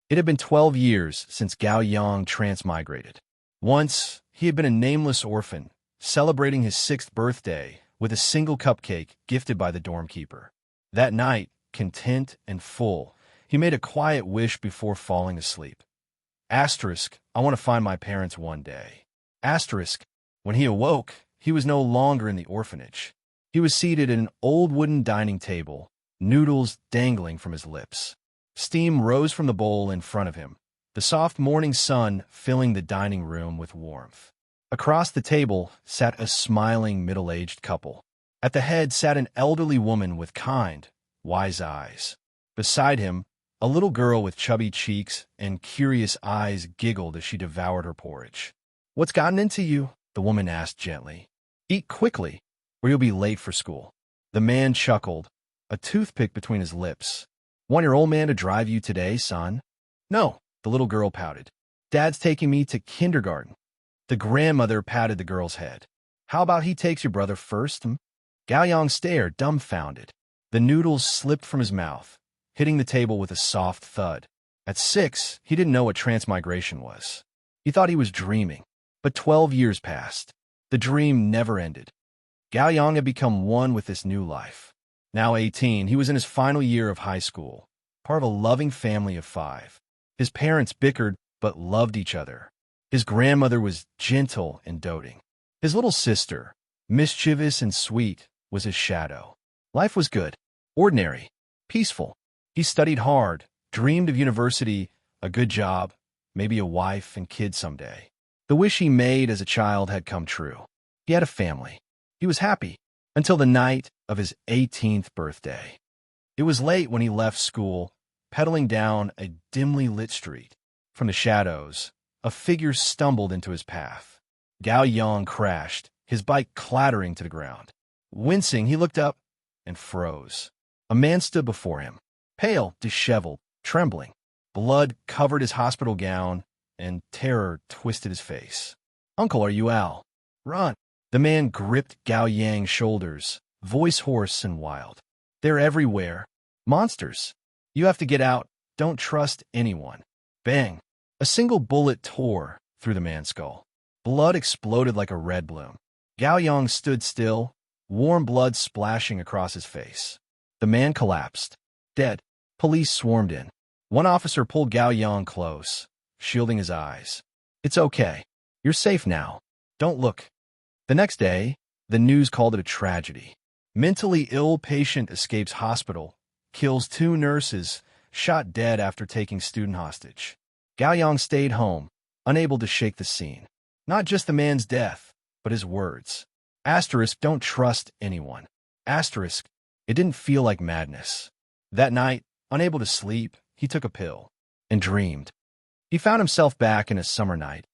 It had been 12 years since Gao Yang transmigrated. Once, he had been a nameless orphan, celebrating his 6th birthday with a single cupcake gifted by the dorm keeper. That night, content and full, he made a quiet wish before falling asleep. Asterisk, I want to find my parents one day. Asterisk, when he awoke, he was no longer in the orphanage. He was seated at an old wooden dining table, noodles dangling from his lips. Steam rose from the bowl in front of him, the soft morning sun filling the dining room with warmth. Across the table sat a smiling middle-aged couple. At the head sat an elderly woman with kind, wise eyes. Beside him, a little girl with chubby cheeks and curious eyes giggled as she devoured her porridge. "What's gotten into you?" the woman asked gently. "Eat quickly, or you'll be late for school." The man chuckled, a toothpick between his lips. "Want your old man to drive you today, son?" "No," the little girl pouted. "Dad's taking me to kindergarten." The grandmother patted the girl's head. "How about he takes your brother first?" Gao Yang stared, dumbfounded. The noodles slipped from his mouth, hitting the table with a soft thud. At 6, he didn't know what transmigration was. He thought he was dreaming. But 12 years passed. The dream never ended. Gao Yang had become one with this new life. Now 18, he was in his final year of high school, part of a loving family of 5. His parents bickered but loved each other. His grandmother was gentle and doting. His little sister, mischievous and sweet, was his shadow. Life was good, ordinary, peaceful. He studied hard, dreamed of university, a good job, maybe a wife and kids someday. The wish he made as a child had come true. He had a family. He was happy until the night of his 18th birthday. It was late when he left school, pedaling down a dimly lit street. From the shadows, a figure stumbled into his path. Gao Yang crashed, his bike clattering to the ground. Wincing, he looked up and froze. A man stood before him, pale, disheveled, trembling. Blood covered his hospital gown, and terror twisted his face. "Uncle, are you Al? Run!" The man gripped Gao Yang's shoulders, voice hoarse and wild. "They're everywhere. Monsters. You have to get out. Don't trust anyone." Bang! A single bullet tore through the man's skull. Blood exploded like a red bloom. Gao Yang stood still, warm blood splashing across his face. The man collapsed, dead. Police swarmed in. One officer pulled Gao Yang close, shielding his eyes. "It's okay. You're safe now. Don't look." The next day, the news called it a tragedy. Mentally ill patient escapes hospital, kills 2 nurses, shot dead after taking student hostage. Gao Yang stayed home, unable to shake the scene. Not just the man's death, but his words. Asterisk, don't trust anyone. Asterisk, it didn't feel like madness. That night, unable to sleep, he took a pill and dreamed. He found himself back in a summer night,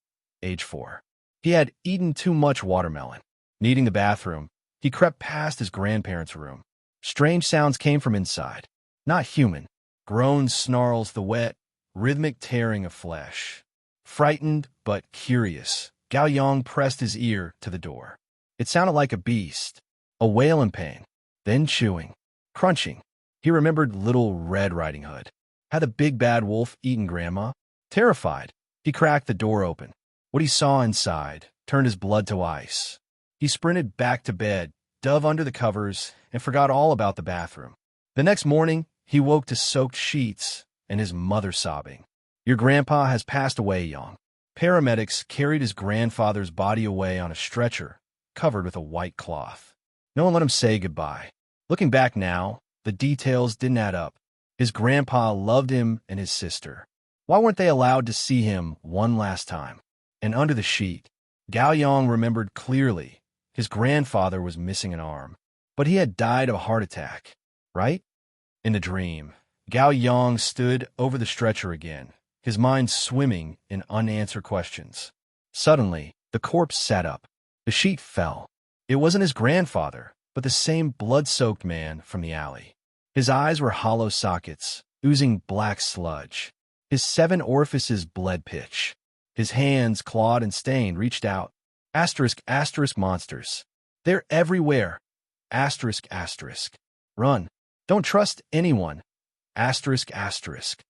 age 4. He had eaten too much watermelon. Needing the bathroom, he crept past his grandparents' room. Strange sounds came from inside. Not human. Groans, snarls, the wet, rhythmic tearing of flesh. Frightened but curious, Gao Yang pressed his ear to the door. It sounded like a beast, a wail in pain, then chewing, crunching. He remembered Little Red Riding Hood. Had the big bad wolf eaten Grandma? Terrified, he cracked the door open. What he saw inside turned his blood to ice. He sprinted back to bed, dove under the covers, and forgot all about the bathroom. The next morning, he woke to soaked sheets and his mother sobbing. "Your grandpa has passed away, Yang." Paramedics carried his grandfather's body away on a stretcher, covered with a white cloth. No one let him say goodbye. Looking back now, the details didn't add up. His grandpa loved him and his sister. Why weren't they allowed to see him one last time? And under the sheet, Gao Yang remembered clearly his grandfather was missing an arm, but he had died of a heart attack, right? In the dream, Gao Yang stood over the stretcher again, his mind swimming in unanswered questions. Suddenly, the corpse sat up. The sheet fell. It wasn't his grandfather, but the same blood-soaked man from the alley. His eyes were hollow sockets, oozing black sludge. His 7 orifices bled pitch. His hands, clawed and stained, reached out. Asterisk, asterisk, monsters. They're everywhere. Asterisk, asterisk. Run. Don't trust anyone. Asterisk, asterisk.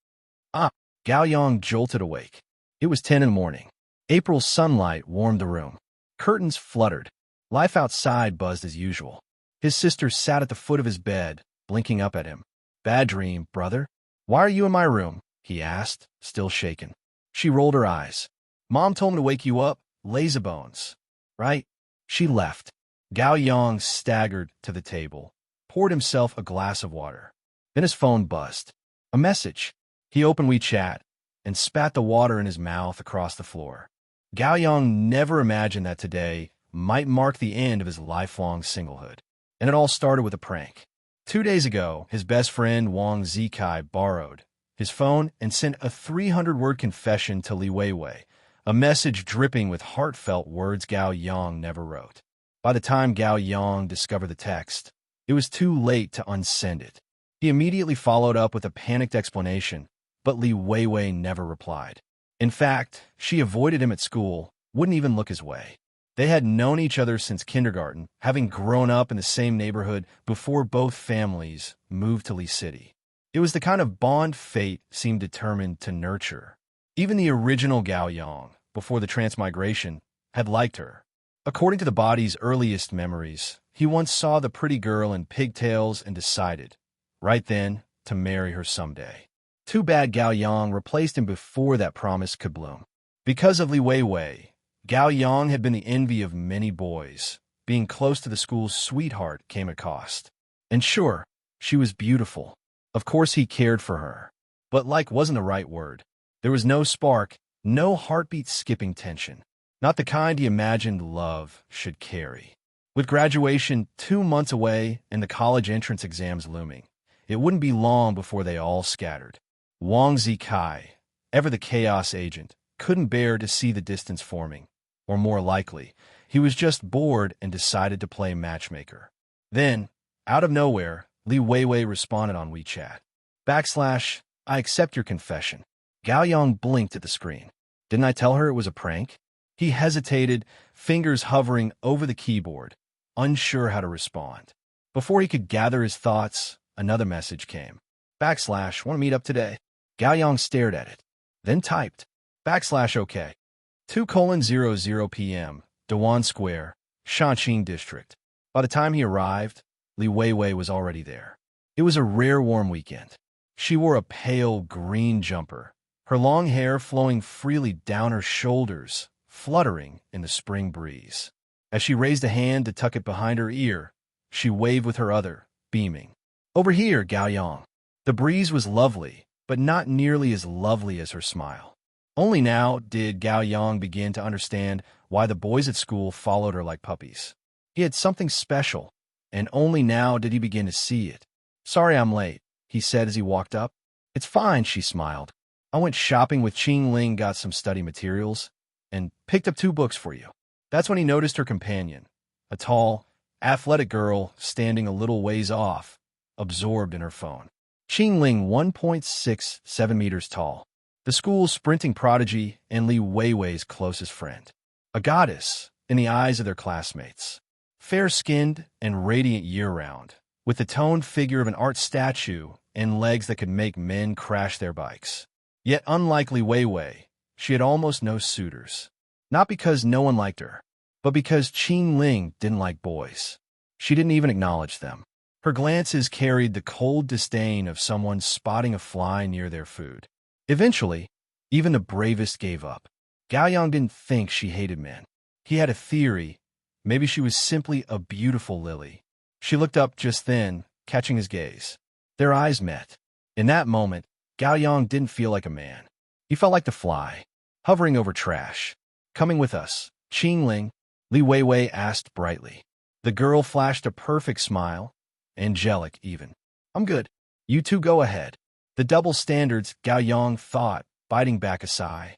Ah, Gao Yang jolted awake. It was 10 in the morning. April's sunlight warmed the room. Curtains fluttered. Life outside buzzed as usual. His sister sat at the foot of his bed, blinking up at him. "Bad dream, brother? Why are you in my room?" he asked, still shaken. She rolled her eyes. "Mom told me to wake you up, lazybones. Right?" She left. Gao Yang staggered to the table, poured himself a glass of water. Then his phone buzzed. A message. He opened WeChat and spat the water in his mouth across the floor. Gao Yang never imagined that today might mark the end of his lifelong singlehood. And it all started with a prank. 2 days ago, his best friend Wang Zikai borrowed his phone and sent a 300-word confession to Li Weiwei, a message dripping with heartfelt words Gao Yang never wrote. By the time Gao Yang discovered the text, it was too late to unsend it. He immediately followed up with a panicked explanation, but Li Weiwei never replied. In fact, she avoided him at school, wouldn't even look his way. They had known each other since kindergarten, having grown up in the same neighborhood before both families moved to Lee City. It was the kind of bond fate seemed determined to nurture. Even the original Gao Yang, before the transmigration, had liked her. According to the body's earliest memories, he once saw the pretty girl in pigtails and decided, right then, to marry her someday. Too bad Gao Yang replaced him before that promise could bloom. Because of Li Weiwei, Gao Yang had been the envy of many boys. Being close to the school's sweetheart came at cost. And sure, she was beautiful. Of course he cared for her. But like wasn't the right word. There was no spark, no heartbeat-skipping tension. Not the kind he imagined love should carry. With graduation 2 months away and the college entrance exams looming, it wouldn't be long before they all scattered. Wang Zikai, ever the chaos agent, couldn't bear to see the distance forming. Or more likely, he was just bored and decided to play matchmaker. Then, out of nowhere, Li Weiwei responded on WeChat. /I accept your confession. Gao Yang blinked at the screen. Didn't I tell her it was a prank? He hesitated, fingers hovering over the keyboard, unsure how to respond. Before he could gather his thoughts, another message came. /want to meet up today? Gao Yang stared at it, then typed. /OK. 2:00 p.m., Dewan Square, Shanqing District. By the time he arrived, Li Weiwei was already there. It was a rare warm weekend. She wore a pale green jumper, her long hair flowing freely down her shoulders, fluttering in the spring breeze. As she raised a hand to tuck it behind her ear, she waved with her other, beaming. "Over here, Gao Yang." The breeze was lovely, but not nearly as lovely as her smile. Only now did Gao Yang begin to understand why the boys at school followed her like puppies. He had something special, and only now did he begin to see it. "Sorry I'm late," he said as he walked up. "It's fine," she smiled. "I went shopping with Qing Ling, got some study materials, and picked up 2 books for you." That's when he noticed her companion, a tall, athletic girl standing a little ways off, absorbed in her phone. Qing Ling, 1.67 meters tall. The school's sprinting prodigy and Li Weiwei's closest friend. A goddess in the eyes of their classmates. Fair-skinned and radiant year-round, with the toned figure of an art statue and legs that could make men crash their bikes. Yet unlike Li Weiwei, she had almost no suitors. Not because no one liked her, but because Qing Ling didn't like boys. She didn't even acknowledge them. Her glances carried the cold disdain of someone spotting a fly near their food. Eventually, even the bravest gave up. Gao Yang didn't think she hated men. He had a theory. Maybe she was simply a beautiful lily. She looked up just then, catching his gaze. Their eyes met. In that moment, Gao Yang didn't feel like a man. He felt like the fly, hovering over trash. "Coming with us, Qing Ling?" Li Weiwei asked brightly. The girl flashed a perfect smile, angelic even. "I'm good. You two go ahead." The double standards, Gao Yang thought, biting back a sigh.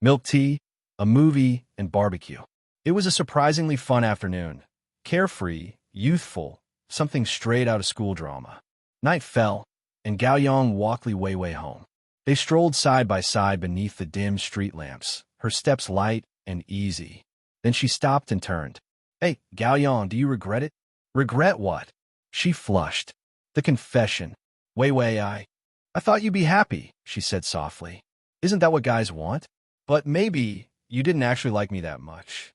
Milk tea, a movie, and barbecue. It was a surprisingly fun afternoon. Carefree, youthful, something straight out of school drama. Night fell, and Gao Yang walked Li Weiwei home. They strolled side by side beneath the dim street lamps, her steps light and easy. Then she stopped and turned. "Hey, Gao Yang, do you regret it?" "Regret what?" She flushed. "The confession. Weiwei, I thought you'd be happy," she said softly. Isn't that what guys want? But maybe you didn't actually like me that much.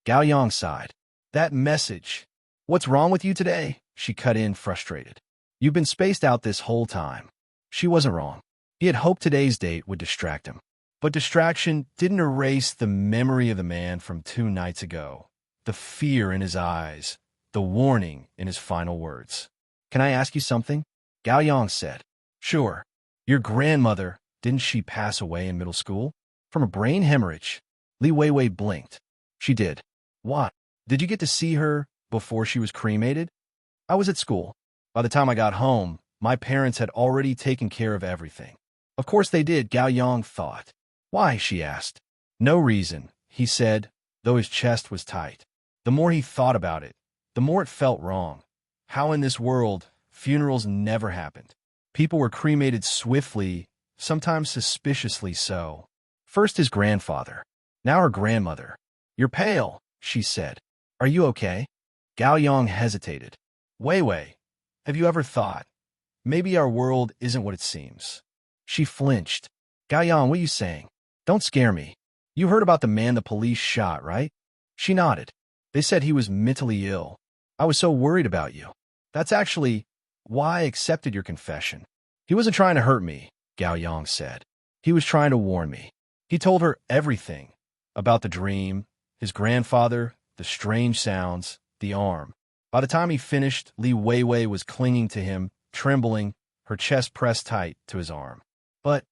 Gao Yang sighed. That message. What's wrong with you today? She cut in, frustrated. You've been spaced out this whole time. She wasn't wrong. He had hoped today's date would distract him. But distraction didn't erase the memory of the man from 2 nights ago. The fear in his eyes, the warning in his final words. Can I ask you something? Gao Yang said. Sure. Your grandmother, didn't she pass away in middle school? From a brain hemorrhage. Li Weiwei blinked. She did. What? Did you get to see her before she was cremated? I was at school. By the time I got home, my parents had already taken care of everything. Of course they did, Gao Yang thought. Why? She asked. No reason, he said, though his chest was tight. The more he thought about it, the more it felt wrong. How in this world, funerals never happened. People were cremated swiftly, sometimes suspiciously so. First his grandfather, now her grandmother. You're pale, she said. Are you okay? Gao Yang hesitated. Weiwei, have you ever thought, maybe our world isn't what it seems? She flinched. Gao Yang, what are you saying? Don't scare me. You heard about the man the police shot, right? She nodded. They said he was mentally ill. I was so worried about you. That's actually why I accepted your confession. He wasn't trying to hurt me, Gao Yang said. He was trying to warn me. He told her everything about the dream, his grandfather, the strange sounds, the arm. By the time he finished, Li Weiwei was clinging to him, trembling, her chest pressed tight to his arm. But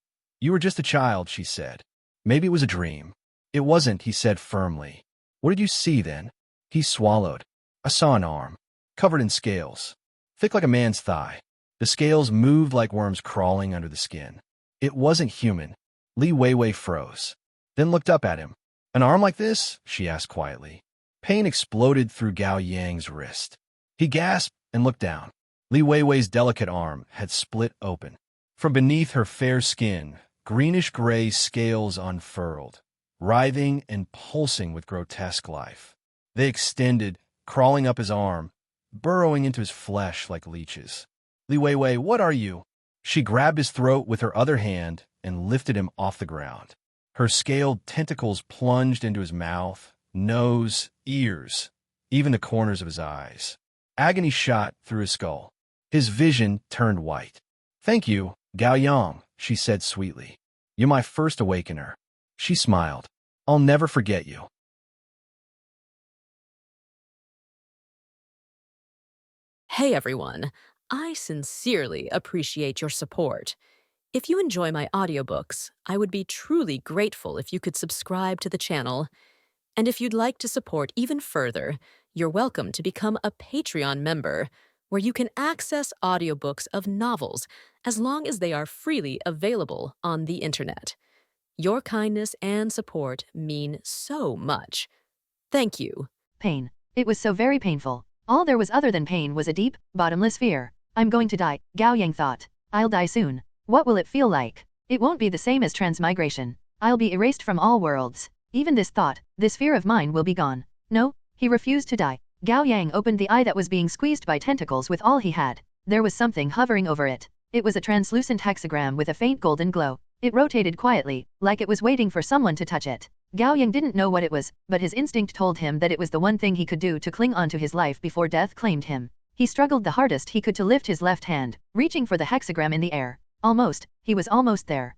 you were just a child, she said. Maybe it was a dream. It wasn't, he said firmly. What did you see then? He swallowed. I saw an arm, covered in scales, thick like a man's thigh. The scales moved like worms crawling under the skin. It wasn't human. Li Weiwei froze, then looked up at him. An arm like this? She asked quietly. Pain exploded through Gao Yang's wrist. He gasped and looked down. Li Weiwei's delicate arm had split open. From beneath her fair skin, greenish-gray scales unfurled, writhing and pulsing with grotesque life. They extended, crawling up his arm, burrowing into his flesh like leeches. Li Weiwei, what are you? She grabbed his throat with her other hand and lifted him off the ground. Her scaled tentacles plunged into his mouth, nose, ears, even the corners of his eyes. Agony shot through his skull. His vision turned white. Thank you, Gao Yang, she said sweetly. You're my first awakener. She smiled. I'll never forget you. Hey everyone, I sincerely appreciate your support. If you enjoy my audiobooks, I would be truly grateful if you could subscribe to the channel. And if you'd like to support even further, you're welcome to become a Patreon member, where you can access audiobooks of novels as long as they are freely available on the internet. Your kindness and support mean so much. Thank you. Pain. It was so very painful. All there was other than pain was a deep, bottomless fear. I'm going to die, Gao Yang thought. I'll die soon. What will it feel like? It won't be the same as transmigration. I'll be erased from all worlds. Even this thought, this fear of mine will be gone. No, he refused to die. Gao Yang opened the eye that was being squeezed by tentacles with all he had. There was something hovering over it. It was a translucent hexagram with a faint golden glow. It rotated quietly, like it was waiting for someone to touch it. Gao Yang didn't know what it was, but his instinct told him that it was the one thing he could do to cling on to his life before death claimed him. He struggled the hardest he could to lift his left hand, reaching for the hexagram in the air. Almost, he was almost there.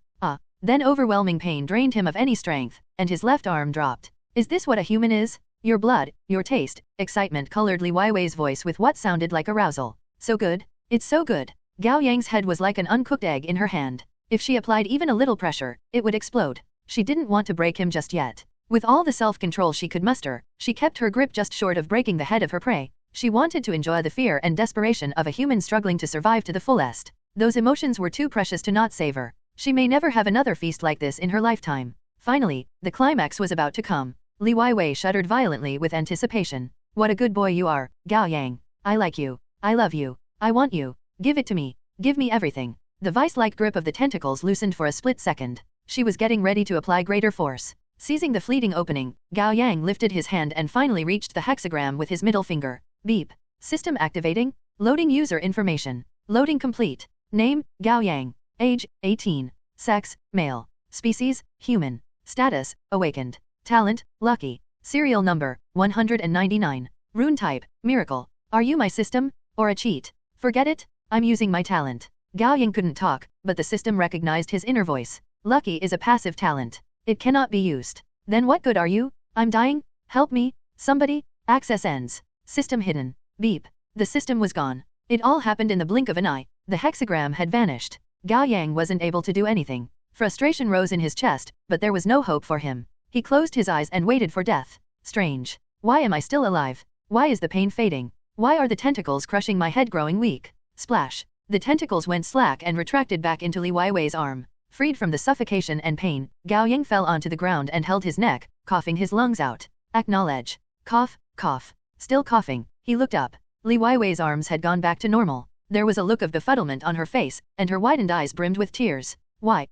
Then overwhelming pain drained him of any strength, and his left arm dropped. Is this what a human is? Your blood, your taste, excitement colored Li Weiwei's voice with what sounded like arousal. So good? It's so good. Gao Yang's head was like an uncooked egg in her hand. If she applied even a little pressure, it would explode. She didn't want to break him just yet. With all the self-control she could muster, she kept her grip just short of breaking the head of her prey. She wanted to enjoy the fear and desperation of a human struggling to survive to the fullest. Those emotions were too precious to not savor. She may never have another feast like this in her lifetime. Finally, the climax was about to come. Li Weiwei shuddered violently with anticipation. What a good boy you are, Gao Yang. I like you. I love you. I want you. Give it to me. Give me everything. The vice-like grip of the tentacles loosened for a split second. She was getting ready to apply greater force. Seizing the fleeting opening, Gao Yang lifted his hand and finally reached the hexagram with his middle finger. Beep. System activating. Loading user information. Loading complete. Name, Gao Yang. Age, 18. Sex, male. Species, human. Status, awakened. Talent, lucky. Serial number, 199. Rune type, miracle. Are you my system? Or a cheat? Forget it, I'm using my talent. Gao Yang couldn't talk, but the system recognized his inner voice. Lucky is a passive talent. It cannot be used. Then what good are you? I'm dying? Help me, somebody? Access ends. System hidden. Beep. The system was gone. It all happened in the blink of an eye. The hexagram had vanished. Gao Yang wasn't able to do anything. Frustration rose in his chest, but there was no hope for him. He closed his eyes and waited for death. Strange. Why am I still alive? Why is the pain fading? Why are the tentacles crushing my head growing weak? Splash. The tentacles went slack and retracted back into Li Weiwei's arm. Freed from the suffocation and pain, Gao Yang fell onto the ground and held his neck, coughing his lungs out. Acknowledge. Cough, cough. Still coughing, he looked up. Li Weiwei's arms had gone back to normal. There was a look of befuddlement on her face, and her widened eyes brimmed with tears. Why?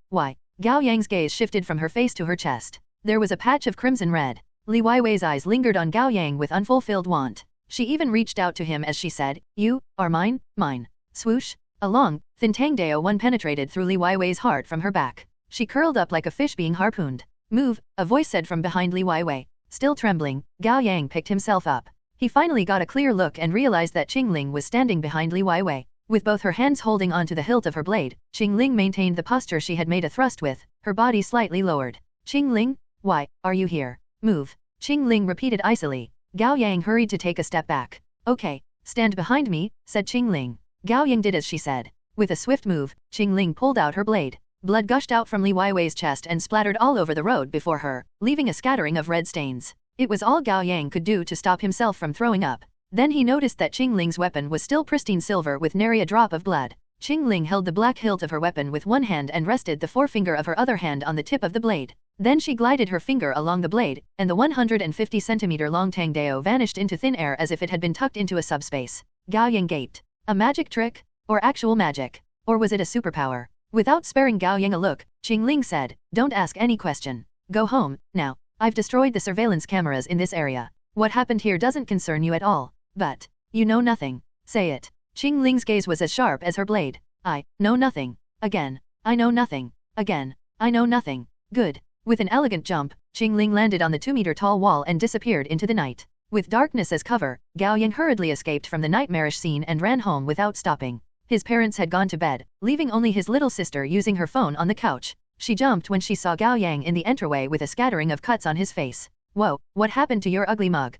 Gao Yang's gaze shifted from her face to her chest. There was a patch of crimson red. Li Weiwei's eyes lingered on Gao Yang with unfulfilled want. She even reached out to him as she said, "You are mine, mine." Swoosh. A long, thin Tangdao one penetrated through Li Weiwei's heart from her back. She curled up like a fish being harpooned. "Move," a voice said from behind Li Weiwei. Still trembling, Gao Yang picked himself up. He finally got a clear look and realized that Qingling was standing behind Li Weiwei. With both her hands holding onto the hilt of her blade, Qingling maintained the posture she had made a thrust with, her body slightly lowered. "Qingling, why are you here? Move." Qingling repeated icily. Gao Yang hurried to take a step back. "Okay, stand behind me," said Qingling. Gao Yang did as she said. With a swift move, Qingling pulled out her blade. Blood gushed out from Li Weiwei's chest and splattered all over the road before her, leaving a scattering of red stains. It was all Gao Yang could do to stop himself from throwing up. Then he noticed that Qingling's weapon was still pristine silver with nary a drop of blood. Qingling held the black hilt of her weapon with one hand and rested the forefinger of her other hand on the tip of the blade. Then she glided her finger along the blade, and the 150 centimeter long Tangdao vanished into thin air as if it had been tucked into a subspace. Gao Yang gaped. A magic trick? Or actual magic? Or was it a superpower? Without sparing Gao Yang a look, Qingling said, "Don't ask any question. Go home, now. I've destroyed the surveillance cameras in this area. What happened here doesn't concern you at all. But, you know nothing. Say it." Qingling's gaze was as sharp as her blade. "I know nothing. Again. I know nothing. Again. I know nothing." Good. With an elegant jump, Qingling landed on the 2-meter-tall wall and disappeared into the night. With darkness as cover, Gao Yang hurriedly escaped from the nightmarish scene and ran home without stopping. His parents had gone to bed, leaving only his little sister using her phone on the couch. She jumped when she saw Gao Yang in the entryway with a scattering of cuts on his face. "Whoa, what happened to your ugly mug?"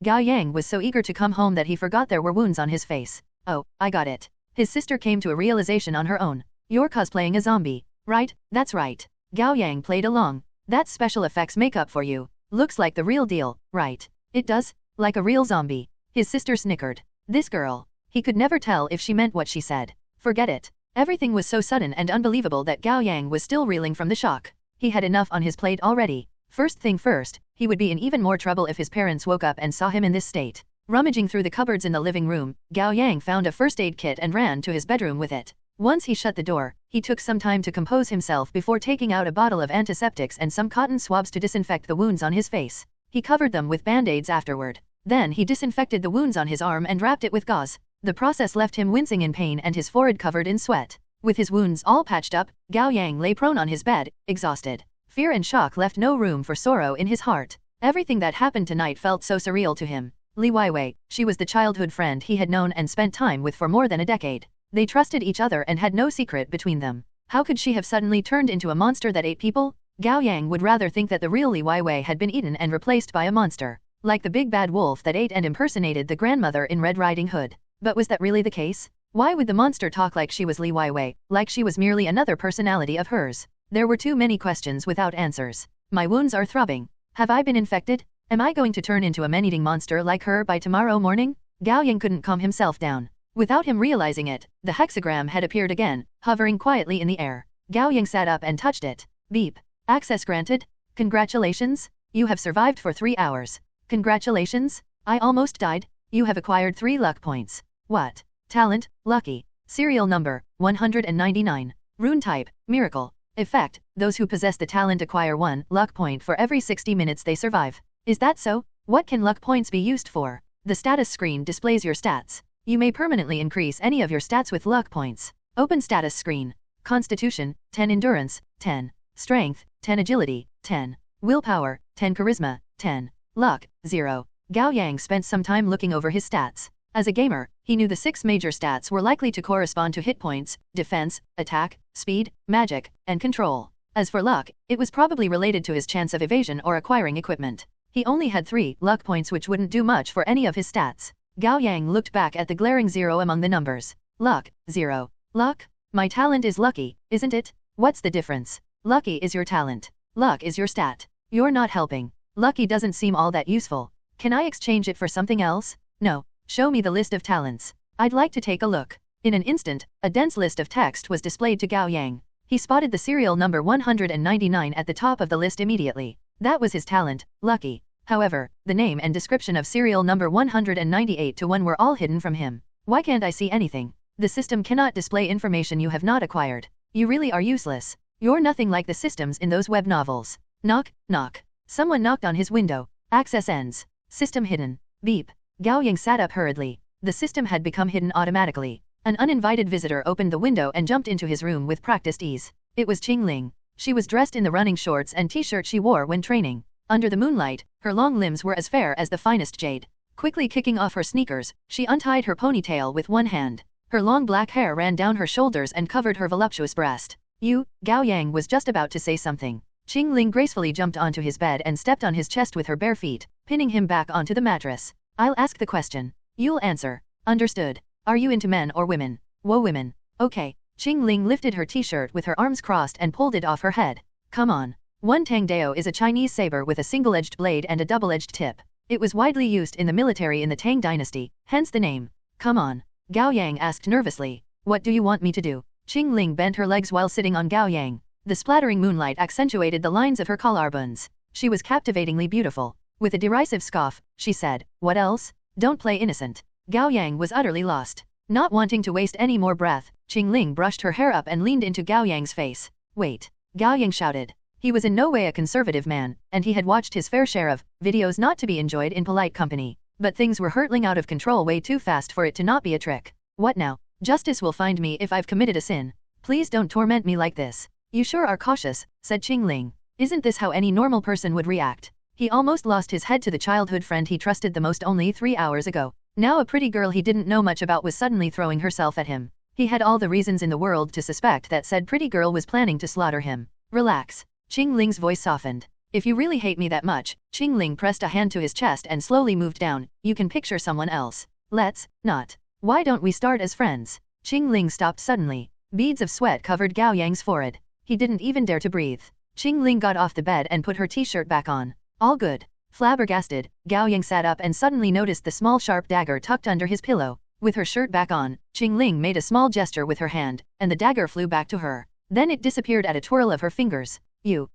Gao Yang was so eager to come home that he forgot there were wounds on his face. "Oh, I got it." His sister came to a realization on her own. "You're cosplaying a zombie, right?" "That's right." Gao Yang played along. "That's special effects makeup for you. Looks like the real deal, right?" "It does, like a real zombie." His sister snickered. This girl. He could never tell if she meant what she said. Forget it. Everything was so sudden and unbelievable that Gao Yang was still reeling from the shock. He had enough on his plate already. First thing first, he would be in even more trouble if his parents woke up and saw him in this state. Rummaging through the cupboards in the living room, Gao Yang found a first aid kit and ran to his bedroom with it. Once he shut the door, he took some time to compose himself before taking out a bottle of antiseptics and some cotton swabs to disinfect the wounds on his face. He covered them with band-aids afterward. Then he disinfected the wounds on his arm and wrapped it with gauze. The process left him wincing in pain and his forehead covered in sweat. With his wounds all patched up, Gao Yang lay prone on his bed, exhausted. Fear and shock left no room for sorrow in his heart. Everything that happened tonight felt so surreal to him. Li Weiwei, she was the childhood friend he had known and spent time with for more than a decade. They trusted each other and had no secret between them. How could she have suddenly turned into a monster that ate people? Gao Yang would rather think that the real Li Weiwei had been eaten and replaced by a monster. Like the big bad wolf that ate and impersonated the grandmother in Red Riding Hood. But was that really the case? Why would the monster talk like she was Li Weiwei, like she was merely another personality of hers? There were too many questions without answers. My wounds are throbbing. Have I been infected? Am I going to turn into a man-eating monster like her by tomorrow morning? Gao Yang couldn't calm himself down. Without him realizing it, the hexagram had appeared again, hovering quietly in the air. Gao Yang sat up and touched it. Beep. Access granted? Congratulations. You have survived for 3 hours. Congratulations. I almost died. You have acquired 3 luck points. What? Talent, lucky. Serial number, 199. Rune type, miracle. Effect, those who possess the talent acquire 1 luck point for every 60 minutes they survive. Is that so? What can luck points be used for? The status screen displays your stats. You may permanently increase any of your stats with luck points. Open status screen. Constitution, 10 endurance, 10. Strength, 10 agility, 10. Willpower, 10 charisma, 10. Luck, 0. Gao Yang spent some time looking over his stats. As a gamer, he knew the 6 major stats were likely to correspond to hit points, defense, attack, speed, magic, and control. As for luck, it was probably related to his chance of evasion or acquiring equipment. He only had 3 luck points which wouldn't do much for any of his stats. Gao Yang looked back at the glaring 0 among the numbers. Luck, 0. Luck? My talent is lucky, isn't it? What's the difference? Lucky is your talent. Luck is your stat. You're not helping. Lucky doesn't seem all that useful. Can I exchange it for something else? No. Show me the list of talents. I'd like to take a look. In an instant, a dense list of text was displayed to Gao Yang. He spotted the serial number 199 at the top of the list immediately. That was his talent, lucky. However, the name and description of serial number 198-1 were all hidden from him. Why can't I see anything? The system cannot display information you have not acquired. You really are useless. You're nothing like the systems in those web novels. Knock, knock. Someone knocked on his window. Access ends. System hidden. Beep. Gao Yang sat up hurriedly. The system had become hidden automatically. An uninvited visitor opened the window and jumped into his room with practiced ease. It was Qingling. She was dressed in the running shorts and t-shirt she wore when training. Under the moonlight, her long limbs were as fair as the finest jade. Quickly kicking off her sneakers, she untied her ponytail with one hand. Her long black hair ran down her shoulders and covered her voluptuous breast. Gao Yang was just about to say something. Qingling gracefully jumped onto his bed and stepped on his chest with her bare feet, pinning him back onto the mattress. I'll ask the question. You'll answer. Understood. Are you into men or women? Whoa, women. Okay. Qingling lifted her t-shirt with her arms crossed and pulled it off her head. Come on. One Tang Dao is a Chinese saber with a single-edged blade and a double-edged tip. It was widely used in the military in the Tang dynasty, hence the name. Come on. Gao Yang asked nervously. What do you want me to do? Qingling bent her legs while sitting on Gao Yang. The splattering moonlight accentuated the lines of her collarbones. She was captivatingly beautiful. With a derisive scoff, she said, what else? Don't play innocent. Gao Yang was utterly lost. Not wanting to waste any more breath, Qingling brushed her hair up and leaned into Gao Yang's face. Wait. Gao Yang shouted. He was in no way a conservative man, and he had watched his fair share of videos not to be enjoyed in polite company. But things were hurtling out of control way too fast for it to not be a trick. What now? Justice will find me if I've committed a sin. Please don't torment me like this. You sure are cautious, said Qingling. Isn't this how any normal person would react? He almost lost his head to the childhood friend he trusted the most only 3 hours ago. Now a pretty girl he didn't know much about was suddenly throwing herself at him. He had all the reasons in the world to suspect that said pretty girl was planning to slaughter him. Relax. Qingling's voice softened. If you really hate me that much, Qingling pressed a hand to his chest and slowly moved down, you can picture someone else. Let's not. Why don't we start as friends? Qingling stopped suddenly. Beads of sweat covered Gao Yang's forehead. He didn't even dare to breathe. Qingling got off the bed and put her t-shirt back on. All good. Flabbergasted, Gao Yang sat up and suddenly noticed the small sharp dagger tucked under his pillow. With her shirt back on, Qingling made a small gesture with her hand, and the dagger flew back to her. Then it disappeared at a twirl of her fingers.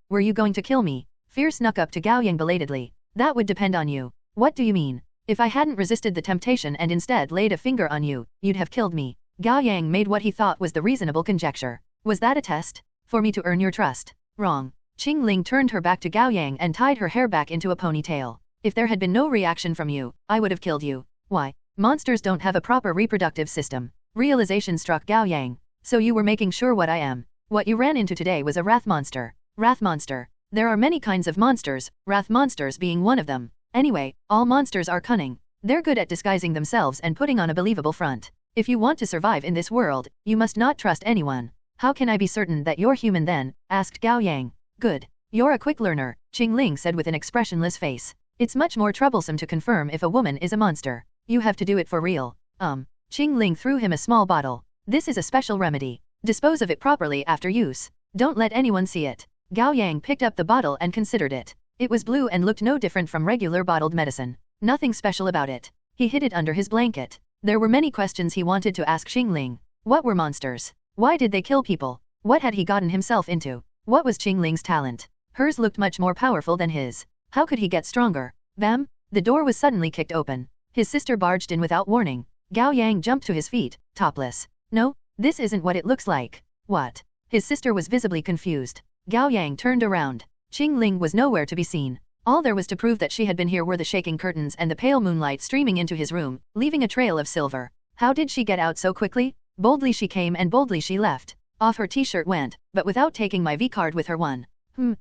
Were you going to kill me? Fear snuck up to Gao Yang belatedly. That would depend on you. What do you mean? If I hadn't resisted the temptation and instead laid a finger on you, you'd have killed me. Gao Yang made what he thought was the reasonable conjecture. Was that a test? For me to earn your trust? Wrong. Qingling turned her back to Gao Yang and tied her hair back into a ponytail. If there had been no reaction from you, I would have killed you. Why? Monsters don't have a proper reproductive system. Realization struck Gao Yang. So you were making sure what I am. What you ran into today was a wrath monster. Wrath monster. There are many kinds of monsters, wrath monsters being one of them. Anyway, all monsters are cunning. They're good at disguising themselves and putting on a believable front. If you want to survive in this world, you must not trust anyone. How can I be certain that you're human then? Asked Gao Yang. Good. You're a quick learner, Qingling said with an expressionless face. It's much more troublesome to confirm if a woman is a monster. You have to do it for real. Qingling threw him a small bottle. This is a special remedy. Dispose of it properly after use. Don't let anyone see it. Gao Yang picked up the bottle and considered it. It was blue and looked no different from regular bottled medicine. Nothing special about it. He hid it under his blanket. There were many questions he wanted to ask Qingling. What were monsters? Why did they kill people? What had he gotten himself into? What was Qingling's talent? Hers looked much more powerful than his. How could he get stronger? Bam! The door was suddenly kicked open. His sister barged in without warning. Gao Yang jumped to his feet, topless. No, this isn't what it looks like. What? His sister was visibly confused. Gao Yang turned around. Qingling was nowhere to be seen. All there was to prove that she had been here were the shaking curtains and the pale moonlight streaming into his room, leaving a trail of silver. How did she get out so quickly? Boldly she came and boldly she left. Off her t-shirt went, but without taking my V-card with her one.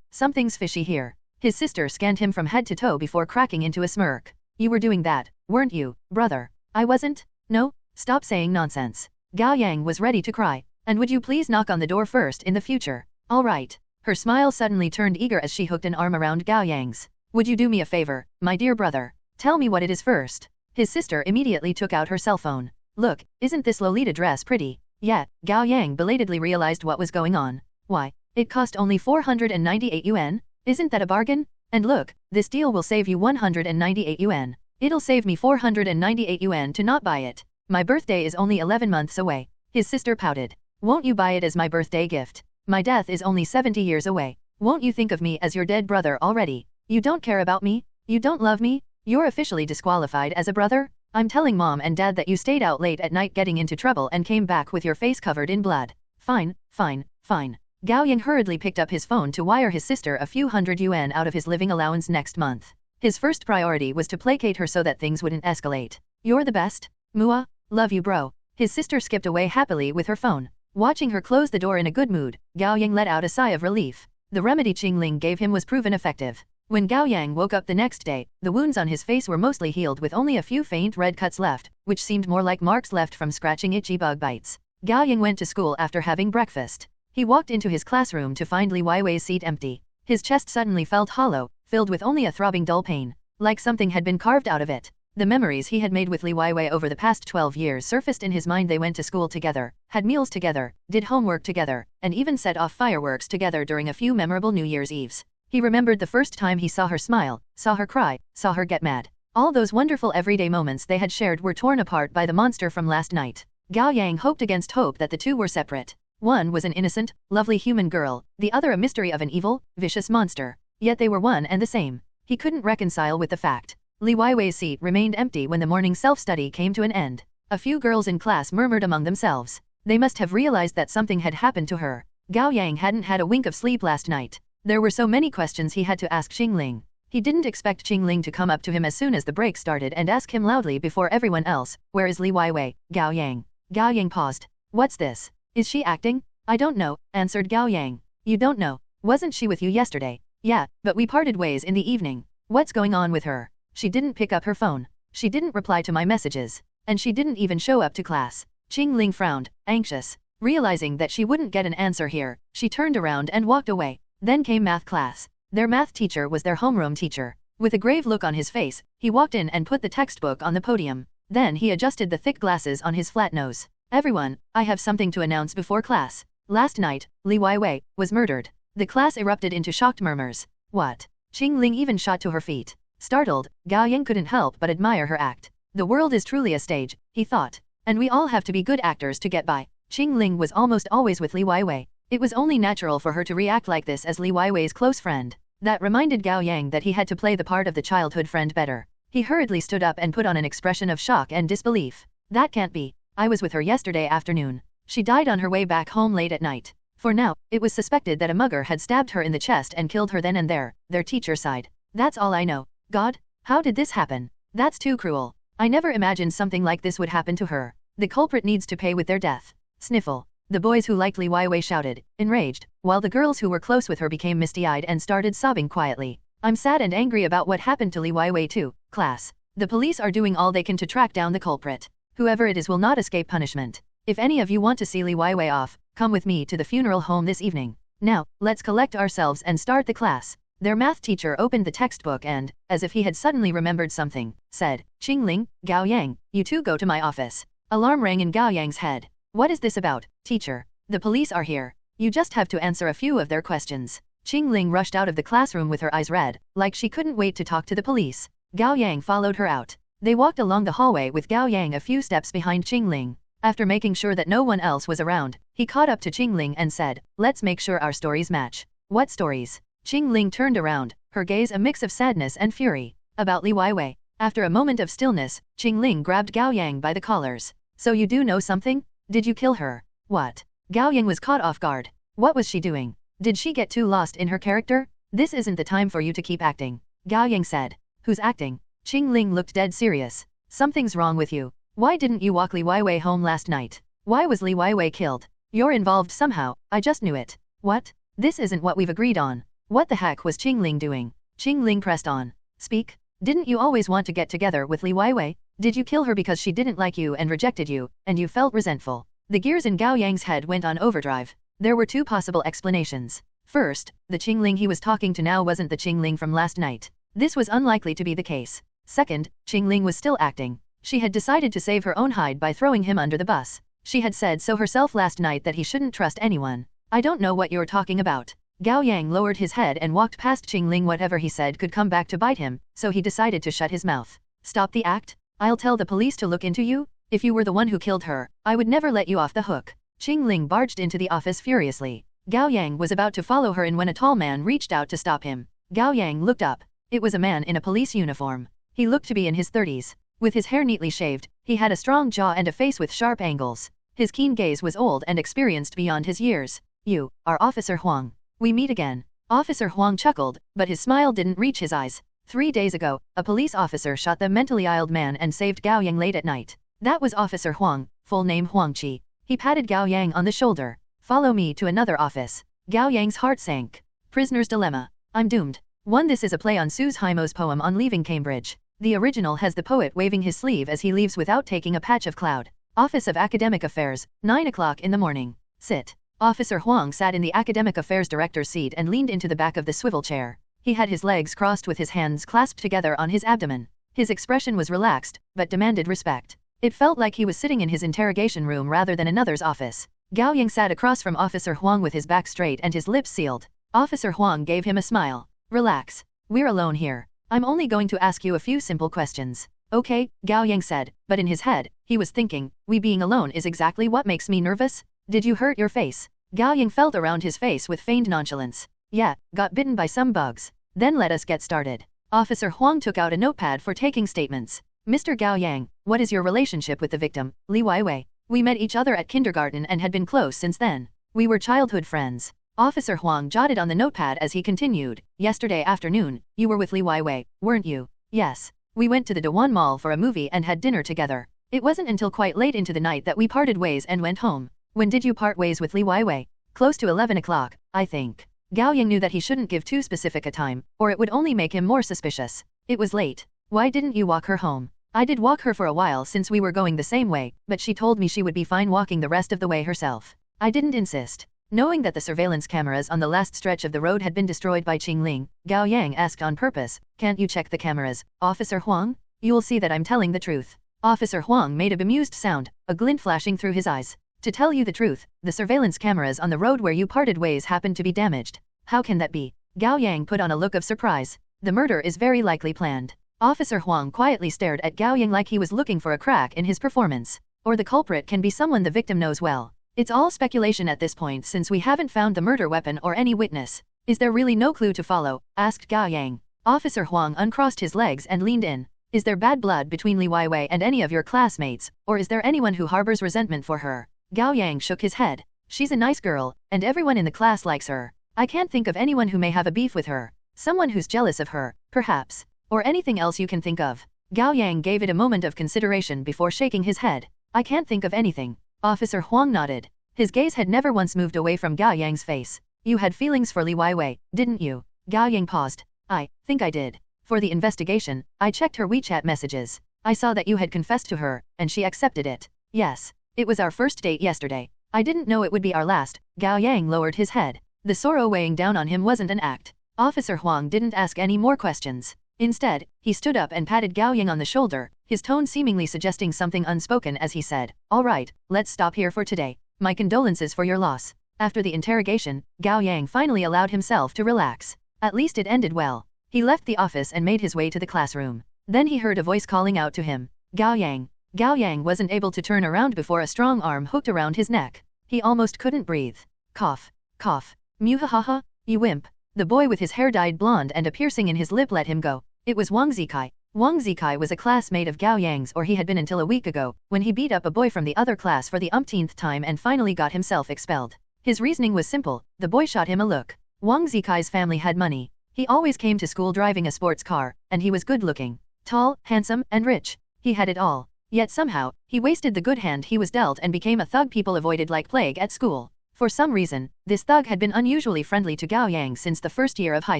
Something's fishy here. His sister scanned him from head to toe before cracking into a smirk. You were doing that, weren't you, brother? I wasn't? No? Stop saying nonsense. Gao Yang was ready to cry. And would you please knock on the door first in the future? All right. Her smile suddenly turned eager as she hooked an arm around Gao Yang's. Would you do me a favor, my dear brother? Tell me what it is first. His sister immediately took out her cell phone. Look, isn't this Lolita dress pretty? Yeah, Gao Yang belatedly realized what was going on. Why, it cost only 498 yuan? Isn't that a bargain? And look, this deal will save you 198 yuan. It'll save me 498 yuan to not buy it. My birthday is only 11 months away. His sister pouted. Won't you buy it as my birthday gift? My death is only 70 years away. Won't you think of me as your dead brother already? You don't care about me? You don't love me? You're officially disqualified as a brother? I'm telling mom and dad that you stayed out late at night getting into trouble and came back with your face covered in blood. Fine, fine, fine. Gao Yang hurriedly picked up his phone to wire his sister a few hundred yuan out of his living allowance next month. His first priority was to placate her so that things wouldn't escalate. You're the best. Mua, love you bro. His sister skipped away happily with her phone. Watching her close the door in a good mood, Gao Yang let out a sigh of relief. The remedy Qingling gave him was proven effective. When Gao Yang woke up the next day, the wounds on his face were mostly healed with only a few faint red cuts left, which seemed more like marks left from scratching itchy bug bites. Gao Yang went to school after having breakfast. He walked into his classroom to find Li Weiwei's seat empty. His chest suddenly felt hollow, filled with only a throbbing dull pain, like something had been carved out of it. The memories he had made with Li Weiwei over the past 12 years surfaced in his mind. They went to school together, had meals together, did homework together, and even set off fireworks together during a few memorable New Year's Eves. He remembered the first time he saw her smile, saw her cry, saw her get mad. All those wonderful everyday moments they had shared were torn apart by the monster from last night. Gao Yang hoped against hope that the two were separate. One was an innocent, lovely human girl, the other a mystery of an evil, vicious monster. Yet they were one and the same. He couldn't reconcile with the fact. Li Weiwei's seat remained empty when the morning self-study came to an end. A few girls in class murmured among themselves. They must have realized that something had happened to her. Gao Yang hadn't had a wink of sleep last night. There were so many questions he had to ask Qingling. He didn't expect Qingling to come up to him as soon as the break started and ask him loudly before everyone else, "Where is Li Weiwei, Gao Yang?" Gao Yang paused. "What's this? Is she acting?" "I don't know," answered Gao Yang. "You don't know? Wasn't she with you yesterday?" "Yeah, but we parted ways in the evening." "What's going on with her? She didn't pick up her phone. She didn't reply to my messages. And she didn't even show up to class." Qingling frowned, anxious. Realizing that she wouldn't get an answer here, she turned around and walked away. Then came math class. Their math teacher was their homeroom teacher. With a grave look on his face, he walked in and put the textbook on the podium. Then he adjusted the thick glasses on his flat nose. "Everyone, I have something to announce before class. Last night, Li Weiwei was murdered." The class erupted into shocked murmurs. "What?" Qingling even shot to her feet. Startled, Gao Yang couldn't help but admire her act. The world is truly a stage, he thought. And we all have to be good actors to get by. Qingling was almost always with Li Weiwei. It was only natural for her to react like this as Li Weiwei's close friend. That reminded Gao Yang that he had to play the part of the childhood friend better. He hurriedly stood up and put on an expression of shock and disbelief. "That can't be. I was with her yesterday afternoon. She died on her way back home late at night." For now, it was suspected that a mugger had stabbed her in the chest and killed her then and there, their teacher sighed. "That's all I know. God, how did this happen? That's too cruel. I never imagined something like this would happen to her. The culprit needs to pay with their death." Sniffle. The boys who liked Li Weiwei shouted, enraged, while the girls who were close with her became misty-eyed and started sobbing quietly. "I'm sad and angry about what happened to Li Weiwei too, class. The police are doing all they can to track down the culprit. Whoever it is will not escape punishment. If any of you want to see Li Weiwei off, come with me to the funeral home this evening. Now, let's collect ourselves and start the class." Their math teacher opened the textbook and, as if he had suddenly remembered something, said, "Qingling, Gao Yang, you two go to my office." Alarm rang in Gao Yang's head. "What is this about, teacher? The police are here. You just have to answer a few of their questions." Qingling rushed out of the classroom with her eyes red, like she couldn't wait to talk to the police. Gao Yang followed her out. They walked along the hallway with Gao Yang a few steps behind Qingling. After making sure that no one else was around, he caught up to Qingling and said, "Let's make sure our stories match." "What stories?" Qingling turned around, her gaze a mix of sadness and fury. "About Li Weiwei." After a moment of stillness, Qingling grabbed Gao Yang by the collars. "So you do know something? Did you kill her?" "What?" Gao Yang was caught off guard. What was she doing? Did she get too lost in her character? "This isn't the time for you to keep acting," Gao Yang said. "Who's acting?" Qingling looked dead serious. "Something's wrong with you. Why didn't you walk Li Weiwei home last night? Why was Li Weiwei killed?" You're involved somehow, I just knew it. What? This isn't what we've agreed on. What the heck was Qingling doing? Qingling pressed on. Speak. Didn't you always want to get together with Li Weiwei? Did you kill her because she didn't like you and rejected you, and you felt resentful? The gears in Gao Yang's head went on overdrive. There were two possible explanations. First, the Qingling he was talking to now wasn't the Qingling from last night. This was unlikely to be the case. Second, Qingling was still acting. She had decided to save her own hide by throwing him under the bus. She had said so herself last night that he shouldn't trust anyone. I don't know what you're talking about. Gao Yang lowered his head and walked past Qingling. Whatever he said could come back to bite him, so he decided to shut his mouth. Stop the act? I'll tell the police to look into you? If you were the one who killed her, I would never let you off the hook. Qingling barged into the office furiously. Gao Yang was about to follow her in when a tall man reached out to stop him. Gao Yang looked up. It was a man in a police uniform. He looked to be in his 30s. With his hair neatly shaved, he had a strong jaw and a face with sharp angles. His keen gaze was old and experienced beyond his years. You are Officer Huang. We meet again. Officer Huang chuckled, but his smile didn't reach his eyes. 3 days ago, a police officer shot the mentally ill man and saved Gao Yang late at night. That was Officer Huang, full name Huang Qi. He patted Gao Yang on the shoulder. Follow me to another office. Gao Yang's heart sank. Prisoner's Dilemma. I'm doomed. 1. This is a play on Suze Haimo's poem on leaving Cambridge. The original has the poet waving his sleeve as he leaves without taking a patch of cloud. Office of Academic Affairs, 9 o'clock in the morning. Sit. Officer Huang sat in the Academic Affairs director's seat and leaned into the back of the swivel chair. He had his legs crossed with his hands clasped together on his abdomen. His expression was relaxed, but demanded respect. It felt like he was sitting in his interrogation room rather than another's office. Gao Yang sat across from Officer Huang with his back straight and his lips sealed. Officer Huang gave him a smile. Relax. We're alone here. I'm only going to ask you a few simple questions. Okay, Gao Yang said, but in his head, he was thinking, we being alone is exactly what makes me nervous? Did you hurt your face? Gao Yang felt around his face with feigned nonchalance. Yeah, got bitten by some bugs. Then let us get started. Officer Huang took out a notepad for taking statements. Mr. Gao Yang, what is your relationship with the victim, Li Weiwei? We met each other at kindergarten and had been close since then. We were childhood friends. Officer Huang jotted on the notepad as he continued. Yesterday afternoon, you were with Li Weiwei, weren't you? Yes. We went to the Dewan Mall for a movie and had dinner together. It wasn't until quite late into the night that we parted ways and went home. When did you part ways with Li Weiwei? Close to 11 o'clock, I think. Gao Yang knew that he shouldn't give too specific a time, or it would only make him more suspicious. It was late. Why didn't you walk her home? I did walk her for a while since we were going the same way, but she told me she would be fine walking the rest of the way herself. I didn't insist. Knowing that the surveillance cameras on the last stretch of the road had been destroyed by Qingling, Gao Yang asked on purpose, can't you check the cameras, Officer Huang? You'll see that I'm telling the truth. Officer Huang made a bemused sound, a glint flashing through his eyes. To tell you the truth, the surveillance cameras on the road where you parted ways happened to be damaged. How can that be? Gao Yang put on a look of surprise. The murder is very likely planned. Officer Huang quietly stared at Gao Yang like he was looking for a crack in his performance. Or the culprit can be someone the victim knows well. It's all speculation at this point since we haven't found the murder weapon or any witness. Is there really no clue to follow? Asked Gao Yang. Officer Huang uncrossed his legs and leaned in. Is there bad blood between Li Weiwei and any of your classmates, or is there anyone who harbors resentment for her? Gao Yang shook his head. She's a nice girl, and everyone in the class likes her. I can't think of anyone who may have a beef with her. Someone who's jealous of her, perhaps. Or anything else you can think of. Gao Yang gave it a moment of consideration before shaking his head. I can't think of anything. Officer Huang nodded. His gaze had never once moved away from Gao Yang's face. You had feelings for Li Weiwei, didn't you? Gao Yang paused. I think I did. For the investigation, I checked her WeChat messages. I saw that you had confessed to her, and she accepted it. Yes. It was our first date yesterday. I didn't know it would be our last. Gao Yang lowered his head. The sorrow weighing down on him wasn't an act. Officer Huang didn't ask any more questions. Instead, he stood up and patted Gao Yang on the shoulder, his tone seemingly suggesting something unspoken as he said, all right, let's stop here for today. My condolences for your loss. After the interrogation, Gao Yang finally allowed himself to relax. At least it ended well. He left the office and made his way to the classroom. Then he heard a voice calling out to him. Gao Yang. Gao Yang wasn't able to turn around before a strong arm hooked around his neck. He almost couldn't breathe. Cough. Cough. Muhahaha, you wimp. The boy with his hair dyed blonde and a piercing in his lip let him go. It was Wang Zikai. Wang Zikai was a classmate of Gao Yang's, or he had been until a week ago, when he beat up a boy from the other class for the umpteenth time and finally got himself expelled. His reasoning was simple, the boy shot him a look. Wang Zikai's family had money. He always came to school driving a sports car, and he was good looking. Tall, handsome, and rich. He had it all. Yet somehow, he wasted the good hand he was dealt and became a thug people avoided like plague at school. For some reason, this thug had been unusually friendly to Gao Yang since the first year of high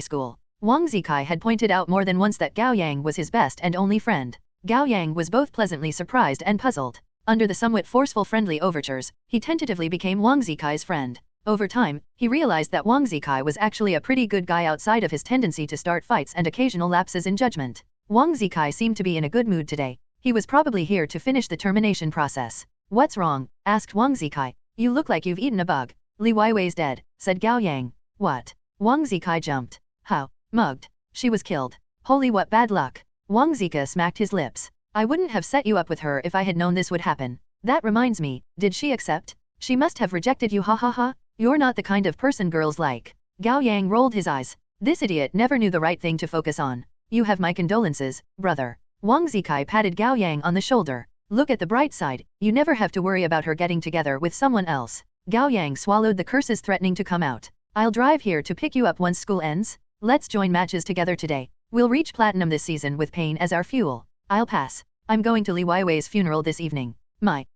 school. Wang Zikai had pointed out more than once that Gao Yang was his best and only friend. Gao Yang was both pleasantly surprised and puzzled. Under the somewhat forceful friendly overtures, he tentatively became Wang Zikai's friend. Over time, he realized that Wang Zikai was actually a pretty good guy outside of his tendency to start fights and occasional lapses in judgment. Wang Zikai seemed to be in a good mood today. He was probably here to finish the termination process. "What's wrong?" asked Wang Zikai. "You look like you've eaten a bug." "Li Weiwei's dead," said Gao Yang. "What?" Wang Zikai jumped. "How? Mugged. She was killed. Holy what bad luck." Wang Zika smacked his lips. "I wouldn't have set you up with her if I had known this would happen. That reminds me, did she accept? She must have rejected you, ha ha ha. You're not the kind of person girls like." Gao Yang rolled his eyes. This idiot never knew the right thing to focus on. "You have my condolences, brother." Wang Zikai patted Gao Yang on the shoulder. "Look at the bright side, you never have to worry about her getting together with someone else." Gao Yang swallowed the curses threatening to come out. "I'll drive here to pick you up once school ends. Let's join matches together today. We'll reach platinum this season with pain as our fuel." "I'll pass. I'm going to Li Weiwei's funeral this evening." My.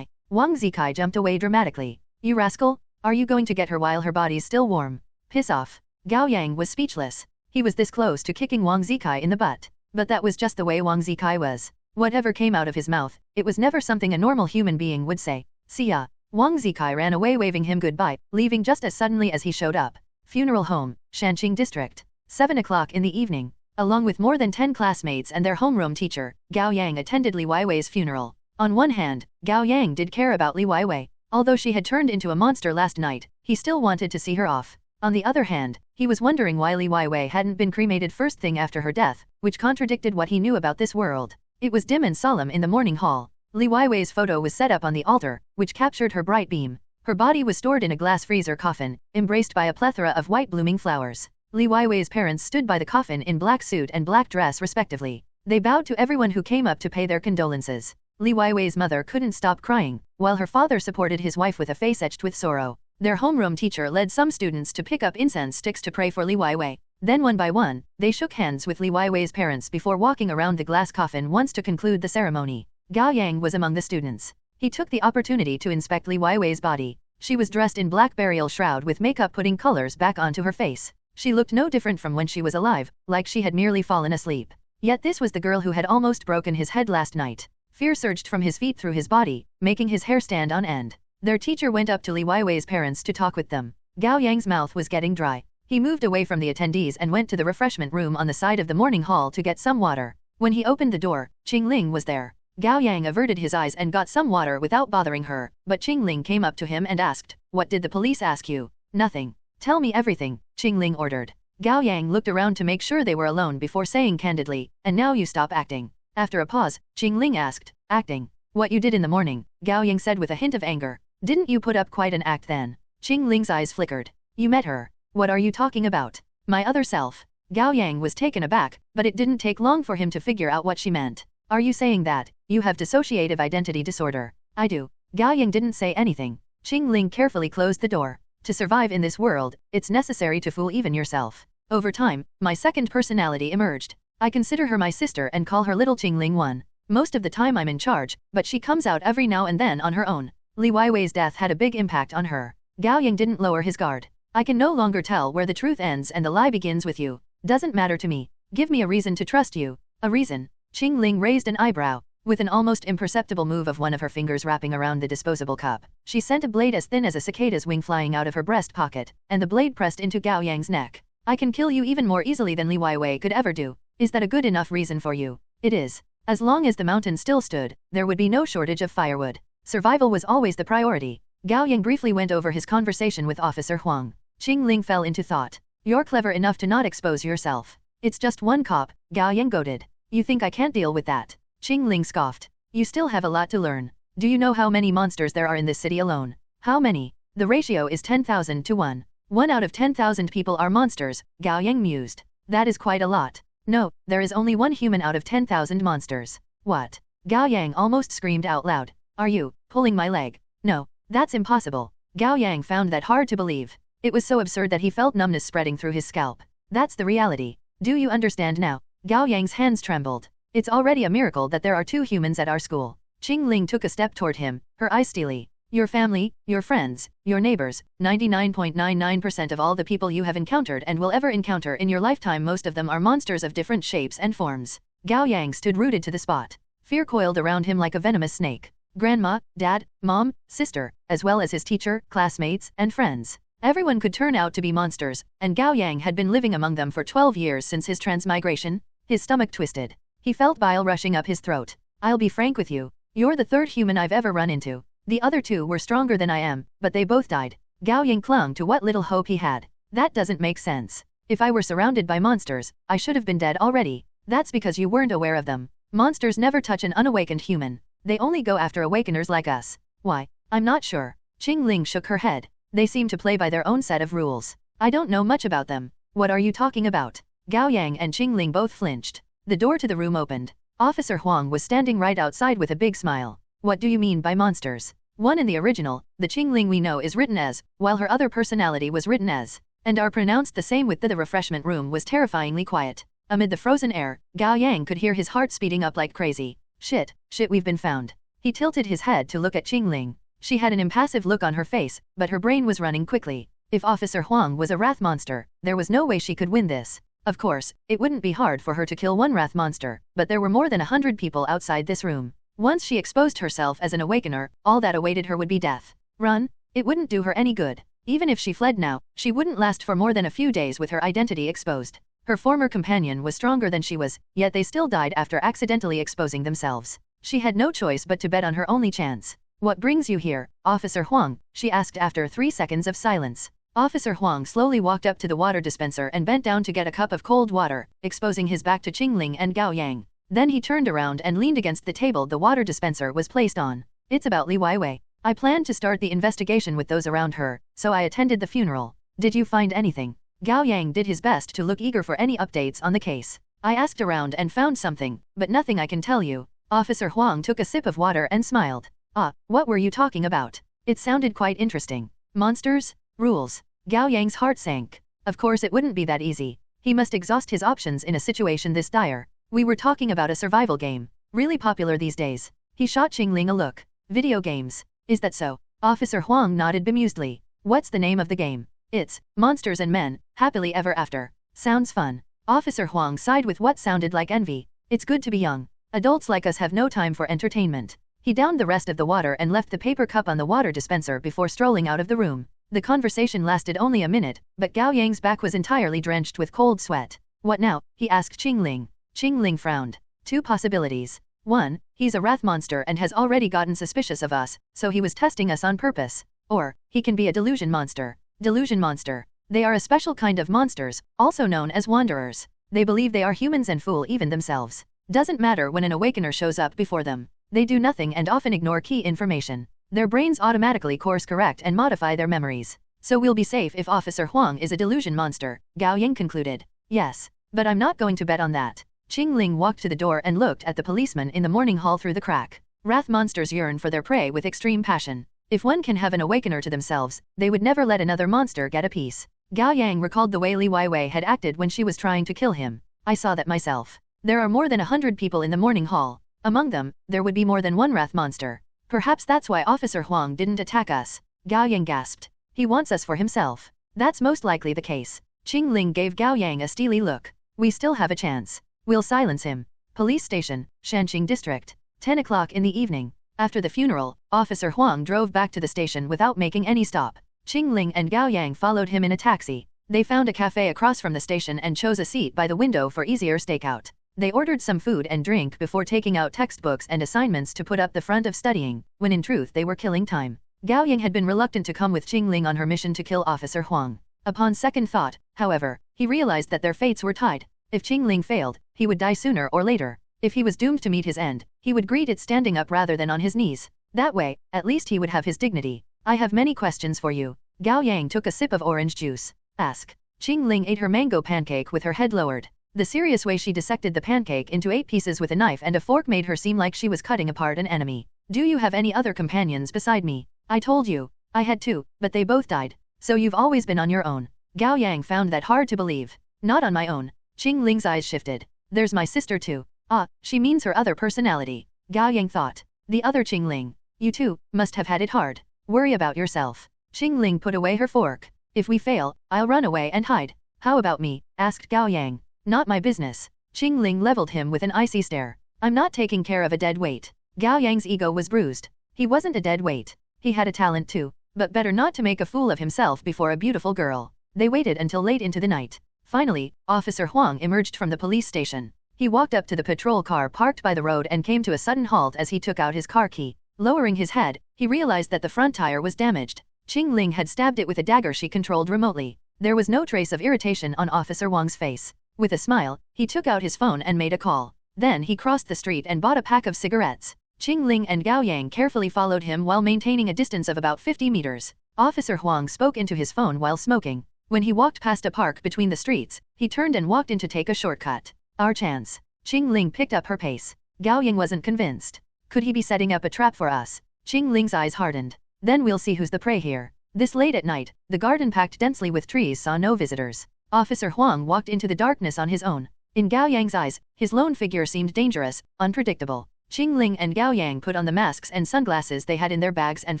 Wang Zikai jumped away dramatically. "You rascal, are you going to get her while her body's still warm?" "Piss off." Gao Yang was speechless. He was this close to kicking Wang Zikai in the butt. But that was just the way Wang Zikai was. Whatever came out of his mouth, it was never something a normal human being would say. "See ya." Wang Zikai ran away waving him goodbye, leaving just as suddenly as he showed up. Funeral home, Shanqing District. 7 o'clock in the evening. Along with more than 10 classmates and their homeroom teacher, Gao Yang attended Li Weiwei's funeral. On one hand, Gao Yang did care about Li Weiwei. Although she had turned into a monster last night, he still wanted to see her off. On the other hand, he was wondering why Li Weiwei hadn't been cremated first thing after her death, which contradicted what he knew about this world. It was dim and solemn in the morning hall. Li Weiwei's photo was set up on the altar, which captured her bright beam. Her body was stored in a glass freezer coffin, embraced by a plethora of white blooming flowers. Li Weiwei's parents stood by the coffin in black suit and black dress respectively. They bowed to everyone who came up to pay their condolences. Li Weiwei's mother couldn't stop crying, while her father supported his wife with a face etched with sorrow. Their homeroom teacher led some students to pick up incense sticks to pray for Li Weiwei. Then one by one, they shook hands with Li Weiwei's parents before walking around the glass coffin once to conclude the ceremony. Gao Yang was among the students. He took the opportunity to inspect Li Weiwei's body. She was dressed in black burial shroud with makeup putting colors back onto her face. She looked no different from when she was alive, like she had merely fallen asleep. Yet this was the girl who had almost broken his head last night. Fear surged from his feet through his body, making his hair stand on end. Their teacher went up to Li Weiwei's parents to talk with them. Gao Yang's mouth was getting dry. He moved away from the attendees and went to the refreshment room on the side of the morning hall to get some water. When he opened the door, Qingling was there. Gao Yang averted his eyes and got some water without bothering her, but Qingling came up to him and asked, "What did the police ask you?" "Nothing. Tell me everything," Qingling ordered. Gao Yang looked around to make sure they were alone before saying candidly, "And now you stop acting." After a pause, Qingling asked, "Acting? What you did in the morning," Gao Yang said with a hint of anger. "Didn't you put up quite an act then?" Qingling's eyes flickered. "You met her. What are you talking about?" "My other self." Gao Yang was taken aback, but it didn't take long for him to figure out what she meant. "Are you saying that you have dissociative identity disorder?" "I do." Gao Yang didn't say anything. Qingling carefully closed the door. "To survive in this world, it's necessary to fool even yourself. Over time, my second personality emerged. I consider her my sister and call her Little Qingling 1. Most of the time I'm in charge, but she comes out every now and then on her own." Li Weiwei's death had a big impact on her. Gao Yang didn't lower his guard. "I can no longer tell where the truth ends and the lie begins with you. Doesn't matter to me. Give me a reason to trust you." "A reason?" Qingling raised an eyebrow. With an almost imperceptible move of one of her fingers wrapping around the disposable cup, she sent a blade as thin as a cicada's wing flying out of her breast pocket, and the blade pressed into Gao Yang's neck. "I can kill you even more easily than Li Weiwei could ever do. Is that a good enough reason for you?" "It is. As long as the mountain still stood, there would be no shortage of firewood. Survival was always the priority." Gao Yang briefly went over his conversation with Officer Huang. Qingling fell into thought. "You're clever enough to not expose yourself. It's just one cop," Gao Yang goaded. "You think I can't deal with that?" Qingling scoffed. "You still have a lot to learn. Do you know how many monsters there are in this city alone?" "How many?" "The ratio is 10,000 to 1. 1 out of 10,000 people are monsters," Gao Yang mused. "That is quite a lot." "No, there is only one human out of 10,000 monsters." "What?" Gao Yang almost screamed out loud. "Are you pulling my leg?" "No, that's impossible." Gao Yang found that hard to believe. It was so absurd that he felt numbness spreading through his scalp. "That's the reality. Do you understand now?" Gao Yang's hands trembled. "It's already a miracle that there are 2 humans at our school." Qing Ling took a step toward him, her eyes steely. Your family, your friends, your neighbors, 99.99% of all the people you have encountered and will ever encounter in your lifetime, most of them are monsters of different shapes and forms. Gao Yang stood rooted to the spot. Fear coiled around him like a venomous snake. Grandma, dad, mom, sister, as well as his teacher, classmates, and friends. Everyone could turn out to be monsters, and Gao Yang had been living among them for 12 years since his transmigration. His stomach twisted. He felt bile rushing up his throat. I'll be frank with you. You're the third human I've ever run into. The other two were stronger than I am, but they both died. Gao Yang clung to what little hope he had. That doesn't make sense. If I were surrounded by monsters, I should have been dead already. That's because you weren't aware of them. Monsters never touch an unawakened human. They only go after awakeners like us. Why? I'm not sure. Qing Ling shook her head. They seem to play by their own set of rules. I don't know much about them. What are you talking about? Gao Yang and Qing Ling both flinched. The door to the room opened. Officer Huang was standing right outside with a big smile. What do you mean by monsters? One in the original, the Qing Ling we know is written as, while her other personality was written as, and are pronounced the same with the refreshment room was terrifyingly quiet. Amid the frozen air, Gao Yang could hear his heart speeding up like crazy. Shit, we've been found. He tilted his head to look at Qing Ling. She had an impassive look on her face, but her brain was running quickly. If Officer Huang was a wrath monster, there was no way she could win this. Of course, it wouldn't be hard for her to kill one wrath monster, but there were more than 100 people outside this room. Once she exposed herself as an awakener, all that awaited her would be death. Run? It wouldn't do her any good. Even if she fled now, she wouldn't last for more than a few days with her identity exposed. Her former companion was stronger than she was, yet they still died after accidentally exposing themselves. She had no choice but to bet on her only chance. What brings you here, Officer Huang? She asked after 3 seconds of silence. Officer Huang slowly walked up to the water dispenser and bent down to get a cup of cold water, exposing his back to Qing Ling and Gao Yang. Then he turned around and leaned against the table the water dispenser was placed on. It's about Li Weiwei. I planned to start the investigation with those around her, so I attended the funeral. Did you find anything? Gao Yang did his best to look eager for any updates on the case. I asked around and found something, but nothing I can tell you. Officer Huang took a sip of water and smiled. Ah, what were you talking about? It sounded quite interesting. Monsters? Rules. Gao Yang's heart sank. Of course it wouldn't be that easy. He must exhaust his options in a situation this dire. We were talking about a survival game. Really popular these days. He shot Qing Ling a look. Video games. Is that so? Officer Huang nodded bemusedly. What's the name of the game? It's Monsters and Men, Happily Ever After. Sounds fun. Officer Huang sighed with what sounded like envy. It's good to be young. Adults like us have no time for entertainment. He downed the rest of the water and left the paper cup on the water dispenser before strolling out of the room. The conversation lasted only a minute, but Gao Yang's back was entirely drenched with cold sweat. What now? He asked Qing Ling. Qing Ling frowned. 2 possibilities. 1, he's a wrath monster and has already gotten suspicious of us, so he was testing us on purpose. Or, he can be a delusion monster. Delusion monster. They are a special kind of monsters, also known as wanderers. They believe they are humans and fool even themselves. Doesn't matter when an awakener shows up before them. They do nothing and often ignore key information. Their brains automatically course correct and modify their memories. So we'll be safe if Officer Huang is a delusion monster, Gao Yang concluded. Yes, but I'm not going to bet on that. Qing Ling walked to the door and looked at the policeman in the morning hall through the crack. Wrath monsters yearn for their prey with extreme passion. If one can have an awakener to themselves, they would never let another monster get a piece. Gao Yang recalled the way Li Weiwei had acted when she was trying to kill him. I saw that myself. There are more than 100 people in the morning hall. Among them, there would be more than one wrath monster. Perhaps that's why Officer Huang didn't attack us. Gao Yang gasped. He wants us for himself. That's most likely the case. Qing Ling gave Gao Yang a steely look. We still have a chance. We'll silence him. Police Station, Shanqing District. 10 o'clock in the evening. After the funeral, Officer Huang drove back to the station without making any stop. Qing Ling and Gao Yang followed him in a taxi. They found a cafe across from the station and chose a seat by the window for easier stakeout. They ordered some food and drink before taking out textbooks and assignments to put up the front of studying, when in truth they were killing time. Gao Yang had been reluctant to come with Qing Ling on her mission to kill Officer Huang. Upon second thought, however, he realized that their fates were tied. If Qing Ling failed, he would die sooner or later. If he was doomed to meet his end, he would greet it standing up rather than on his knees. That way, at least he would have his dignity. I have many questions for you. Gao Yang took a sip of orange juice. Ask. Qing Ling ate her mango pancake with her head lowered. The serious way she dissected the pancake into 8 pieces with a knife and a fork made her seem like she was cutting apart an enemy. Do you have any other companions beside me? I told you. I had 2, but they both died. So you've always been on your own. Gao Yang found that hard to believe. Not on my own. Qing Ling's eyes shifted. There's my sister too. Ah, she means her other personality. Gao Yang thought. The other Qingling. You two must have had it hard. Worry about yourself. Qingling put away her fork. If we fail, I'll run away and hide. How about me? Asked Gao Yang. Not my business. Qingling leveled him with an icy stare. I'm not taking care of a dead weight. Gao Yang's ego was bruised. He wasn't a dead weight. He had a talent too, but better not to make a fool of himself before a beautiful girl. They waited until late into the night. Finally, Officer Huang emerged from the police station. He walked up to the patrol car parked by the road and came to a sudden halt as he took out his car key. Lowering his head, he realized that the front tire was damaged. Qingling had stabbed it with a dagger she controlled remotely. There was no trace of irritation on Officer Huang's face. With a smile, he took out his phone and made a call. Then he crossed the street and bought a pack of cigarettes. Qingling and Gao Yang carefully followed him while maintaining a distance of about 50 meters. Officer Huang spoke into his phone while smoking. When he walked past a park between the streets, he turned and walked in to take a shortcut. Our chance. Qingling picked up her pace. Gao Yang wasn't convinced. Could he be setting up a trap for us? Qingling's eyes hardened. Then we'll see who's the prey here. This late at night, the garden packed densely with trees saw no visitors. Officer Huang walked into the darkness on his own. In Gao Yang's eyes, his lone figure seemed dangerous, unpredictable. Qingling and Gao Yang put on the masks and sunglasses they had in their bags and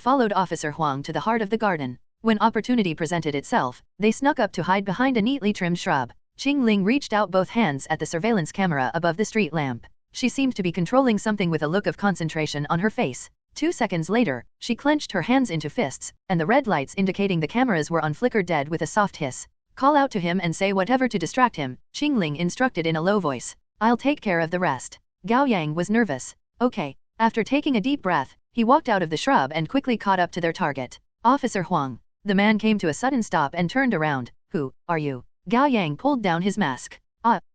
followed Officer Huang to the heart of the garden. When opportunity presented itself, they snuck up to hide behind a neatly trimmed shrub. Qingling reached out both hands at the surveillance camera above the street lamp. She seemed to be controlling something with a look of concentration on her face. 2 seconds later, she clenched her hands into fists, and the red lights indicating the cameras were on flickered dead with a soft hiss. Call out to him and say whatever to distract him, Qingling instructed in a low voice. I'll take care of the rest. Gao Yang was nervous. Okay. After taking a deep breath, he walked out of the shrub and quickly caught up to their target. Officer Huang. The man came to a sudden stop and turned around. Who are you? Gao Yang pulled down his mask.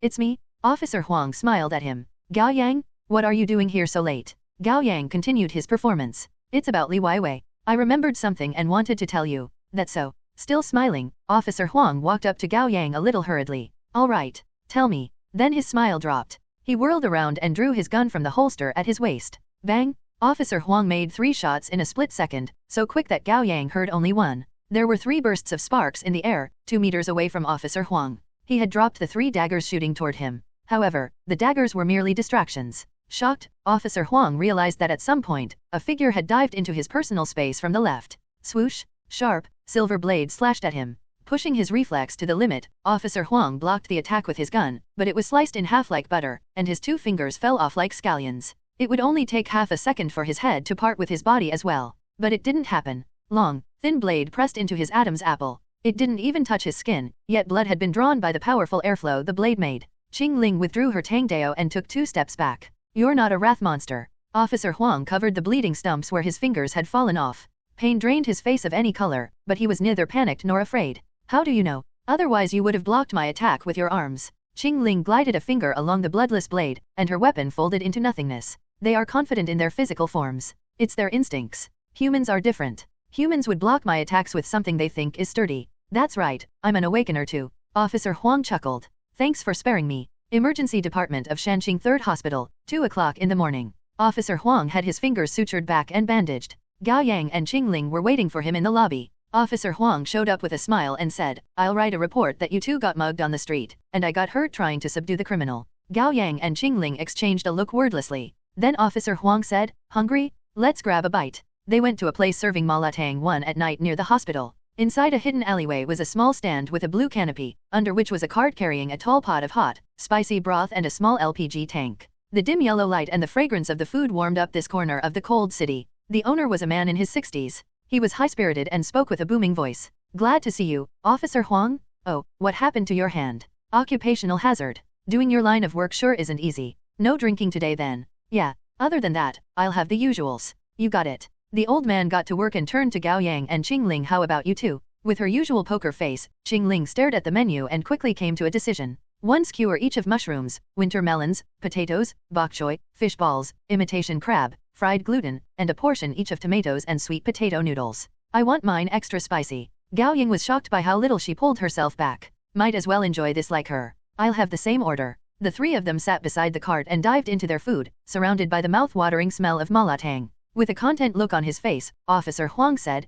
It's me. Officer Huang smiled at him. Gao Yang? What are you doing here so late? Gao Yang continued his performance. It's about Li Weiwei. I remembered something and wanted to tell you. That's so. Still smiling, Officer Huang walked up to Gao Yang a little hurriedly. All right. Tell me. Then his smile dropped. He whirled around and drew his gun from the holster at his waist. Bang! Officer Huang made 3 shots in a split second, so quick that Gao Yang heard only one. There were 3 bursts of sparks in the air, 2 meters away from Officer Huang. He had dropped the 3 daggers shooting toward him. However, the daggers were merely distractions. Shocked, Officer Huang realized that at some point, a figure had dived into his personal space from the left. Swoosh! Sharp, silver blade slashed at him. Pushing his reflex to the limit, Officer Huang blocked the attack with his gun, but it was sliced in half like butter, and his 2 fingers fell off like scallions. It would only take half a second for his head to part with his body as well. But it didn't happen. Long, thin blade pressed into his Adam's apple. It didn't even touch his skin, yet blood had been drawn by the powerful airflow the blade made. Qingling withdrew her Tangdao and took 2 steps back. You're not a wrath monster. Officer Huang covered the bleeding stumps where his fingers had fallen off. Pain drained his face of any color, but he was neither panicked nor afraid. How do you know? Otherwise you would have blocked my attack with your arms. Qingling glided a finger along the bloodless blade, and her weapon folded into nothingness. They are confident in their physical forms. It's their instincts. Humans are different. Humans would block my attacks with something they think is sturdy. That's right, I'm an awakener too. Officer Huang chuckled. Thanks for sparing me. Emergency Department of Shanxing 3rd Hospital, 2 o'clock in the morning. Officer Huang had his fingers sutured back and bandaged. Gao Yang and Qingling were waiting for him in the lobby. Officer Huang showed up with a smile and said, I'll write a report that you 2 got mugged on the street, and I got hurt trying to subdue the criminal. Gao Yang and Qingling exchanged a look wordlessly. Then Officer Huang said, Hungry? Let's grab a bite. They went to a place serving malatang 1 at night near the hospital. Inside a hidden alleyway was a small stand with a blue canopy, under which was a cart carrying a tall pot of hot, spicy broth and a small LPG tank. The dim yellow light and the fragrance of the food warmed up this corner of the cold city. The owner was a man in his 60s. He was high-spirited and spoke with a booming voice. Glad to see you, Officer Huang. Oh, what happened to your hand? Occupational hazard. Doing your line of work sure isn't easy. No drinking today then. Yeah, other than that, I'll have the usuals. You got it. The old man got to work and turned to Gao Yang and Qingling. How about you two? With her usual poker face, Qingling stared at the menu and quickly came to a decision. 1 skewer each of mushrooms, winter melons, potatoes, bok choy, fish balls, imitation crab, fried gluten, and a portion each of tomatoes and sweet potato noodles. I want mine extra spicy. Gao Yang was shocked by how little she pulled herself back. Might as well enjoy this like her. I'll have the same order. The 3 of them sat beside the cart and dived into their food, surrounded by the mouth-watering smell of malatang. With a content look on his face, Officer Huang said,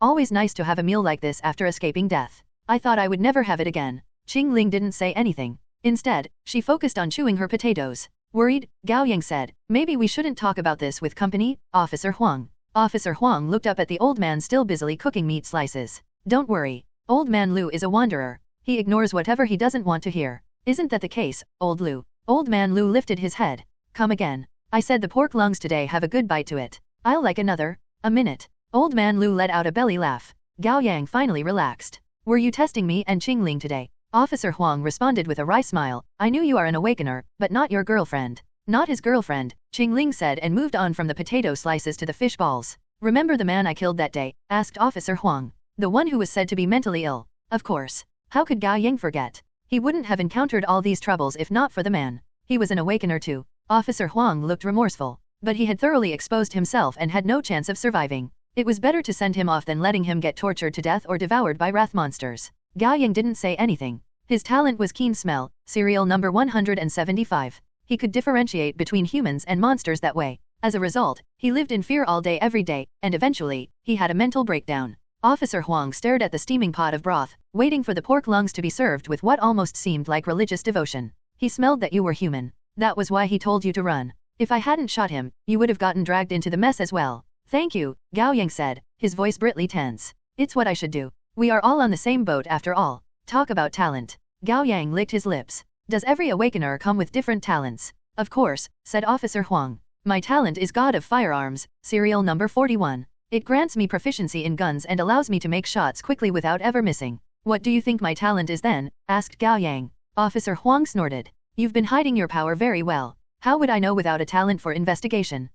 always nice to have a meal like this after escaping death. I thought I would never have it again. Qingling didn't say anything. Instead, she focused on chewing her potatoes. Worried, Gao Yang said, maybe we shouldn't talk about this with company, Officer Huang. Officer Huang looked up at the old man still busily cooking meat slices. Don't worry. Old man Lu is a wanderer. He ignores whatever he doesn't want to hear. Isn't that the case, old Lu? Old man Lu lifted his head. Come again. I said the pork lungs today have a good bite to it. I'll like another. A minute. Old man Lu let out a belly laugh. Gao Yang finally relaxed. Were you testing me and Qing Ling today? Officer Huang responded with a wry smile. I knew you are an awakener, but not your girlfriend. Not his girlfriend, Qing Ling said and moved on from the potato slices to the fish balls. Remember the man I killed that day? Asked Officer Huang. The one who was said to be mentally ill. Of course. How could Gao Yang forget? He wouldn't have encountered all these troubles if not for the man. He was an awakener too. Officer Huang looked remorseful. But he had thoroughly exposed himself and had no chance of surviving. It was better to send him off than letting him get tortured to death or devoured by wrath monsters. Gao Yang didn't say anything. His talent was keen smell, serial number 175. He could differentiate between humans and monsters that way. As a result, he lived in fear all day every day, and eventually, he had a mental breakdown. Officer Huang stared at the steaming pot of broth, waiting for the pork lungs to be served with what almost seemed like religious devotion. He smelled that you were human. That was why he told you to run. If I hadn't shot him, you would have gotten dragged into the mess as well. Thank you, Gao Yang said, his voice britly tense. It's what I should do. We are all on the same boat after all. Talk about talent. Gao Yang licked his lips. Does every awakener come with different talents? Of course, said Officer Huang. My talent is God of Firearms, serial number 41. It grants me proficiency in guns and allows me to make shots quickly without ever missing. What do you think my talent is then? Asked Gao Yang. Officer Huang snorted. You've been hiding your power very well. How would I know without a talent for investigation?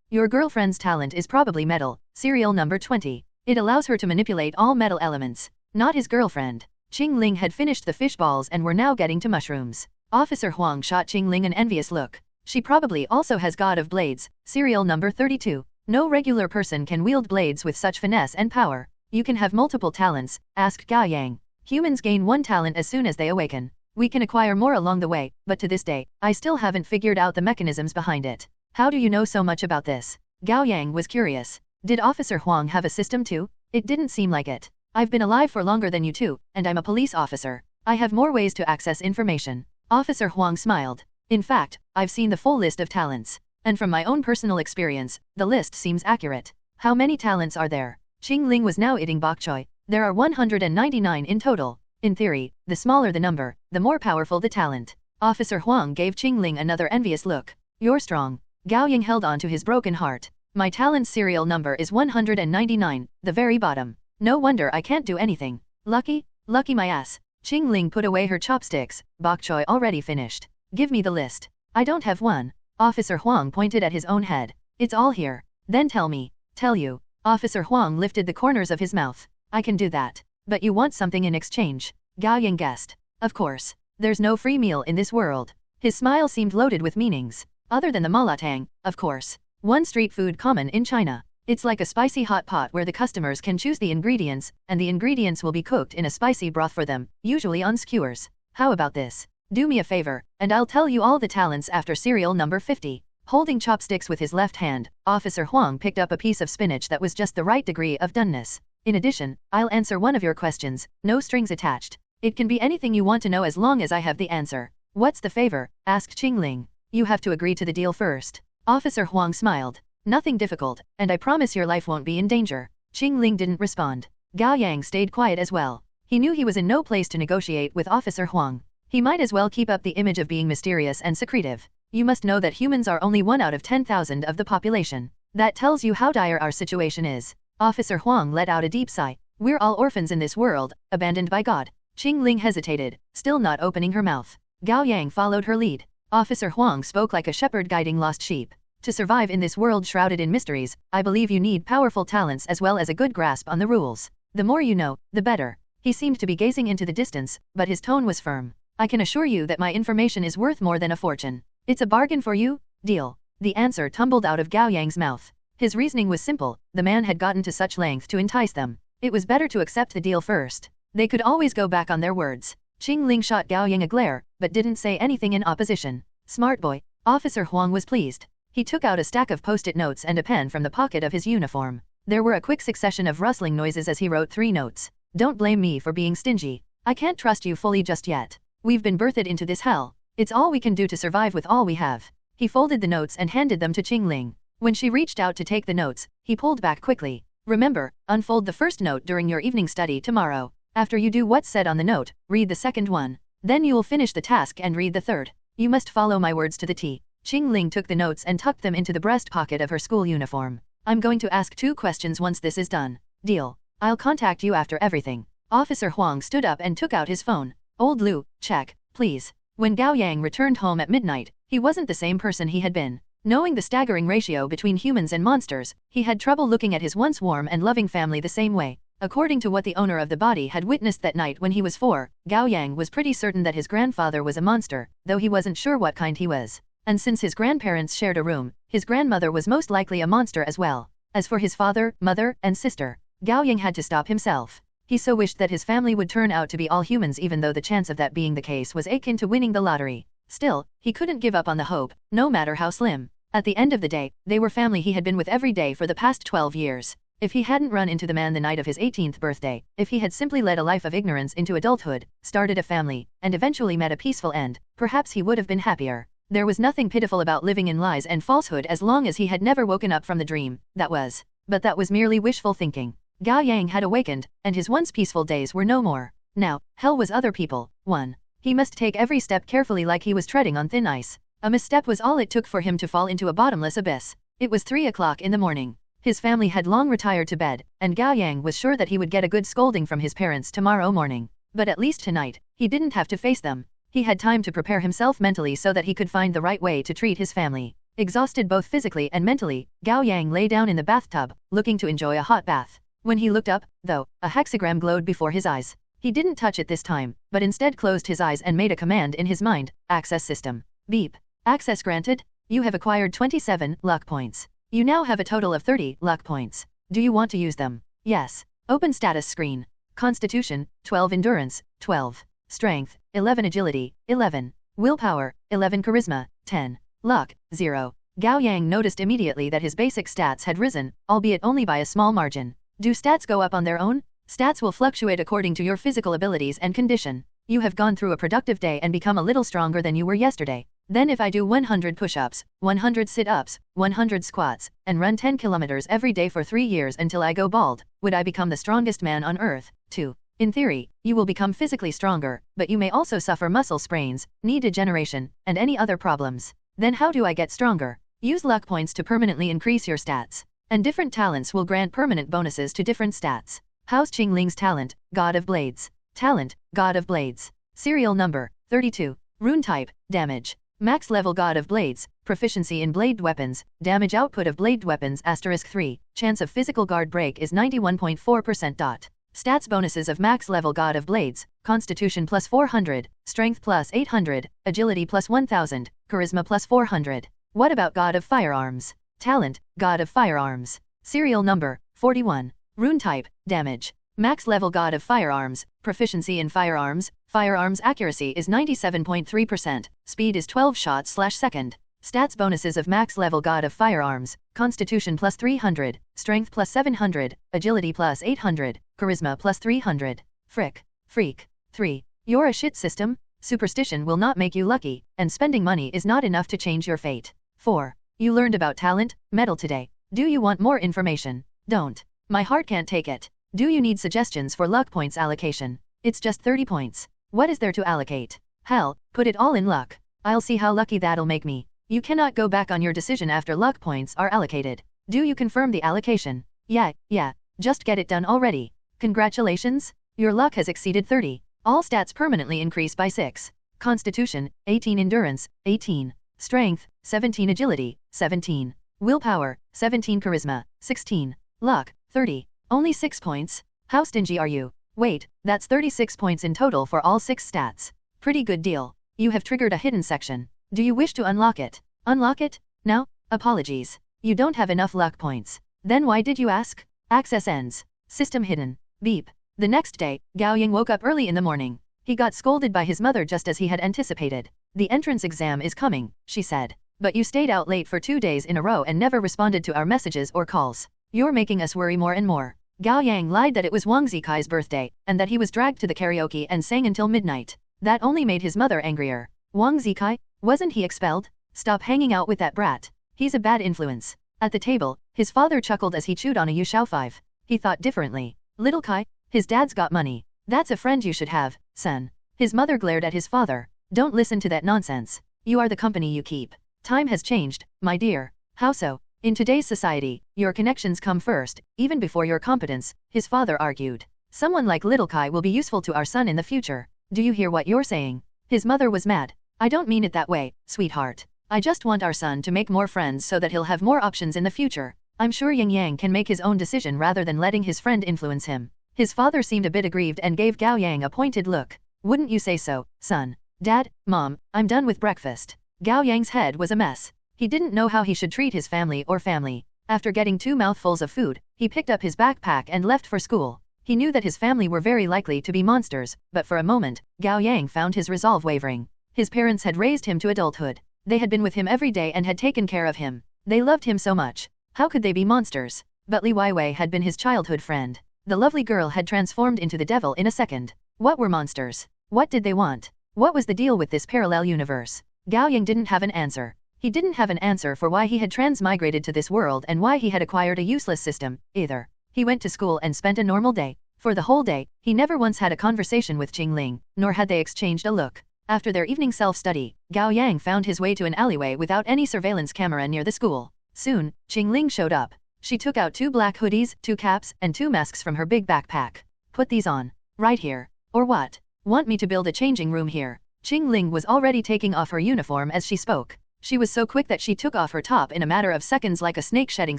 Your girlfriend's talent is probably metal, serial number 20. It allows her to manipulate all metal elements. Not his girlfriend. Qing Ling had finished the fish balls and were now getting to mushrooms. Officer Huang shot Qing Ling an envious look. She probably also has God of Blades, serial number 32. No regular person can wield blades with such finesse and power. You can have multiple talents, asked Gao Yang. Humans gain one talent as soon as they awaken. We can acquire more along the way, but to this day, I still haven't figured out the mechanisms behind it. How do you know so much about this? Gao Yang was curious. Did Officer Huang have a system too? It didn't seem like it. I've been alive for longer than you two, and I'm a police officer. I have more ways to access information. Officer Huang smiled. In fact, I've seen the full list of talents. And from my own personal experience, the list seems accurate. How many talents are there? Qing Ling was now eating bok choy. There are 199 in total. In theory, the smaller the number, the more powerful the talent. Officer Huang gave Qing Ling another envious look. You're strong. Gao Yang held on to his broken heart. My talent serial number is 199, the very bottom. No wonder I can't do anything. Lucky? Lucky my ass. Qing Ling put away her chopsticks, bok choy already finished. Give me the list. I don't have one. Officer Huang pointed at his own head. It's all here. Then tell me. Tell you. Officer Huang lifted the corners of his mouth. I can do that. But you want something in exchange. Gao Yang guessed. Of course. There's no free meal in this world. His smile seemed loaded with meanings. Other than the malatang, of course. One street food common in China. It's like a spicy hot pot where the customers can choose the ingredients, and the ingredients will be cooked in a spicy broth for them, usually on skewers. How about this? Do me a favor, and I'll tell you all the talents after serial number 50. Holding chopsticks with his left hand, Officer Huang picked up a piece of spinach that was just the right degree of doneness. In addition, I'll answer one of your questions, no strings attached. It can be anything you want to know as long as I have the answer. What's the favor? Asked Qing Ling. You have to agree to the deal first. Officer Huang smiled. Nothing difficult, and I promise your life won't be in danger. Qing Ling didn't respond. Gao Yang stayed quiet as well. He knew he was in no place to negotiate with Officer Huang. He might as well keep up the image of being mysterious and secretive. You must know that humans are only 1 out of 10,000 of the population. That tells you how dire our situation is. Officer Huang let out a deep sigh. We're all orphans in this world, abandoned by God. Qing Ling hesitated, still not opening her mouth. Gao Yang followed her lead. Officer Huang spoke like a shepherd guiding lost sheep. To survive in this world shrouded in mysteries, I believe you need powerful talents as well as a good grasp on the rules. The more you know, the better. He seemed to be gazing into the distance, but his tone was firm. I can assure you that my information is worth more than a fortune. It's a bargain for you? Deal. The answer tumbled out of Gao Yang's mouth. His reasoning was simple, the man had gotten to such length to entice them. It was better to accept the deal first. They could always go back on their words. Qing Ling shot Gao Yang a glare, but didn't say anything in opposition. Smart boy. Officer Huang was pleased. He took out a stack of post-it notes and a pen from the pocket of his uniform. There were a quick succession of rustling noises as he wrote 3 notes. Don't blame me for being stingy. I can't trust you fully just yet. We've been birthed into this hell. It's all we can do to survive with all we have. He folded the notes and handed them to Qingling. When she reached out to take the notes, he pulled back quickly. Remember, unfold the first note during your evening study tomorrow. After you do what's said on the note, read the second one. Then you will finish the task and read the third. You must follow my words to the T. Qingling took the notes and tucked them into the breast pocket of her school uniform. I'm going to ask 2 questions once this is done. Deal. I'll contact you after everything. Officer Huang stood up and took out his phone. Old Lu, check, please. When Gao Yang returned home at midnight, he wasn't the same person he had been. Knowing the staggering ratio between humans and monsters, he had trouble looking at his once warm and loving family the same way. According to what the owner of the body had witnessed that night when he was 4, Gao Yang was pretty certain that his grandfather was a monster, though he wasn't sure what kind he was. And since his grandparents shared a room, his grandmother was most likely a monster as well. As for his father, mother, and sister, Gao Yang had to stop himself. He so wished that his family would turn out to be all humans, even though the chance of that being the case was akin to winning the lottery. Still, he couldn't give up on the hope, no matter how slim. At the end of the day, they were family he had been with every day for the past 12 years. If he hadn't run into the man the night of his 18th birthday, if he had simply led a life of ignorance into adulthood, started a family, and eventually met a peaceful end, perhaps he would have been happier. There was nothing pitiful about living in lies and falsehood as long as he had never woken up from the dream, but that was merely wishful thinking. Gao Yang had awakened, and his once peaceful days were no more. Now, hell was other people. 1. He must take every step carefully like he was treading on thin ice. A misstep was all it took for him to fall into a bottomless abyss. It was 3 o'clock in the morning. His family had long retired to bed, and Gao Yang was sure that he would get a good scolding from his parents tomorrow morning. But at least tonight, he didn't have to face them. He had time to prepare himself mentally so that he could find the right way to treat his family. Exhausted both physically and mentally, Gao Yang lay down in the bathtub, looking to enjoy a hot bath. When he looked up, though, a hexagram glowed before his eyes. He didn't touch it this time, but instead closed his eyes and made a command in his mind. Access system. Beep. Access granted. You have acquired 27 luck points. You now have a total of 30 luck points. Do you want to use them? Yes. Open status screen. Constitution, 12 endurance, 12. Strength, 11 agility, 11. Willpower, 11 charisma, 10. Luck, 0. Gao Yang noticed immediately that his basic stats had risen, albeit only by a small margin. Do stats go up on their own? Stats will fluctuate according to your physical abilities and condition. You have gone through a productive day and become a little stronger than you were yesterday. Then if I do 100 push-ups, 100 sit-ups, 100 squats, and run 10 kilometers every day for 3 years until I go bald, would I become the strongest man on earth? 2. In theory, you will become physically stronger, but you may also suffer muscle sprains, knee degeneration, and any other problems. Then how do I get stronger? Use luck points to permanently increase your stats. And different talents will grant permanent bonuses to different stats. How's Qingling's talent? God of Blades. Talent, God of Blades. Serial number, 32. Rune type, damage. Max level God of Blades, proficiency in blade weapons, damage output of blade weapons *3, chance of physical guard break is 91.4%. Stats bonuses of max level God of Blades, Constitution plus 400, Strength plus 800, Agility plus 1000, Charisma plus 400. What about God of Firearms? Talent, God of Firearms. Serial number, 41. Rune type, damage. Max level God of Firearms, proficiency in firearms, firearms accuracy is 97.3%, speed is 12 shots/second. Stats bonuses of max level God of Firearms, Constitution plus 300, Strength plus 700, Agility plus 800, Charisma plus 300. Freak. 3. You're a shit system? Superstition will not make you lucky, and spending money is not enough to change your fate. 4. You learned about talent, metal today. Do you want more information? Don't. My heart can't take it. Do you need suggestions for luck points allocation? It's just 30 points. What is there to allocate? Hell, put it all in luck. I'll see how lucky that'll make me. You cannot go back on your decision after luck points are allocated. Do you confirm the allocation? Yeah, just get it done already. Congratulations, your luck has exceeded 30. All stats permanently increase by 6. Constitution, 18 endurance, 18. Strength, 17 agility, 17. Willpower, 17 charisma, 16. Luck, 30. Only 6 points? How stingy are you? Wait, that's 36 points in total for all 6 stats. Pretty good deal. You have triggered a hidden section. Do you wish to unlock it? Unlock it? Now? Apologies. You don't have enough luck points. Then why did you ask? Access ends. System hidden. Beep. The next day, Gao Yang woke up early in the morning. He got scolded by his mother just as he had anticipated. The entrance exam is coming, she said. But you stayed out late for 2 days in a row and never responded to our messages or calls. You're making us worry more and more. Gao Yang lied that it was Wang Zikai's birthday, and that he was dragged to the karaoke and sang until midnight. That only made his mother angrier. Wang Zikai? Wasn't he expelled? Stop hanging out with that brat. He's a bad influence. At the table, his father chuckled as he chewed on a Yushao 5. He thought differently. Little Kai? His dad's got money. That's a friend you should have, son. His mother glared at his father. Don't listen to that nonsense. You are the company you keep. Time has changed, my dear. How so? In today's society, your connections come first, even before your competence, his father argued. Someone like Little Kai will be useful to our son in the future. Do you hear what you're saying? His mother was mad. I don't mean it that way, sweetheart. I just want our son to make more friends so that he'll have more options in the future. I'm sure Yang can make his own decision rather than letting his friend influence him. His father seemed a bit aggrieved and gave Gao Yang a pointed look. Wouldn't you say so, son? Dad, Mom, I'm done with breakfast. Gao Yang's head was a mess. He didn't know how he should treat his family or family. After getting 2 mouthfuls of food, he picked up his backpack and left for school. He knew that his family were very likely to be monsters, but for a moment, Gao Yang found his resolve wavering. His parents had raised him to adulthood. They had been with him every day and had taken care of him. They loved him so much. How could they be monsters? But Li Weiwei had been his childhood friend. The lovely girl had transformed into the devil in a second. What were monsters? What did they want? What was the deal with this parallel universe? Gao Yang didn't have an answer. He didn't have an answer for why he had transmigrated to this world and why he had acquired a useless system, either. He went to school and spent a normal day. For the whole day, he never once had a conversation with Qingling, nor had they exchanged a look. After their evening self-study, Gao Yang found his way to an alleyway without any surveillance camera near the school. Soon, Qingling showed up. She took out 2 black hoodies, 2 caps, and 2 masks from her big backpack. Put these on. Right here. Or what? Want me to build a changing room here? Qingling was already taking off her uniform as she spoke. She was so quick that she took off her top in a matter of seconds like a snake shedding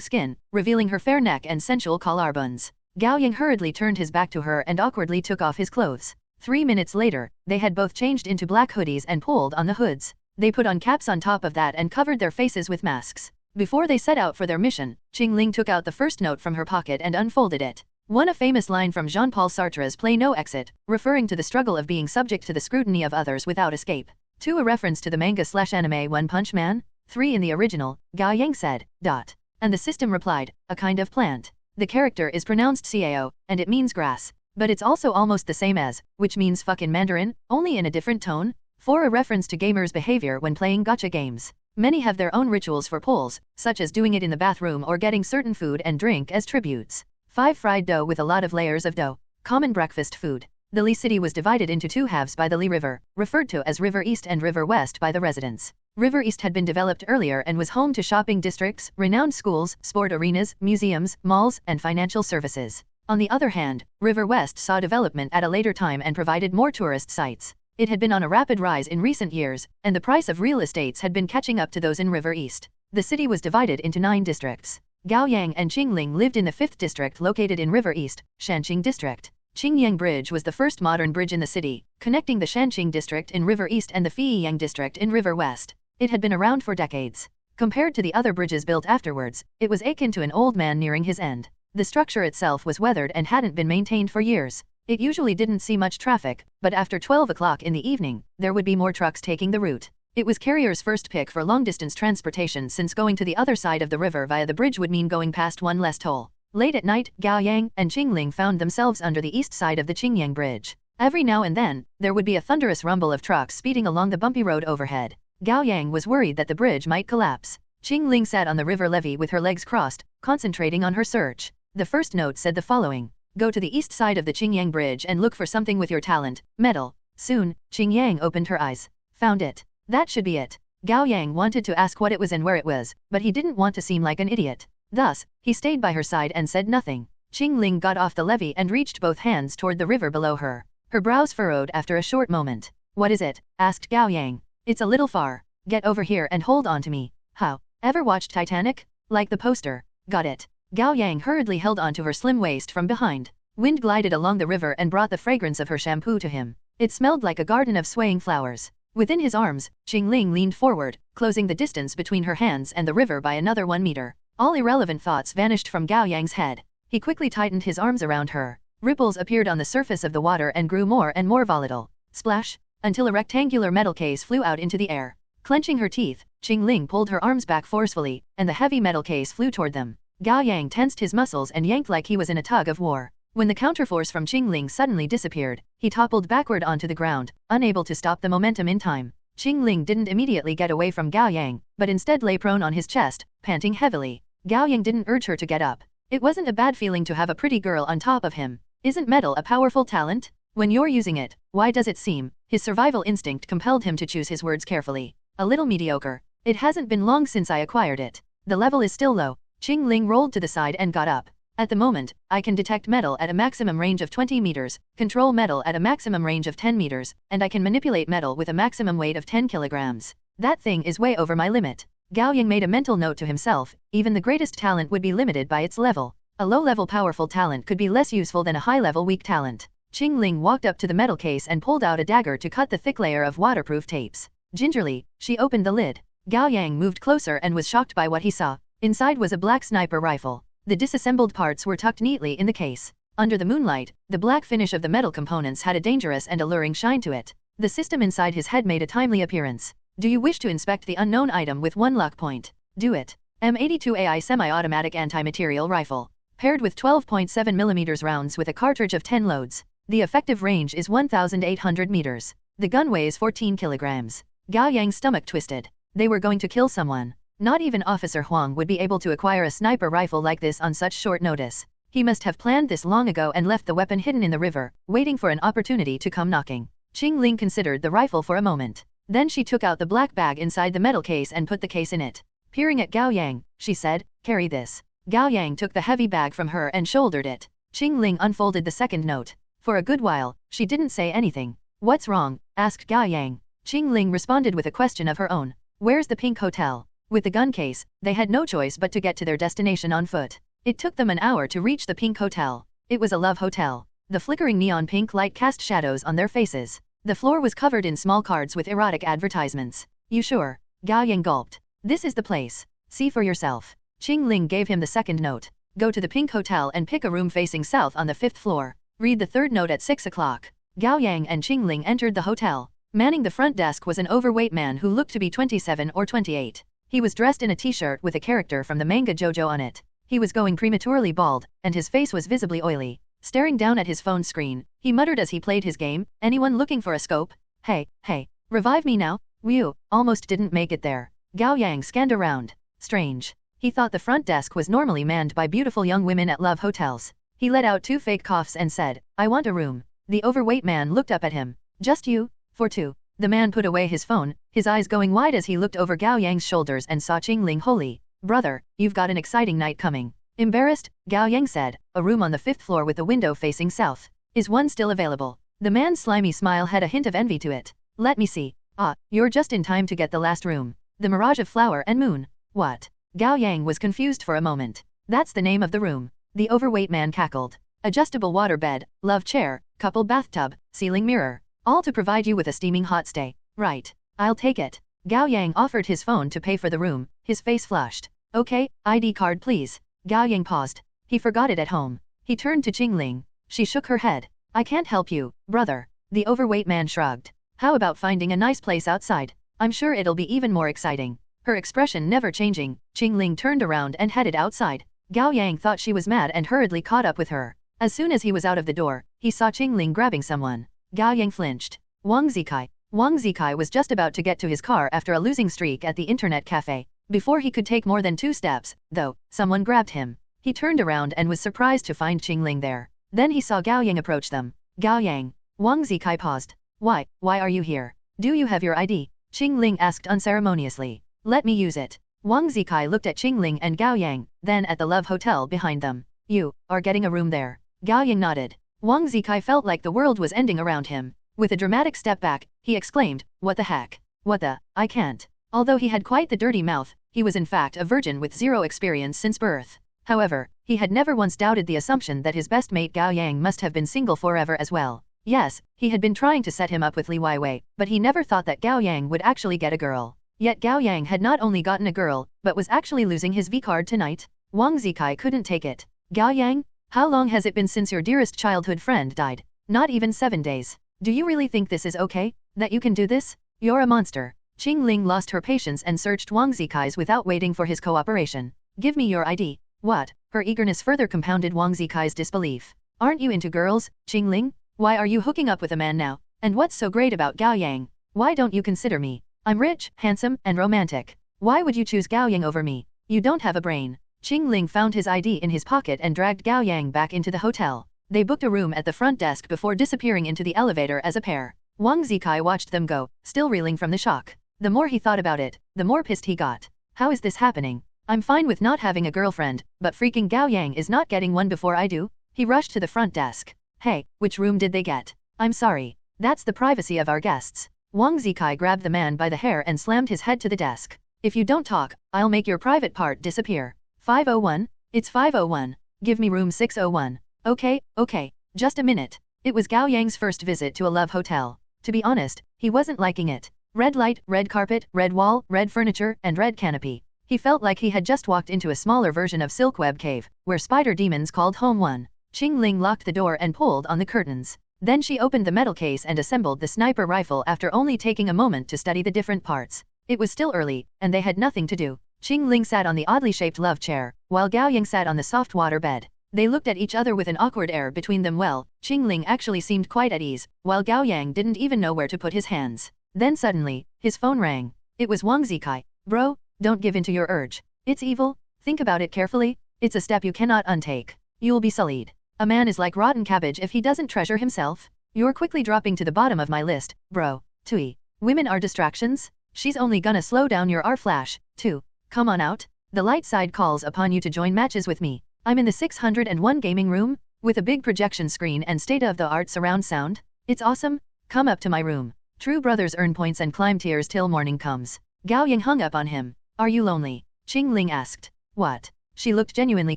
skin, revealing her fair neck and sensual collarbones. Gao Yang hurriedly turned his back to her and awkwardly took off his clothes. 3 minutes later, they had both changed into black hoodies and pulled on the hoods. They put on caps on top of that and covered their faces with masks. Before they set out for their mission, Qingling took out the first note from her pocket and unfolded it. One a famous line from Jean-Paul Sartre's play No Exit, referring to the struggle of being subject to the scrutiny of others without escape. 2 a reference to the manga/anime One Punch Man. 3 in the original, Gao Yang said, dot. And the system replied, a kind of plant. The character is pronounced Cao, and it means grass. But it's also almost the same as, which means fuck in Mandarin, only in a different tone. 4 a reference to gamers' behavior when playing gacha games. Many have their own rituals for pulls, such as doing it in the bathroom or getting certain food and drink as tributes. 5 fried dough with a lot of layers of dough. Common breakfast food. The Li city was divided into 2 halves by the Li River, referred to as River East and River West by the residents. River East had been developed earlier and was home to shopping districts, renowned schools, sport arenas, museums, malls, and financial services. On the other hand, River West saw development at a later time and provided more tourist sites. It had been on a rapid rise in recent years, and the price of real estates had been catching up to those in River East. The city was divided into 9 districts. Gao Yang and Qingling lived in the 5th district located in River East, Shanqing District. Qingyang Bridge was the first modern bridge in the city, connecting the Shanqing District in River East and the Feiyang District in River West. It had been around for decades. Compared to the other bridges built afterwards, it was akin to an old man nearing his end. The structure itself was weathered and hadn't been maintained for years. It usually didn't see much traffic, but after 12 o'clock in the evening, there would be more trucks taking the route. It was carriers' first pick for long-distance transportation since going to the other side of the river via the bridge would mean going past one less toll. Late at night, Gao Yang and Qingling found themselves under the east side of the Qingyang Bridge. Every now and then, there would be a thunderous rumble of trucks speeding along the bumpy road overhead. Gao Yang was worried that the bridge might collapse. Qingling sat on the river levee with her legs crossed, concentrating on her search. The first note said the following. Go to the east side of the Qingyang Bridge and look for something with your talent, metal. Soon, Qingyang opened her eyes. Found it. That should be it. Gao Yang wanted to ask what it was and where it was, but he didn't want to seem like an idiot. Thus, he stayed by her side and said nothing. Qingling got off the levee and reached both hands toward the river below her. Her brows furrowed after a short moment. What is it? Asked Gao Yang. It's a little far. Get over here and hold on to me. How? Ever watched Titanic? Like the poster. Got it. Gao Yang hurriedly held onto her slim waist from behind. Wind glided along the river and brought the fragrance of her shampoo to him. It smelled like a garden of swaying flowers. Within his arms, Qingling leaned forward, closing the distance between her hands and the river by another 1 meter. All irrelevant thoughts vanished from Gao Yang's head. He quickly tightened his arms around her. Ripples appeared on the surface of the water and grew more and more volatile. Splash! Until a rectangular metal case flew out into the air. Clenching her teeth, Qingling pulled her arms back forcefully, and the heavy metal case flew toward them. Gao Yang tensed his muscles and yanked like he was in a tug of war. When the counterforce from Qingling suddenly disappeared, he toppled backward onto the ground, unable to stop the momentum in time. Qingling didn't immediately get away from Gao Yang, but instead lay prone on his chest, panting heavily. Gao Yang didn't urge her to get up. It wasn't a bad feeling to have a pretty girl on top of him. Isn't metal a powerful talent? When you're using it, why does it seem? His survival instinct compelled him to choose his words carefully. A little mediocre. It hasn't been long since I acquired it. The level is still low. Qingling rolled to the side and got up. At the moment, I can detect metal at a maximum range of 20 meters, control metal at a maximum range of 10 meters, and I can manipulate metal with a maximum weight of 10 kilograms. That thing is way over my limit. Gao Yang made a mental note to himself, even the greatest talent would be limited by its level. A low-level powerful talent could be less useful than a high-level weak talent. Qingling walked up to the metal case and pulled out a dagger to cut the thick layer of waterproof tapes. Gingerly, she opened the lid. Gao Yang moved closer and was shocked by what he saw. Inside was a black sniper rifle. The disassembled parts were tucked neatly in the case. Under the moonlight, the black finish of the metal components had a dangerous and alluring shine to it. The system inside his head made a timely appearance. Do you wish to inspect the unknown item with 1 luck point? Do it. M82AI semi-automatic anti-material rifle. Paired with 12.7mm rounds with a cartridge of 10 loads. The effective range is 1,800 meters. The gun weighs 14 kilograms. Gao Yang's stomach twisted. They were going to kill someone. Not even Officer Huang would be able to acquire a sniper rifle like this on such short notice. He must have planned this long ago and left the weapon hidden in the river, waiting for an opportunity to come knocking. Qingling considered the rifle for a moment. Then she took out the black bag inside the metal case and put the case in it. Peering at Gao Yang, she said, "Carry this." Gao Yang took the heavy bag from her and shouldered it. Qingling unfolded the second note. For a good while, she didn't say anything. "What's wrong?" asked Gao Yang. Qingling responded with a question of her own. "Where's the pink hotel?" With the gun case, they had no choice but to get to their destination on foot. It took them an hour to reach the pink hotel. It was a love hotel. The flickering neon pink light cast shadows on their faces. The floor was covered in small cards with erotic advertisements. "You sure?" Gao Yang gulped. "This is the place. See for yourself." Qingling gave him the second note. "Go to the pink hotel and pick a room facing south on the 5th floor. Read the third note at 6 o'clock." Gao Yang and Qingling entered the hotel. Manning the front desk was an overweight man who looked to be 27 or 28. He was dressed in a t-shirt with a character from the manga JoJo on it. He was going prematurely bald, and his face was visibly oily. Staring down at his phone screen, he muttered as he played his game, "Anyone looking for a scope? Hey, revive me now?" Whew, almost didn't make it there. Gao Yang scanned around. Strange. He thought the front desk was normally manned by beautiful young women at love hotels. He let out 2 fake coughs and said, "I want a room." The overweight man looked up at him. "Just you? For 2. The man put away his phone, his eyes going wide as he looked over Gao Yang's shoulders and saw Qingling. "Holy brother, you've got an exciting night coming." Embarrassed, Gao Yang said, "A room on the 5th floor with a window facing south. Is one still available?" The man's slimy smile had a hint of envy to it. "Let me see. Ah, you're just in time to get the last room. The Mirage of Flower and Moon." "What?" Gao Yang was confused for a moment. "That's the name of the room." The overweight man cackled. "Adjustable water bed, love chair, couple bathtub, ceiling mirror. All to provide you with a steaming hot stay. Right. I'll take it." Gao Yang offered his phone to pay for the room, his face flushed. "Okay, ID card please." Gao Yang paused. He forgot it at home. He turned to Qingling. She shook her head. "I can't help you, brother." The overweight man shrugged. "How about finding a nice place outside? I'm sure it'll be even more exciting." Her expression never changing, Qingling turned around and headed outside. Gao Yang thought she was mad and hurriedly caught up with her. As soon as he was out of the door, he saw Qingling grabbing someone. Gao Yang flinched. Wang Zikai. Wang Zikai was just about to get to his car after a losing streak at the internet cafe. Before he could take more than 2 steps, though, someone grabbed him. He turned around and was surprised to find Qingling there. Then he saw Gao Yang approach them. "Gao Yang." Wang Zikai paused. Why are you here? Do you have your ID?" Qingling asked unceremoniously. "Let me use it." Wang Zikai looked at Qingling and Gao Yang, then at the Love Hotel behind them. "You are getting a room there." Gao Yang nodded. Wang Zikai felt like the world was ending around him. With a dramatic step back, he exclaimed, "What the heck? What the? I can't." Although he had quite the dirty mouth, he was in fact a virgin with 0 experience since birth. However, he had never once doubted the assumption that his best mate Gao Yang must have been single forever as well. Yes, he had been trying to set him up with Li Weiwei, but he never thought that Gao Yang would actually get a girl. Yet Gao Yang had not only gotten a girl, but was actually losing his V-card tonight. Wang Zikai couldn't take it. "Gao Yang, how long has it been since your dearest childhood friend died?" "Not even 7 days. Do you really think this is okay? That you can do this? You're a monster." Qingling lost her patience and searched Wang Zikai's without waiting for his cooperation. "Give me your ID." "What?" Her eagerness further compounded Wang Zikai's disbelief. "Aren't you into girls, Qingling? Why are you hooking up with a man now? And what's so great about Gao Yang?" Why don't you consider me? I'm rich, handsome, and romantic. Why would you choose Gao Yang over me? You don't have a brain. Qingling found his ID in his pocket and dragged Gao Yang back into the hotel. They booked a room at the front desk before disappearing into the elevator as a pair. Wang Zikai watched them go, still reeling from the shock. The more he thought about it, the more pissed he got. How is this happening? I'm fine with not having a girlfriend, but freaking Gao Yang is not getting one before I do? He rushed to the front desk. Hey, which room did they get? I'm sorry. That's the privacy of our guests. Wang Zikai grabbed the man by the hair and slammed his head to the desk. If you don't talk, I'll make your private part disappear. 501? It's 501. Give me room 601. Okay, just a minute. It was Gao Yang's first visit to a love hotel. To be honest, he wasn't liking it. Red light, red carpet, red wall, red furniture, and red canopy. He felt like he had just walked into a smaller version of Silkweb Cave, where spider demons called home one. Qingling locked the door and pulled on the curtains. Then she opened the metal case and assembled the sniper rifle after only taking a moment to study the different parts. It was still early, and they had nothing to do. Qingling sat on the oddly shaped love chair, while Gao Yang sat on the soft water bed. They looked at each other with an awkward air between them. Well, Qingling actually seemed quite at ease, while Gao Yang didn't even know where to put his hands. Then suddenly, his phone rang. It was Wang Zikai. Bro, don't give in to your urge. It's evil. Think about it carefully. It's a step you cannot untake. You'll be sullied. A man is like rotten cabbage if he doesn't treasure himself. You're quickly dropping to the bottom of my list, bro. Tui. Women are distractions? She's only gonna slow down your R-flash, too. Come on out. The light side calls upon you to join matches with me. I'm in the 601 gaming room, with a big projection screen and state-of-the-art surround sound. It's awesome. Come up to my room. True brothers earn points and climb tiers till morning comes. Gao Yang hung up on him. Are you lonely? Qingling asked. What? She looked genuinely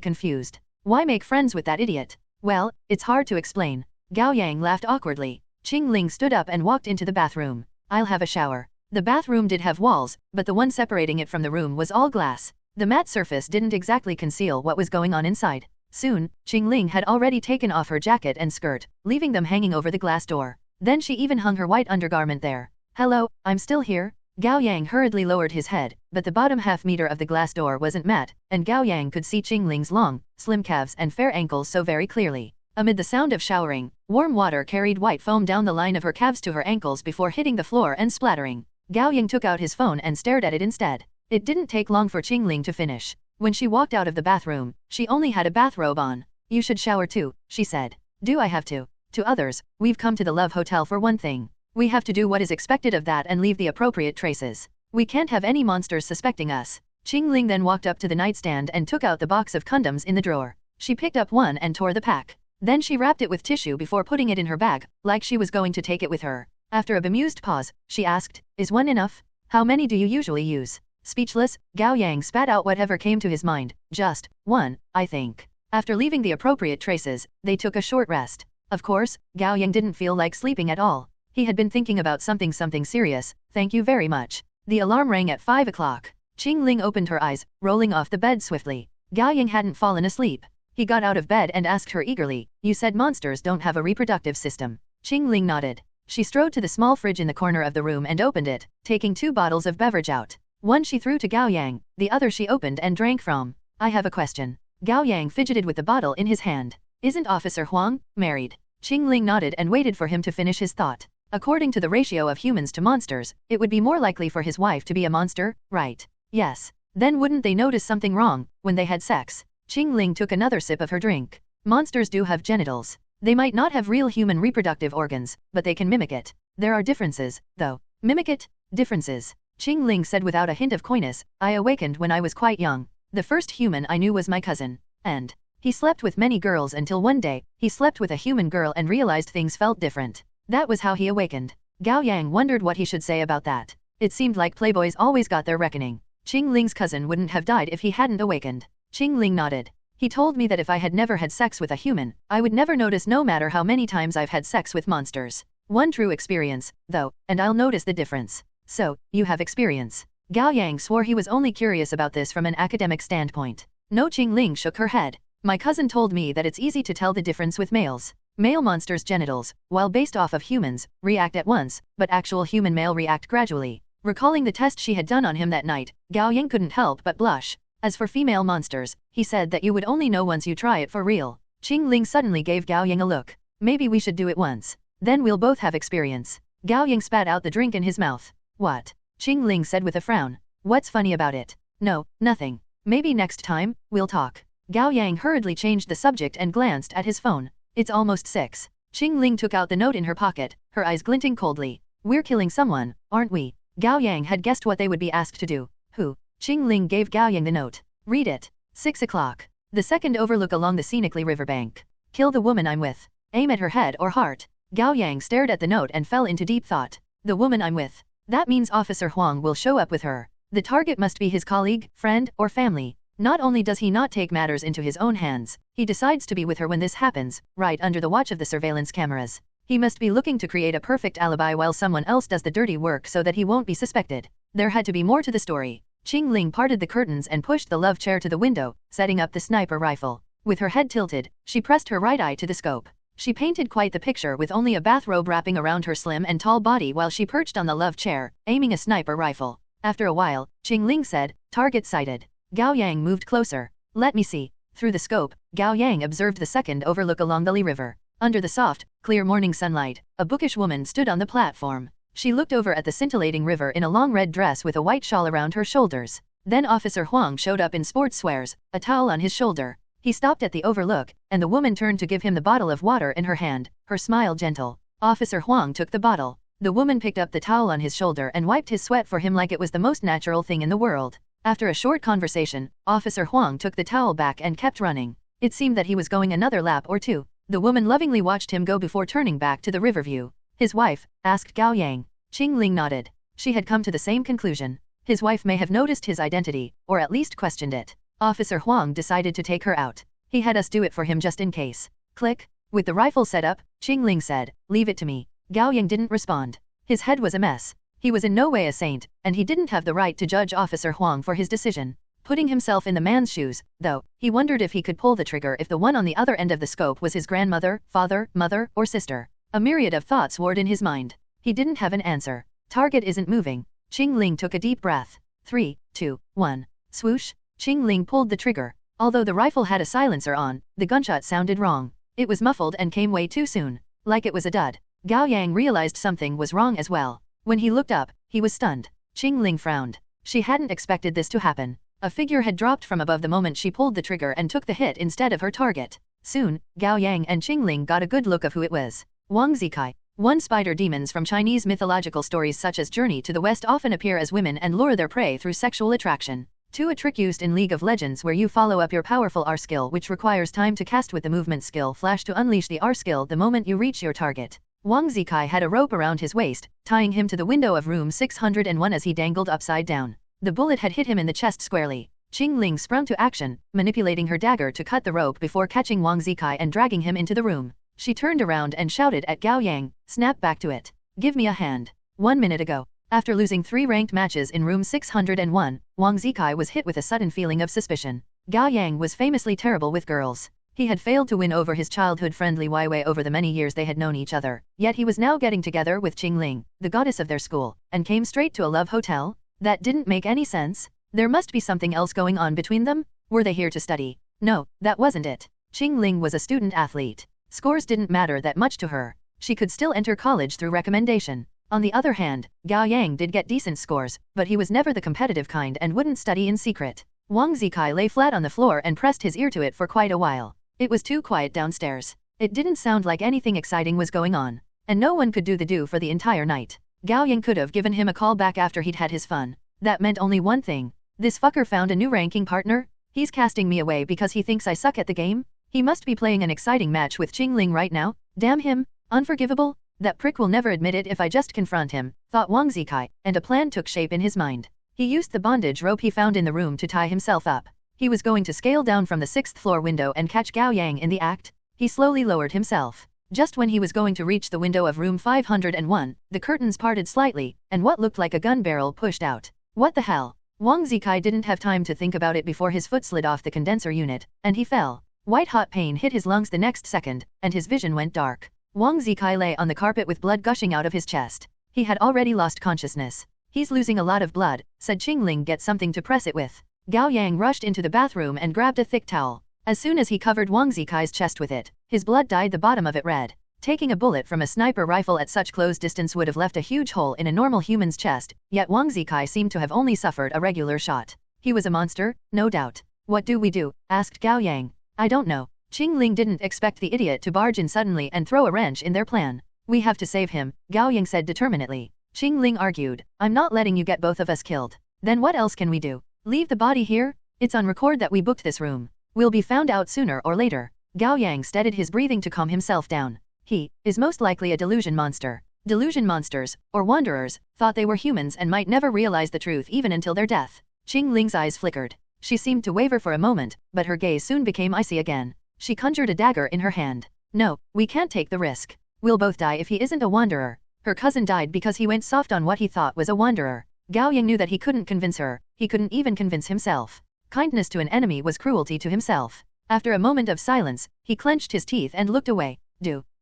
confused. Why make friends with that idiot? Well, it's hard to explain. Gao Yang laughed awkwardly. Qingling stood up and walked into the bathroom. I'll have a shower. The bathroom did have walls, but the one separating it from the room was all glass. The matte surface didn't exactly conceal what was going on inside. Soon, Qingling had already taken off her jacket and skirt, leaving them hanging over the glass door. Then she even hung her white undergarment there. Hello, I'm still here. Gao Yang hurriedly lowered his head, but the bottom half-meter of the glass door wasn't matte, and Gao Yang could see Qingling's long, slim calves and fair ankles so very clearly. Amid the sound of showering, warm water carried white foam down the line of her calves to her ankles before hitting the floor and splattering. Gao Yang took out his phone and stared at it instead. It didn't take long for Qingling to finish. When she walked out of the bathroom, she only had a bathrobe on. You should shower too, she said. Do I have to? To others, we've come to the love hotel for one thing. We have to do what is expected of that and leave the appropriate traces. We can't have any monsters suspecting us. Qingling then walked up to the nightstand and took out the box of condoms in the drawer. She picked up one and tore the pack. Then she wrapped it with tissue before putting it in her bag, like she was going to take it with her. After a bemused pause, she asked, Is one enough? How many do you usually use? Speechless, Gao Yang spat out whatever came to his mind. Just one, I think. After leaving the appropriate traces, they took a short rest. Of course, Gao Yang didn't feel like sleeping at all. He had been thinking about something serious. Thank you very much. The alarm rang at 5 o'clock. Qingling opened her eyes, rolling off the bed swiftly. Gao Yang hadn't fallen asleep. He got out of bed and asked her eagerly, You said monsters don't have a reproductive system. Qingling nodded. She strode to the small fridge in the corner of the room and opened it, taking 2 bottles of beverage out. One she threw to Gao Yang, the other she opened and drank from. I have a question. Gao Yang fidgeted with the bottle in his hand. Isn't Officer Huang married? Qingling nodded and waited for him to finish his thought. According to the ratio of humans to monsters, it would be more likely for his wife to be a monster, right? Yes. Then wouldn't they notice something wrong when they had sex? Qingling took another sip of her drink. Monsters do have genitals. They might not have real human reproductive organs, but they can mimic it. There are differences, though. Mimic it? Differences. Qingling said without a hint of coyness, I awakened when I was quite young. The first human I knew was my cousin. And he slept with many girls until one day, he slept with a human girl and realized things felt different. That was how he awakened. Gao Yang wondered what he should say about that. It seemed like playboys always got their reckoning. Qingling's cousin wouldn't have died if he hadn't awakened. Qingling nodded. He told me that if I had never had sex with a human, I would never notice no matter how many times I've had sex with monsters. One true experience, though, and I'll notice the difference. So, you have experience. Gao Yang swore he was only curious about this from an academic standpoint. No, Qingling shook her head. My cousin told me that it's easy to tell the difference with males. Male monsters' genitals, while based off of humans, react at once, but actual human male react gradually. Recalling the test she had done on him that night, Gao Yang couldn't help but blush. As for female monsters, he said that you would only know once you try it for real. Qingling suddenly gave Gao Yang a look. Maybe we should do it once. Then we'll both have experience. Gao Yang spat out the drink in his mouth. What? Qing Ling said with a frown. What's funny about it? No, nothing. Maybe next time, we'll talk. Gao Yang hurriedly changed the subject and glanced at his phone. It's almost 6. Qing Ling took out the note in her pocket, her eyes glinting coldly. We're killing someone, aren't we? Gao Yang had guessed what they would be asked to do. Who? Qing Ling gave Gao Yang the note. Read it. 6 o'clock. The second overlook along the scenically riverbank. Kill the woman I'm with. Aim at her head or heart. Gao Yang stared at the note and fell into deep thought. The woman I'm with. That means Officer Huang will show up with her. The target must be his colleague, friend, or family. Not only does he not take matters into his own hands, he decides to be with her when this happens, right under the watch of the surveillance cameras. He must be looking to create a perfect alibi while someone else does the dirty work so that he won't be suspected. There had to be more to the story. Qing Ling parted the curtains and pushed the love chair to the window, setting up the sniper rifle. With her head tilted, she pressed her right eye to the scope. She painted quite the picture with only a bathrobe wrapping around her slim and tall body while she perched on the love chair, aiming a sniper rifle. After a while, Qing Ling said, "Target sighted." Gao Yang moved closer. "Let me see." Through the scope, Gao Yang observed the second overlook along the Li River. Under the soft, clear morning sunlight, a bookish woman stood on the platform. She looked over at the scintillating river in a long red dress with a white shawl around her shoulders. Then Officer Huang showed up in sportswears, a towel on his shoulder. He stopped at the overlook, and the woman turned to give him the bottle of water in her hand, her smile gentle. Officer Huang took the bottle. The woman picked up the towel on his shoulder and wiped his sweat for him like it was the most natural thing in the world. After a short conversation, Officer Huang took the towel back and kept running. It seemed that he was going another lap or two. The woman lovingly watched him go before turning back to the riverview. His wife? Asked Gao Yang. Qing Ling nodded. She had come to the same conclusion. His wife may have noticed his identity, or at least questioned it. Officer Huang decided to take her out. He had us do it for him just in case. Click. With the rifle set up, Qing Ling said, "Leave it to me." Gao Yang didn't respond. His head was a mess. He was in no way a saint, and he didn't have the right to judge Officer Huang for his decision. Putting himself in the man's shoes, though, he wondered if he could pull the trigger if the one on the other end of the scope was his grandmother, father, mother, or sister. A myriad of thoughts warred in his mind. He didn't have an answer. Target isn't moving. Qing Ling took a deep breath. 3, 2, 1. Swoosh. Qing Ling pulled the trigger. Although the rifle had a silencer on, the gunshot sounded wrong. It was muffled and came way too soon. Like it was a dud. Gao Yang realized something was wrong as well. When he looked up, he was stunned. Qing Ling frowned. She hadn't expected this to happen. A figure had dropped from above the moment she pulled the trigger and took the hit instead of her target. Soon, Gao Yang and Qing Ling got a good look of who it was. Wang Zikai. One spider demons from Chinese mythological stories such as Journey to the West often appear as women and lure their prey through sexual attraction. 2. A trick used in League of Legends where you follow up your powerful R skill which requires time to cast with the movement skill flash to unleash the R skill the moment you reach your target. Wang Zikai had a rope around his waist, tying him to the window of room 601 as he dangled upside down. The bullet had hit him in the chest squarely. Qing Ling sprung to action, manipulating her dagger to cut the rope before catching Wang Zikai and dragging him into the room. She turned around and shouted at Gao Yang, "Snap back to it. Give me a hand." 1 minute ago. After losing 3 ranked matches in room 601, Wang Zikai was hit with a sudden feeling of suspicion. Gao Yang was famously terrible with girls. He had failed to win over his childhood friend Li Weiwei over the many years they had known each other, yet he was now getting together with Qing Ling, the goddess of their school, and came straight to a love hotel? That didn't make any sense. There must be something else going on between them? Were they here to study? No, that wasn't it. Qing Ling was a student athlete. Scores didn't matter that much to her. She could still enter college through recommendation. On the other hand, Gao Yang did get decent scores, but he was never the competitive kind and wouldn't study in secret. Wang Zikai lay flat on the floor and pressed his ear to it for quite a while. It was too quiet downstairs. It didn't sound like anything exciting was going on. And no one could do the do for the entire night. Gao Yang could have given him a call back after he'd had his fun. That meant only one thing. This fucker found a new ranking partner? He's casting me away because he thinks I suck at the game? He must be playing an exciting match with Qing Ling right now. Damn him. Unforgivable. That prick will never admit it if I just confront him, thought Wang Zikai, and a plan took shape in his mind. He used the bondage rope he found in the room to tie himself up. He was going to scale down from the 6th floor window and catch Gao Yang in the act. He slowly lowered himself. Just when he was going to reach the window of room 501, the curtains parted slightly, and what looked like a gun barrel pushed out. What the hell? Wang Zikai didn't have time to think about it before his foot slid off the condenser unit, and he fell. White-hot pain hit his lungs the next second, and his vision went dark. Wang Zikai lay on the carpet with blood gushing out of his chest. He had already lost consciousness. He's losing a lot of blood, said Qing Ling. Get something to press it with. Gao Yang rushed into the bathroom and grabbed a thick towel. As soon as he covered Wang Zikai's chest with it, his blood dyed the bottom of it red. Taking a bullet from a sniper rifle at such close distance would have left a huge hole in a normal human's chest, yet Wang Zikai seemed to have only suffered a regular shot. He was a monster, no doubt. What do we do? Asked Gao Yang. I don't know. Qing Ling didn't expect the idiot to barge in suddenly and throw a wrench in their plan. We have to save him, Gao Yang said determinedly. Qing Ling argued. I'm not letting you get both of us killed. Then what else can we do? Leave the body here? It's on record that we booked this room. We'll be found out sooner or later. Gao Yang steadied his breathing to calm himself down. He is most likely a delusion monster. Delusion monsters, or wanderers, thought they were humans and might never realize the truth even until their death. Qing Ling's eyes flickered. She seemed to waver for a moment, but her gaze soon became icy again. She conjured a dagger in her hand. No, we can't take the risk. We'll both die if he isn't a wanderer. Her cousin died because he went soft on what he thought was a wanderer. Gao Yang knew that he couldn't convince her, he couldn't even convince himself. Kindness to an enemy was cruelty to himself. After a moment of silence, he clenched his teeth and looked away.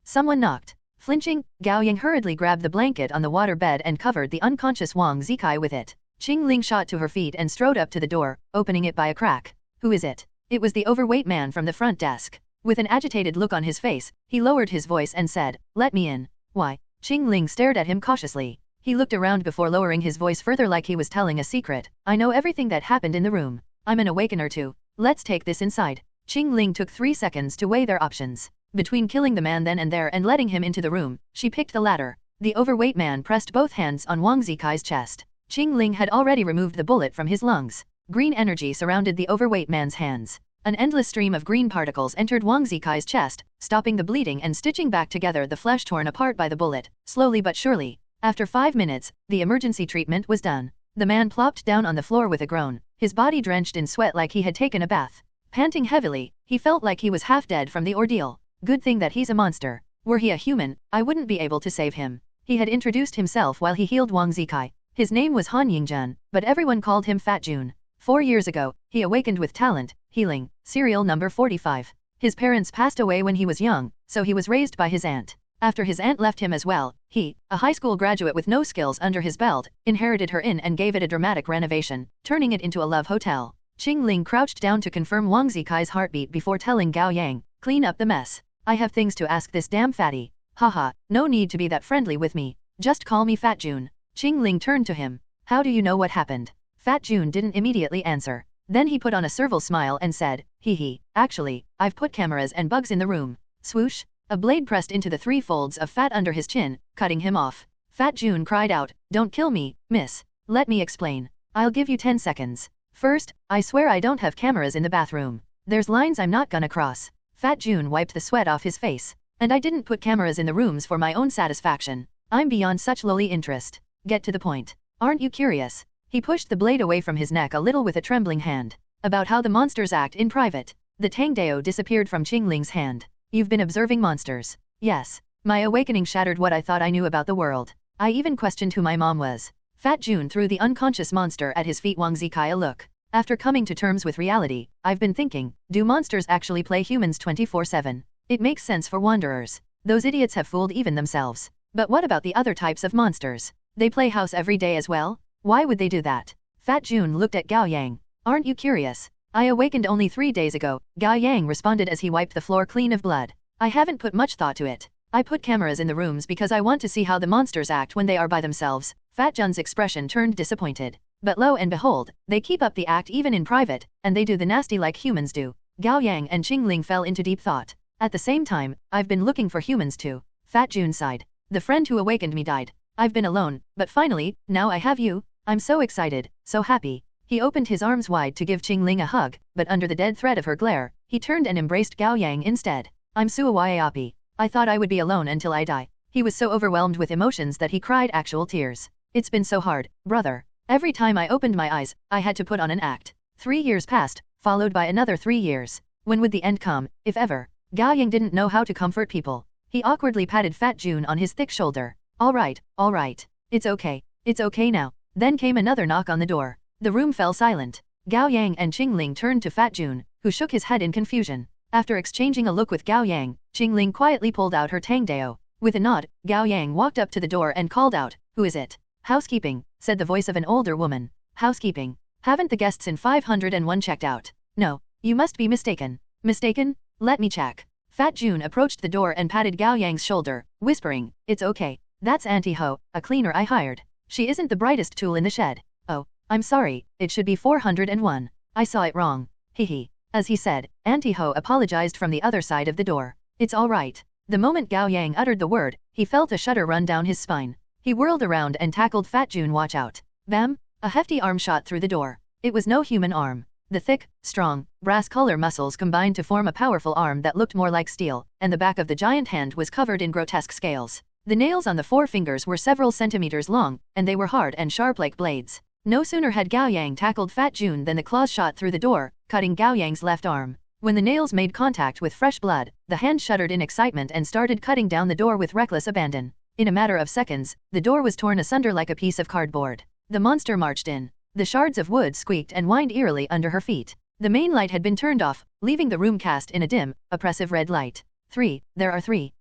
Someone knocked. Flinching, Gao Yang hurriedly grabbed the blanket on the water bed and covered the unconscious Wang Zikai with it. Qing Ling shot to her feet and strode up to the door, opening it by a crack. Who is it? It was the overweight man from the front desk. With an agitated look on his face, he lowered his voice and said, "Let me in." Why? Qing Ling stared at him cautiously. He looked around before lowering his voice further like he was telling a secret. I know everything that happened in the room. I'm an awakener too. Let's take this inside. Qing Ling took 3 seconds to weigh their options. Between killing the man then and there and letting him into the room, she picked the latter. The overweight man pressed both hands on Wang Zikai's chest. Qing Ling had already removed the bullet from his lungs. Green energy surrounded the overweight man's hands. An endless stream of green particles entered Wang Zikai's chest, stopping the bleeding and stitching back together the flesh torn apart by the bullet, slowly but surely. After 5 minutes, the emergency treatment was done. The man plopped down on the floor with a groan, his body drenched in sweat like he had taken a bath. Panting heavily, he felt like he was half dead from the ordeal. Good thing that he's a monster. Were he a human, I wouldn't be able to save him. He had introduced himself while he healed Wang Zikai. His name was Han Yingjun, but everyone called him Fat Jun. 4 years ago, he awakened with talent, healing, serial number 45. His parents passed away when he was young, so he was raised by his aunt. After his aunt left him as well, he, a high school graduate with no skills under his belt, inherited her inn and gave it a dramatic renovation, turning it into a love hotel. Qing Ling crouched down to confirm Wang Zikai's heartbeat before telling Gao Yang, "Clean up the mess. I have things to ask this damn fatty." Haha, no need to be that friendly with me. Just call me Fat Jun. Qing Ling turned to him. How do you know what happened? Fat Jun didn't immediately answer. Then he put on a servile smile and said, "Hee, actually, I've put cameras and bugs in the room." Swoosh. A blade pressed into the 3 folds of fat under his chin, cutting him off. Fat Jun cried out, "Don't kill me, miss. Let me explain. I'll give you 10 seconds. First, I swear I don't have cameras in the bathroom. There's lines I'm not gonna cross." Fat Jun wiped the sweat off his face. "And I didn't put cameras in the rooms for my own satisfaction. I'm beyond such lowly interest. Get to the point. Aren't you curious?" He pushed the blade away from his neck a little with a trembling hand. "About how the monsters act in private." The Tangdao disappeared from Qing Ling's hand. "You've been observing monsters." "Yes. My awakening shattered what I thought I knew about the world. I even questioned who my mom was." Fat Jun threw the unconscious monster at his feet. Wang Zikai a look. "After coming to terms with reality, I've been thinking, do monsters actually play humans 24/7? It makes sense for wanderers. Those idiots have fooled even themselves. But what about the other types of monsters? They play house every day as well? Why would they do that?" Fat Jun looked at Gao Yang. "Aren't you curious? I awakened only 3 days ago," Gao Yang responded as he wiped the floor clean of blood. "I haven't put much thought to it. I put cameras in the rooms because I want to see how the monsters act when they are by themselves." Fat Jun's expression turned disappointed. "But lo and behold, they keep up the act even in private, and they do the nasty like humans do." Gao Yang and Qing Ling fell into deep thought. "At the same time, I've been looking for humans too." Fat Jun sighed. "The friend who awakened me died. I've been alone, but finally, now I have you. I'm so excited, so happy." He opened his arms wide to give Qing Ling a hug, but under the dead threat of her glare, he turned and embraced Gao Yang instead. "I'm Suawayapi. I thought I would be alone until I die." He was so overwhelmed with emotions that he cried actual tears. "It's been so hard, brother. Every time I opened my eyes, I had to put on an act." 3 years passed, followed by another 3 years. When would the end come, if ever? Gao Yang didn't know how to comfort people. He awkwardly patted Fat Jun on his thick shoulder. All right. It's okay now." Then came another knock on the door. The room fell silent. Gao Yang and Qing Ling turned to Fat Jun, who shook his head in confusion. After exchanging a look with Gao Yang, Qing Ling quietly pulled out her Tangdao. With a nod, Gao Yang walked up to the door and called out, "Who is it?" "Housekeeping," said the voice of an older woman. "Housekeeping? Haven't the guests in 501 checked out?" "No, you must be mistaken." "Mistaken? Let me check." Fat Jun approached the door and patted Gao Yang's shoulder, whispering, "It's okay. That's Auntie Ho, a cleaner I hired. She isn't the brightest tool in the shed. Oh, I'm sorry, it should be 401. I saw it wrong. Hehe." As he said, Auntie Ho apologized from the other side of the door. "It's all right." The moment Gao Yang uttered the word, he felt a shudder run down his spine. He whirled around and tackled Fat Jun. "Watch out." Bam! A hefty arm shot through the door. It was no human arm. The thick, strong, brass collar muscles combined to form a powerful arm that looked more like steel, and the back of the giant hand was covered in grotesque scales. The nails on the 4 fingers were several centimeters long, and they were hard and sharp like blades. No sooner had Gao Yang tackled Fat Jun than the claws shot through the door, cutting Gao Yang's left arm. When the nails made contact with fresh blood, the hand shuddered in excitement and started cutting down the door with reckless abandon. In a matter of seconds, the door was torn asunder like a piece of cardboard. The monster marched in. The shards of wood squeaked and whined eerily under her feet. The main light had been turned off, leaving the room cast in a dim, oppressive red light. There are 3.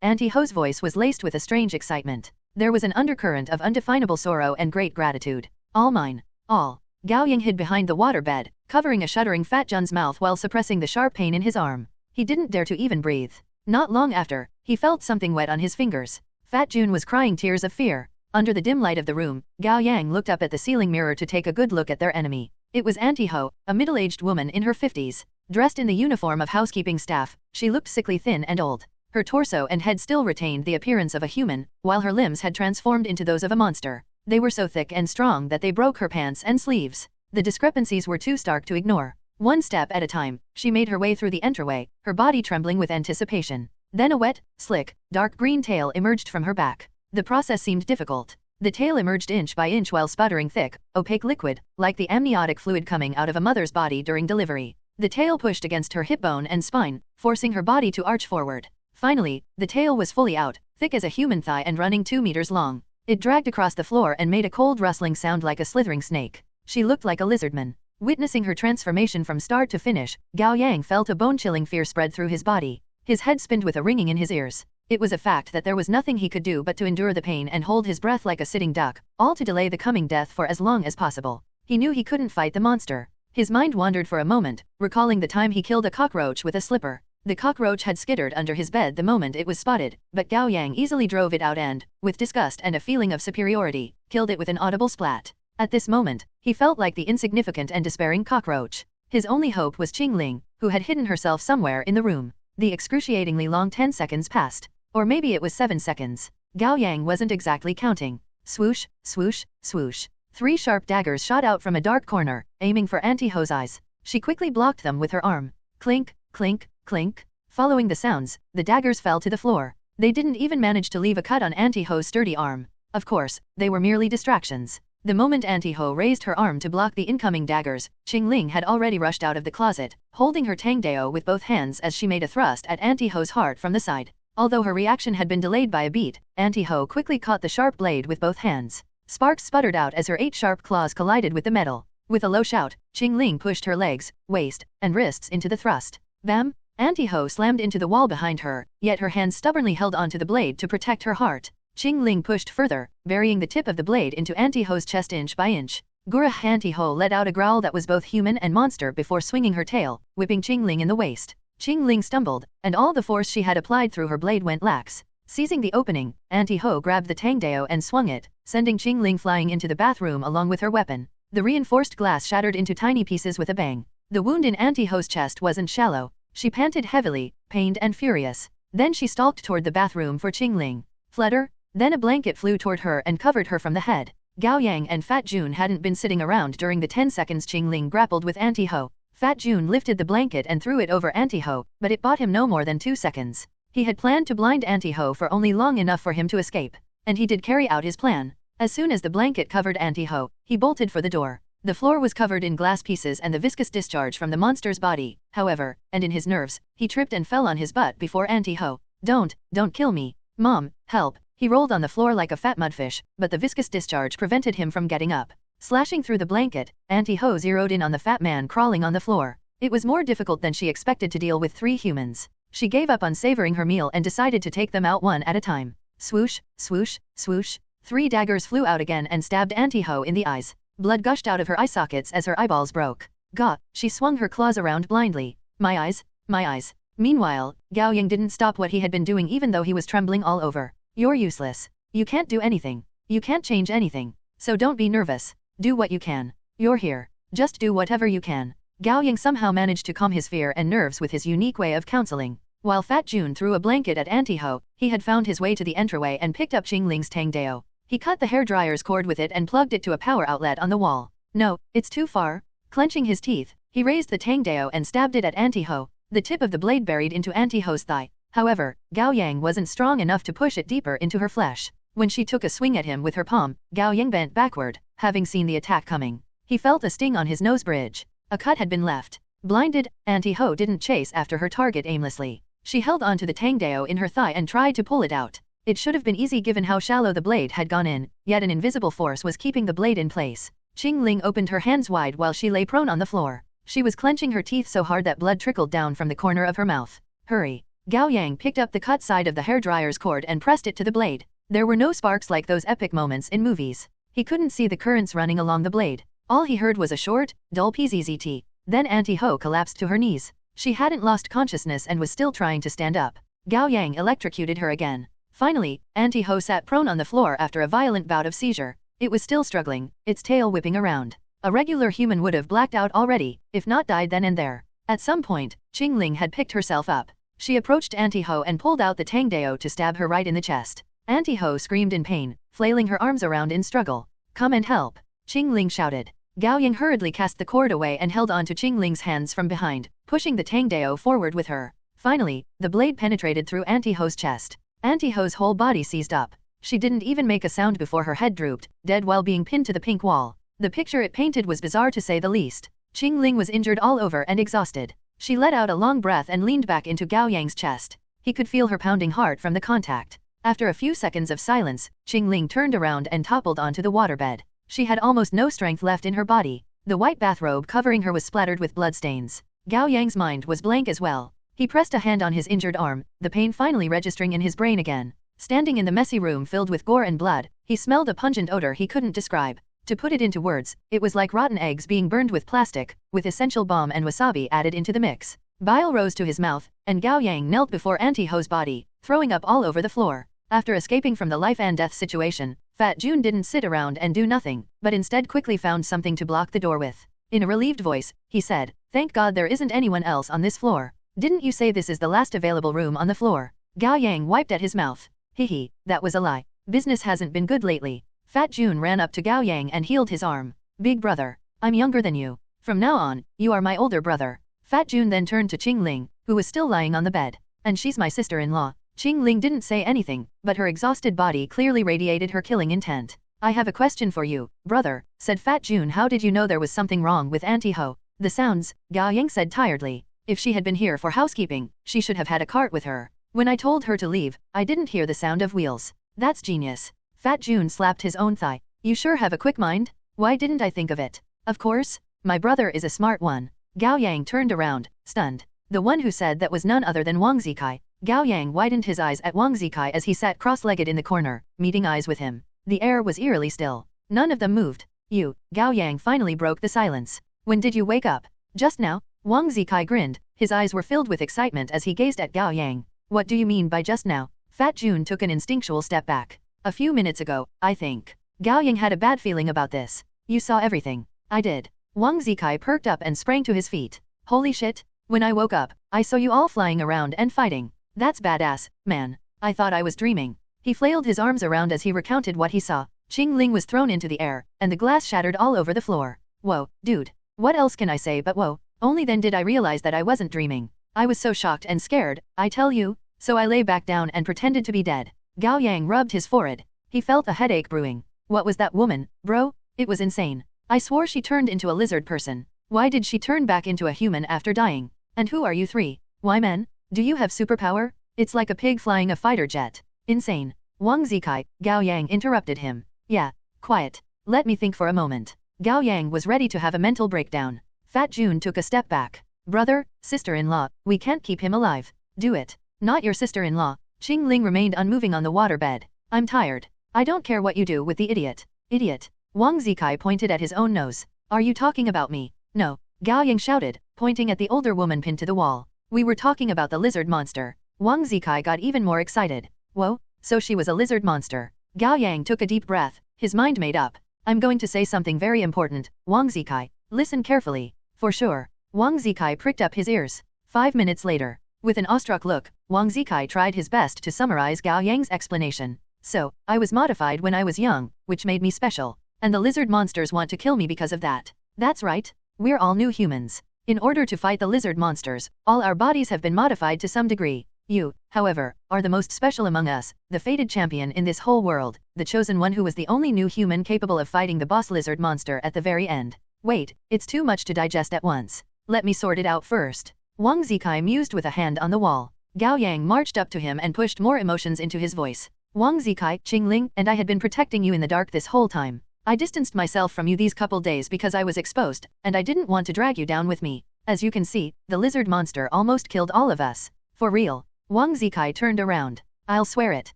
Auntie Ho's voice was laced with a strange excitement. There was an undercurrent of undefinable sorrow and great gratitude. "All mine. All." Gao Yang hid behind the waterbed, covering a shuddering Fat Jun's mouth while suppressing the sharp pain in his arm. He didn't dare to even breathe. Not long after, he felt something wet on his fingers. Fat Jun was crying tears of fear. Under the dim light of the room, Gao Yang looked up at the ceiling mirror to take a good look at their enemy. It was Auntie Ho, a middle-aged woman in her 50s. Dressed in the uniform of housekeeping staff, she looked sickly thin and old. Her torso and head still retained the appearance of a human, while her limbs had transformed into those of a monster. They were so thick and strong that they broke her pants and sleeves. The discrepancies were too stark to ignore. One step at a time, she made her way through the entryway, her body trembling with anticipation. Then a wet, slick, dark green tail emerged from her back. The process seemed difficult. The tail emerged inch by inch while sputtering thick, opaque liquid, like the amniotic fluid coming out of a mother's body during delivery. The tail pushed against her hip bone and spine, forcing her body to arch forward. Finally, the tail was fully out, thick as a human thigh and running 2 meters long. It dragged across the floor and made a cold rustling sound like a slithering snake. She looked like a lizardman. Witnessing her transformation from start to finish, Gao Yang felt a bone-chilling fear spread through his body. His head spinned with a ringing in his ears. It was a fact that there was nothing he could do but to endure the pain and hold his breath like a sitting duck, all to delay the coming death for as long as possible. He knew he couldn't fight the monster. His mind wandered for a moment, recalling the time he killed a cockroach with a slipper. The cockroach had skittered under his bed the moment it was spotted, but Gao Yang easily drove it out and, with disgust and a feeling of superiority, killed it with an audible splat. At this moment, he felt like the insignificant and despairing cockroach. His only hope was Qingling, who had hidden herself somewhere in the room. The excruciatingly long 10 seconds passed. Or maybe it was 7 seconds. Gao Yang wasn't exactly counting. Swoosh, swoosh, swoosh. 3 sharp daggers shot out from a dark corner, aiming for Auntie Ho's eyes. She quickly blocked them with her arm. Clink, clink, clink. Following the sounds, the daggers fell to the floor. They didn't even manage to leave a cut on Auntie Ho's sturdy arm. Of course, they were merely distractions. The moment Auntie Ho raised her arm to block the incoming daggers, Qingling had already rushed out of the closet, holding her tangdao with both hands as she made a thrust at Auntie Ho's heart from the side. Although her reaction had been delayed by a beat, Auntie Ho quickly caught the sharp blade with both hands. Sparks sputtered out as her 8 sharp claws collided with the metal. With a low shout, Qingling pushed her legs, waist, and wrists into the thrust. Bam! Auntie Ho slammed into the wall behind her, yet her hands stubbornly held onto the blade to protect her heart. Qingling pushed further, burying the tip of the blade into Auntie Ho's chest inch by inch. Gura! Auntie Ho let out a growl that was both human and monster before swinging her tail, whipping Qingling in the waist. Qingling stumbled, and all the force she had applied through her blade went lax. Seizing the opening, Auntie Ho grabbed the tangdao and swung it, sending Qingling flying into the bathroom along with her weapon. The reinforced glass shattered into tiny pieces with a bang. The wound in Auntie Ho's chest wasn't shallow. She panted heavily, pained and furious. Then she stalked toward the bathroom for Qingling. Flutter! Then a blanket flew toward her and covered her from the head. Gao Yang and Fat Jun hadn't been sitting around during the 10 seconds Qingling grappled with Auntie Ho. Fat Jun lifted the blanket and threw it over Auntie Ho, but it bought him no more than 2 seconds. He had planned to blind Auntie Ho for only long enough for him to escape. And he did carry out his plan. As soon as the blanket covered Auntie Ho, he bolted for the door. The floor was covered in glass pieces and the viscous discharge from the monster's body, however, and in his nerves, he tripped and fell on his butt before Auntie Ho. Don't kill me. Mom, help. He rolled on the floor like a fat mudfish, but the viscous discharge prevented him from getting up. Slashing through the blanket, Auntie Ho zeroed in on the fat man crawling on the floor. It was more difficult than she expected to deal with 3 humans. She gave up on savoring her meal and decided to take them out one at a time. Swoosh, swoosh, swoosh. 3 daggers flew out again and stabbed Auntie Ho in the eyes. Blood gushed out of her eye sockets as her eyeballs broke. Gah! She swung her claws around blindly. My eyes, my eyes. Meanwhile, Gao Yang didn't stop what he had been doing even though he was trembling all over. You're useless. You can't do anything. You can't change anything. So don't be nervous. Do what you can. You're here. Just do whatever you can. Gao Yang somehow managed to calm his fear and nerves with his unique way of counseling. While Fat Jun threw a blanket at Auntie Ho, he had found his way to the entryway and picked up Qingling's Tangdao. He cut the hairdryer's cord with it and plugged it to a power outlet on the wall. No, it's too far. Clenching his teeth, he raised the Tangdao and stabbed it at Auntie Ho, the tip of the blade buried into Auntie Ho's thigh. However, Gao Yang wasn't strong enough to push it deeper into her flesh. When she took a swing at him with her palm, Gao Yang bent backward, having seen the attack coming. He felt a sting on his nose bridge. A cut had been left. Blinded, Auntie Ho didn't chase after her target aimlessly. She held onto the Tangdao in her thigh and tried to pull it out. It should have been easy given how shallow the blade had gone in, yet an invisible force was keeping the blade in place. Qingling opened her hands wide while she lay prone on the floor. She was clenching her teeth so hard that blood trickled down from the corner of her mouth. Hurry! Gao Yang picked up the cut side of the hairdryer's cord and pressed it to the blade. There were no sparks like those epic moments in movies. He couldn't see the currents running along the blade. All he heard was a short, dull pzzt. Then Auntie Ho collapsed to her knees. She hadn't lost consciousness and was still trying to stand up. Gao Yang electrocuted her again. Finally, Auntie Ho sat prone on the floor after a violent bout of seizure. It was still struggling, its tail whipping around. A regular human would have blacked out already, if not died then and there. At some point, Qingling had picked herself up. She approached Auntie Ho and pulled out the Tangdao to stab her right in the chest. Auntie Ho screamed in pain, flailing her arms around in struggle. Come and help! Qingling shouted. Gao Yang hurriedly cast the cord away and held on to Qingling's hands from behind, pushing the Tangdao forward with her. Finally, the blade penetrated through Auntie Ho's chest. Auntie Ho's whole body seized up. She didn't even make a sound before her head drooped, dead while being pinned to the pink wall. The picture it painted was bizarre to say the least. Qingling was injured all over and exhausted. She let out a long breath and leaned back into Gao Yang's chest. He could feel her pounding heart from the contact. After a few seconds of silence, Qingling turned around and toppled onto the waterbed. She had almost no strength left in her body. The white bathrobe covering her was splattered with bloodstains. Gao Yang's mind was blank as well. He pressed a hand on his injured arm, the pain finally registering in his brain again. Standing in the messy room filled with gore and blood, he smelled a pungent odor he couldn't describe. To put it into words, it was like rotten eggs being burned with plastic, with essential balm and wasabi added into the mix. Bile rose to his mouth, and Gao Yang knelt before Auntie Ho's body, throwing up all over the floor. After escaping from the life and death situation, Fat Jun didn't sit around and do nothing, but instead quickly found something to block the door with. In a relieved voice, he said, "Thank God there isn't anyone else on this floor. Didn't you say this is the last available room on the floor?" Gao Yang wiped at his mouth. Hehe, that was a lie. Business hasn't been good lately. Fat Jun ran up to Gao Yang and healed his arm. Big brother, I'm younger than you. From now on, you are my older brother. Fat Jun then turned to Qingling, who was still lying on the bed. And she's my sister-in-law. Qingling didn't say anything, but her exhausted body clearly radiated her killing intent. I have a question for you, brother, said Fat Jun. How did you know there was something wrong with Auntie Ho? The sounds, Gao Yang said tiredly. If she had been here for housekeeping, she should have had a cart with her. When I told her to leave, I didn't hear the sound of wheels. That's genius. Fat Jun slapped his own thigh. You sure have a quick mind? Why didn't I think of it? Of course, my brother is a smart one. Gao Yang turned around, stunned. The one who said that was none other than Wang Zikai. Gao Yang widened his eyes at Wang Zikai as he sat cross-legged in the corner, meeting eyes with him. The air was eerily still. None of them moved. You, Gao Yang finally broke the silence. When did you wake up? Just now? Wang Zikai grinned. His eyes were filled with excitement as he gazed at Gao Yang. What do you mean by just now? Fat Jun took an instinctual step back. A few minutes ago, I think. Gao Yang had a bad feeling about this. You saw everything. I did. Wang Zikai perked up and sprang to his feet. Holy shit. When I woke up, I saw you all flying around and fighting. That's badass, man. I thought I was dreaming. He flailed his arms around as he recounted what he saw. Qingling was thrown into the air, and the glass shattered all over the floor. Whoa, dude. What else can I say but whoa? Only then did I realize that I wasn't dreaming. I was so shocked and scared, I tell you. So I lay back down and pretended to be dead. Gao Yang rubbed his forehead. He felt a headache brewing. What was that woman, bro? It was insane. I swore she turned into a lizard person. Why did she turn back into a human after dying? And who are you three? Why men? Do you have superpower? It's like a pig flying a fighter jet. Insane. Wang Zikai, Gao Yang interrupted him. Yeah, quiet. Let me think for a moment. Gao Yang was ready to have a mental breakdown. Fat Jun took a step back. Brother, sister-in-law, we can't keep him alive. Do it. Not your sister-in-law. Qingling remained unmoving on the waterbed. I'm tired. I don't care what you do with the idiot. Idiot. Wang Zikai pointed at his own nose. Are you talking about me? No. Gao Yang shouted, pointing at the older woman pinned to the wall. We were talking about the lizard monster. Wang Zikai got even more excited. Whoa, so she was a lizard monster. Gao Yang took a deep breath, his mind made up. I'm going to say something very important, Wang Zikai. Listen carefully. For sure. Wang Zikai pricked up his ears. 5 minutes later, with an awestruck look, Wang Zikai tried his best to summarize Gao Yang's explanation. So, I was modified when I was young, which made me special. And the lizard monsters want to kill me because of that. That's right. We're all new humans. In order to fight the lizard monsters, all our bodies have been modified to some degree. You, however, are the most special among us, the fated champion in this whole world, the chosen one who was the only new human capable of fighting the boss lizard monster at the very end. Wait, it's too much to digest at once. Let me sort it out first. Wang Zikai mused with a hand on the wall. Gao Yang marched up to him and pushed more emotions into his voice. Wang Zikai, Qingling, and I had been protecting you in the dark this whole time. I distanced myself from you these couple days because I was exposed, and I didn't want to drag you down with me. As you can see, the lizard monster almost killed all of us. For real. Wang Zikai turned around. I'll swear it.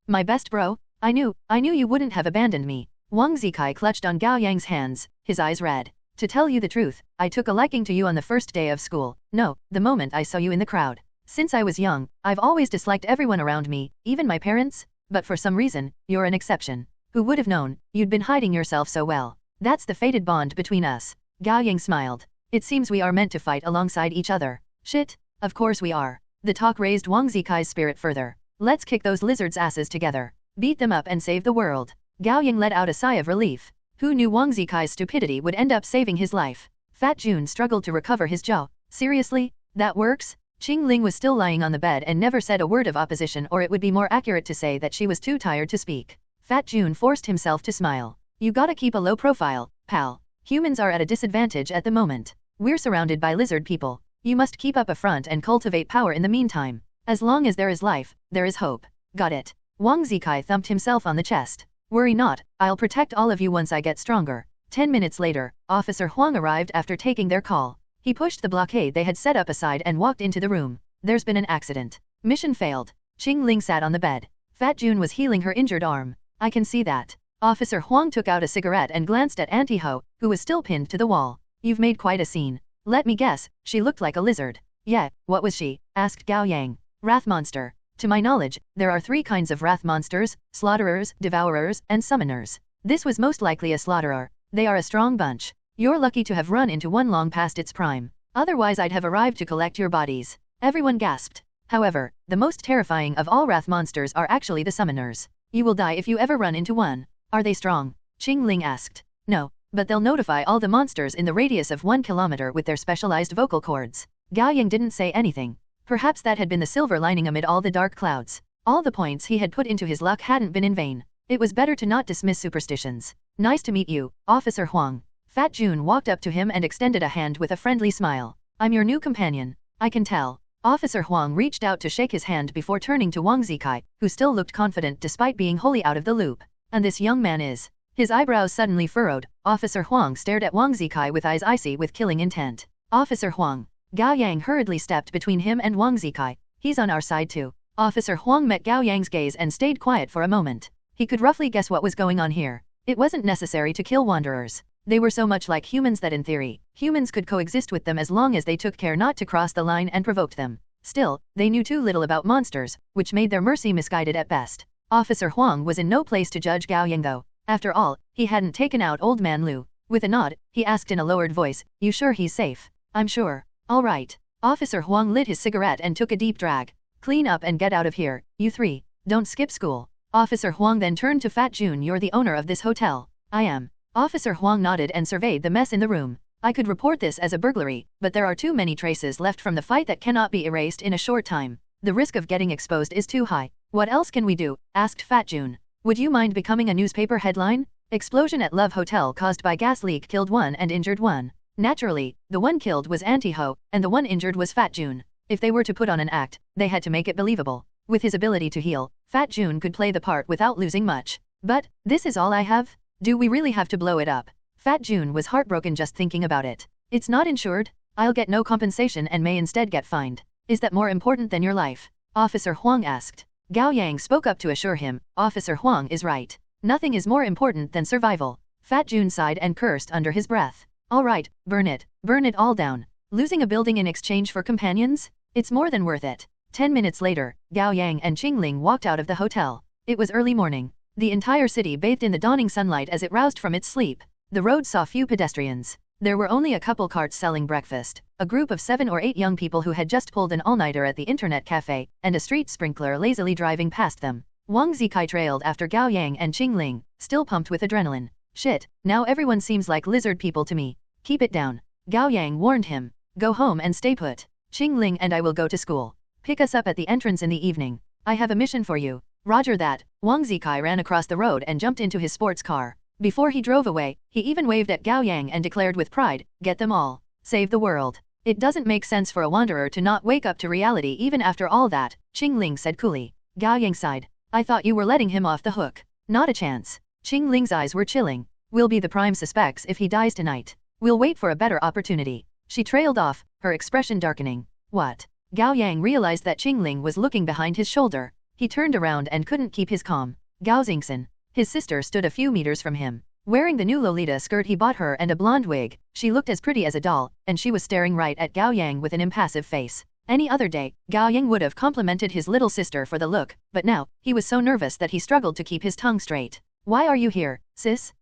My best bro? I knew you wouldn't have abandoned me. Wang Zikai clutched on Gao Yang's hands, his eyes red. To tell you the truth, I took a liking to you on the first day of school. No, the moment I saw you in the crowd. Since I was young, I've always disliked everyone around me, even my parents. But for some reason, you're an exception. Who would have known, you'd been hiding yourself so well. That's the fated bond between us. Gao Yang smiled. It seems we are meant to fight alongside each other. Shit, of course we are. The talk raised Wang Zikai's spirit further. Let's kick those lizards' asses together. Beat them up and save the world. Gao Yang let out a sigh of relief. Who knew Wang Zikai's stupidity would end up saving his life? Fat Jun struggled to recover his jaw. Seriously? That works? Qing Ling was still lying on the bed and never said a word of opposition, or it would be more accurate to say that she was too tired to speak. Fat Jun forced himself to smile. You gotta keep a low profile, pal. Humans are at a disadvantage at the moment. We're surrounded by lizard people. You must keep up a front and cultivate power in the meantime. As long as there is life, there is hope. Got it. Wang Zikai thumped himself on the chest. Worry not, I'll protect all of you once I get stronger. 10 minutes later, Officer Huang arrived after taking their call. He pushed the blockade they had set up aside and walked into the room. There's been an accident. Mission failed. Qing Ling sat on the bed. Fat Jun was healing her injured arm. I can see that. Officer Huang took out a cigarette and glanced at Auntie Ho, who was still pinned to the wall. You've made quite a scene. Let me guess, she looked like a lizard. Yeah, what was she? Asked Gao Yang. Wrath monster. To my knowledge, there are 3 kinds of wrath monsters: slaughterers, devourers, and summoners. This was most likely a slaughterer. They are a strong bunch. You're lucky to have run into one long past its prime. Otherwise I'd have arrived to collect your bodies. Everyone gasped. However, the most terrifying of all wrath monsters are actually the summoners. You will die if you ever run into one. Are they strong? Qing Ling asked. No, but they'll notify all the monsters in the radius of 1 kilometer with their specialized vocal cords. Gao Yang didn't say anything. Perhaps that had been the silver lining amid all the dark clouds. All the points he had put into his luck hadn't been in vain. It was better to not dismiss superstitions. Nice to meet you, Officer Huang. Fat Jun walked up to him and extended a hand with a friendly smile. I'm your new companion. I can tell. Officer Huang reached out to shake his hand before turning to Wang Zikai, who still looked confident despite being wholly out of the loop. And this young man is... His eyebrows suddenly furrowed. Officer Huang stared at Wang Zikai with eyes icy with killing intent. Officer Huang. Gao Yang hurriedly stepped between him and Wang Zikai. He's on our side too. Officer Huang met Gao Yang's gaze and stayed quiet for a moment. He could roughly guess what was going on here. It wasn't necessary to kill wanderers. They were so much like humans that in theory, humans could coexist with them as long as they took care not to cross the line and provoked them. Still, they knew too little about monsters, which made their mercy misguided at best. Officer Huang was in no place to judge Gao Yang though. After all, he hadn't taken out Old Man Lu. With a nod, he asked in a lowered voice, "You sure he's safe?" "I'm sure." "All right." Officer Huang lit his cigarette and took a deep drag. "Clean up and get out of here, you 3. Don't skip school." Officer Huang then turned to Fat Jun. "You're the owner of this hotel." "I am." Officer Huang nodded and surveyed the mess in the room. "I could report this as a burglary, but there are too many traces left from the fight that cannot be erased in a short time. The risk of getting exposed is too high." "What else can we do?" asked Fat Jun. "Would you mind becoming a newspaper headline? Explosion at Love Hotel caused by gas leak killed 1 and injured 1. Naturally, the one killed was Auntie Ho, and the one injured was Fat Jun. If they were to put on an act, they had to make it believable. With his ability to heal, Fat Jun could play the part without losing much. But, this is all I have? Do we really have to blow it up?" Fat Jun was heartbroken just thinking about it. "It's not insured. I'll get no compensation and may instead get fined. Is that more important than your life?" Officer Huang asked. Gao Yang spoke up to assure him, "Officer Huang is right. Nothing is more important than survival." Fat Jun sighed and cursed under his breath. "All right, burn it all down. Losing a building in exchange for companions? It's more than worth it. 10 minutes later, Gao Yang and Qingling walked out of the hotel. It was early morning. The entire city bathed in the dawning sunlight as it roused from its sleep. The road saw few pedestrians. There were only a couple carts selling breakfast, a group of 7 or 8 young people who had just pulled an all-nighter at the internet cafe, and a street sprinkler lazily driving past them. Wang Zikai trailed after Gao Yang and Qingling, still pumped with adrenaline. Shit, now everyone seems like lizard people to me. Keep it down. Gao Yang warned him. Go home and stay put. Qingling and I will go to school. Pick us up at the entrance in the evening. I have a mission for you. Roger that. Wang Zikai ran across the road and jumped into his sports car. Before he drove away, he even waved at Gao Yang and declared with pride, get them all. Save the world. It doesn't make sense for a wanderer to not wake up to reality even after all that, Qingling said coolly. Gao Yang sighed. I thought you were letting him off the hook. Not a chance. Qingling's eyes were chilling. We'll be the prime suspects if he dies tonight. We'll wait for a better opportunity. She trailed off, her expression darkening. What? Gao Yang realized that Qingling was looking behind his shoulder. He turned around and couldn't keep his calm. Gao Xingxin. His sister stood a few meters from him. Wearing the new Lolita skirt he bought her and a blonde wig, she looked as pretty as a doll, and she was staring right at Gao Yang with an impassive face. Any other day, Gao Yang would have complimented his little sister for the look, but now, he was so nervous that he struggled to keep his tongue straight. Why are you here, sis?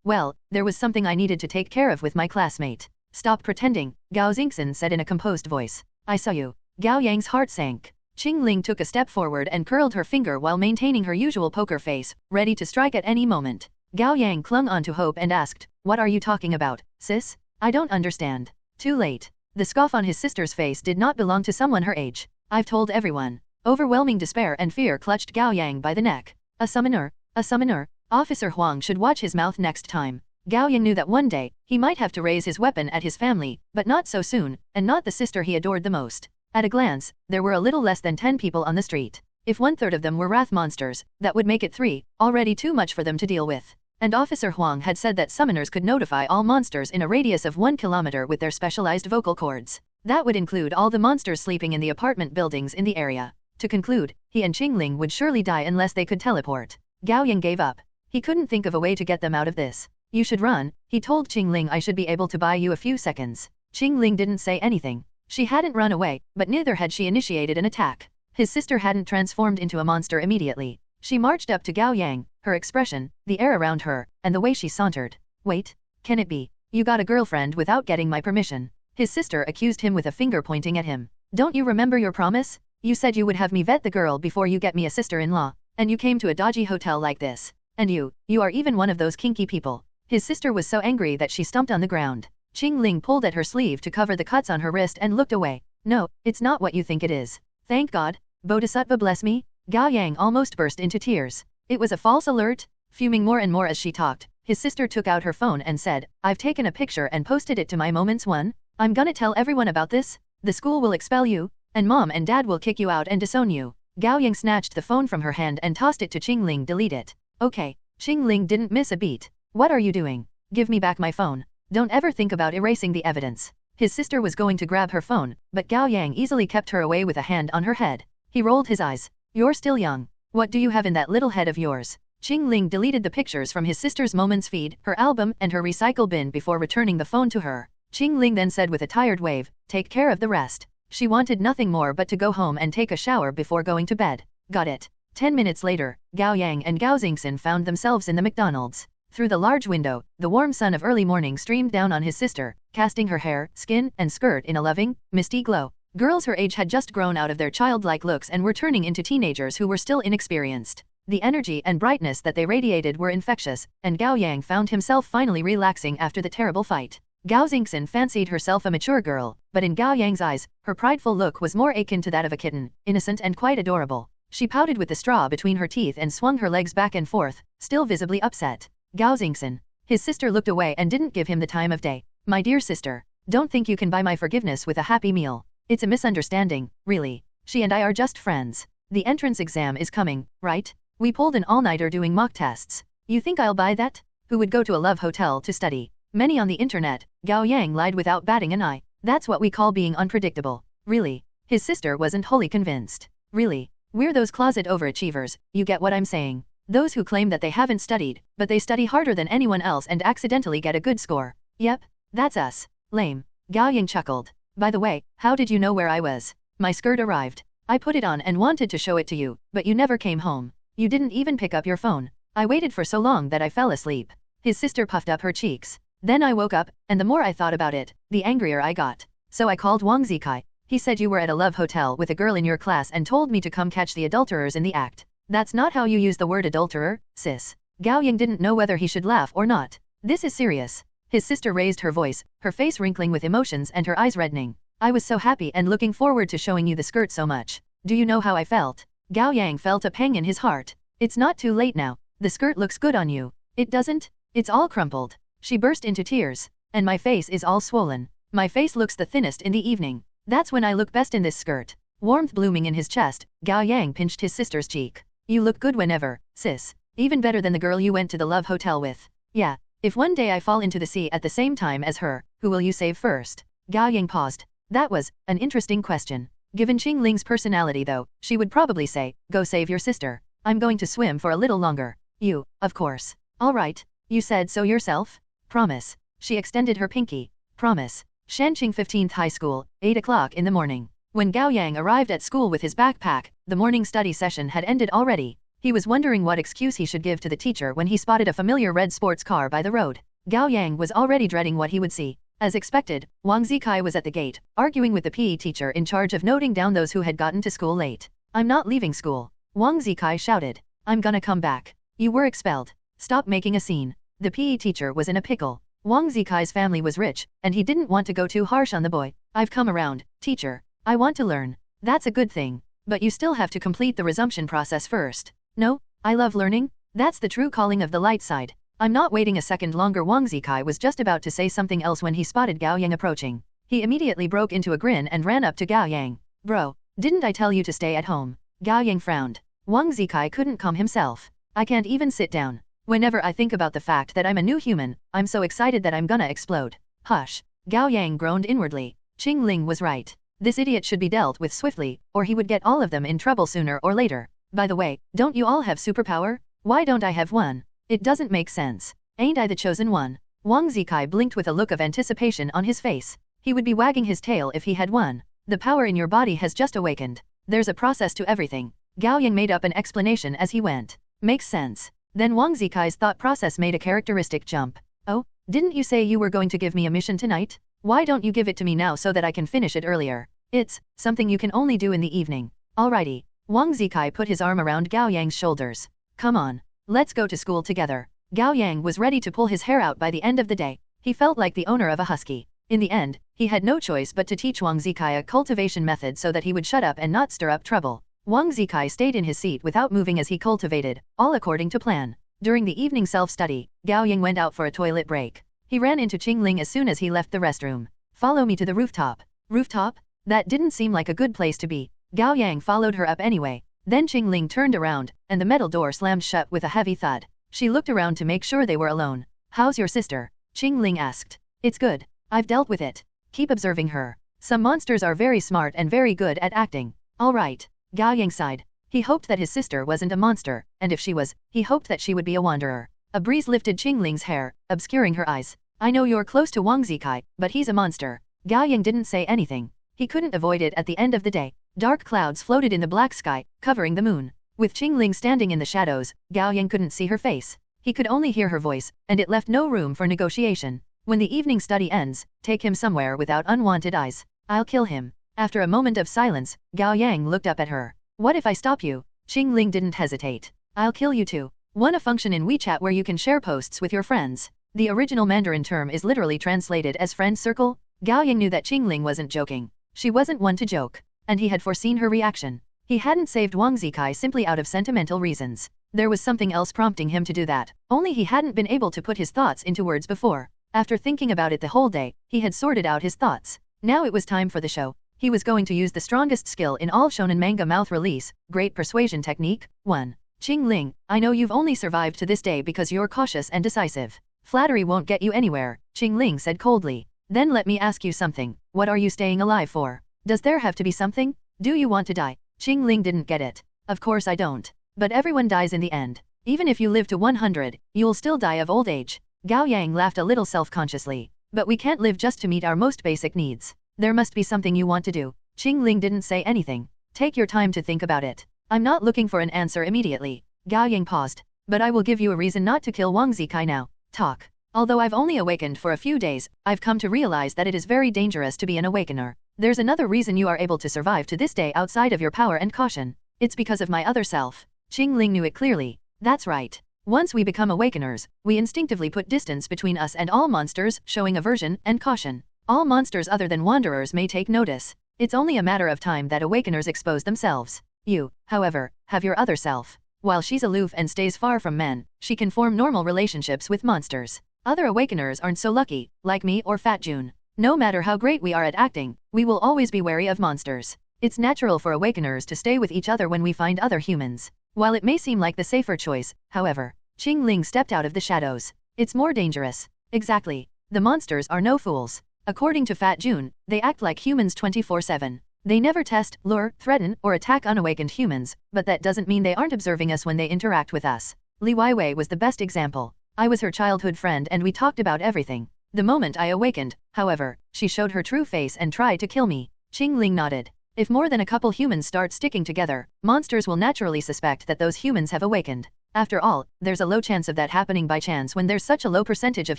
Well, there was something I needed to take care of with my classmate. Stop pretending, Gao Xingxin said in a composed voice. I saw you. Gao Yang's heart sank. Qingling took a step forward and curled her finger while maintaining her usual poker face, ready to strike at any moment. Gao Yang clung on to hope and asked, what are you talking about, sis? I don't understand. Too late. The scoff on his sister's face did not belong to someone her age. I've told everyone. Overwhelming despair and fear clutched Gao Yang by the neck. A summoner? A summoner? Officer Huang should watch his mouth next time. Gao Yang knew that one day, he might have to raise his weapon at his family, but not so soon, and not the sister he adored the most. At a glance, there were a little less than 10 people on the street. If 1/3 of them were wrath monsters, that would make it 3, already too much for them to deal with. And Officer Huang had said that summoners could notify all monsters in a radius of 1 kilometer with their specialized vocal cords. That would include all the monsters sleeping in the apartment buildings in the area. To conclude, he and Qingling would surely die unless they could teleport. Gao Yang gave up. He couldn't think of a way to get them out of this. You should run, he told Qingling. I should be able to buy you a few seconds. Qingling didn't say anything. She hadn't run away, but neither had she initiated an attack. His sister hadn't transformed into a monster immediately. She marched up to Gao Yang, her expression, the air around her, and the way she sauntered. Wait, can it be? You got a girlfriend without getting my permission. His sister accused him with a finger pointing at him. Don't you remember your promise? You said you would have me vet the girl before you get me a sister-in-law, and you came to a dodgy hotel like this. And you are even one of those kinky people. His sister was so angry that she stomped on the ground. Qingling pulled at her sleeve to cover the cuts on her wrist and looked away. No, it's not what you think it is. Thank God. Bodhisattva bless me. Gao Yang almost burst into tears. It was a false alert? Fuming more and more as she talked, his sister took out her phone and said, I've taken a picture and posted it to my Moments 1. I'm gonna tell everyone about this. The school will expel you, and mom and dad will kick you out and disown you. Gao Yang snatched the phone from her hand and tossed it to Qingling. Delete it. Okay. Qingling didn't miss a beat. What are you doing? Give me back my phone. Don't ever think about erasing the evidence. His sister was going to grab her phone, but Gao Yang easily kept her away with a hand on her head. He rolled his eyes. You're still young. What do you have in that little head of yours? Qingling deleted the pictures from his sister's Moments feed, her album and her recycle bin before returning the phone to her. Qingling then said with a tired wave, take care of the rest. She wanted nothing more but to go home and take a shower before going to bed. Got it. 10 minutes later, Gao Yang and Gao Xingxin found themselves in the McDonald's. Through the large window, the warm sun of early morning streamed down on his sister, casting her hair, skin, and skirt in a loving, misty glow. Girls her age had just grown out of their childlike looks and were turning into teenagers who were still inexperienced. The energy and brightness that they radiated were infectious, and Gao Yang found himself finally relaxing after the terrible fight. Gao Xingxin fancied herself a mature girl, but in Gao Yang's eyes, her prideful look was more akin to that of a kitten, innocent and quite adorable. She pouted with the straw between her teeth and swung her legs back and forth, still visibly upset. Gao Xingxin. His sister looked away and didn't give him the time of day. My dear sister, don't think you can buy my forgiveness with a happy meal. It's a misunderstanding, really. She and I are just friends. The entrance exam is coming, right? We pulled an all-nighter doing mock tests. You think I'll buy that? Who would go to a love hotel to study? Many on the internet. Gao Yang lied without batting an eye. That's what we call being unpredictable. Really? His sister wasn't wholly convinced. Really? We're those closet overachievers, you get what I'm saying. Those who claim that they haven't studied, but they study harder than anyone else and accidentally get a good score. Yep, that's us. Lame. Gao Yang chuckled. By the way, how did you know where I was? My skirt arrived. I put it on and wanted to show it to you, but you never came home. You didn't even pick up your phone. I waited for so long that I fell asleep. His sister puffed up her cheeks. Then I woke up, and the more I thought about it, the angrier I got. So I called Wang Zikai. He said you were at a love hotel with a girl in your class and told me to come catch the adulterers in the act. That's not how you use the word adulterer, sis. Gao Yang didn't know whether he should laugh or not. This is serious. His sister raised her voice, her face wrinkling with emotions and her eyes reddening. I was so happy and looking forward to showing you the skirt so much. Do you know how I felt? Gao Yang felt a pang in his heart. It's not too late now. The skirt looks good on you. It doesn't? It's all crumpled. She burst into tears. And my face is all swollen. My face looks the thinnest in the evening. That's when I look best in this skirt. Warmth blooming in his chest, Gao Yang pinched his sister's cheek. You look good whenever, sis. Even better than the girl you went to the love hotel with. Yeah. If one day I fall into the sea at the same time as her, who will you save first? Gao Yang paused. That was an interesting question. Given Qing Ling's personality though, she would probably say, go save your sister. I'm going to swim for a little longer. You, of course. All right. You said so yourself? Promise. She extended her pinky. Promise. Shanqing 15th High School, 8 o'clock in the morning. When Gao Yang arrived at school with his backpack, the morning study session had ended already. He was wondering what excuse he should give to the teacher when he spotted a familiar red sports car by the road. Gao Yang was already dreading what he would see. As expected, Wang Zikai was at the gate, arguing with the PE teacher in charge of noting down those who had gotten to school late. I'm not leaving school. Wang Zikai shouted. I'm gonna come back. You were expelled. Stop making a scene. The PE teacher was in a pickle. Wang Zikai's family was rich, and he didn't want to go too harsh on the boy. I've come around, teacher. I want to learn. That's a good thing. But you still have to complete the resumption process first. No, I love learning. That's the true calling of the light side. I'm not waiting a second longer. Wang Zikai was just about to say something else when he spotted Gao Yang approaching. He immediately broke into a grin and ran up to Gao Yang. Bro, didn't I tell you to stay at home? Gao Yang frowned. Wang Zikai couldn't calm himself. I can't even sit down. Whenever I think about the fact that I'm a new human, I'm so excited that I'm gonna explode. Hush. Gao Yang groaned inwardly. Qing Ling was right. This idiot should be dealt with swiftly, or he would get all of them in trouble sooner or later. By the way, don't you all have superpower? Why don't I have one? It doesn't make sense. Ain't I the chosen one? Wang Zikai blinked with a look of anticipation on his face. He would be wagging his tail if he had one. The power in your body has just awakened. There's a process to everything. Gao Yang made up an explanation as he went. Makes sense. Then Wang Zikai's thought process made a characteristic jump. Oh, didn't you say you were going to give me a mission tonight? Why don't you give it to me now so that I can finish it earlier? It's something you can only do in the evening. Alrighty. Wang Zikai put his arm around Gao Yang's shoulders. Come on. Let's go to school together. Gao Yang was ready to pull his hair out by the end of the day. He felt like the owner of a husky. In the end, he had no choice but to teach Wang Zikai a cultivation method so that he would shut up and not stir up trouble. Wang Zikai stayed in his seat without moving as he cultivated, all according to plan. During the evening self-study, Gao Yang went out for a toilet break. He ran into Qing Ling as soon as he left the restroom. Follow me to the rooftop. Rooftop? That didn't seem like a good place to be. Gao Yang followed her up anyway. Then Qing Ling turned around, and the metal door slammed shut with a heavy thud. She looked around to make sure they were alone. How's your sister? Qing Ling asked. It's good. I've dealt with it. Keep observing her. Some monsters are very smart and very good at acting. All right. Gao Yang sighed. He hoped that his sister wasn't a monster, and if she was, he hoped that she would be a wanderer. A breeze lifted Qing Ling's hair, obscuring her eyes. I know you're close to Wang Zikai, but he's a monster. Gao Yang didn't say anything. He couldn't avoid it at the end of the day. Dark clouds floated in the black sky, covering the moon. With Qing Ling standing in the shadows, Gao Yang couldn't see her face. He could only hear her voice, and it left no room for negotiation. When the evening study ends, take him somewhere without unwanted eyes. I'll kill him. After a moment of silence, Gao Yang looked up at her. What if I stop you? Qing Ling didn't hesitate. I'll kill you too. A function in WeChat where you can share posts with your friends. The original Mandarin term is literally translated as friend circle. Gao Yang knew that Qing Ling wasn't joking. She wasn't one to joke. And he had foreseen her reaction. He hadn't saved Wang Zikai simply out of sentimental reasons. There was something else prompting him to do that. Only he hadn't been able to put his thoughts into words before. After thinking about it the whole day, he had sorted out his thoughts. Now it was time for the show. He was going to use the strongest skill in all shonen manga mouth release, Great Persuasion Technique. 1. Qing Ling, I know you've only survived to this day because you're cautious and decisive. Flattery won't get you anywhere, Qing Ling said coldly. Then let me ask you something. What are you staying alive for? Does there have to be something? Do you want to die? Qing Ling didn't get it. Of course I don't. But everyone dies in the end. Even if you live to 100, you'll still die of old age. Gao Yang laughed a little self-consciously. But we can't live just to meet our most basic needs. There must be something you want to do. Qingling didn't say anything. Take your time to think about it. I'm not looking for an answer immediately. Gao Yang paused. But I will give you a reason not to kill Wang Zikai now. Talk. Although I've only awakened for a few days, I've come to realize that it is very dangerous to be an awakener. There's another reason you are able to survive to this day outside of your power and caution. It's because of my other self. Qingling knew it clearly. That's right. Once we become awakeners, we instinctively put distance between us and all monsters, showing aversion and caution. All monsters other than wanderers may take notice. It's only a matter of time that awakeners expose themselves. You, however, have your other self. While she's aloof and stays far from men, she can form normal relationships with monsters. Other awakeners aren't so lucky, like me or Fat June. No matter how great we are at acting, we will always be wary of monsters. It's natural for awakeners to stay with each other when we find other humans. While it may seem like the safer choice, however, Qingling stepped out of the shadows. It's more dangerous. Exactly. The monsters are no fools. According to Fat June, they act like humans 24/7. They never test, lure, threaten, or attack unawakened humans, but that doesn't mean they aren't observing us when they interact with us. Li Weiwei was the best example. I was her childhood friend and we talked about everything. The moment I awakened, however, she showed her true face and tried to kill me. Qingling nodded. If more than a couple humans start sticking together, monsters will naturally suspect that those humans have awakened. After all, there's a low chance of that happening by chance when there's such a low percentage of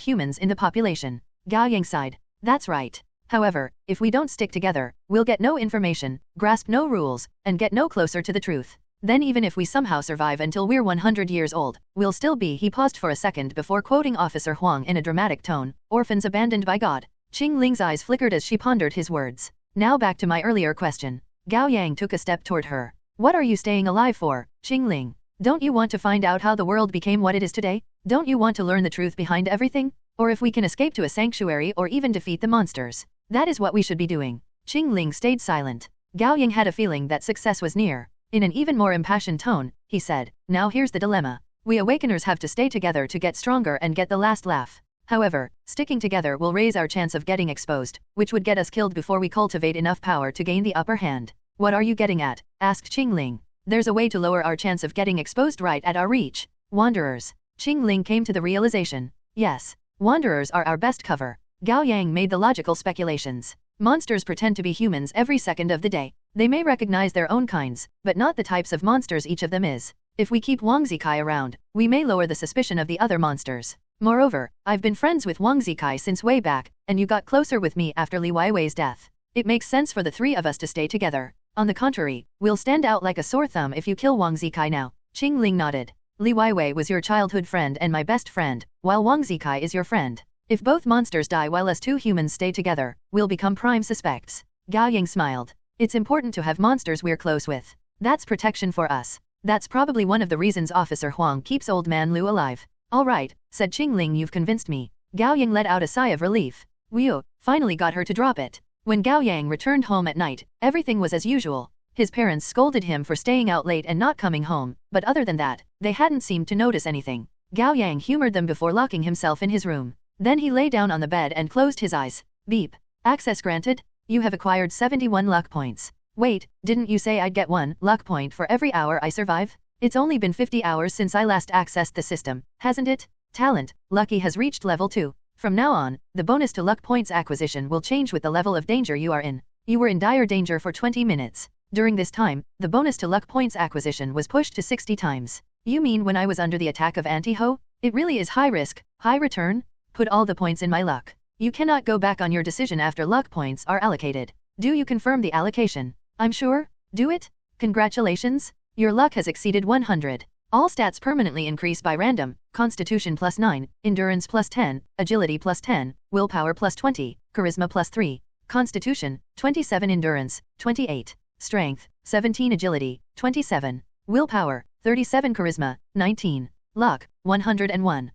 humans in the population. Gao Yang sighed. That's right. However, if we don't stick together, we'll get no information, grasp no rules, and get no closer to the truth. Then even if we somehow survive until we're 100 years old, we'll still be. He paused for a second before quoting Officer Huang in a dramatic tone, orphans abandoned by God. Qingling's eyes flickered as she pondered his words. Now back to my earlier question. Gao Yang took a step toward her. What are you staying alive for, Qingling? Don't you want to find out how the world became what it is today? Don't you want to learn the truth behind everything? Or if we can escape to a sanctuary or even defeat the monsters? That is what we should be doing. Qingling stayed silent. Gao Yang had a feeling that success was near. In an even more impassioned tone, he said, now here's the dilemma. We awakeners have to stay together to get stronger and get the last laugh. However, sticking together will raise our chance of getting exposed, which would get us killed before we cultivate enough power to gain the upper hand. What are you getting at? Asked Qingling. There's a way to lower our chance of getting exposed right at our reach. Wanderers. Qingling came to the realization. Yes, wanderers are our best cover. Gao Yang made the logical speculations. Monsters pretend to be humans every second of the day. They may recognize their own kinds, but not the types of monsters each of them is. If we keep Wang Zikai around, we may lower the suspicion of the other monsters. Moreover, I've been friends with Wang Zikai since way back, and you got closer with me after Li Weiwei's death. It makes sense for the three of us to stay together. On the contrary, we'll stand out like a sore thumb if you kill Wang Zikai now. Qingling nodded. Li Weiwei was your childhood friend and my best friend, while Wang Zikai is your friend. If both monsters die while us two humans stay together, we'll become prime suspects. Gao Yang smiled. It's important to have monsters we're close with. That's protection for us. That's probably one of the reasons Officer Huang keeps Old Man Lu alive. All right, said Qingling, you've convinced me. Gao Yang let out a sigh of relief. Wu finally got her to drop it. When Gao Yang returned home at night, everything was as usual. His parents scolded him for staying out late and not coming home, but other than that, they hadn't seemed to notice anything. Gao Yang humored them before locking himself in his room. Then he lay down on the bed and closed his eyes. Beep. Access granted. You have acquired 71 luck points. Wait, didn't you say I'd get 1 luck point for every hour I survive? It's only been 50 hours since I last accessed the system, hasn't it? Talent, Lucky has reached level 2. From now on, the bonus to luck points acquisition will change with the level of danger you are in. You were in dire danger for 20 minutes. During this time, the bonus to luck points acquisition was pushed to 60 times. You mean when I was under the attack of Anti-Ho? It really is high risk, high return? Put all the points in my luck. You cannot go back on your decision after luck points are allocated. Do you confirm the allocation? I'm sure. Do it? Congratulations. Your luck has exceeded 100. All stats permanently increase by random. Constitution plus 9, Endurance plus 10, Agility plus 10, Willpower plus 20, Charisma plus 3. Constitution, 27 Endurance, 28. Strength, 17 Agility, 27. Willpower, 37 Charisma, 19. Luck, 101.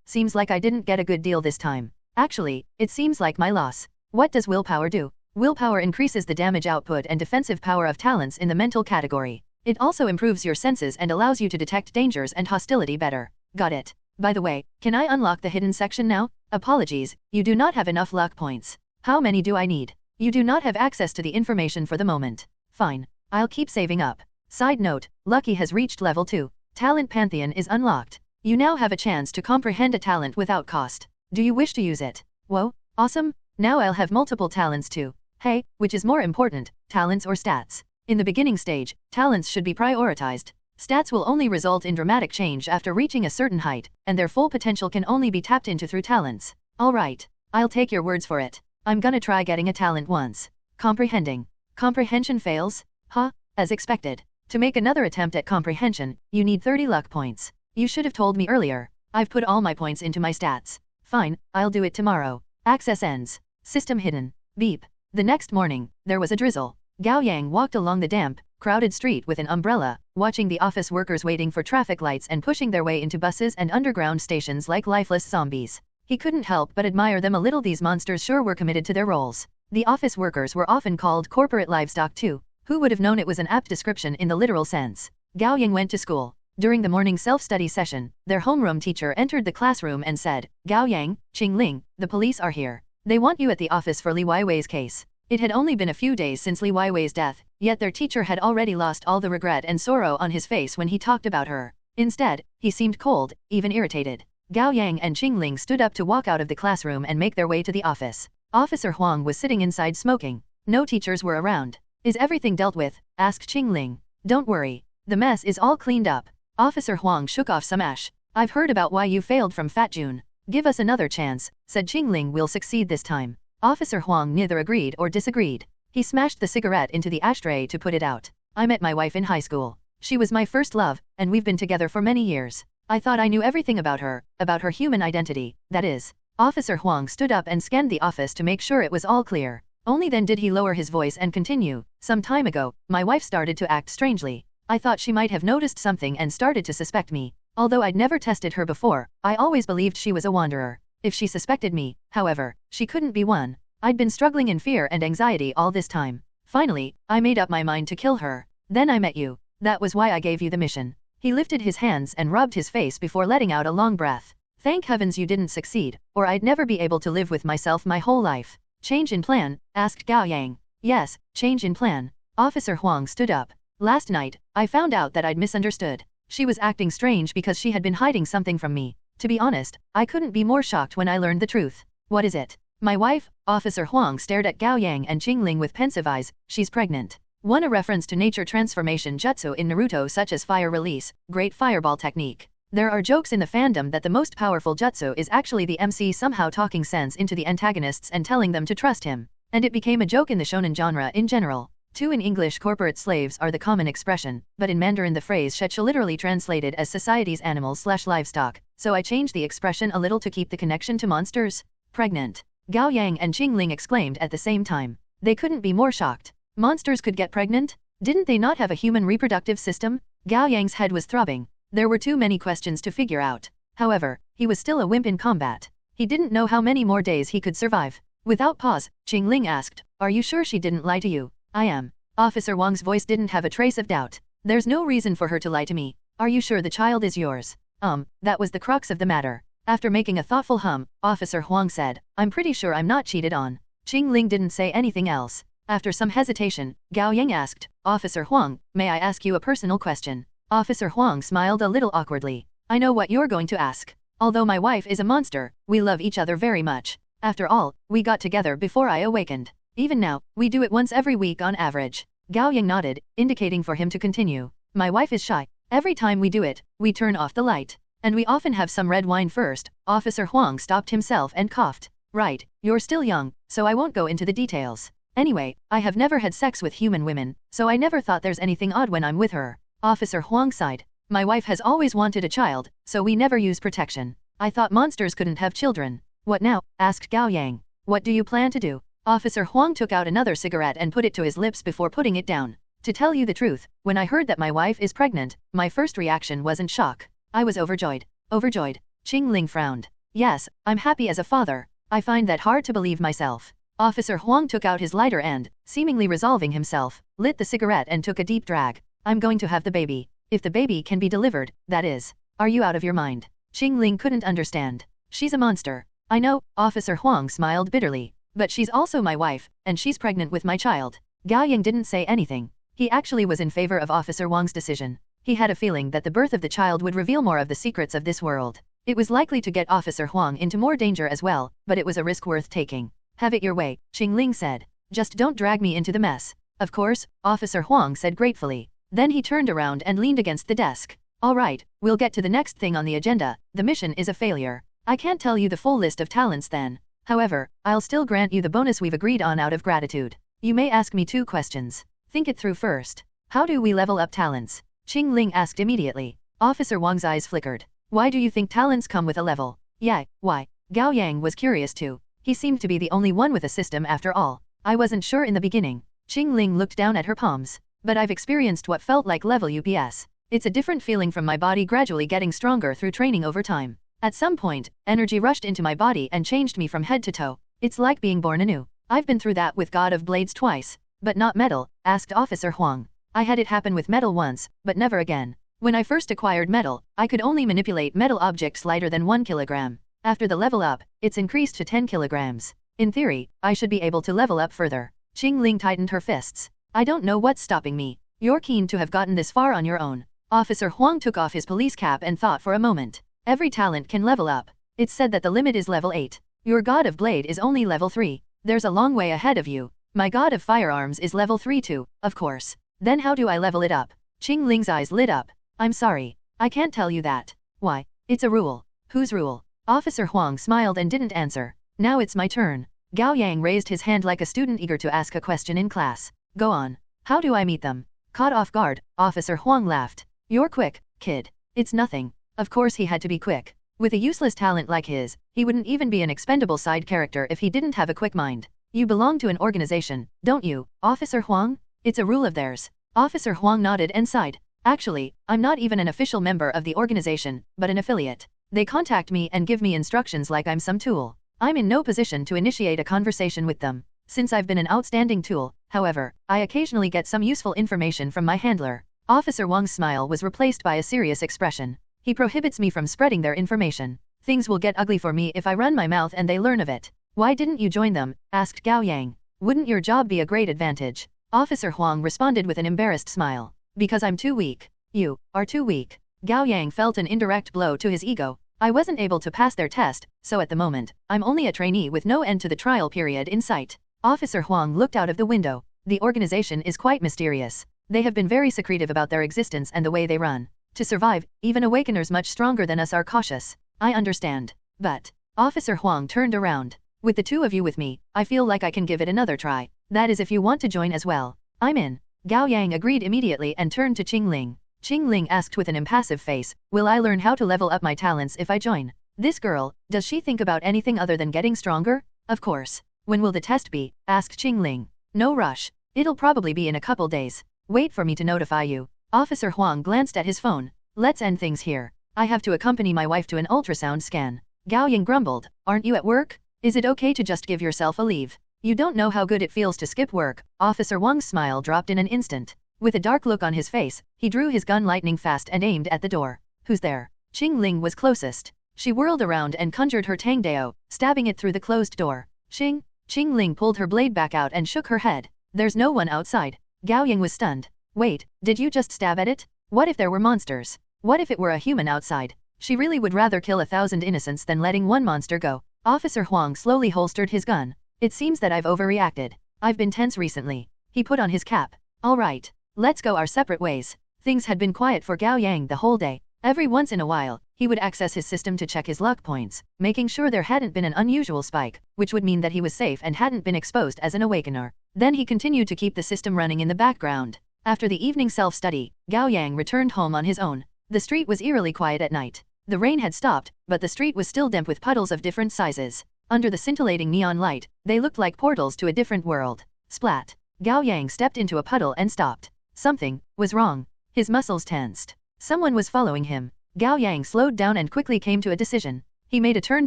Seems like I didn't get a good deal this time. Actually, it seems like my loss. What does willpower do? Willpower increases the damage output and defensive power of talents in the mental category. It also improves your senses and allows you to detect dangers and hostility better. Got it. By the way, can I unlock the hidden section now? Apologies, you do not have enough luck points. How many do I need? You do not have access to the information for the moment. Fine. I'll keep saving up. Side note, Lucky has reached level 2. Talent Pantheon is unlocked. You now have a chance to comprehend a talent without cost. Do you wish to use it? Whoa, awesome. Now I'll have multiple talents too. Hey, which is more important, talents or stats? In the beginning stage, talents should be prioritized. Stats will only result in dramatic change after reaching a certain height, and their full potential can only be tapped into through talents. Alright, I'll take your words for it. I'm gonna try getting a talent once. Comprehending. Comprehension fails? Huh? As expected. To make another attempt at comprehension, you need 30 luck points. You should have told me earlier. I've put all my points into my stats. Fine, I'll do it tomorrow. Access ends. System hidden. Beep. The next morning, there was a drizzle. Gao Yang walked along the damp, crowded street with an umbrella, watching the office workers waiting for traffic lights and pushing their way into buses and underground stations like lifeless zombies. He couldn't help but admire them a little. These monsters sure were committed to their roles. The office workers were often called corporate livestock too. Who would have known it was an apt description in the literal sense? Gao Yang went to school. During the morning self-study session, their homeroom teacher entered the classroom and said, Gao Yang, Qingling, the police are here. They want you at the office for Li Weiwei's case. It had only been a few days since Li Weiwei's death, yet their teacher had already lost all the regret and sorrow on his face when he talked about her. Instead, he seemed cold, even irritated. Gao Yang and Qingling stood up to walk out of the classroom and make their way to the office. Officer Huang was sitting inside smoking. No teachers were around. Is everything dealt with? Asked Qingling. Don't worry. The mess is all cleaned up. Officer Huang shook off some ash. I've heard about why you failed from Fat June. Give us another chance, said Qingling. We'll succeed this time. Officer Huang neither agreed or disagreed. He smashed the cigarette into the ashtray to put it out. I met my wife in high school. She was my first love, and we've been together for many years. I thought I knew everything about her human identity, that is. Officer Huang stood up and scanned the office to make sure it was all clear. Only then did he lower his voice and continue. Some time ago, my wife started to act strangely. I thought she might have noticed something and started to suspect me. Although I'd never tested her before, I always believed she was a wanderer. If she suspected me, however, she couldn't be one. I'd been struggling in fear and anxiety all this time. Finally, I made up my mind to kill her. Then I met you. That was why I gave you the mission. He lifted his hands and rubbed his face before letting out a long breath. Thank heavens you didn't succeed, or I'd never be able to live with myself my whole life. Change in plan? Asked Gao Yang. Yes, change in plan. Officer Huang stood up. Last night, I found out that I'd misunderstood. She was acting strange because she had been hiding something from me. To be honest, I couldn't be more shocked when I learned the truth. What is it? My wife? Officer Huang stared at Gao Yang and Qingling with pensive eyes. She's pregnant. One a reference to nature transformation jutsu in Naruto such as fire release, great fireball technique. There are jokes in the fandom that the most powerful jutsu is actually the MC somehow talking sense into the antagonists and telling them to trust him. And it became a joke in the shonen genre in general. Two in English corporate slaves are the common expression, but in Mandarin the phrase shechu literally translated as society's animals/livestock, so I changed the expression a little to keep the connection to monsters. Pregnant. Gao Yang and Qingling exclaimed at the same time. They couldn't be more shocked. Monsters could get pregnant? Didn't they not have a human reproductive system? Gao Yang's head was throbbing. There were too many questions to figure out. However, he was still a wimp in combat. He didn't know how many more days he could survive. Without pause, Qingling asked, Are you sure she didn't lie to you? I am. Officer Wang's voice didn't have a trace of doubt. There's no reason for her to lie to me. Are you sure the child is yours? That was the crux of the matter. After making a thoughtful hum, Officer Huang said, I'm pretty sure I'm not cheated on. Qingling didn't say anything else. After some hesitation, Gao Yang asked, Officer Huang, may I ask you a personal question? Officer Huang smiled a little awkwardly. I know what you're going to ask. Although my wife is a monster, we love each other very much. After all, we got together before I awakened. Even now, we do it once every week on average. Gao Yang nodded, indicating for him to continue. My wife is shy. Every time we do it, we turn off the light. And we often have some red wine first. Officer Huang stopped himself and coughed. Right, you're still young, so I won't go into the details. Anyway, I have never had sex with human women, so I never thought there's anything odd when I'm with her. Officer Huang sighed. My wife has always wanted a child, so we never use protection. I thought monsters couldn't have children. What now? Asked Gao Yang. What do you plan to do? Officer Huang took out another cigarette and put it to his lips before putting it down. To tell you the truth, when I heard that my wife is pregnant, my first reaction wasn't shock. I was overjoyed. Overjoyed. Qingling frowned. Yes, I'm happy as a father. I find that hard to believe myself. Officer Huang took out his lighter and, seemingly resolving himself, lit the cigarette and took a deep drag. I'm going to have the baby. If the baby can be delivered, that is. Are you out of your mind? Qingling couldn't understand. She's a monster. I know, Officer Huang smiled bitterly. But she's also my wife, and she's pregnant with my child. Gao Yang didn't say anything. He actually was in favor of Officer Wang's decision. He had a feeling that the birth of the child would reveal more of the secrets of this world. It was likely to get Officer Huang into more danger as well, but it was a risk worth taking. Have it your way, Qingling said. just don't drag me into the mess. Of course, Officer Huang said gratefully. Then he turned around and leaned against the desk. Alright, we'll get to the next thing on the agenda. The mission is a failure. I can't tell you the full list of talents then. However, I'll still grant you the bonus we've agreed on out of gratitude. You may ask me 2 questions. Think it through first. How do we level up talents? Qing Ling asked immediately. Officer Wang's eyes flickered. Why do you think talents come with a level? Yeah, why? Gao Yang was curious too. He seemed to be the only one with a system after all. I wasn't sure in the beginning. Qing Ling looked down at her palms. But I've experienced what felt like level UPS. It's a different feeling from my body gradually getting stronger through training over time. At some point, energy rushed into my body and changed me from head to toe. It's like being born anew. I've been through that with God of Blades twice. But not metal, asked Officer Huang. I had it happen with metal once, but never again. When I first acquired metal, I could only manipulate metal objects lighter than 1 kilogram. After the level up, it's increased to 10 kilograms. In theory, I should be able to level up further. Qing Ling tightened her fists. I don't know what's stopping me. You're keen to have gotten this far on your own. Officer Huang took off his police cap and thought for a moment. Every talent can level up. It's said that the limit is level 8. Your God of Blade is only level 3. There's a long way ahead of you. My God of Firearms is level 3 too, of course. Then how do I level it up? Qing Ling's eyes lit up. I'm sorry. I can't tell you that. Why? It's a rule. Whose rule? Officer Huang smiled and didn't answer. Now it's my turn. Gao Yang raised his hand like a student eager to ask a question in class. Go on. How do I meet them? Caught off guard, Officer Huang laughed. You're quick, kid. It's nothing. Of course he had to be quick. With a useless talent like his, he wouldn't even be an expendable side character if he didn't have a quick mind. You belong to an organization, don't you, Officer Huang? It's a rule of theirs. Officer Huang nodded and sighed. Actually, I'm not even an official member of the organization, but an affiliate. They contact me and give me instructions like I'm some tool. I'm in no position to initiate a conversation with them. Since I've been an outstanding tool, however, I occasionally get some useful information from my handler. Officer Wang's smile was replaced by a serious expression. He prohibits me from spreading their information. Things will get ugly for me if I run my mouth and they learn of it. Why didn't you join them? Asked Gao Yang. Wouldn't your job be a great advantage? Officer Huang responded with an embarrassed smile. Because I'm too weak. You are too weak. Gao Yang felt an indirect blow to his ego. I wasn't able to pass their test, so at the moment, I'm only a trainee with no end to the trial period in sight. Officer Huang looked out of the window. The organization is quite mysterious. They have been very secretive about their existence and the way they run. To survive, even awakeners much stronger than us are cautious. I understand. But, Officer Huang turned around. With the 2 of you with me, I feel like I can give it another try. That is if you want to join as well. I'm in. Gao Yang agreed immediately and turned to Qing Ling. Qing Ling asked with an impassive face, will I learn how to level up my talents if I join? This girl, does she think about anything other than getting stronger? Of course. When will the test be? Asked Qing Ling. No rush. It'll probably be in a couple days. Wait for me to notify you. Officer Huang glanced at his phone. Let's end things here. I have to accompany my wife to an ultrasound scan. Gao Yang grumbled. Aren't you at work? Is it okay to just give yourself a leave? You don't know how good it feels to skip work. Officer Wang's smile dropped in an instant. With a dark look on his face, he drew his gun lightning fast and aimed at the door. Who's there? Qing Ling was closest. She whirled around and conjured her Tang Dao, stabbing it through the closed door. Qing Ling pulled her blade back out and shook her head. There's no one outside. Gao Yang was stunned. Wait, did you just stab at it? What if there were monsters? What if it were a human outside? She really would rather kill 1,000 innocents than letting one monster go. Officer Huang slowly holstered his gun. It seems that I've overreacted. I've been tense recently. He put on his cap. All right. Let's go our separate ways. Things had been quiet for Gao Yang the whole day. Every once in a while, he would access his system to check his luck points, making sure there hadn't been an unusual spike, which would mean that he was safe and hadn't been exposed as an awakener. Then he continued to keep the system running in the background. After the evening self-study, Gao Yang returned home on his own. The street was eerily quiet at night. The rain had stopped, but the street was still damp with puddles of different sizes. Under the scintillating neon light, they looked like portals to a different world. Splat. Gao Yang stepped into a puddle and stopped. Something was wrong. His muscles tensed. Someone was following him. Gao Yang slowed down and quickly came to a decision. He made a turn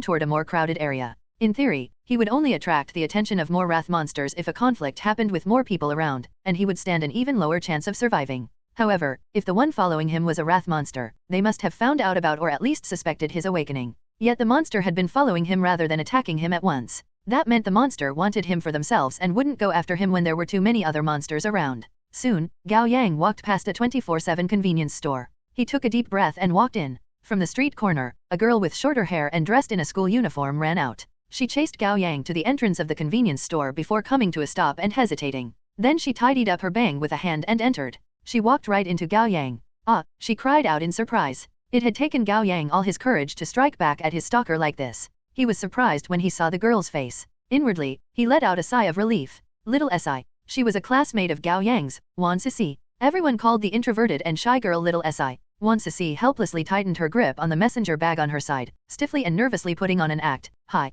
toward a more crowded area. In theory, he would only attract the attention of more wrath monsters if a conflict happened with more people around, and he would stand an even lower chance of surviving. However, if the one following him was a wrath monster, they must have found out about or at least suspected his awakening. Yet the monster had been following him rather than attacking him at once. That meant the monster wanted him for themselves and wouldn't go after him when there were too many other monsters around. Soon, Gao Yang walked past a 24/7 convenience store. He took a deep breath and walked in. From the street corner, a girl with shorter hair and dressed in a school uniform ran out. She chased Gao Yang to the entrance of the convenience store before coming to a stop and hesitating. Then she tidied up her bang with a hand and entered. She walked right into Gao Yang. "Ah!" she cried out in surprise. It had taken Gao Yang all his courage to strike back at his stalker like this. He was surprised when he saw the girl's face. Inwardly, he let out a sigh of relief. Little Si. She was a classmate of Gao Yang's, Wan Sisi. Everyone called the introverted and shy girl Little Si. Wan Sisi helplessly tightened her grip on the messenger bag on her side, stiffly and nervously putting on an act. Hi.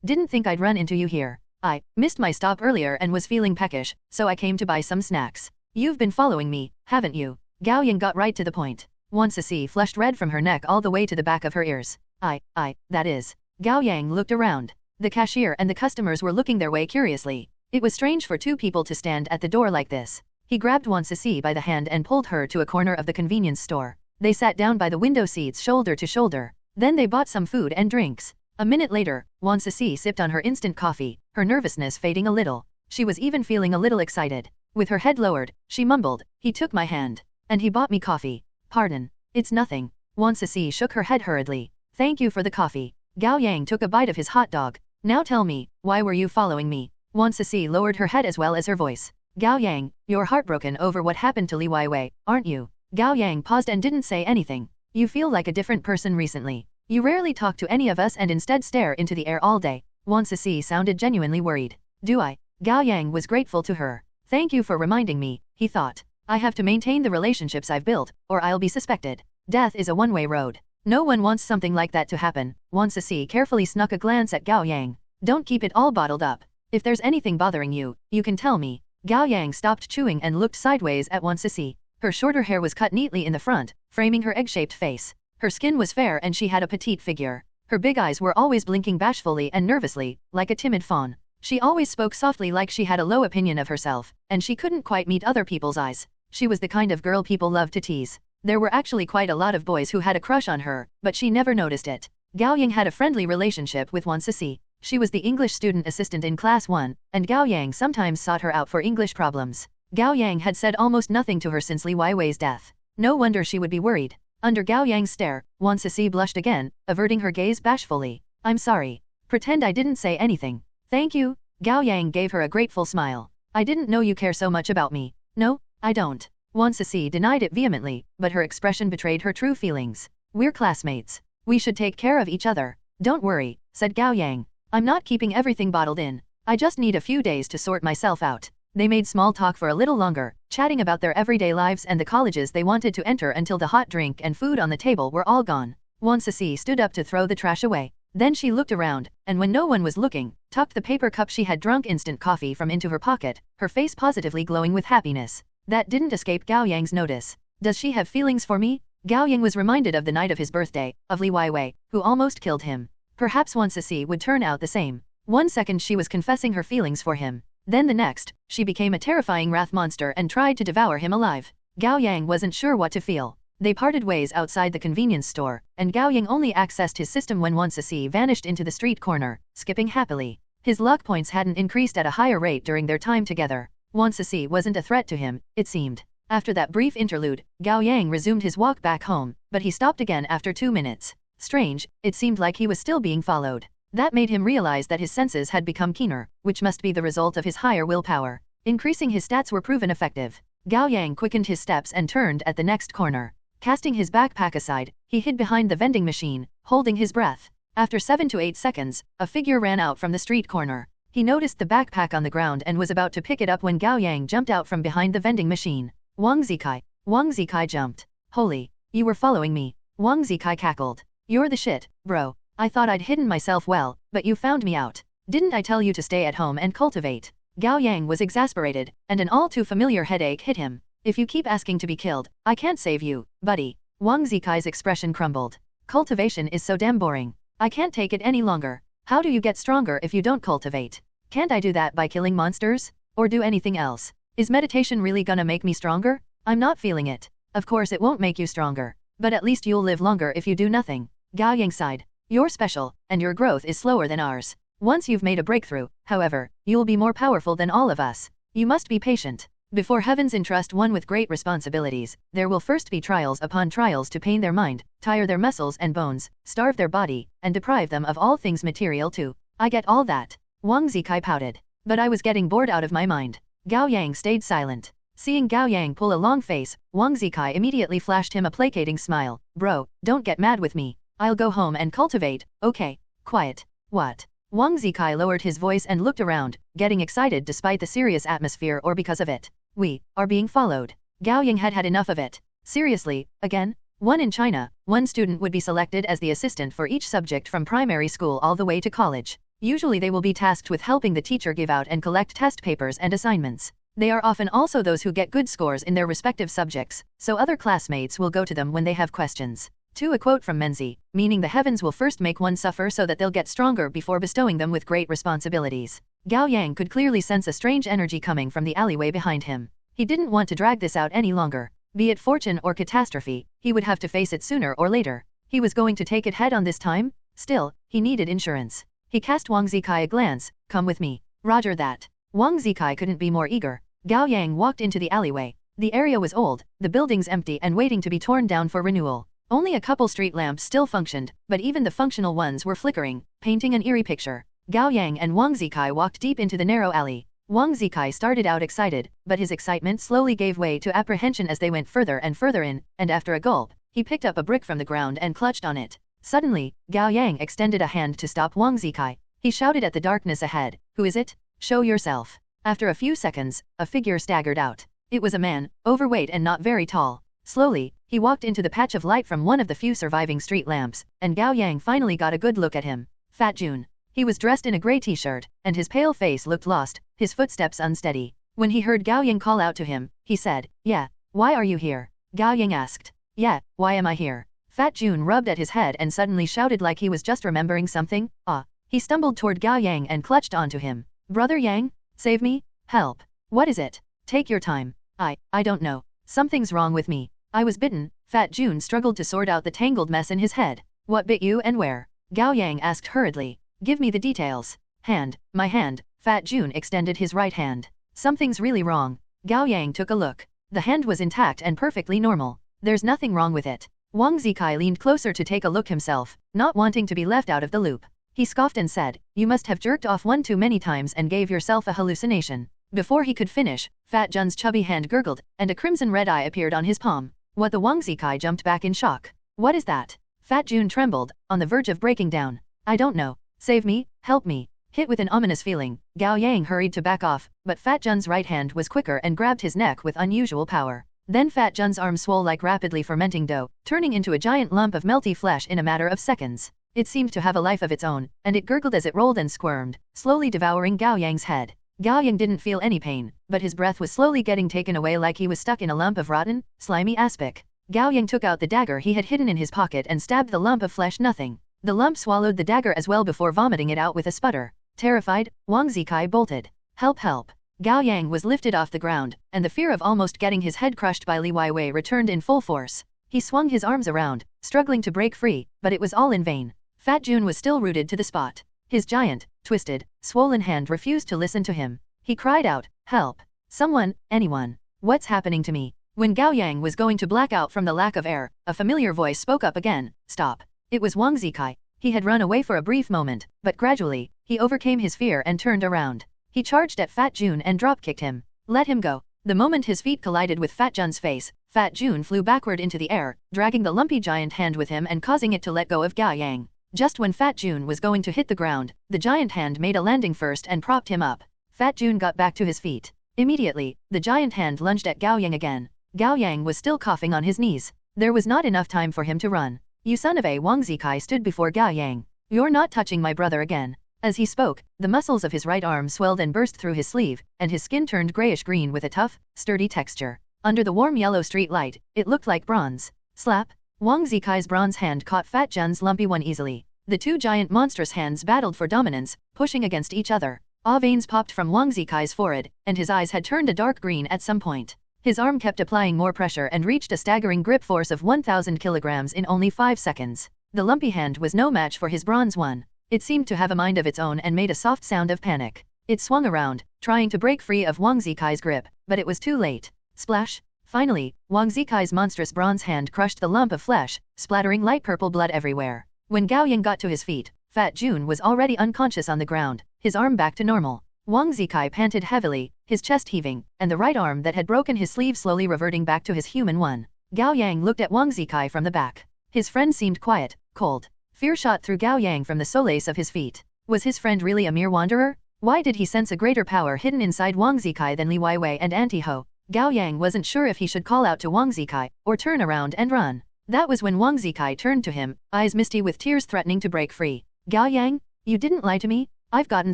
Didn't think I'd run into you here. I missed my stop earlier and was feeling peckish, so I came to buy some snacks. You've been following me, haven't you? Gao Yang got right to the point. Wan Sisi flushed red from her neck all the way to the back of her ears. That is. Gao Yang looked around. The cashier and the customers were looking their way curiously. It was strange for two people to stand at the door like this. He grabbed Wan Sisi by the hand and pulled her to a corner of the convenience store. They sat down by the window seats shoulder to shoulder. Then they bought some food and drinks. A minute later, Wan Sisi sipped on her instant coffee, her nervousness fading a little. She was even feeling a little excited. With her head lowered, she mumbled, "He took my hand. And he bought me coffee. Pardon. It's nothing." Wan Sisi shook her head hurriedly. "Thank you for the coffee." Gao Yang took a bite of his hot dog. "Now tell me, why were you following me?" Wan Sisi lowered her head as well as her voice. "Gao Yang, you're heartbroken over what happened to Li Weiwei, aren't you?" Gao Yang paused and didn't say anything. "You feel like a different person recently. You rarely talk to any of us and instead stare into the air all day." Wan Sisi sounded genuinely worried. "Do I?" Gao Yang was grateful to her. "Thank you for reminding me," he thought. "I have to maintain the relationships I've built, or I'll be suspected. Death is a one-way road. No one wants something like that to happen." Wan Sisi carefully snuck a glance at Gao Yang. "Don't keep it all bottled up. If there's anything bothering you, you can tell me." Gao Yang stopped chewing and looked sideways at Wan Sisi. Her shorter hair was cut neatly in the front, framing her egg-shaped face. Her skin was fair and she had a petite figure. Her big eyes were always blinking bashfully and nervously, like a timid fawn. She always spoke softly like she had a low opinion of herself, and she couldn't quite meet other people's eyes. She was the kind of girl people loved to tease. There were actually quite a lot of boys who had a crush on her, but she never noticed it. Gao Yang had a friendly relationship with Wan Sisi. She was the English student assistant in Class 1, and Gao Yang sometimes sought her out for English problems. Gao Yang had said almost nothing to her since Li Weiwei's death. No wonder she would be worried. Under Gao Yang's stare, Wan Sisi blushed again, averting her gaze bashfully. "I'm sorry. Pretend I didn't say anything." "Thank you." Gao Yang gave her a grateful smile. "I didn't know you care so much about me." "No, I don't." Wan Sisi denied it vehemently, but her expression betrayed her true feelings. "We're classmates. We should take care of each other." "Don't worry," said Gao Yang. "I'm not keeping everything bottled in. I just need a few days to sort myself out." They made small talk for a little longer, chatting about their everyday lives and the colleges they wanted to enter until the hot drink and food on the table were all gone. Wan Sisi stood up to throw the trash away. Then she looked around, and when no one was looking, tucked the paper cup she had drunk instant coffee from into her pocket, her face positively glowing with happiness. That didn't escape Gao Yang's notice. "Does she have feelings for me?" Gao Yang was reminded of the night of his birthday, of Li Weiwei, who almost killed him. Perhaps Wan Sisi would turn out the same. One second she was confessing her feelings for him. Then the next, she became a terrifying wrath monster and tried to devour him alive. Gao Yang wasn't sure what to feel. They parted ways outside the convenience store, and Gao Yang only accessed his system when Wan Sisi vanished into the street corner, skipping happily. His luck points hadn't increased at a higher rate during their time together. Wan Sisi wasn't a threat to him, it seemed. After that brief interlude, Gao Yang resumed his walk back home, but he stopped again after 2 minutes. Strange, it seemed like he was still being followed. That made him realize that his senses had become keener, which must be the result of his higher willpower. Increasing his stats were proven effective. Gao Yang quickened his steps and turned at the next corner. Casting his backpack aside, he hid behind the vending machine, holding his breath. After 7 to 8 seconds, a figure ran out from the street corner. He noticed the backpack on the ground and was about to pick it up when Gao Yang jumped out from behind the vending machine. "Wang Zikai." Wang Zikai jumped. "Holy, you were following me." Wang Zikai cackled. "You're the shit, bro. I thought I'd hidden myself well, but you found me out. Didn't I tell you to stay at home and cultivate?" Gao Yang was exasperated, and an all too familiar headache hit him. "If you keep asking to be killed, I can't save you, buddy." Wang Zikai's expression crumbled. "Cultivation is so damn boring. I can't take it any longer. How do you get stronger if you don't cultivate? Can't I do that by killing monsters? Or do anything else? Is meditation really gonna make me stronger? I'm not feeling it." "Of course it won't make you stronger. But at least you'll live longer if you do nothing." Gao Yang sighed. "You're special, and your growth is slower than ours. Once you've made a breakthrough, however, you'll be more powerful than all of us. You must be patient. Before heavens entrust one with great responsibilities, there will first be trials upon trials to pain their mind, tire their muscles and bones, starve their body, and deprive them of all things material too. I get all that. Wang Zikai pouted. But I was getting bored out of my mind. Gao Yang stayed silent. Seeing Gao Yang pull a long face, Wang Zikai immediately flashed him a placating smile. Bro, don't get mad with me. I'll go home and cultivate, okay? Quiet. What? Wang Zikai lowered his voice and looked around, getting excited despite the serious atmosphere or because of it. We are being followed. Gao Yang had had enough of it. Seriously, again? One in China, one student would be selected as the assistant for each subject from primary school all the way to college. Usually they will be tasked with helping the teacher give out and collect test papers and assignments. They are often also those who get good scores in their respective subjects, so other classmates will go to them when they have questions. To a quote from Menzi, meaning the heavens will first make one suffer so that they'll get stronger before bestowing them with great responsibilities. Gao Yang could clearly sense a strange energy coming from the alleyway behind him. He didn't want to drag this out any longer. Be it fortune or catastrophe, he would have to face it sooner or later. He was going to take it head on this time? Still, he needed insurance. He cast Wang Zikai a glance. Come with me. Roger that. Wang Zikai couldn't be more eager. Gao Yang walked into the alleyway. The area was old, the buildings empty and waiting to be torn down for renewal. Only a couple street lamps still functioned, but even the functional ones were flickering, painting an eerie picture. Gao Yang and Wang Zikai walked deep into the narrow alley. Wang Zikai started out excited, but his excitement slowly gave way to apprehension as they went further and further in, and after a gulp, he picked up a brick from the ground and clutched on it. Suddenly, Gao Yang extended a hand to stop Wang Zikai. He shouted at the darkness ahead, "Who is it? Show yourself." After a few seconds, a figure staggered out. It was a man, overweight and not very tall. Slowly, he walked into the patch of light from one of the few surviving street lamps, and Gao Yang finally got a good look at him. Fat Jun. He was dressed in a grey t-shirt, and his pale face looked lost, his footsteps unsteady. When he heard Gao Yang call out to him, he said, "Yeah, why are you here?" Gao Yang asked, "Yeah, why am I here?" Fat Jun rubbed at his head and suddenly shouted like he was just remembering something. "Ah." He stumbled toward Gao Yang and clutched onto him. "Brother Yang? Save me? Help. What is it? Take your time. I don't know. Something's wrong with me. I was bitten." Fat Jun struggled to sort out the tangled mess in his head. "What bit you and where?" Gao Yang asked hurriedly. "Give me the details." "Hand. My hand." Fat Jun extended his right hand. "Something's really wrong." Gao Yang took a look. The hand was intact and perfectly normal. "There's nothing wrong with it." Wang Zikai leaned closer to take a look himself, not wanting to be left out of the loop. He scoffed and said, "You must have jerked off one too many times and gave yourself a hallucination." Before he could finish, Fat Jun's chubby hand gurgled, and a crimson red eye appeared on his palm. What the Wang Zikai jumped back in shock. "What is that?" Fat Jun trembled, on the verge of breaking down. "I don't know. Save me, help me." Hit with an ominous feeling, Gao Yang hurried to back off, but Fat Jun's right hand was quicker and grabbed his neck with unusual power. Then Fat Jun's arm swole like rapidly fermenting dough, turning into a giant lump of melty flesh in a matter of seconds. It seemed to have a life of its own, and it gurgled as it rolled and squirmed, slowly devouring Gao Yang's head. Gao Yang didn't feel any pain, but his breath was slowly getting taken away like he was stuck in a lump of rotten, slimy aspic. Gao Yang took out the dagger he had hidden in his pocket and stabbed the lump of flesh. Nothing. The lump swallowed the dagger as well before vomiting it out with a sputter. Terrified, Wang Zikai bolted. "Help, help." Gao Yang was lifted off the ground, and the fear of almost getting his head crushed by Li Weiwei returned in full force. He swung his arms around, struggling to break free, but it was all in vain. Fat Jun was still rooted to the spot. His giant, twisted, swollen hand refused to listen to him. He cried out, "Help! Someone, anyone! What's happening to me?" When Gao Yang was going to black out from the lack of air, a familiar voice spoke up again, "Stop." It was Wang Zikai. He had run away for a brief moment, but gradually, he overcame his fear and turned around. He charged at Fat Jun and drop-kicked him. "Let him go." The moment his feet collided with Fat Jun's face, Fat Jun flew backward into the air, dragging the lumpy giant hand with him and causing it to let go of Gao Yang. Just when Fat Jun was going to hit the ground, the giant hand made a landing first and propped him up. Fat Jun got back to his feet. Immediately, the giant hand lunged at Gao Yang again. Gao Yang was still coughing on his knees. There was not enough time for him to run. "You son of a," Wang Zikai stood before Gao Yang. "You're not touching my brother again." As he spoke, the muscles of his right arm swelled and burst through his sleeve, and his skin turned grayish-green with a tough, sturdy texture. Under the warm yellow street light, it looked like bronze. Slap! Wang Zikai's bronze hand caught Fat Jun's lumpy one easily. The two giant monstrous hands battled for dominance, pushing against each other. Veins popped from Wang Zikai's forehead, and his eyes had turned a dark green at some point. His arm kept applying more pressure and reached a staggering grip force of 1,000 kilograms in only 5 seconds. The lumpy hand was no match for his bronze one. It seemed to have a mind of its own and made a soft sound of panic. It swung around, trying to break free of Wang Zikai's grip, but it was too late. Splash! Finally, Wang Zikai's monstrous bronze hand crushed the lump of flesh, splattering light purple blood everywhere. When Gao Yang got to his feet, Fat Jun was already unconscious on the ground, his arm back to normal. Wang Zikai panted heavily, his chest heaving, and the right arm that had broken his sleeve slowly reverting back to his human one. Gao Yang looked at Wang Zikai from the back. His friend seemed quiet, cold. Fear shot through Gao Yang from the solace of his feet. Was his friend really a mere wanderer? Why did he sense a greater power hidden inside Wang Zikai than Li Weiwei and Anti-Ho? Gao Yang wasn't sure if he should call out to Wang Zikai, or turn around and run. That was when Wang Zikai turned to him, eyes misty with tears threatening to break free. Gao Yang, you didn't lie to me? I've gotten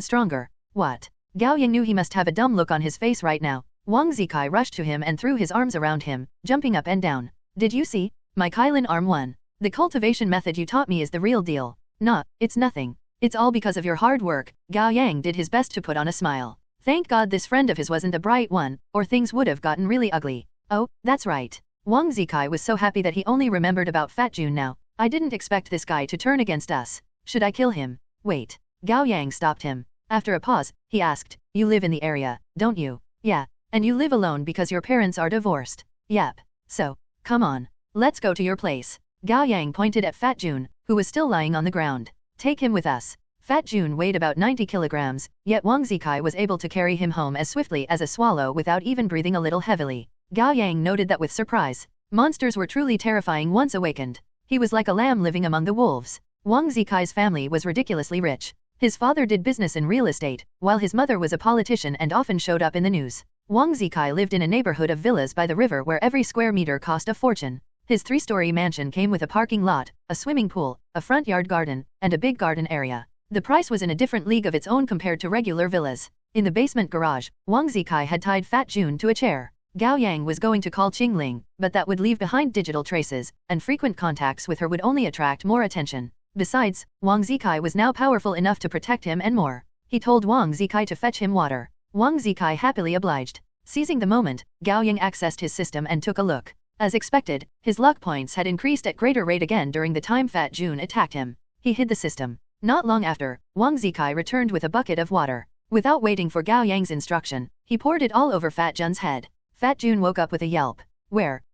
stronger. What? Gao Yang knew he must have a dumb look on his face right now. Wang Zikai rushed to him and threw his arms around him, jumping up and down. Did you see? My Kylin arm won. The cultivation method you taught me is the real deal. Nah, it's nothing. It's all because of your hard work. Gao Yang did his best to put on a smile. Thank God this friend of his wasn't a bright one, or things would have gotten really ugly. Oh, that's right. Wang Zikai was so happy that he only remembered about Fat Jun now. I didn't expect this guy to turn against us. Should I kill him? Wait. Gao Yang stopped him. After a pause, he asked, you live in the area, don't you? Yeah. And you live alone because your parents are divorced. Yep. So, come on. Let's go to your place. Gao Yang pointed at Fat Jun, who was still lying on the ground. Take him with us. Fat Jun weighed about 90 kilograms, yet Wang Zikai was able to carry him home as swiftly as a swallow without even breathing a little heavily. Gao Yang noted that with surprise. Monsters were truly terrifying once awakened. He was like a lamb living among the wolves. Wang Zikai's family was ridiculously rich. His father did business in real estate, while his mother was a politician and often showed up in the news. Wang Zikai lived in a neighborhood of villas by the river where every square meter cost a fortune. His 3-story mansion came with a parking lot, a swimming pool, a front yard garden, and a big garden area. The price was in a different league of its own compared to regular villas. In the basement garage, Wang Zikai had tied Fat Jun to a chair. Gao Yang was going to call Qingling, but that would leave behind digital traces, and frequent contacts with her would only attract more attention. Besides, Wang Zikai was now powerful enough to protect him and more. He told Wang Zikai to fetch him water. Wang Zikai happily obliged. Seizing the moment, Gao Yang accessed his system and took a look. As expected, his luck points had increased at greater rate again during the time Fat Jun attacked him. He hid the system. Not long after, Wang Zikai returned with a bucket of water. Without waiting for Gao Yang's instruction, he poured it all over Fat Jun's head. Fat Jun woke up with a yelp. Where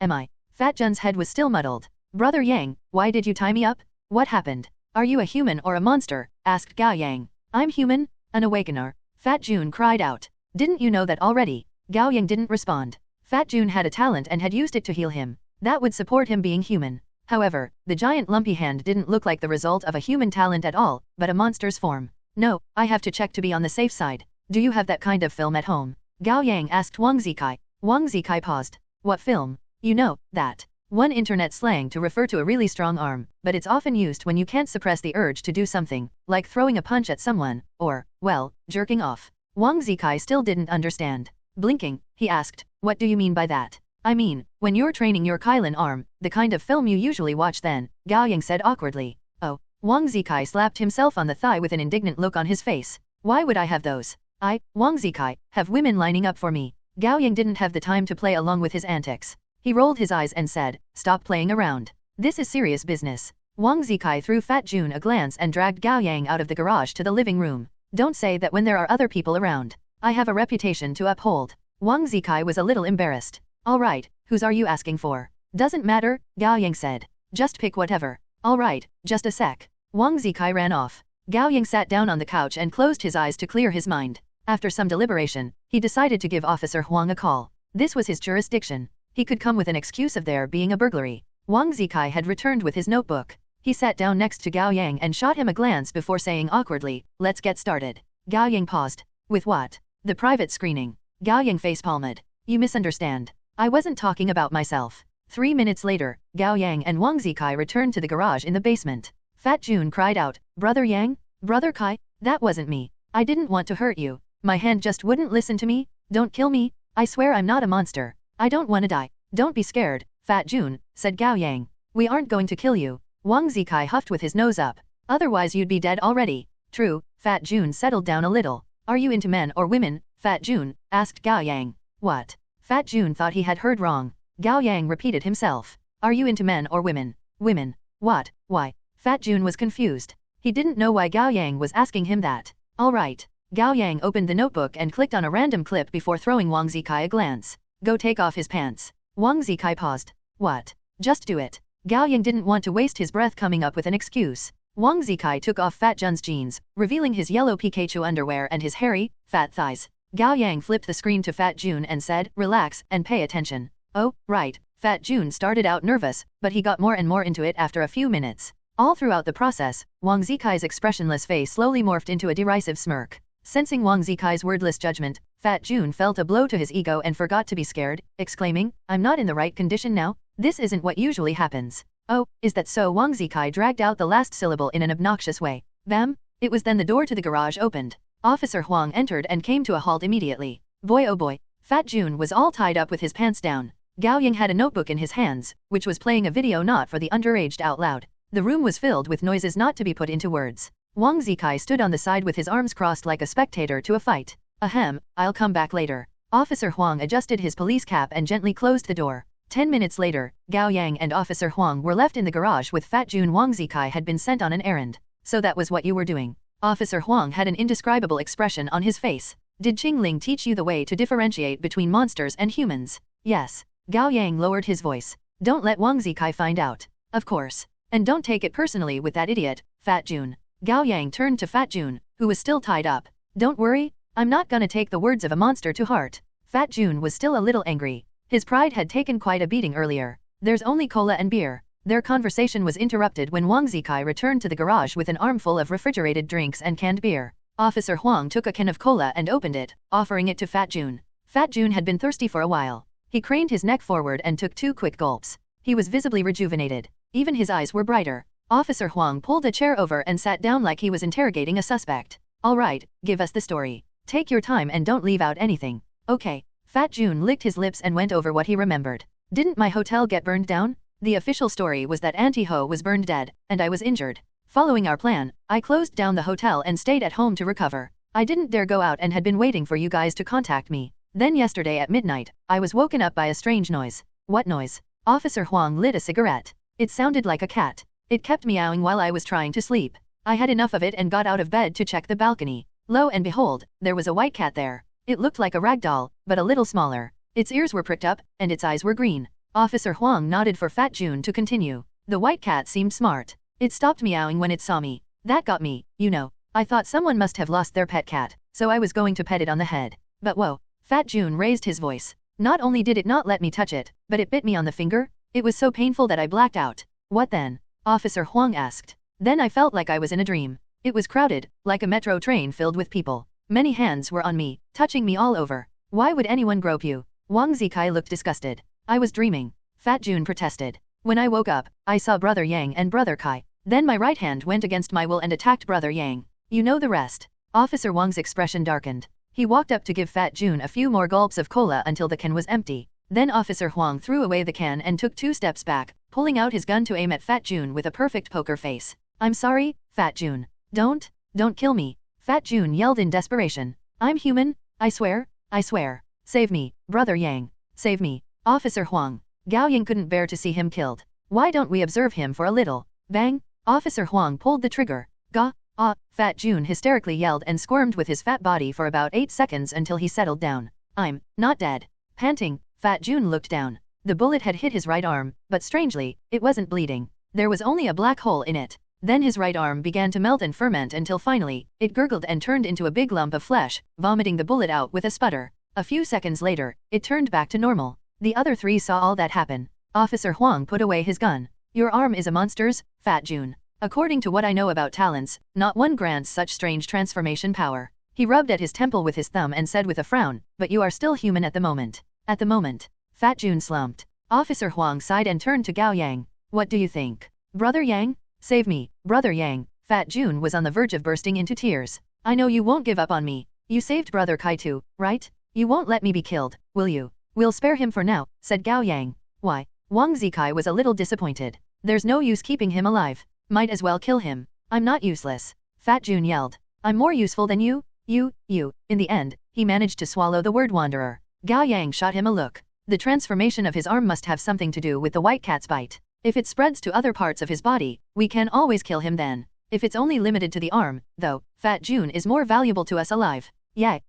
am I? Fat Jun's head was still muddled. Brother Yang, why did you tie me up? What happened? Are you a human or a monster? Asked Gao Yang. I'm human, an awakener. Fat Jun cried out. Didn't you know that already? Gao Yang didn't respond. Fat Jun had a talent and had used it to heal him. That would support him being human. However, the giant lumpy hand didn't look like the result of a human talent at all, but a monster's form. No, I have to check to be on the safe side. Do you have that kind of film at home? Gao Yang asked Wang Zikai. Wang Zikai paused. What film? You know, that one internet slang to refer to a really strong arm, but it's often used when you can't suppress the urge to do something, like throwing a punch at someone, or, well, jerking off. Wang Zikai still didn't understand. Blinking, he asked, what do you mean by that? I mean, when you're training your Kylin arm, the kind of film you usually watch then, Gao Yang said awkwardly. Oh, Wang Zikai slapped himself on the thigh with an indignant look on his face. Why would I have those? Wang Zikai, have women lining up for me. Gao Yang didn't have the time to play along with his antics. He rolled his eyes and said, stop playing around. This is serious business. Wang Zikai threw Fat Jun a glance and dragged Gao Yang out of the garage to the living room. Don't say that when there are other people around. I have a reputation to uphold. Wang Zikai was a little embarrassed. Alright, whose are you asking for? Doesn't matter, Gao Yang said. Just pick whatever. Alright, just a sec. Wang Zikai ran off. Gao Yang sat down on the couch and closed his eyes to clear his mind. After some deliberation, he decided to give Officer Huang a call. This was his jurisdiction. He could come with an excuse of there being a burglary. Wang Zikai had returned with his notebook. He sat down next to Gao Yang and shot him a glance before saying awkwardly, let's get started. Gao Yang paused. With what? The private screening. Gao Yang facepalmed. You misunderstand. I wasn't talking about myself. 3 minutes later, Gao Yang and Wang Zikai returned to the garage in the basement. Fat Jun cried out, Brother Yang? Brother Kai? That wasn't me. I didn't want to hurt you. My hand just wouldn't listen to me. Don't kill me. I swear I'm not a monster. I don't want to die. Don't be scared, Fat Jun, said Gao Yang. We aren't going to kill you. Wang Zikai huffed with his nose up. Otherwise you'd be dead already. True, Fat Jun settled down a little. Are you into men or women, Fat Jun? Asked Gao Yang. What? Fat Jun thought he had heard wrong. Gao Yang repeated himself. Are you into men or women? Women. What? Why? Fat Jun was confused. He didn't know why Gao Yang was asking him that. Alright. Gao Yang opened the notebook and clicked on a random clip before throwing Wang Zikai a glance. Go take off his pants. Wang Zikai paused. What? Just do it. Gao Yang didn't want to waste his breath coming up with an excuse. Wang Zikai took off Fat Jun's jeans, revealing his yellow Pikachu underwear and his hairy, fat thighs. Gao Yang flipped the screen to Fat Jun and said, "Relax and pay attention." "Oh, right." Fat Jun started out nervous, but he got more and more into it after a few minutes. All throughout the process, Wang Zikai's expressionless face slowly morphed into a derisive smirk. Sensing Wang Zikai's wordless judgment, Fat Jun felt a blow to his ego and forgot to be scared, exclaiming, "I'm not in the right condition now? This isn't what usually happens." "Oh, is that so?" Wang Zikai dragged out the last syllable in an obnoxious way. Bam! It was then the door to the garage opened. Officer Huang entered and came to a halt immediately. Boy oh boy. Fat Jun was all tied up with his pants down. Gao Yang had a notebook in his hands, which was playing a video not for the underaged out loud. The room was filled with noises not to be put into words. Wang Zikai stood on the side with his arms crossed like a spectator to a fight. Ahem, I'll come back later. Officer Huang adjusted his police cap and gently closed the door. 10 minutes later, Gao Yang and Officer Huang were left in the garage with Fat Jun. Wang Zikai had been sent on an errand. "So that was what you were doing?" Officer Huang had an indescribable expression on his face. "Did Qingling teach you the way to differentiate between monsters and humans?" "Yes." Gao Yang lowered his voice. "Don't let Wang Zikai find out." "Of course. And don't take it personally with that idiot, Fat Jun." Gao Yang turned to Fat Jun, who was still tied up. "Don't worry, I'm not gonna take the words of a monster to heart." Fat Jun was still a little angry. His pride had taken quite a beating earlier. "There's only cola and beer." Their conversation was interrupted when Wang Zikai returned to the garage with an armful of refrigerated drinks and canned beer. Officer Huang took a can of cola and opened it, offering it to Fat Jun. Fat Jun had been thirsty for a while. He craned his neck forward and took 2 quick gulps. He was visibly rejuvenated. Even his eyes were brighter. Officer Huang pulled a chair over and sat down like he was interrogating a suspect. "All right, give us the story. Take your time and don't leave out anything." "Okay." Fat Jun licked his lips and went over what he remembered. "Didn't my hotel get burned down? The official story was that Auntie Ho was burned dead, and I was injured. Following our plan, I closed down the hotel and stayed at home to recover. I didn't dare go out and had been waiting for you guys to contact me. Then yesterday at midnight, I was woken up by a strange noise." "What noise?" Officer Huang lit a cigarette. "It sounded like a cat. It kept meowing while I was trying to sleep. I had enough of it and got out of bed to check the balcony. Lo and behold, there was a white cat there. It looked like a rag doll, but a little smaller. Its ears were pricked up, and its eyes were green." Officer Huang nodded for Fat Jun to continue. "The white cat seemed smart. It stopped meowing when it saw me. That got me, you know. I thought someone must have lost their pet cat, so I was going to pet it on the head. But whoa." Fat Jun raised his voice. "Not only did it not let me touch it, but it bit me on the finger. It was so painful that I blacked out." "What then?" Officer Huang asked. "Then I felt like I was in a dream. It was crowded, like a metro train filled with people. Many hands were on me, touching me all over. Why would anyone grope you?" Wang Zikai looked disgusted. "I was dreaming." Fat Jun protested. "When I woke up, I saw Brother Yang and Brother Kai. Then my right hand went against my will and attacked Brother Yang. You know the rest." Officer Wang's expression darkened. He walked up to give Fat Jun a few more gulps of cola until the can was empty. Then Officer Huang threw away the can and took 2 steps back, pulling out his gun to aim at Fat Jun with a perfect poker face. "I'm sorry, Fat Jun. Don't kill me." Fat Jun yelled in desperation. "I'm human, I swear. Save me, Brother Yang. Save me." Officer Huang. Gao Yang couldn't bear to see him killed. "Why don't we observe him for a little?" Bang! Officer Huang pulled the trigger. "Gah! Ah!" Fat Jun hysterically yelled and squirmed with his fat body for about 8 seconds until he settled down. "I'm not dead." Panting, Fat Jun looked down. The bullet had hit his right arm, but strangely, it wasn't bleeding. There was only a black hole in it. Then his right arm began to melt and ferment until finally, it gurgled and turned into a big lump of flesh, vomiting the bullet out with a sputter. A few seconds later, it turned back to normal. The other 3 saw all that happen. Officer Huang put away his gun. "Your arm is a monster's, Fat Jun. According to what I know about talents, not one grants such strange transformation power." He rubbed at his temple with his thumb and said with a frown, "But you are still human at the moment." "At the moment." Fat Jun slumped. Officer Huang sighed and turned to Gao Yang. "What do you think?" "Brother Yang? Save me, Brother Yang." Fat Jun was on the verge of bursting into tears. "I know you won't give up on me. You saved Brother Kai too, right? You won't let me be killed, will you?" "We'll spare him for now," said Gao Yang. "Why?" Wang Zikai was a little disappointed. "There's no use keeping him alive. Might as well kill him." "I'm not useless." Fat Jun yelled. "I'm more useful than you. You." In the end, he managed to swallow the word wanderer. Gao Yang shot him a look. The transformation of his arm must have something to do with the white cat's bite. If it spreads to other parts of his body, we can always kill him then. If it's only limited to the arm, though, Fat Jun is more valuable to us alive. Yeah.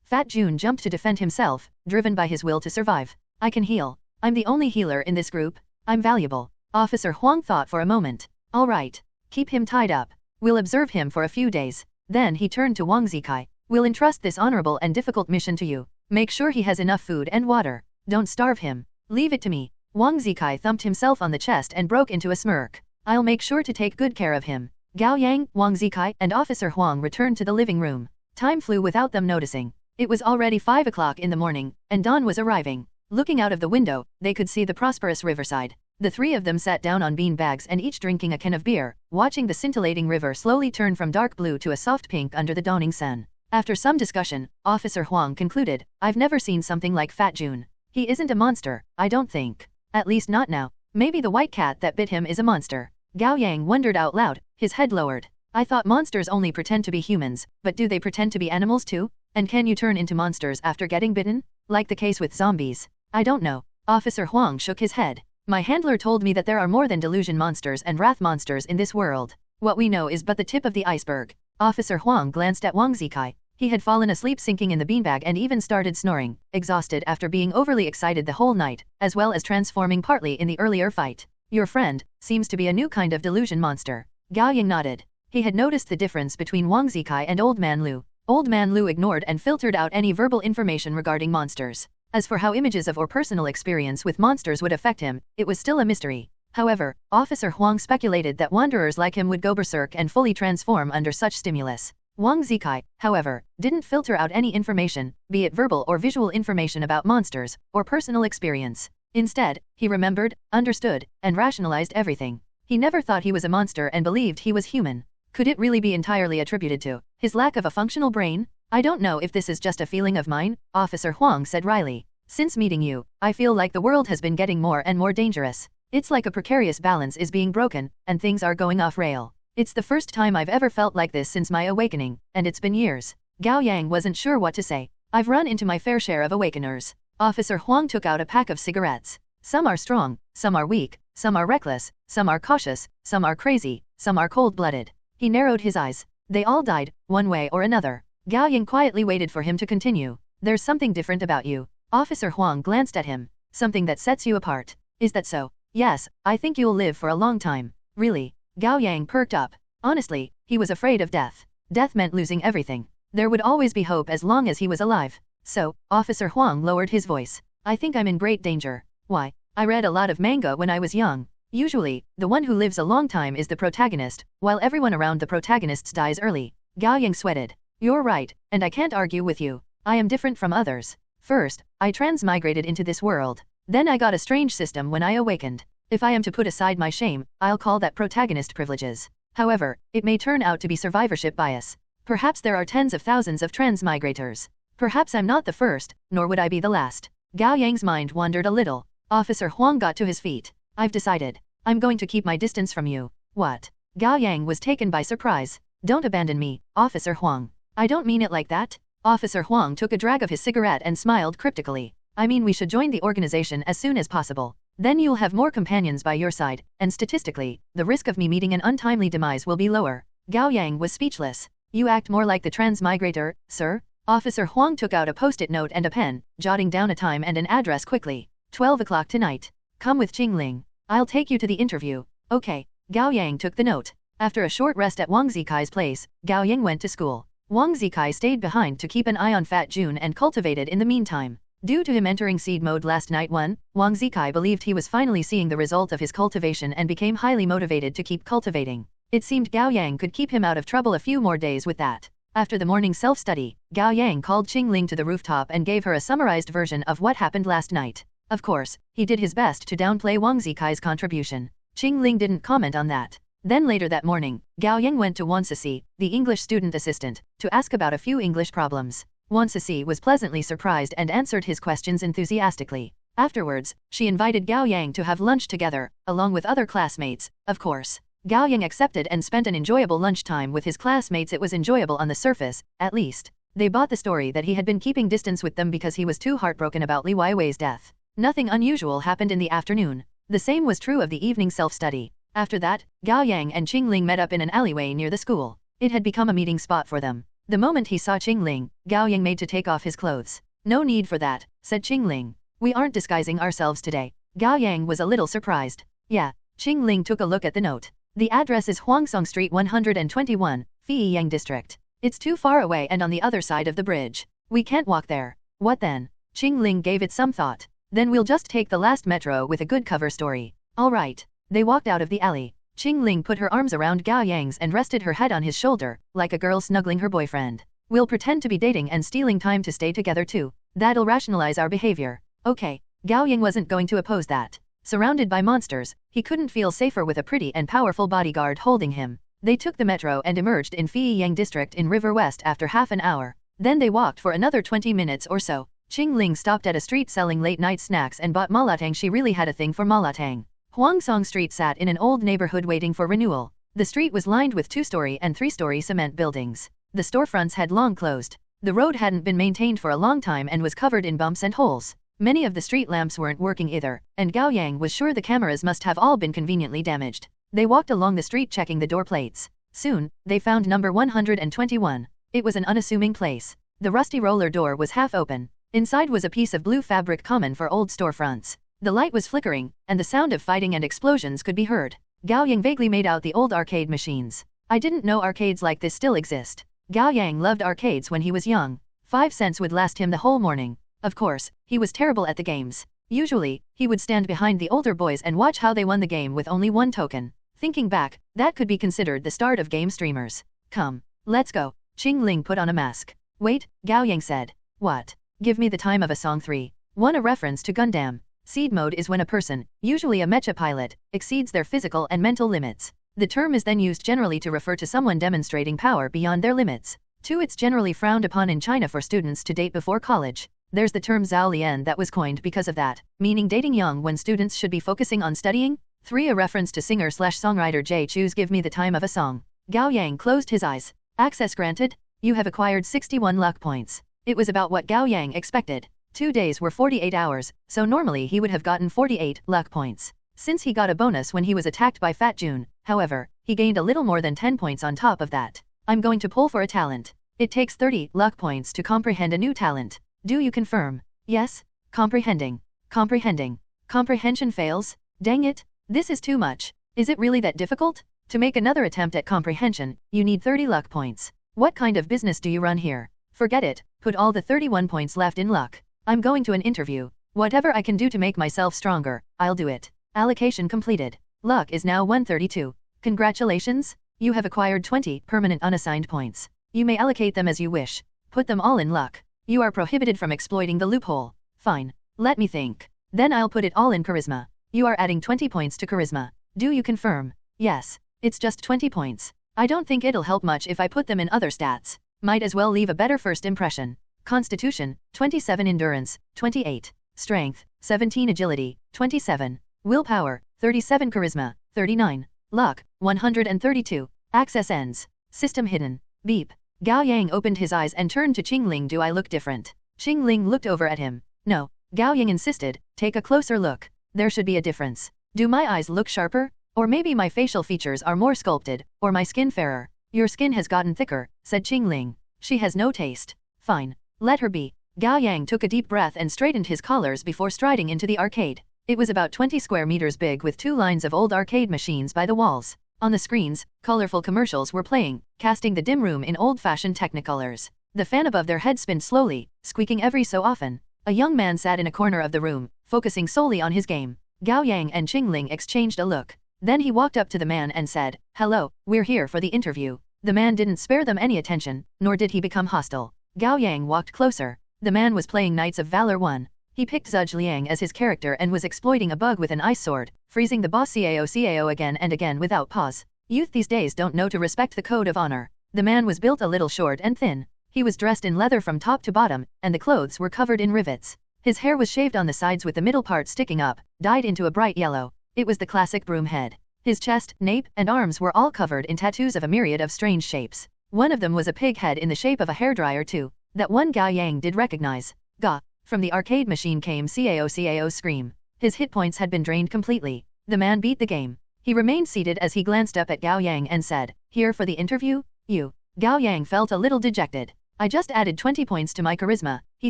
Fat Jun jumped to defend himself, driven by his will to survive. "I can heal. I'm the only healer in this group. I'm valuable." Officer Huang thought for a moment. "All right. Keep him tied up. We'll observe him for a few days. Then he turned to Wang Zikai. We'll entrust this honorable and difficult mission to you. Make sure he has enough food and water. Don't starve him. Leave it to me. Wang Zikai thumped himself on the chest and broke into a smirk. I'll make sure to take good care of him. Gao Yang, Wang Zikai, and Officer Huang returned to the living room. Time flew without them noticing. It was already 5 o'clock in the morning, and dawn was arriving. Looking out of the window, they could see the prosperous riverside. The three of them sat down on bean bags and each drinking a can of beer, watching the scintillating river slowly turn from dark blue to a soft pink under the dawning sun. After some discussion, Officer Huang concluded, I've never seen something like Fat Jun. He isn't a monster, I don't think. At least not now. Maybe the white cat that bit him is a monster. Gao Yang wondered out loud, his head lowered. I thought monsters only pretend to be humans, but do they pretend to be animals too? And can you turn into monsters after getting bitten? Like the case with zombies? I don't know. Officer Huang shook his head. My handler told me that there are more than delusion monsters and wrath monsters in this world. What we know is but the tip of the iceberg. Officer Huang glanced at Wang Zikai. He had fallen asleep sinking in the beanbag and even started snoring, exhausted after being overly excited the whole night, as well as transforming partly in the earlier fight. Your friend seems to be a new kind of delusion monster. Gao Yang nodded. He had noticed the difference between Wang Zikai and Old Man Lu. Old Man Lu ignored and filtered out any verbal information regarding monsters. As for how images of or personal experience with monsters would affect him, it was still a mystery. However, Officer Huang speculated that wanderers like him would go berserk and fully transform under such stimulus. Wang Zikai, however, didn't filter out any information, be it verbal or visual information about monsters, or personal experience. Instead, he remembered, understood, and rationalized everything. He never thought he was a monster and believed he was human. Could it really be entirely attributed to his lack of a functional brain? I don't know if this is just a feeling of mine, Officer Huang said wryly. Since meeting you, I feel like the world has been getting more and more dangerous. It's like a precarious balance is being broken, and things are going off rail. It's the first time I've ever felt like this since my awakening, and it's been years. Gao Yang wasn't sure what to say. I've run into my fair share of awakeners. Officer Huang took out a pack of cigarettes. Some are strong, some are weak, some are reckless, some are cautious, some are crazy, some are cold-blooded. He narrowed his eyes. They all died, one way or another. Gao Yang quietly waited for him to continue. There's something different about you. Officer Huang glanced at him. Something that sets you apart. Is that so? Yes, I think you'll live for a long time. Really? Gao Yang perked up. Honestly, he was afraid of death. Death meant losing everything. There would always be hope as long as he was alive. So, Officer Huang lowered his voice. I think I'm in great danger. Why? I read a lot of manga when I was young. Usually, the one who lives a long time is the protagonist, while everyone around the protagonists dies early. Gao Yang sweated. You're right, and I can't argue with you. I am different from others. First, I transmigrated into this world. Then I got a strange system when I awakened. If I am to put aside my shame, I'll call that protagonist privileges. However, it may turn out to be survivorship bias. Perhaps there are tens of thousands of transmigrators. Perhaps I'm not the first, nor would I be the last. Gao Yang's mind wandered a little. Officer Huang got to his feet. I've decided. I'm going to keep my distance from you. What? Gao Yang was taken by surprise. Don't abandon me, Officer Huang. I don't mean it like that. Officer Huang took a drag of his cigarette and smiled cryptically. I mean we should join the organization as soon as possible. Then you'll have more companions by your side, and statistically, the risk of me meeting an untimely demise will be lower. Gao Yang was speechless. You act more like the transmigrator, sir? Officer Huang took out a post-it note and a pen, jotting down a time and an address quickly. 12 o'clock tonight. Come with Qingling. I'll take you to the interview. Okay. Gao Yang took the note. After a short rest at Wang Zikai's place, Gao Yang went to school. Wang Zikai stayed behind to keep an eye on Fat Jun and cultivated in the meantime. Due to him entering seed mode last night, Wang Zikai believed he was finally seeing the result of his cultivation and became highly motivated to keep cultivating. It seemed Gao Yang could keep him out of trouble a few more days with that. After the morning self-study, Gao Yang called Qingling to the rooftop and gave her a summarized version of what happened last night. Of course, he did his best to downplay Wang Zikai's contribution. Qingling didn't comment on that. Then later that morning, Gao Yang went to Wan Sisi, the English student assistant, to ask about a few English problems. Wan Sisi was pleasantly surprised and answered his questions enthusiastically. Afterwards, she invited Gao Yang to have lunch together, along with other classmates, of course. Gao Yang accepted and spent an enjoyable lunchtime with his classmates. It was enjoyable on the surface, at least. They bought the story that he had been keeping distance with them because he was too heartbroken about Li Weiwei's death. Nothing unusual happened in the afternoon. The same was true of the evening self-study. After that, Gao Yang and Qingling met up in an alleyway near the school. It had become a meeting spot for them. The moment he saw Qingling, Gao Yang made to take off his clothes. No need for that, said Qingling. We aren't disguising ourselves today. Gao Yang was a little surprised. Yeah. Qingling took a look at the note. The address is Huangsong Street 121, Feiyang District. It's too far away and on the other side of the bridge. We can't walk there. What then? Qing Ling gave it some thought. Then we'll just take the last metro with a good cover story. All right. They walked out of the alley. Qing Ling put her arms around Gao Yang's and rested her head on his shoulder, like a girl snuggling her boyfriend. We'll pretend to be dating and stealing time to stay together too. That'll rationalize our behavior. Okay. Gao Yang wasn't going to oppose that. Surrounded by monsters, he couldn't feel safer with a pretty and powerful bodyguard holding him. They took the metro and emerged in Feiyang District in River West after half an hour. Then they walked for another 20 minutes or so. Qing Ling stopped at a street selling late-night snacks and bought malatang. She really had a thing for malatang. Huangsong Street sat in an old neighborhood waiting for renewal. The street was lined with 2-story and 3-story cement buildings. The storefronts had long closed. The road hadn't been maintained for a long time and was covered in bumps and holes. Many of the street lamps weren't working either, and Gao Yang was sure the cameras must have all been conveniently damaged. They walked along the street checking the door plates. Soon, they found number 121. It was an unassuming place. The rusty roller door was half open. Inside was a piece of blue fabric common for old storefronts. The light was flickering, and the sound of fighting and explosions could be heard. Gao Yang vaguely made out the old arcade machines. I didn't know arcades like this still exist. Gao Yang loved arcades when he was young. 5 cents would last him the whole morning. Of course, he was terrible at the games. Usually, he would stand behind the older boys and watch how they won the game with only 1 token. Thinking back, that could be considered the start of game streamers. Come, let's go. Qing Ling put on a mask. Wait, Gao Yang said. What? Give me the time of a song 3. 1. A reference to Gundam. Seed mode is when a person, usually a mecha pilot, exceeds their physical and mental limits. The term is then used generally to refer to someone demonstrating power beyond their limits. 2. It's generally frowned upon in China for students to date before college. There's the term Zhao Lian that was coined because of that, meaning dating young when students should be focusing on studying. 3. A reference to singer/songwriter J. Choose Give Me the Time of a Song. Gao Yang closed his eyes. Access granted. You have acquired 61 luck points. It was about what Gao Yang expected. 2 days were 48 hours, so normally he would have gotten 48 luck points. Since he got a bonus when he was attacked by Fat June, however, he gained a little more than 10 points on top of that. I'm going to pull for a talent. It takes 30 luck points to comprehend a new talent. Do you confirm? Yes? Comprehending. Comprehending. Comprehension fails? Dang it. This is too much. Is it really that difficult? To make another attempt at comprehension, you need 30 luck points. What kind of business do you run here? Forget it. Put all the 31 points left in luck. I'm going to an interview. Whatever I can do to make myself stronger, I'll do it. Allocation completed. Luck is now 132. Congratulations. You have acquired 20 permanent unassigned points. You may allocate them as you wish. Put them all in luck. You are prohibited from exploiting the loophole. Fine. Let me think. Then I'll put it all in charisma. You are adding 20 points to charisma. Do you confirm? Yes. It's just 20 points. I don't think it'll help much if I put them in other stats. Might as well leave a better first impression. Constitution, 27. Endurance, 28. Strength, 17. Agility, 27. Willpower, 37. Charisma, 39. Luck, 132. Access ends. System hidden. Beep. Gao Yang opened his eyes and turned to Qing Ling. Do I look different? Qing Ling looked over at him. No. Gao Yang insisted. Take a closer look. There should be a difference. Do my eyes look sharper? Or maybe my facial features are more sculpted, or my skin fairer. Your skin has gotten thicker, said Qing Ling. She has no taste. Fine. Let her be. Gao Yang took a deep breath and straightened his collars before striding into the arcade. It was about 20 square meters big with 2 lines of old arcade machines by the walls. On the screens, colorful commercials were playing, casting the dim room in old-fashioned technicolors. The fan above their head spun slowly, squeaking every so often. A young man sat in a corner of the room, focusing solely on his game. Gao Yang and Qing Ling exchanged a look. Then he walked up to the man and said, "Hello, we're here for the interview." The man didn't spare them any attention, nor did he become hostile. Gao Yang walked closer. The man was playing Knights of Valor 1. He picked Zhuge Liang as his character and was exploiting a bug with an ice sword, freezing the boss Cao again and again without pause. Youth these days don't know to respect the code of honor. The man was built a little short and thin. He was dressed in leather from top to bottom, and the clothes were covered in rivets. His hair was shaved on the sides with the middle part sticking up, dyed into a bright yellow. It was the classic broom head. His chest, nape, and arms were all covered in tattoos of a myriad of strange shapes. One of them was a pig head in the shape of a hairdryer too. That one Gao Yang did recognize. Gah! From the arcade machine came Cao's scream. His hit points had been drained completely. The man beat the game. He remained seated as he glanced up at Gao Yang and said, "Here for the interview? You." Gao Yang felt a little dejected. "I just added 20 points to my charisma," he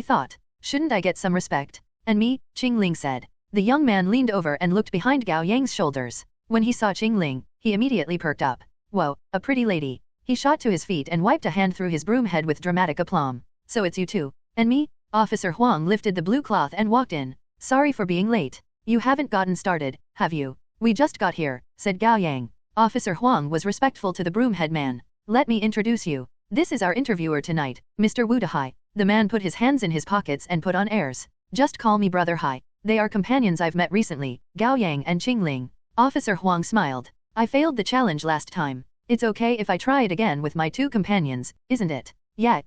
thought. "Shouldn't I get some respect?" "And me?" Qing Ling said. The young man leaned over and looked behind Gao Yang's shoulders. When he saw Qing Ling, He immediately perked up. Whoa, a pretty lady. He shot to his feet and wiped a hand through his broom head with dramatic aplomb. So it's you two. And me? Officer Huang lifted the blue cloth and walked in. Sorry for being late. You haven't gotten started, have you? We just got here, said Gao Yang. Officer Huang was respectful to the broomhead man. Let me introduce you. This is our interviewer tonight, Mr. Wu Dahai. The man put his hands in his pockets and put on airs. Just call me Brother Hai. They are companions I've met recently, Gao Yang and Qingling. Officer Huang smiled. I failed the challenge last time. It's okay if I try it again with my two companions, isn't it? Yeah,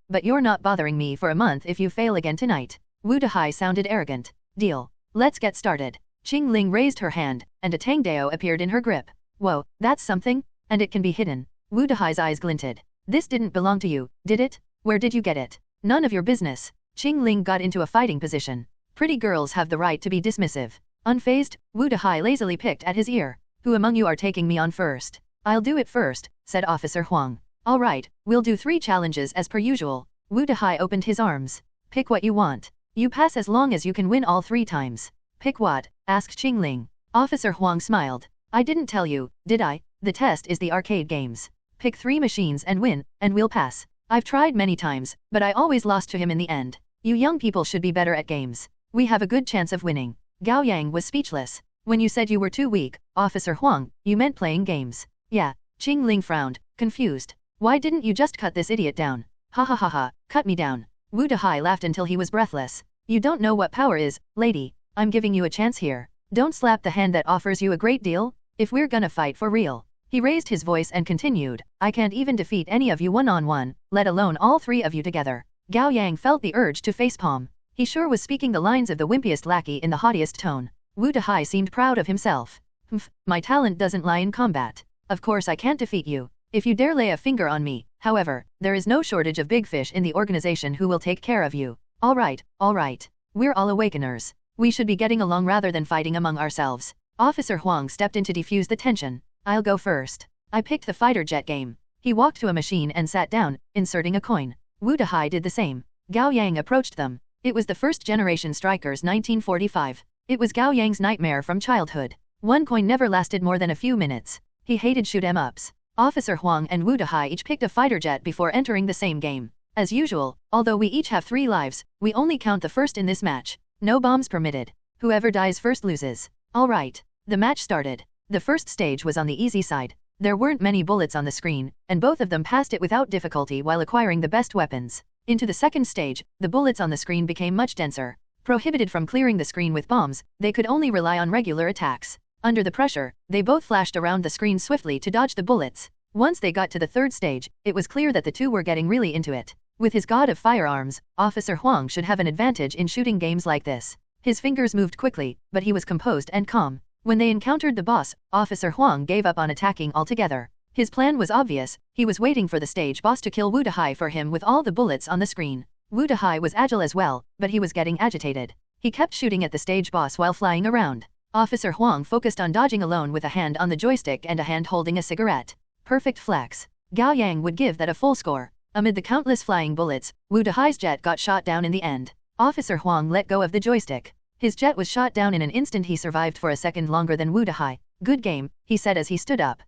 but you're not bothering me for a month if you fail again tonight. Wu Dahai sounded arrogant. Deal. Let's get started. Qingling raised her hand, and a Tangdao appeared in her grip. Whoa, that's something? And it can be hidden. Wu Dahai's eyes glinted. This didn't belong to you, did it? Where did you get it? None of your business. Qingling got into a fighting position. Pretty girls have the right to be dismissive. Unfazed, Wu Dahai lazily picked at his ear. Who among you are taking me on first? I'll do it first, said Officer Huang. All right, we'll do 3 challenges as per usual. Wu Dahai opened his arms. Pick what you want. You pass as long as you can win all 3 times. Pick what? Asked Qingling. Officer Huang smiled. I didn't tell you, did I? The test is the arcade games. Pick 3 machines and win, and we'll pass. I've tried many times, but I always lost to him in the end. You young people should be better at games. We have a good chance of winning. Gao Yang was speechless. When you said you were too weak, Officer Huang, you meant playing games. Yeah. Qingling frowned, confused. Why didn't you just cut this idiot down? Ha ha ha ha, cut me down. Wu Dahai laughed until he was breathless. You don't know what power is, lady. I'm giving you a chance here. Don't slap the hand that offers you a great deal, if we're gonna fight for real. He raised his voice and continued, I can't even defeat any of you one-on-one, let alone all 3 of you together. Gao Yang felt the urge to facepalm. He sure was speaking the lines of the wimpiest lackey in the haughtiest tone. Wu Dahai seemed proud of himself. My talent doesn't lie in combat. Of course I can't defeat you, if you dare lay a finger on me. However, there is no shortage of big fish in the organization who will take care of you. All right. We're all awakeners. We should be getting along rather than fighting among ourselves. Officer Huang stepped in to defuse the tension. I'll go first. I picked the fighter jet game. He walked to a machine and sat down, inserting a coin. Wu Dahai did the same. Gao Yang approached them. It was the first generation strikers 1945. It was Gao Yang's nightmare from childhood. 1 coin never lasted more than a few minutes. He hated shoot-em-ups. Officer Huang and Wu Dahai each picked a fighter jet before entering the same game. As usual, although we each have 3 lives, we only count the first in this match. No bombs permitted. Whoever dies first loses. All right. The match started. The first stage was on the easy side. There weren't many bullets on the screen, and both of them passed it without difficulty while acquiring the best weapons. Into the second stage, the bullets on the screen became much denser. Prohibited from clearing the screen with bombs, they could only rely on regular attacks. Under the pressure, they both flashed around the screen swiftly to dodge the bullets. Once they got to the third stage, it was clear that the two were getting really into it. With his god of firearms, Officer Huang should have an advantage in shooting games like this. His fingers moved quickly, but he was composed and calm. When they encountered the boss, Officer Huang gave up on attacking altogether. His plan was obvious. He was waiting for the stage boss to kill Wu Dahai for him with all the bullets on the screen. Wu Dahai was agile as well, but he was getting agitated. He kept shooting at the stage boss while flying around. Officer Huang focused on dodging alone with a hand on the joystick and a hand holding a cigarette. Perfect flex. Gao Yang would give that a full score. Amid the countless flying bullets, Wu Dahai's jet got shot down in the end. Officer Huang let go of the joystick. His jet was shot down in an instant. He survived for a second longer than Wu Dahai. Good game, he said as he stood up.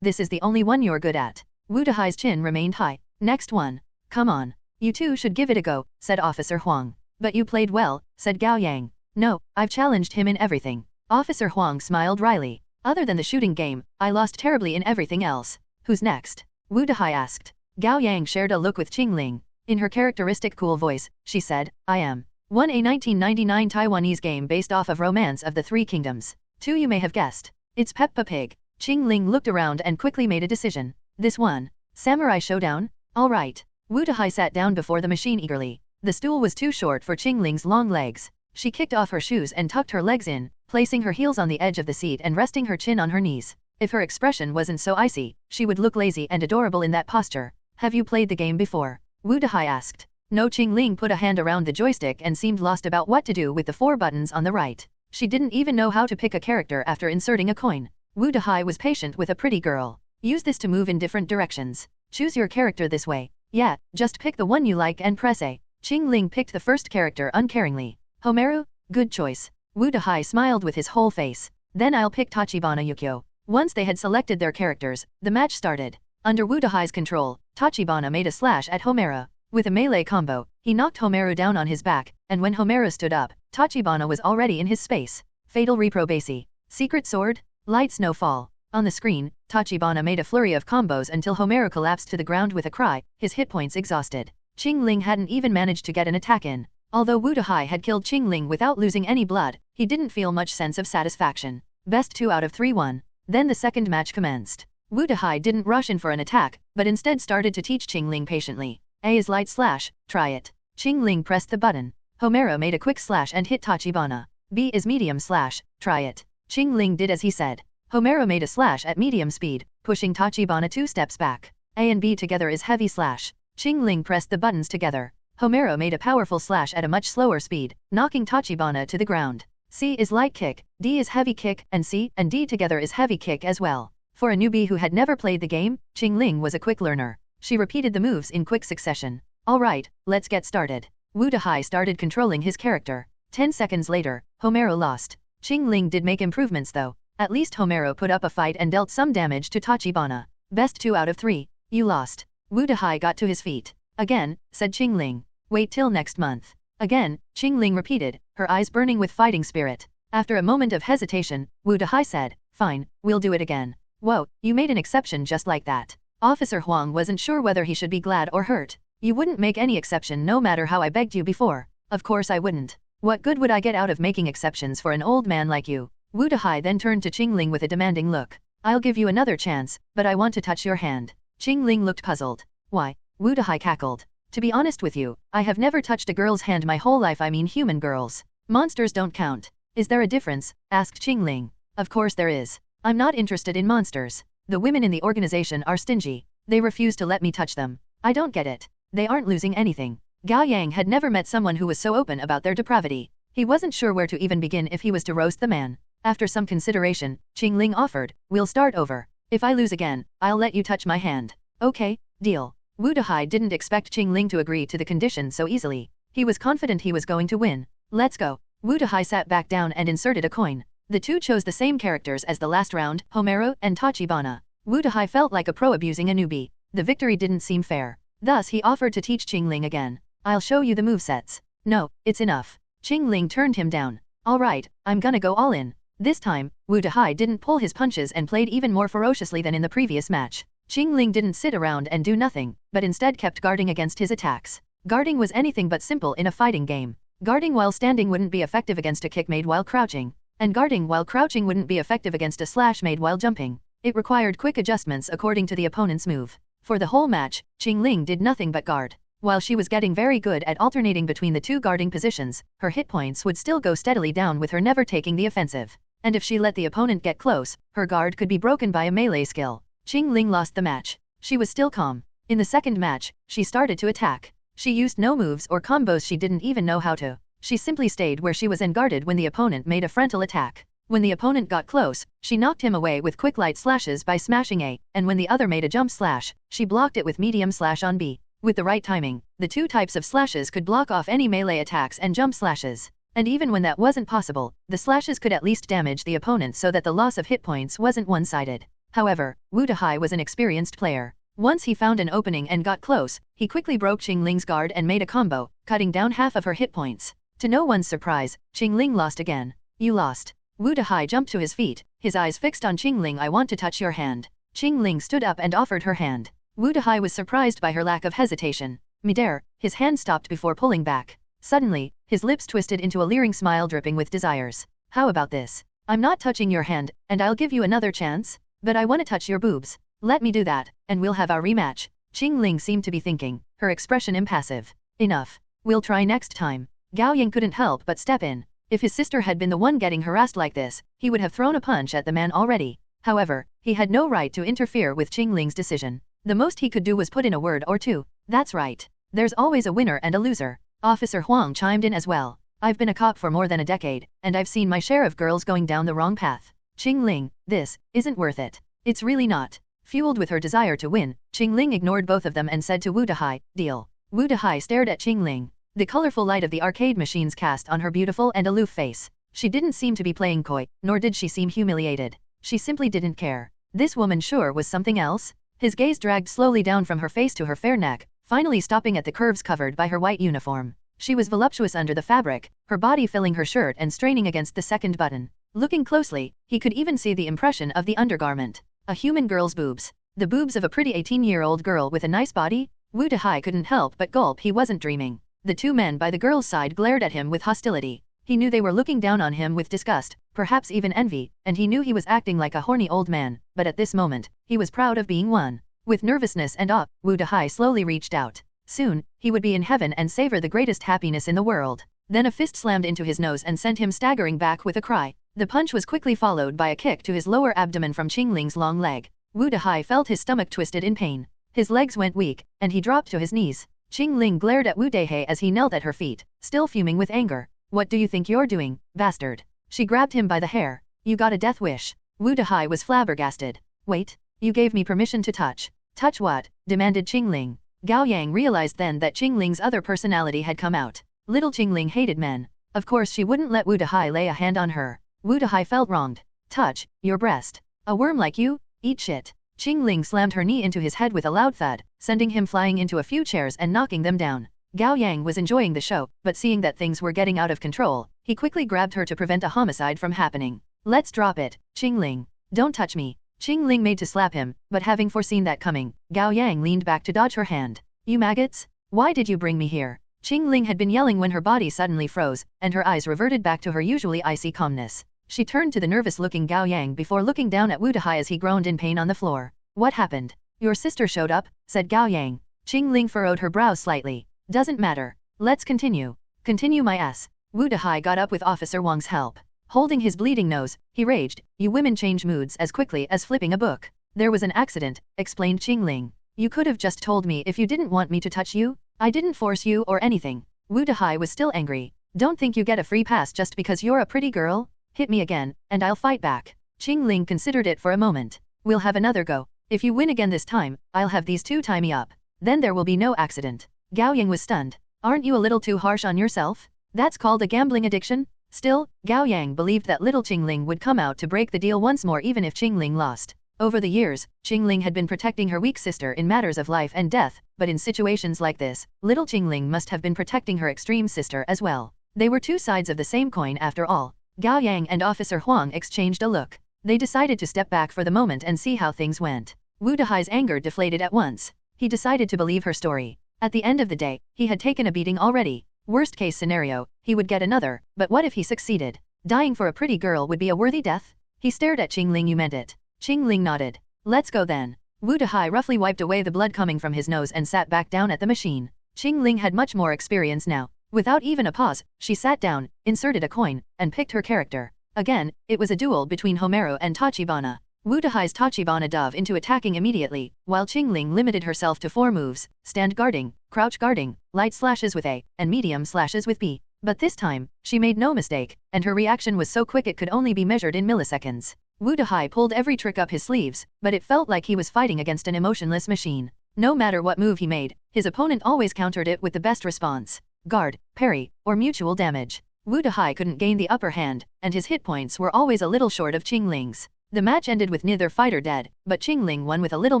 This is the only one you're good at. Wu Dahai's chin remained high. Next one. Come on. You two should give it a go, said Officer Huang. But you played well, said Gao Yang. No, I've challenged him in everything. Officer Huang smiled wryly. Other than the shooting game, I lost terribly in everything else. Who's next? Wu Dahai asked. Gao Yang shared a look with Qingling. In her characteristic cool voice, she said, I am. 1. A 1999 Taiwanese game based off of Romance of the Three Kingdoms. 2. You may have guessed. It's Peppa Pig. Qingling looked around and quickly made a decision. This one. Samurai Showdown? All right. Wu Dahai sat down before the machine eagerly. The stool was too short for Qingling's long legs. She kicked off her shoes and tucked her legs in, placing her heels on the edge of the seat and resting her chin on her knees. If her expression wasn't so icy, she would look lazy and adorable in that posture. Have you played the game before? Wu Dahai asked. No. Qingling put a hand around the joystick and seemed lost about what to do with the 4 buttons on the right. She didn't even know how to pick a character after inserting a coin. Wu Dahai was patient with a pretty girl. Use this to move in different directions. Choose your character this way. Yeah, just pick the one you like and press A. Qingling picked the first character uncaringly. Homeru? Good choice. Wu Dahai smiled with his whole face. Then I'll pick Tachibana Yukio. Once they had selected their characters, the match started. Under Wu Dahai's control, Tachibana made a slash at Homero. With a melee combo, he knocked Homero down on his back, and when Homero stood up, Tachibana was already in his space. Fatal reprobation. Secret sword? Light snowfall. On the screen, Tachibana made a flurry of combos until Homero collapsed to the ground with a cry, his hit points exhausted. Qingling hadn't even managed to get an attack in. Although Wu Dahai had killed Qingling without losing any blood, he didn't feel much sense of satisfaction. Best 2 out of 3 won. Then the second match commenced. Wu Dahai didn't rush in for an attack, but instead started to teach Qingling patiently. A is light slash, try it. Qingling pressed the button. Homero made a quick slash and hit Tachibana. B is medium slash, try it. Qingling did as he said. Homero made a slash at medium speed, pushing Tachibana 2 steps back. A and B together is heavy slash. Qingling pressed the buttons together. Homero made a powerful slash at a much slower speed, knocking Tachibana to the ground. C is light kick, D is heavy kick, and C and D together is heavy kick as well. For a newbie who had never played the game, Qingling was a quick learner. She repeated the moves in quick succession. Alright, let's get started. Wu Dahai started controlling his character. 10 seconds later, Homero lost. Qingling did make improvements though. At least Homero put up a fight and dealt some damage to Tachibana. Best 2 out of 3. You lost. Wu Dahai got to his feet. Again, said Qingling. Wait till next month. Again, Qingling repeated, her eyes burning with fighting spirit. After a moment of hesitation, Wu Dahai said, fine, we'll do it again. Whoa, you made an exception just like that. Officer Huang wasn't sure whether he should be glad or hurt. You wouldn't make any exception no matter how I begged you before. Of course I wouldn't. What good would I get out of making exceptions for an old man like you? Wu Dahai then turned to Qingling with a demanding look. I'll give you another chance, but I want to touch your hand. Qingling looked puzzled. Why? Wu Dahai cackled. To be honest with you, I have never touched a girl's hand my whole life. I mean human girls. Monsters don't count. Is there a difference? Asked Qingling. Of course there is. I'm not interested in monsters. The women in the organization are stingy. They refuse to let me touch them. I don't get it. They aren't losing anything. Gao Yang had never met someone who was so open about their depravity. He wasn't sure where to even begin if he was to roast the man. After some consideration, Qingling offered, we'll start over. If I lose again, I'll let you touch my hand. Okay, deal. Wu Dahai didn't expect Qingling to agree to the condition so easily. He was confident he was going to win. Let's go. Wu Dahai sat back down and inserted a coin. The two chose the same characters as the last round, Homero and Tachibana. Wu Dahai felt like a pro abusing a newbie. The victory didn't seem fair. Thus he offered to teach Qingling again. I'll show you the movesets. No, it's enough. Qingling turned him down. Alright, I'm gonna go all in. This time, Wu Dahai didn't pull his punches and played even more ferociously than in the previous match. Qingling didn't sit around and do nothing, but instead kept guarding against his attacks. Guarding was anything but simple in a fighting game. Guarding while standing wouldn't be effective against a kick made while crouching, and guarding while crouching wouldn't be effective against a slash made while jumping. It required quick adjustments according to the opponent's move. For the whole match, Qingling did nothing but guard. While she was getting very good at alternating between the two guarding positions, her hit points would still go steadily down with her never taking the offensive. And if she let the opponent get close, her guard could be broken by a melee skill. Qingling lost the match. She was still calm. In the second match, she started to attack. She used no moves or combos, she didn't even know how to. She simply stayed where she was and guarded when the opponent made a frontal attack. When the opponent got close, she knocked him away with quick light slashes by smashing A, and when the other made a jump slash, she blocked it with medium slash on B. With the right timing, the two types of slashes could block off any melee attacks and jump slashes. And even when that wasn't possible, the slashes could at least damage the opponent so that the loss of hit points wasn't one-sided. However, Wu Dahai was an experienced player. Once he found an opening and got close, he quickly broke Qingling's guard and made a combo, cutting down half of her hit points. To no one's surprise, Qingling lost again. You lost. Wu Dahai jumped to his feet, his eyes fixed on Qingling. I want to touch your hand. Qingling stood up and offered her hand. Wu Dahai was surprised by her lack of hesitation. Midair, his hand stopped before pulling back. Suddenly, his lips twisted into a leering smile dripping with desires. How about this? I'm not touching your hand, and I'll give you another chance. But I want to touch your boobs. Let me do that, and we'll have our rematch. Qingling seemed to be thinking, her expression impassive. Enough. We'll try next time. Gao Yang couldn't help but step in. If his sister had been the one getting harassed like this, he would have thrown a punch at the man already. However, he had no right to interfere with Qingling's decision. The most he could do was put in a word or two. That's right. There's always a winner and a loser. Officer Huang chimed in as well. I've been a cop for more than a decade, and I've seen my share of girls going down the wrong path. Qingling, this isn't worth it. It's really not. Fueled with her desire to win, Qingling ignored both of them and said to Wu Dahai, deal. Wu Dahai stared at Qingling. The colorful light of the arcade machines cast on her beautiful and aloof face. She didn't seem to be playing coy, nor did she seem humiliated. She simply didn't care. This woman sure was something else. His gaze dragged slowly down from her face to her fair neck, finally stopping at the curves covered by her white uniform. She was voluptuous under the fabric, her body filling her shirt and straining against the second button. Looking closely, he could even see the impression of the undergarment. A human girl's boobs. The boobs of a pretty 18-year-old girl with a nice body? Wu Dahai couldn't help but gulp. He wasn't dreaming. The two men by the girl's side glared at him with hostility. He knew they were looking down on him with disgust, perhaps even envy, and he knew he was acting like a horny old man, but at this moment, he was proud of being one. With nervousness and awe, Wu Dahai slowly reached out. Soon, he would be in heaven and savor the greatest happiness in the world. Then a fist slammed into his nose and sent him staggering back with a cry. The punch was quickly followed by a kick to his lower abdomen from Qingling's long leg. Wu Dahai felt his stomach twisted in pain. His legs went weak, and he dropped to his knees. Qingling glared at Wu Dahai as he knelt at her feet, still fuming with anger. What do you think you're doing, bastard? She grabbed him by the hair. You got a death wish. Wu Dahai was flabbergasted. Wait, you gave me permission to touch. Touch what? Demanded Qingling. Gao Yang realized then that Qingling's other personality had come out. Little Qingling hated men. Of course she wouldn't let Wu Dahai lay a hand on her. Wu Dahai felt wronged. Touch, your breast. A worm like you? Eat shit. Qingling slammed her knee into his head with a loud thud, sending him flying into a few chairs and knocking them down. Gao Yang was enjoying the show, but seeing that things were getting out of control, he quickly grabbed her to prevent a homicide from happening. Let's drop it, Qingling. Don't touch me. Qingling made to slap him, but having foreseen that coming, Gao Yang leaned back to dodge her hand. You maggots? Why did you bring me here? Qingling had been yelling when her body suddenly froze, and her eyes reverted back to her usually icy calmness. She turned to the nervous-looking Gao Yang before looking down at Wu Dahai as he groaned in pain on the floor. What happened? Your sister showed up, said Gao Yang. Qingling furrowed her brows slightly. Doesn't matter. Let's continue. Continue my ass. Wu Dahai got up with Officer Wang's help. Holding his bleeding nose, he raged, you women change moods as quickly as flipping a book. There was an accident, explained Qingling. You could have just told me if you didn't want me to touch you. I didn't force you or anything. Wu Dahai was still angry. Don't think you get a free pass just because you're a pretty girl. Hit me again, and I'll fight back. Qingling considered it for a moment. We'll have another go. If you win again this time, I'll have these two tie me up. Then there will be no accident. Gao Yang was stunned. Aren't you a little too harsh on yourself? That's called a gambling addiction? Still, Gao Yang believed that little Qingling would come out to break the deal once more even if Qingling lost. Over the years, Qingling had been protecting her weak sister in matters of life and death, but in situations like this, little Qingling must have been protecting her extreme sister as well. They were two sides of the same coin after all. Gao Yang and Officer Huang exchanged a look. They decided to step back for the moment and see how things went. Wu Dahai's anger deflated at once. He decided to believe her story. At the end of the day, he had taken a beating already. Worst case scenario, he would get another, but what if he succeeded? Dying for a pretty girl would be a worthy death? He stared at Qingling. You meant it. Qingling nodded. Let's go then. Wu Dahai roughly wiped away the blood coming from his nose and sat back down at the machine. Qingling had much more experience now. Without even a pause, she sat down, inserted a coin, and picked her character. Again, it was a duel between Homero and Tachibana. Wu Dahai's Tachibana dove into attacking immediately, while Qingling limited herself to 4 moves, stand guarding, crouch guarding, light slashes with A, and medium slashes with B. But this time, she made no mistake, and her reaction was so quick it could only be measured in milliseconds. Wu Dahai pulled every trick up his sleeves, but it felt like he was fighting against an emotionless machine. No matter what move he made, his opponent always countered it with the best response. Guard, parry, or mutual damage. Wu Dahai couldn't gain the upper hand, and his hit points were always a little short of Qingling's. The match ended with neither fighter dead, but Qingling won with a little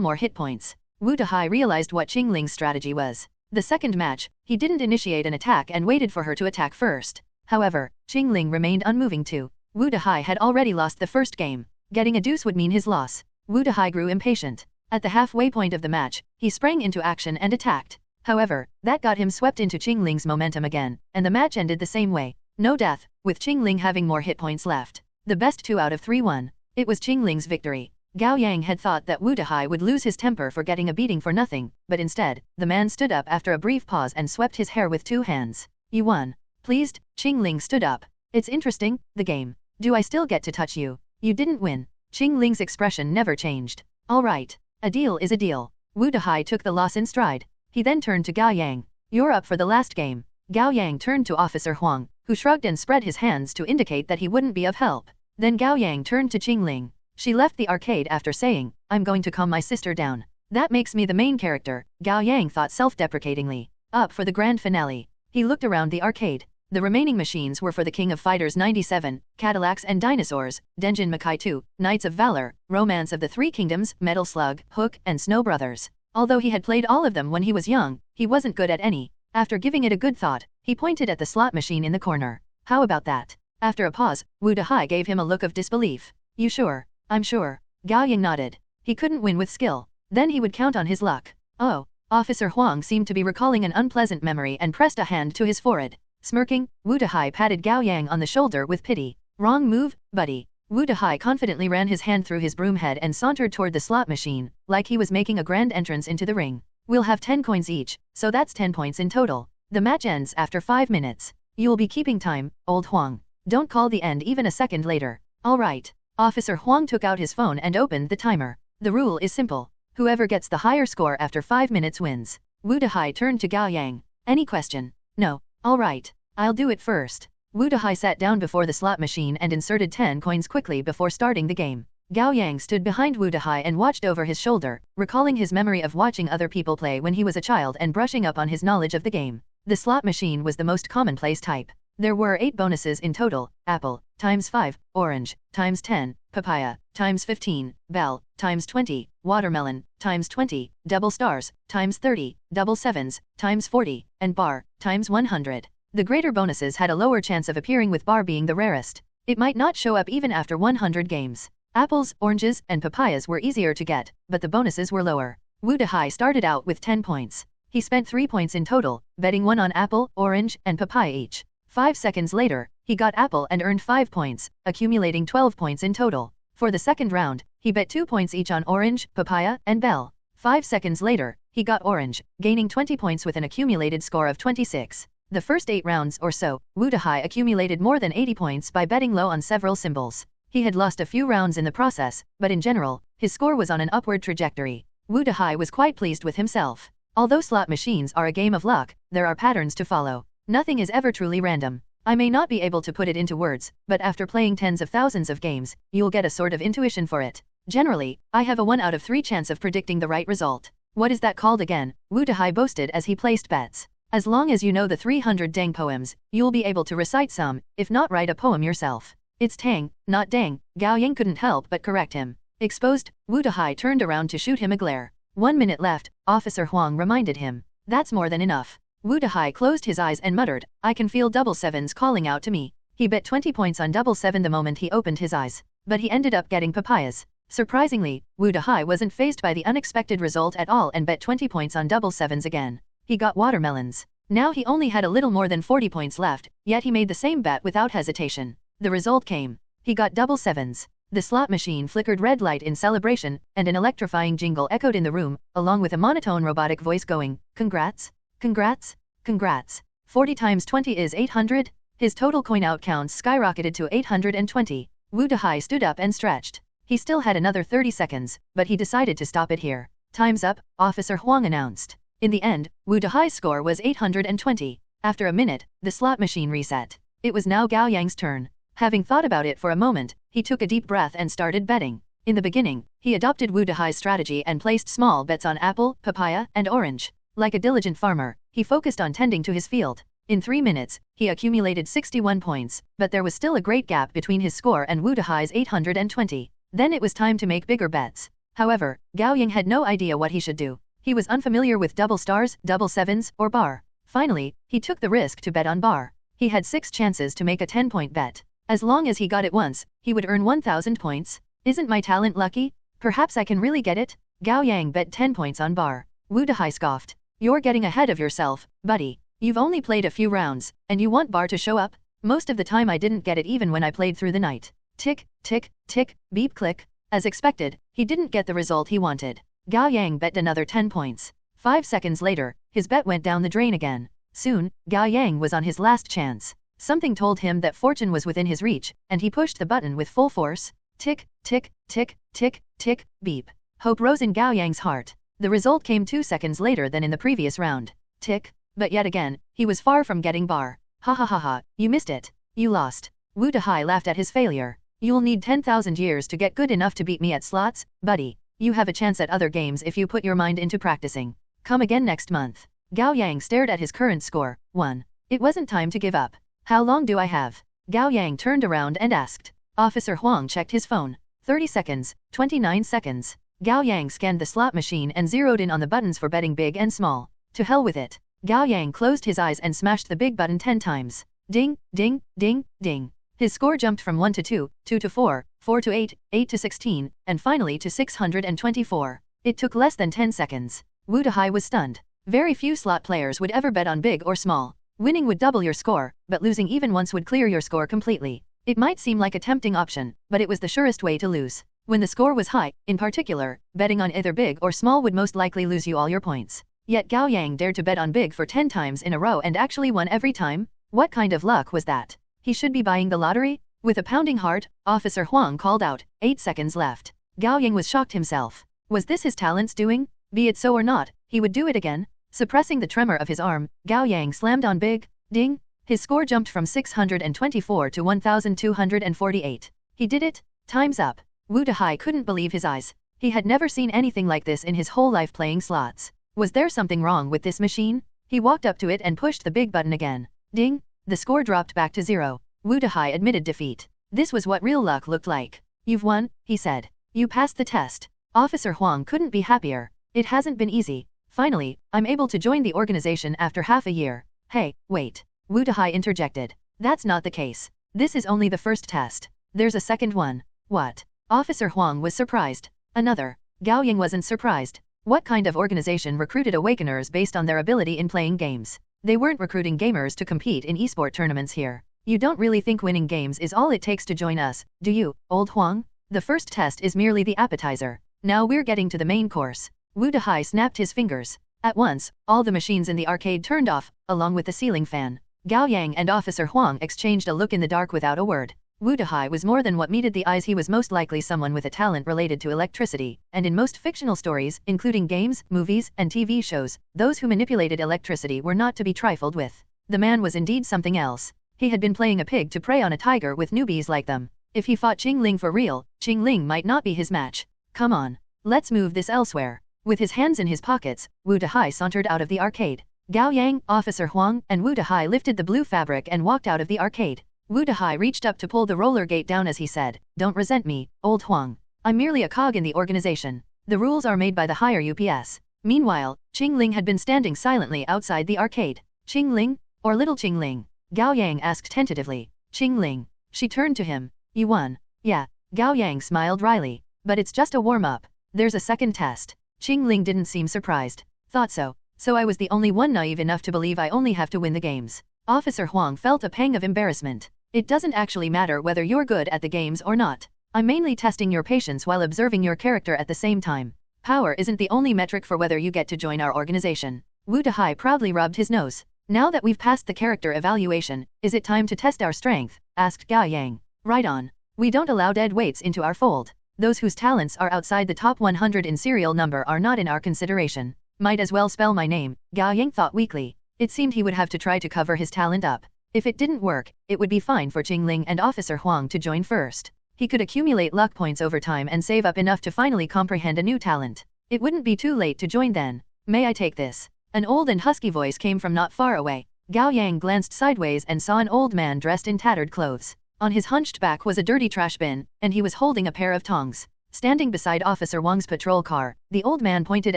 more hit points. Wu Dahai realized what Qingling's strategy was. The second match, he didn't initiate an attack and waited for her to attack first. However, Qingling remained unmoving too. Wu Dahai had already lost the first game. Getting a deuce would mean his loss. Wu Dahai grew impatient. At the halfway point of the match, he sprang into action and attacked. However, that got him swept into Qingling's momentum again, and the match ended the same way. No death, with Qingling having more hit points left. The best 2 out of 3 won. It was Qingling's victory. Gao Yang had thought that Wu Dahai would lose his temper for getting a beating for nothing, but instead, the man stood up after a brief pause and swept his hair with 2 hands. You won. Pleased, Qingling stood up. It's interesting, the game. Do I still get to touch you? You didn't win. Qingling's expression never changed. All right. A deal is a deal. Wu Dahai took the loss in stride. He then turned to Gao Yang. You're up for the last game. Gao Yang turned to Officer Huang, who shrugged and spread his hands to indicate that he wouldn't be of help. Then Gao Yang turned to Qingling. She left the arcade after saying, I'm going to calm my sister down. That makes me the main character, Gao Yang thought self-deprecatingly. Up for the grand finale. He looked around the arcade. The remaining machines were for the King of Fighters 97, Cadillacs and Dinosaurs, Denjin Makai 2, Knights of Valor, Romance of the Three Kingdoms, Metal Slug, Hook, and Snow Brothers. Although he had played all of them when he was young, he wasn't good at any. After giving it a good thought, he pointed at the slot machine in the corner. How about that? After a pause, Wu Dehai gave him a look of disbelief. You sure? I'm sure. Gao Yang nodded. He couldn't win with skill. Then he would count on his luck. Oh. Officer Huang seemed to be recalling an unpleasant memory and pressed a hand to his forehead. Smirking, Wu Dehai patted Gao Yang on the shoulder with pity. Wrong move, buddy. Wu Dehai confidently ran his hand through his broom head and sauntered toward the slot machine, like he was making a grand entrance into the ring. We'll have 10 coins each, so that's 10 points in total. The match ends after 5 minutes. You'll be keeping time, old Huang. Don't call the end even a second later. All right. Officer Huang took out his phone and opened the timer. The rule is simple. Whoever gets the higher score after 5 minutes wins. Wu Dehai turned to Gao Yang. Any question? No. All right. I'll do it first. Wu Dehai sat down before the slot machine and inserted 10 coins quickly before starting the game. Gao Yang stood behind Wu Dehai and watched over his shoulder, recalling his memory of watching other people play when he was a child and brushing up on his knowledge of the game. The slot machine was the most commonplace type. There were 8 bonuses in total: apple, times 5, orange, times 10, papaya, times 15, bell, times 20, watermelon, times 20, double stars, times 30, double sevens, times 40, and bar, times 100. The greater bonuses had a lower chance of appearing, with bar being the rarest. It might not show up even after 100 games. Apples, oranges, and papayas were easier to get, but the bonuses were lower. Wu Dehai started out with 10 points. He spent 3 points in total, betting 1 on apple, orange, and papaya each. 5 seconds later, he got apple and earned 5 points, accumulating 12 points in total. For the second round, he bet 2 points each on orange, papaya, and bell. 5 seconds later, he got orange, gaining 20 points with an accumulated score of 26. The first 8 rounds or so, Wu Dehai accumulated more than 80 points by betting low on several symbols. He had lost a few rounds in the process, but in general, his score was on an upward trajectory. Wu Dehai was quite pleased with himself. Although slot machines are a game of luck, there are patterns to follow. Nothing is ever truly random. I may not be able to put it into words, but after playing tens of thousands of games, you'll get a sort of intuition for it. Generally, I have a 1 out of 3 chance of predicting the right result. What is that called again? Wu Dehai boasted as he placed bets. As long as you know the 300 dang poems, you'll be able to recite some, if not write a poem yourself. It's tang, not dang. Gao Yang couldn't help but correct him. Exposed, Wu Dehai turned around to shoot him a glare. 1 minute left, Officer Huang reminded him. That's more than enough. Wu Dehai closed his eyes and muttered, I can feel double sevens calling out to me. He bet 20 points on double 7 the moment he opened his eyes. But he ended up getting papayas. Surprisingly, Wu Dehai wasn't fazed by the unexpected result at all and bet 20 points on double 7s again. He got watermelons. Now he only had a little more than 40 points left, yet he made the same bet without hesitation. The result came. He got double 7s. The slot machine flickered red light in celebration, and an electrifying jingle echoed in the room, along with a monotone robotic voice going, Congrats? Congrats? Congrats. 40 times 20 is 800? His total coin out counts skyrocketed to 820. Wu Dehai stood up and stretched. He still had another 30 seconds, but he decided to stop it here. Time's up, Officer Huang announced. In the end, Wu Dehai's score was 820. After a minute, the slot machine reset. It was now Gao Yang's turn. Having thought about it for a moment, he took a deep breath and started betting. In the beginning, he adopted Wu Dehai's strategy and placed small bets on apple, papaya, and orange. Like a diligent farmer, he focused on tending to his field. In 3 minutes, he accumulated 61 points, but there was still a great gap between his score and Wu Dehai's 820. Then it was time to make bigger bets. However, Gao Yang had no idea what he should do. He was unfamiliar with double stars, double 7s, or bar. Finally, he took the risk to bet on bar. He had 6 chances to make a 10-point bet. As long as he got it once, he would earn 1,000 points. Isn't my talent lucky? Perhaps I can really get it? Gao Yang bet 10 points on bar. Wu Dehai scoffed. You're getting ahead of yourself, buddy. You've only played a few rounds, and you want bar to show up? Most of the time I didn't get it even when I played through the night. Tick, tick, tick, beep click. As expected, he didn't get the result he wanted. Gao Yang bet another 10 points. 5 seconds later, his bet went down the drain again. Soon, Gao Yang was on his last chance. Something told him that fortune was within his reach, and he pushed the button with full force. Tick, tick, tick, tick, tick, beep. Hope rose in Gao Yang's heart. The result came 2 seconds later than in the previous round. Tick. But yet again, he was far from getting bar. Ha ha ha ha, you missed it. You lost. Wu Dehai laughed at his failure. You'll need 10,000 years to get good enough to beat me at slots, buddy. You have a chance at other games if you put your mind into practicing. Come again next month. Gao Yang stared at his current score, 1. It wasn't time to give up. How long do I have? Gao Yang turned around and asked. Officer Huang checked his phone. 30 seconds, 29 seconds. Gao Yang scanned the slot machine and zeroed in on the buttons for betting big and small. To hell with it. Gao Yang closed his eyes and smashed the big button 10 times. Ding, ding, ding, ding. His score jumped from 1 to 2, 2 to 4, 4 to 8, 8 to 16, and finally to 624. It took less than 10 seconds. Wu Dahai was stunned. Very few slot players would ever bet on big or small. Winning would double your score, but losing even once would clear your score completely. It might seem like a tempting option, but it was the surest way to lose. When the score was high, in particular, betting on either big or small would most likely lose you all your points. Yet Gao Yang dared to bet on big for 10 times in a row and actually won every time? What kind of luck was that? He should be buying the lottery? With a pounding heart, Officer Huang called out, 8 seconds left. Gao Yang was shocked himself. Was this his talents doing? Be it so or not, he would do it again. Suppressing the tremor of his arm, Gao Yang slammed on big. Ding! His score jumped from 624 to 1,248. He did it? Time's up. Wu Dahai couldn't believe his eyes. He had never seen anything like this in his whole life playing slots. Was there something wrong with this machine? He walked up to it and pushed the big button again. Ding! The score dropped back to 0. Wu Dahai admitted defeat. This was what real luck looked like. You've won, he said. You passed the test. Officer Huang couldn't be happier. It hasn't been easy. Finally, I'm able to join the organization after half a year. Hey, wait. Wu Dahai interjected. That's not the case. This is only the first test. There's a second one. What? Officer Huang was surprised. Another. Gao Yang wasn't surprised. What kind of organization recruited awakeners based on their ability in playing games? They weren't recruiting gamers to compete in esport tournaments here. You don't really think winning games is all it takes to join us, do you, old Huang? The first test is merely the appetizer. Now we're getting to the main course. Wu Dahai snapped his fingers. At once, all the machines in the arcade turned off, along with the ceiling fan. Gao Yang and Officer Huang exchanged a look in the dark without a word. Wu Dahai was more than what meted the eyes. He was most likely someone with a talent related to electricity, and in most fictional stories, including games, movies, and TV shows, those who manipulated electricity were not to be trifled with. The man was indeed something else. He had been playing a pig to prey on a tiger with newbies like them. If he fought Qing Ling for real, Qing Ling might not be his match. Come on. Let's move this elsewhere. With his hands in his pockets, Wu Dahai sauntered out of the arcade. Gao Yang, Officer Huang, and Wu Dahai lifted the blue fabric and walked out of the arcade. Wu Dahai reached up to pull the roller gate down as he said, "Don't resent me, old Huang. I'm merely a cog in the organization. The rules are made by the higher UPS." Meanwhile, Qing Ling had been standing silently outside the arcade. Qing Ling? Or little Qing Ling? Gao Yang asked tentatively. Qing Ling. She turned to him. You won. Yeah. Gao Yang smiled wryly. But it's just a warm-up. There's a second test. Qing Ling didn't seem surprised. Thought so. So I was the only one naive enough to believe I only have to win the games. Officer Huang felt a pang of embarrassment. It doesn't actually matter whether you're good at the games or not. I'm mainly testing your patience while observing your character at the same time. Power isn't the only metric for whether you get to join our organization. Wu Dahai proudly rubbed his nose. Now that we've passed the character evaluation, is it time to test our strength? Asked Gao Yang. Right on. We don't allow dead weights into our fold. Those whose talents are outside the top 100 in serial number are not in our consideration. Might as well spell my name, Gao Yang thought weakly. It seemed he would have to try to cover his talent up. If it didn't work, it would be fine for Qing Ling and Officer Huang to join first. He could accumulate luck points over time and save up enough to finally comprehend a new talent. It wouldn't be too late to join then. May I take this? An old and husky voice came from not far away. Gao Yang glanced sideways and saw an old man dressed in tattered clothes. On his hunched back was a dirty trash bin, and he was holding a pair of tongs. Standing beside Officer Wang's patrol car, the old man pointed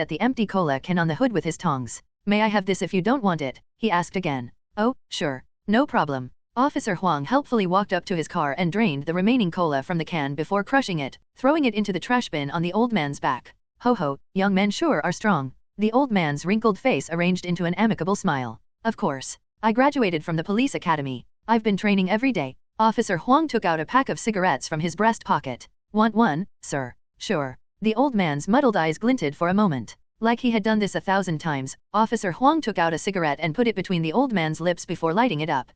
at the empty cola can on the hood with his tongs. May I have this if you don't want it? He asked again. Oh, sure. No problem. Officer Huang helpfully walked up to his car and drained the remaining cola from the can before crushing it, throwing it into the trash bin on the old man's back. Ho ho, young men sure are strong. The old man's wrinkled face arranged into an amicable smile. Of course. I graduated from the police academy. I've been training every day. Officer Huang took out a pack of cigarettes from his breast pocket. Want one, sir? Sure. The old man's muddled eyes glinted for a moment. Like he had done this 1,000 times, Officer Huang took out a cigarette and put it between the old man's lips before lighting it up.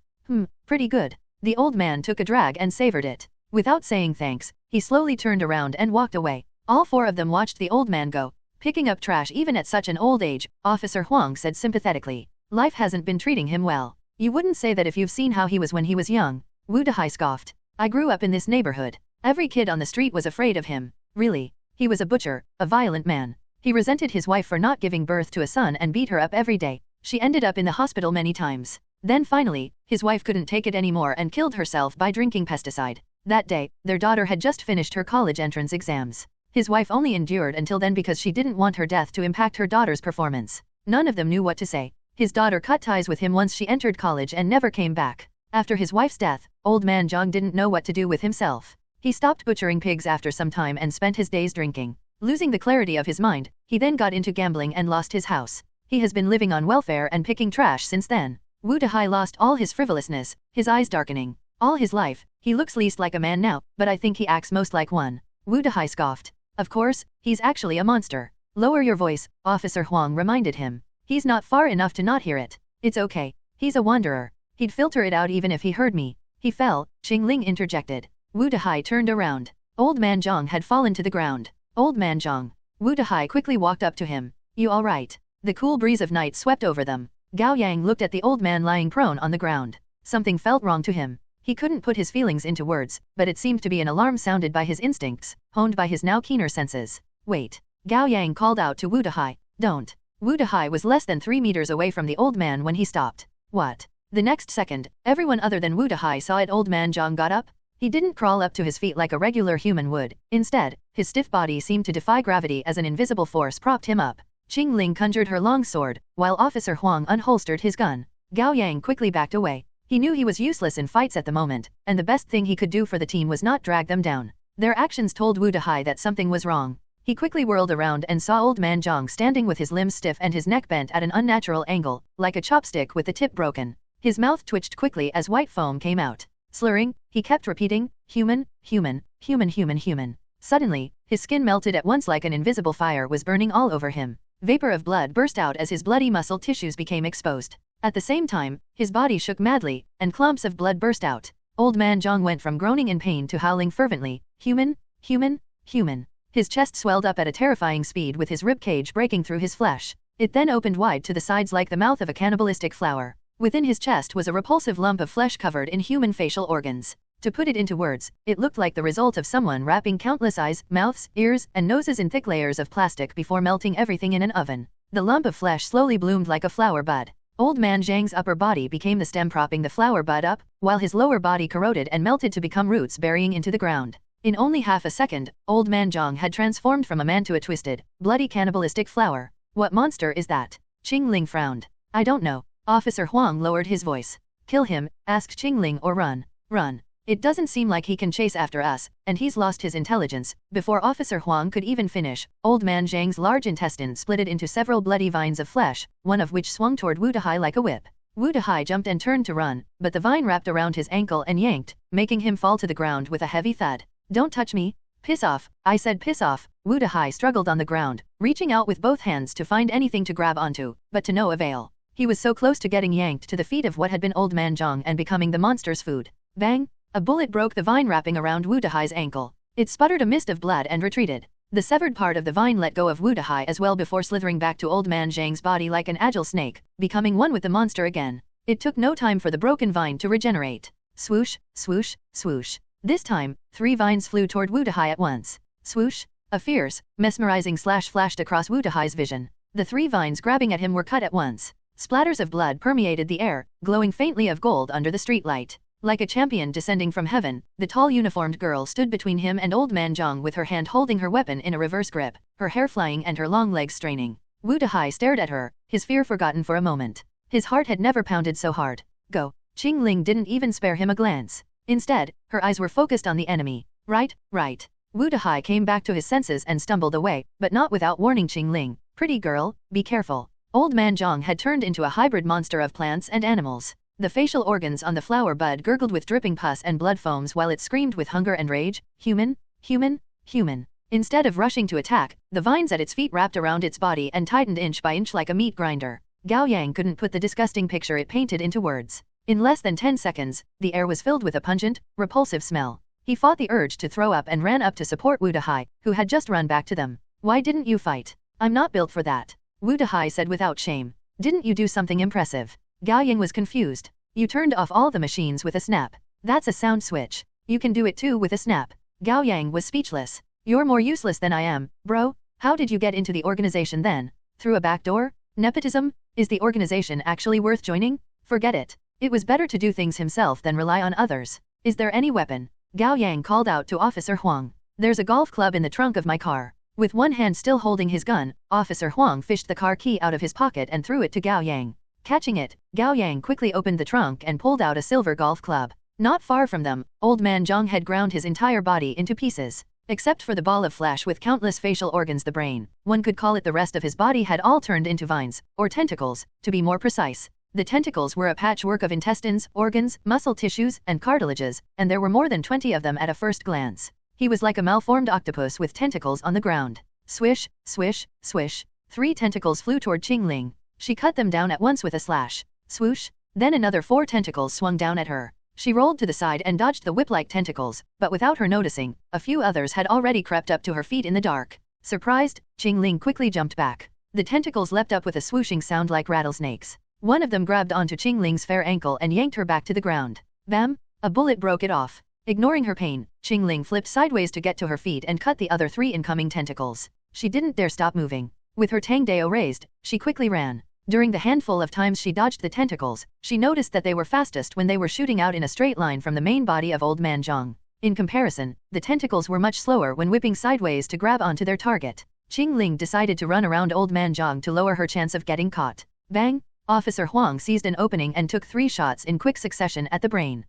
Pretty good. The old man took a drag and savored it. Without saying thanks, he slowly turned around and walked away. All four of them watched the old man go. Picking up trash even at such an old age, Officer Huang said sympathetically. Life hasn't been treating him well. You wouldn't say that if you've seen how he was when he was young. Wu Dahai scoffed. I grew up in this neighborhood. Every kid on the street was afraid of him. Really. He was a butcher, a violent man. He resented his wife for not giving birth to a son and beat her up every day. She ended up in the hospital many times. Then finally, his wife couldn't take it anymore and killed herself by drinking pesticide. That day, their daughter had just finished her college entrance exams. His wife only endured until then because she didn't want her death to impact her daughter's performance. None of them knew what to say. His daughter cut ties with him once she entered college and never came back. After his wife's death, old man Zhang didn't know what to do with himself. He stopped butchering pigs after some time and spent his days drinking. Losing the clarity of his mind, he then got into gambling and lost his house. He has been living on welfare and picking trash since then. Wu Dahai lost all his frivolousness, his eyes darkening. All his life, he looks least like a man now, but I think he acts most like one. Wu Dahai scoffed. Of course, he's actually a monster. Lower your voice, Officer Huang reminded him. He's not far enough to not hear it. It's okay. He's a wanderer. He'd filter it out even if he heard me. He fell, Qingling interjected. Wu Dahai turned around. Old man Zhang had fallen to the ground. Old man Zhang. Wu Dahai quickly walked up to him. You all right? The cool breeze of night swept over them. Gao Yang looked at the old man lying prone on the ground. Something felt wrong to him. He couldn't put his feelings into words, but it seemed to be an alarm sounded by his instincts, honed by his now keener senses. Wait. Gao Yang called out to Wu Dahai. Don't. Wu Dahai was less than 3 meters away from the old man when he stopped. What? The next second, everyone other than Wu Dahai saw it. Old man Zhang got up. He didn't crawl up to his feet like a regular human would. Instead, his stiff body seemed to defy gravity as an invisible force propped him up. Qingling conjured her long sword, while Officer Huang unholstered his gun. Gao Yang quickly backed away. He knew he was useless in fights at the moment, and the best thing he could do for the team was not drag them down. Their actions told Wu Dahai that something was wrong. He quickly whirled around and saw old man Zhang standing with his limbs stiff and his neck bent at an unnatural angle, like a chopstick with the tip broken. His mouth twitched quickly as white foam came out. Slurring, he kept repeating, human, human, human, human, human. Suddenly, his skin melted at once like an invisible fire was burning all over him. Vapor of blood burst out as his bloody muscle tissues became exposed. At the same time, his body shook madly, and clumps of blood burst out. Old man Zhang went from groaning in pain to howling fervently, human, human, human. His chest swelled up at a terrifying speed with his ribcage breaking through his flesh. It then opened wide to the sides like the mouth of a cannibalistic flower. Within his chest was a repulsive lump of flesh covered in human facial organs. To put it into words, it looked like the result of someone wrapping countless eyes, mouths, ears, and noses in thick layers of plastic before melting everything in an oven. The lump of flesh slowly bloomed like a flower bud. Old man Zhang's upper body became the stem propping the flower bud up, while his lower body corroded and melted to become roots burying into the ground. In only half a second, old man Zhang had transformed from a man to a twisted, bloody cannibalistic flower. What monster is that? Qingling frowned. I don't know. Officer Huang lowered his voice. Kill him, asked Qingling, or run. Run. It doesn't seem like he can chase after us, and he's lost his intelligence. Before Officer Huang could even finish, old man Zhang's large intestine splitted into several bloody vines of flesh, one of which swung toward Wu Dahai like a whip. Wu Dahai jumped and turned to run, but the vine wrapped around his ankle and yanked, making him fall to the ground with a heavy thud. Don't touch me. Piss off. I said piss off. Wu Dahai struggled on the ground, reaching out with both hands to find anything to grab onto, but to no avail. He was so close to getting yanked to the feet of what had been old man Zhang and becoming the monster's food. Bang! A bullet broke the vine wrapping around Wu Dahai's ankle. It sputtered a mist of blood and retreated. The severed part of the vine let go of Wu Dahai as well before slithering back to old man Zhang's body like an agile snake, becoming one with the monster again. It took no time for the broken vine to regenerate. Swoosh, swoosh, swoosh. This time, 3 vines flew toward Wu Dahai at once. Swoosh! A fierce, mesmerizing slash flashed across Wu Dahai's vision. The 3 vines grabbing at him were cut at once. Splatters of blood permeated the air, glowing faintly of gold under the streetlight. Like a champion descending from heaven, the tall uniformed girl stood between him and old man Zhang with her hand holding her weapon in a reverse grip, her hair flying and her long legs straining. Wu Dahai stared at her, his fear forgotten for a moment. His heart had never pounded so hard. Go. Qingling didn't even spare him a glance. Instead, her eyes were focused on the enemy. Right, right. Wu Dahai came back to his senses and stumbled away, but not without warning Qingling. Pretty girl, be careful. Old man Zhang had turned into a hybrid monster of plants and animals. The facial organs on the flower bud gurgled with dripping pus and blood foams while it screamed with hunger and rage. Human, human, human. Instead of rushing to attack, the vines at its feet wrapped around its body and tightened inch by inch like a meat grinder. Gao Yang couldn't put the disgusting picture it painted into words. In less than 10 seconds, the air was filled with a pungent, repulsive smell. He fought the urge to throw up and ran up to support Wu Dahai, who had just run back to them. Why didn't you fight? I'm not built for that. Wu Dahai said without shame. Didn't you do something impressive? Gao Yang was confused. You turned off all the machines with a snap. That's a sound switch. You can do it too with a snap. Gao Yang was speechless. You're more useless than I am, bro. How did you get into the organization then? Through a back door? Nepotism? Is the organization actually worth joining? Forget it. It was better to do things himself than rely on others. Is there any weapon? Gao Yang called out to Officer Huang. There's a golf club in the trunk of my car. With one hand still holding his gun, Officer Huang fished the car key out of his pocket and threw it to Gao Yang. Catching it, Gao Yang quickly opened the trunk and pulled out a silver golf club. Not far from them, Old Man Zhang had ground his entire body into pieces. Except for the ball of flesh with countless facial organs, the brain, one could call it, the rest of his body had all turned into vines, or tentacles, to be more precise. The tentacles were a patchwork of intestines, organs, muscle tissues, and cartilages, and there were more than 20 of them at a first glance. He was like a malformed octopus with tentacles on the ground. Swish, swish, swish. 3 tentacles flew toward Qingling. She cut them down at once with a slash. Swoosh. Then another 4 tentacles swung down at her. She rolled to the side and dodged the whip-like tentacles, but without her noticing, a few others had already crept up to her feet in the dark. Surprised, Qingling quickly jumped back. The tentacles leapt up with a swooshing sound like rattlesnakes. One of them grabbed onto Qingling's fair ankle and yanked her back to the ground. Bam! A bullet broke it off. Ignoring her pain, Qingling flipped sideways to get to her feet and cut the other 3 incoming tentacles. She didn't dare stop moving. With her Tangdao raised, she quickly ran. During the handful of times she dodged the tentacles, she noticed that they were fastest when they were shooting out in a straight line from the main body of Old Man Zhang. In comparison, the tentacles were much slower when whipping sideways to grab onto their target. Qingling decided to run around Old Man Zhang to lower her chance of getting caught. Bang! Officer Huang seized an opening and took 3 shots in quick succession at the brain.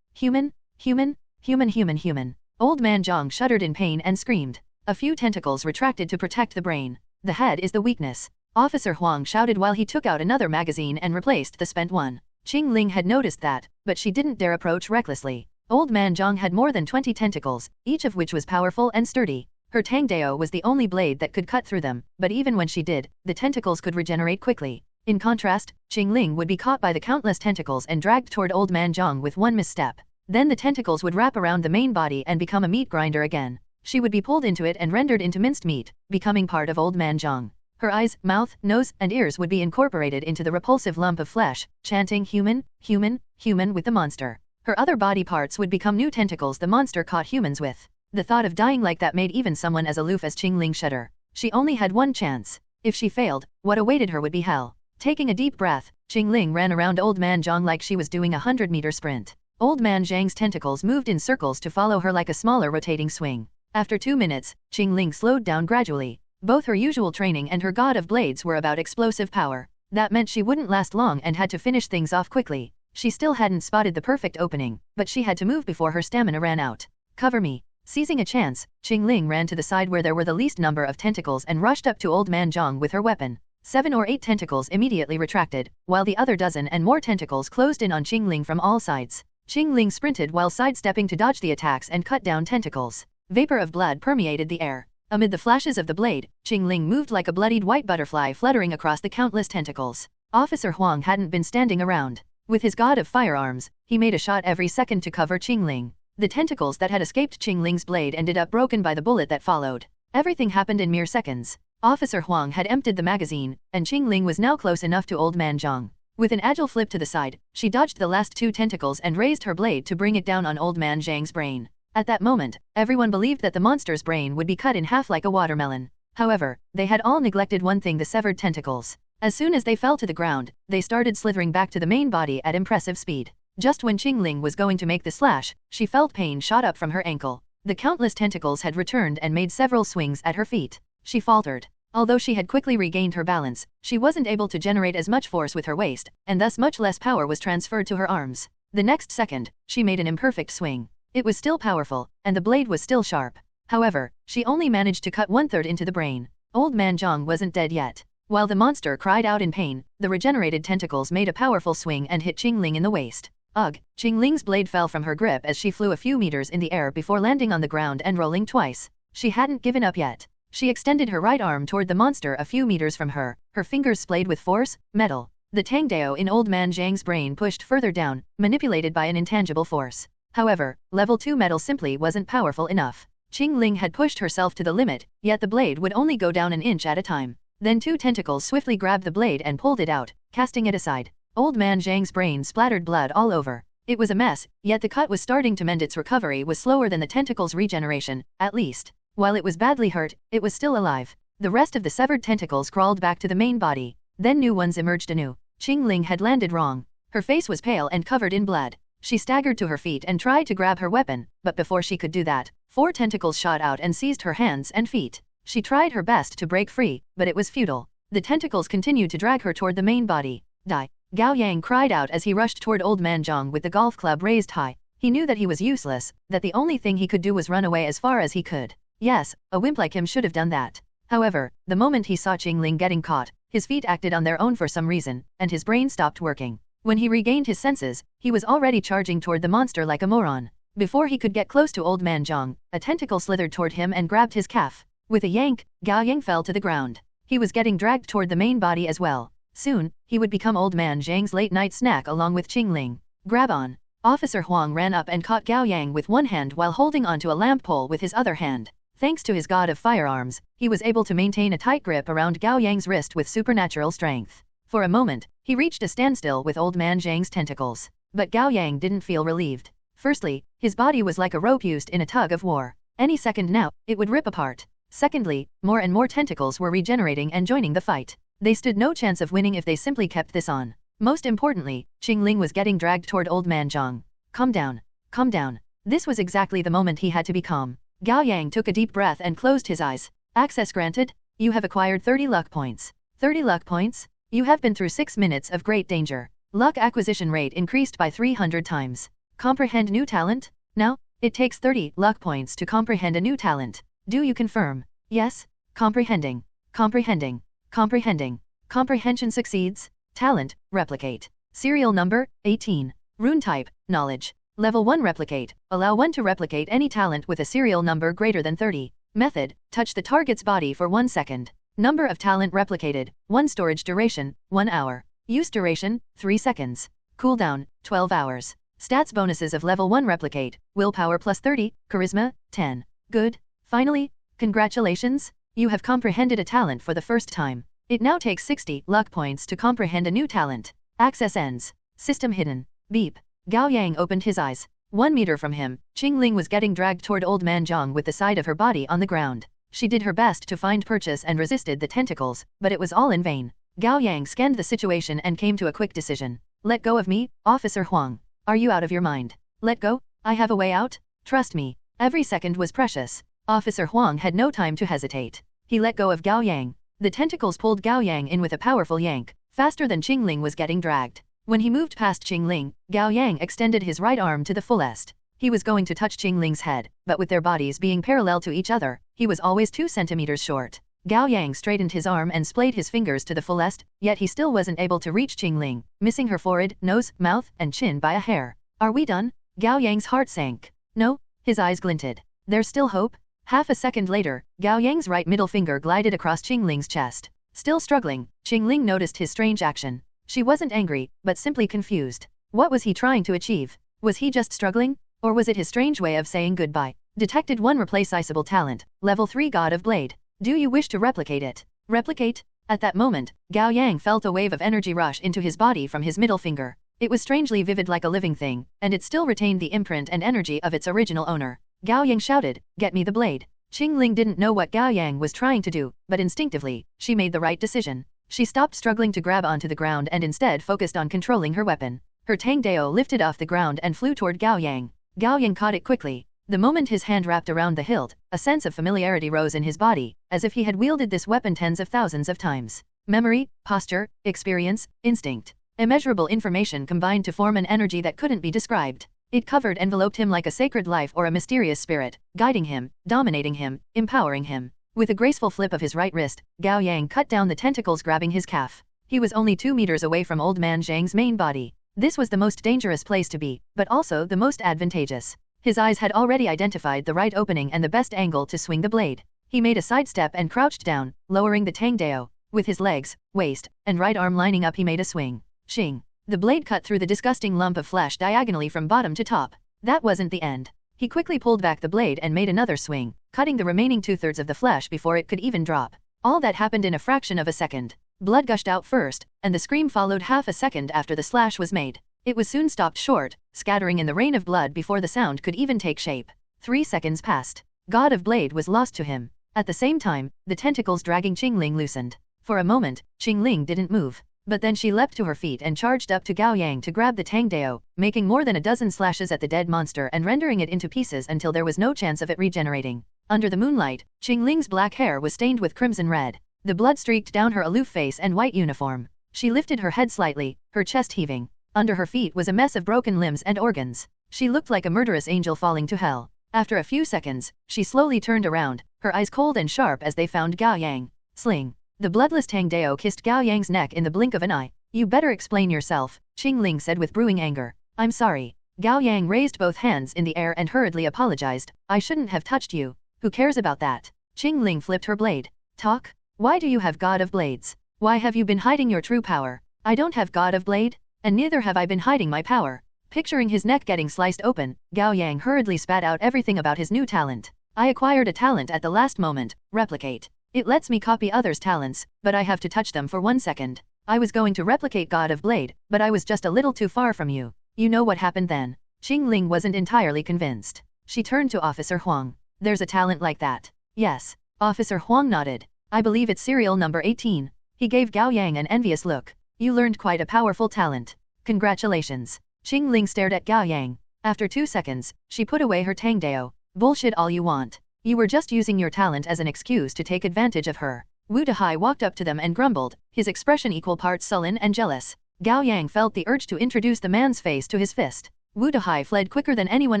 Human, human, human, human, human. Old Man Zhang shuddered in pain and screamed. A few tentacles retracted to protect the brain. The head is the weakness. Officer Huang shouted while he took out another magazine and replaced the spent one. Qingling had noticed that, but she didn't dare approach recklessly. Old Man Zhang had more than 20 tentacles, each of which was powerful and sturdy. Her Tangdao was the only blade that could cut through them, but even when she did, the tentacles could regenerate quickly. In contrast, Qingling would be caught by the countless tentacles and dragged toward Old Man Zhang with one misstep. Then the tentacles would wrap around the main body and become a meat grinder again. She would be pulled into it and rendered into minced meat, becoming part of Old Man Zhang. Her eyes, mouth, nose, and ears would be incorporated into the repulsive lump of flesh, chanting human, human, human with the monster. Her other body parts would become new tentacles the monster caught humans with. The thought of dying like that made even someone as aloof as Qingling shudder. She only had one chance. If she failed, what awaited her would be hell. Taking a deep breath, Qingling ran around Old Man Zhang like she was doing a 100-meter sprint. Old Man Zhang's tentacles moved in circles to follow her like a smaller rotating swing. After 2 minutes, Qingling slowed down gradually. Both her usual training and her god of blades were about explosive power. That meant she wouldn't last long and had to finish things off quickly. She still hadn't spotted the perfect opening, but she had to move before her stamina ran out. Cover me. Seizing a chance, Qingling ran to the side where there were the least number of tentacles and rushed up to Old Man Zhang with her weapon. 7 or 8 tentacles immediately retracted, while the other dozen and more tentacles closed in on Qingling from all sides. Qingling sprinted while sidestepping to dodge the attacks and cut down tentacles. Vapor of blood permeated the air. Amid the flashes of the blade, Qingling moved like a bloodied white butterfly fluttering across the countless tentacles. Officer Huang hadn't been standing around. With his god of firearms, he made a shot every second to cover Qingling. The tentacles that had escaped Qingling's blade ended up broken by the bullet that followed. Everything happened in mere seconds. Officer Huang had emptied the magazine, and Qingling was now close enough to Old Man Zhang. With an agile flip to the side, she dodged the last 2 tentacles and raised her blade to bring it down on Old Man Zhang's brain. At that moment, everyone believed that the monster's brain would be cut in half like a watermelon. However, they had all neglected one thing: the severed tentacles. As soon as they fell to the ground, they started slithering back to the main body at impressive speed. Just when Qingling was going to make the slash, she felt pain shot up from her ankle. The countless tentacles had returned and made several swings at her feet. She faltered. Although she had quickly regained her balance, she wasn't able to generate as much force with her waist, and thus much less power was transferred to her arms. The next second, she made an imperfect swing. It was still powerful, and the blade was still sharp. However, she only managed to cut 1/3 into the brain. Old Man Zhang wasn't dead yet. While the monster cried out in pain, the regenerated tentacles made a powerful swing and hit Qingling in the waist. Ugh! Qingling's blade fell from her grip as she flew a few meters in the air before landing on the ground and rolling twice. She hadn't given up yet. She extended her right arm toward the monster a few meters from her, her fingers splayed with force, metal. The Tangdao in Old Man Zhang's brain pushed further down, manipulated by an intangible force. However, level 2 metal simply wasn't powerful enough. Qingling had pushed herself to the limit, yet the blade would only go down an inch at a time. Then 2 tentacles swiftly grabbed the blade and pulled it out, casting it aside. Old Man Zhang's brain splattered blood all over. It was a mess, yet the cut was starting to mend. Its recovery was slower than the tentacle's regeneration, at least. While it was badly hurt, it was still alive. The rest of the severed tentacles crawled back to the main body. Then new ones emerged anew. Qingling had landed wrong. Her face was pale and covered in blood. She staggered to her feet and tried to grab her weapon, but before she could do that, 4 tentacles shot out and seized her hands and feet. She tried her best to break free, but it was futile. The tentacles continued to drag her toward the main body. Die! Gao Yang cried out as he rushed toward Old Man Zhang with the golf club raised high. He knew that he was useless, that the only thing he could do was run away as far as he could. Yes, a wimp like him should have done that. However, the moment he saw Qingling getting caught, his feet acted on their own for some reason, and his brain stopped working. When he regained his senses, he was already charging toward the monster like a moron. Before he could get close to Old Man Zhang, a tentacle slithered toward him and grabbed his calf. With a yank, Gao Yang fell to the ground. He was getting dragged toward the main body as well. Soon, he would become Old Man Zhang's late-night snack along with Qingling. Grab on! Officer Huang ran up and caught Gao Yang with one hand while holding onto a lamp pole with his other hand. Thanks to his god of firearms, he was able to maintain a tight grip around Gao Yang's wrist with supernatural strength. For a moment, he reached a standstill with Old Man Zhang's tentacles. But Gao Yang didn't feel relieved. Firstly, his body was like a rope used in a tug of war. Any second now, it would rip apart. Secondly, more and more tentacles were regenerating and joining the fight. They stood no chance of winning if they simply kept this on. Most importantly, Qingling was getting dragged toward Old Man Zhang. Calm down. Calm down. This was exactly the moment he had to be calm. Gao Yang took a deep breath and closed his eyes. Access granted. You have acquired 30 luck points. 30 luck points? You have been through 6 minutes of great danger. Luck acquisition rate increased by 300 times. Comprehend new talent? Now, it takes 30 luck points to comprehend a new talent. Do you confirm? Yes. Comprehending. Comprehending. Comprehending. Comprehension succeeds. Talent, replicate. Serial number, 18. Rune type, knowledge. Level 1 replicate. Allow one to replicate any talent with a serial number greater than 30. Method, touch the target's body for 1 second. Number of talent replicated, 1 storage duration, 1 hour. Use duration, 3 seconds. Cooldown, 12 hours. Stats bonuses of level 1 replicate, willpower plus 30, charisma, 10. Good. Finally, congratulations, you have comprehended a talent for the first time. It now takes 60 luck points to comprehend a new talent. Access ends. System hidden. Beep. Gao Yang opened his eyes. 1 meter from him, Qingling was getting dragged toward Old Man Zhang with the side of her body on the ground. She did her best to find purchase and resisted the tentacles, but it was all in vain. Gao Yang scanned the situation and came to a quick decision. Let go of me, Officer Huang. Are you out of your mind? Let go? I have a way out? Trust me. Every second was precious. Officer Huang had no time to hesitate. He let go of Gao Yang. The tentacles pulled Gao Yang in with a powerful yank, faster than Qingling was getting dragged. When he moved past Qingling, Gao Yang extended his right arm to the fullest. He was going to touch Qingling's head, but with their bodies being parallel to each other, he was always 2 centimeters short. Gao Yang straightened his arm and splayed his fingers to the fullest, yet he still wasn't able to reach Qingling, missing her forehead, nose, mouth, and chin by a hair. Are we done? Gao Yang's heart sank. No, his eyes glinted. There's still hope? Half a second later, Gao Yang's right middle finger glided across Qingling's chest. Still struggling, Qingling noticed his strange action. She wasn't angry, but simply confused. What was he trying to achieve? Was he just struggling? Or was it his strange way of saying goodbye? Detected 1 replaceable talent, level 3 God of Blade. Do you wish to replicate it? Replicate? At that moment, Gao Yang felt a wave of energy rush into his body from his middle finger. It was strangely vivid like a living thing, and it still retained the imprint and energy of its original owner. Gao Yang shouted, "Get me the blade." Qingling didn't know what Gao Yang was trying to do, but instinctively, she made the right decision. She stopped struggling to grab onto the ground and instead focused on controlling her weapon. Her Tang Dao lifted off the ground and flew toward Gao Yang. Gao Yang caught it quickly. The moment his hand wrapped around the hilt, a sense of familiarity rose in his body, as if he had wielded this weapon tens of thousands of times. Memory, posture, experience, instinct. Immeasurable information combined to form an energy that couldn't be described. It enveloped him like a sacred life or a mysterious spirit, guiding him, dominating him, empowering him. With a graceful flip of his right wrist, Gao Yang cut down the tentacles grabbing his calf. He was only 2 meters away from Old Man Zhang's main body. This was the most dangerous place to be, but also the most advantageous. His eyes had already identified the right opening and the best angle to swing the blade. He made a sidestep and crouched down, lowering the Tang Dao. With his legs, waist, and right arm lining up he made a swing. Shing. The blade cut through the disgusting lump of flesh diagonally from bottom to top. That wasn't the end. He quickly pulled back the blade and made another swing, cutting the remaining 2/3 of the flesh before it could even drop. All that happened in a fraction of a second. Blood gushed out first, and the scream followed half a second after the slash was made. It was soon stopped short, scattering in the rain of blood before the sound could even take shape. 3 seconds passed. God of Blade was lost to him. At the same time, the tentacles dragging Qingling loosened. For a moment, Qingling didn't move. But then she leapt to her feet and charged up to Gao Yang to grab the Tang Dao, making more than a dozen slashes at the dead monster and rendering it into pieces until there was no chance of it regenerating. Under the moonlight, Qingling's black hair was stained with crimson red. The blood streaked down her aloof face and white uniform. She lifted her head slightly, her chest heaving. Under her feet was a mess of broken limbs and organs. She looked like a murderous angel falling to hell. After a few seconds, she slowly turned around, her eyes cold and sharp as they found Gao Yang. Sling. The bloodless Tang Dao kissed Gao Yang's neck in the blink of an eye. You better explain yourself, Qingling said with brewing anger. I'm sorry. Gao Yang raised both hands in the air and hurriedly apologized. I shouldn't have touched you. Who cares about that? Qingling flipped her blade. Talk? Why do you have God of Blades? Why have you been hiding your true power? I don't have God of Blade, and neither have I been hiding my power. Picturing his neck getting sliced open, Gao Yang hurriedly spat out everything about his new talent. I acquired a talent at the last moment, replicate. It lets me copy others' talents, but I have to touch them for 1 second. I was going to replicate God of Blade, but I was just a little too far from you. You know what happened then? Qingling wasn't entirely convinced. She turned to Officer Huang. There's a talent like that. Yes. Officer Huang nodded. I believe it's serial number 18. He gave Gao Yang an envious look. You learned quite a powerful talent. Congratulations. Qingling stared at Gao Yang. After 2 seconds, she put away her Tang Dao. Bullshit all you want. You were just using your talent as an excuse to take advantage of her. Wu Dehai walked up to them and grumbled, his expression equal parts sullen and jealous. Gao Yang felt the urge to introduce the man's face to his fist. Wu Dehai fled quicker than anyone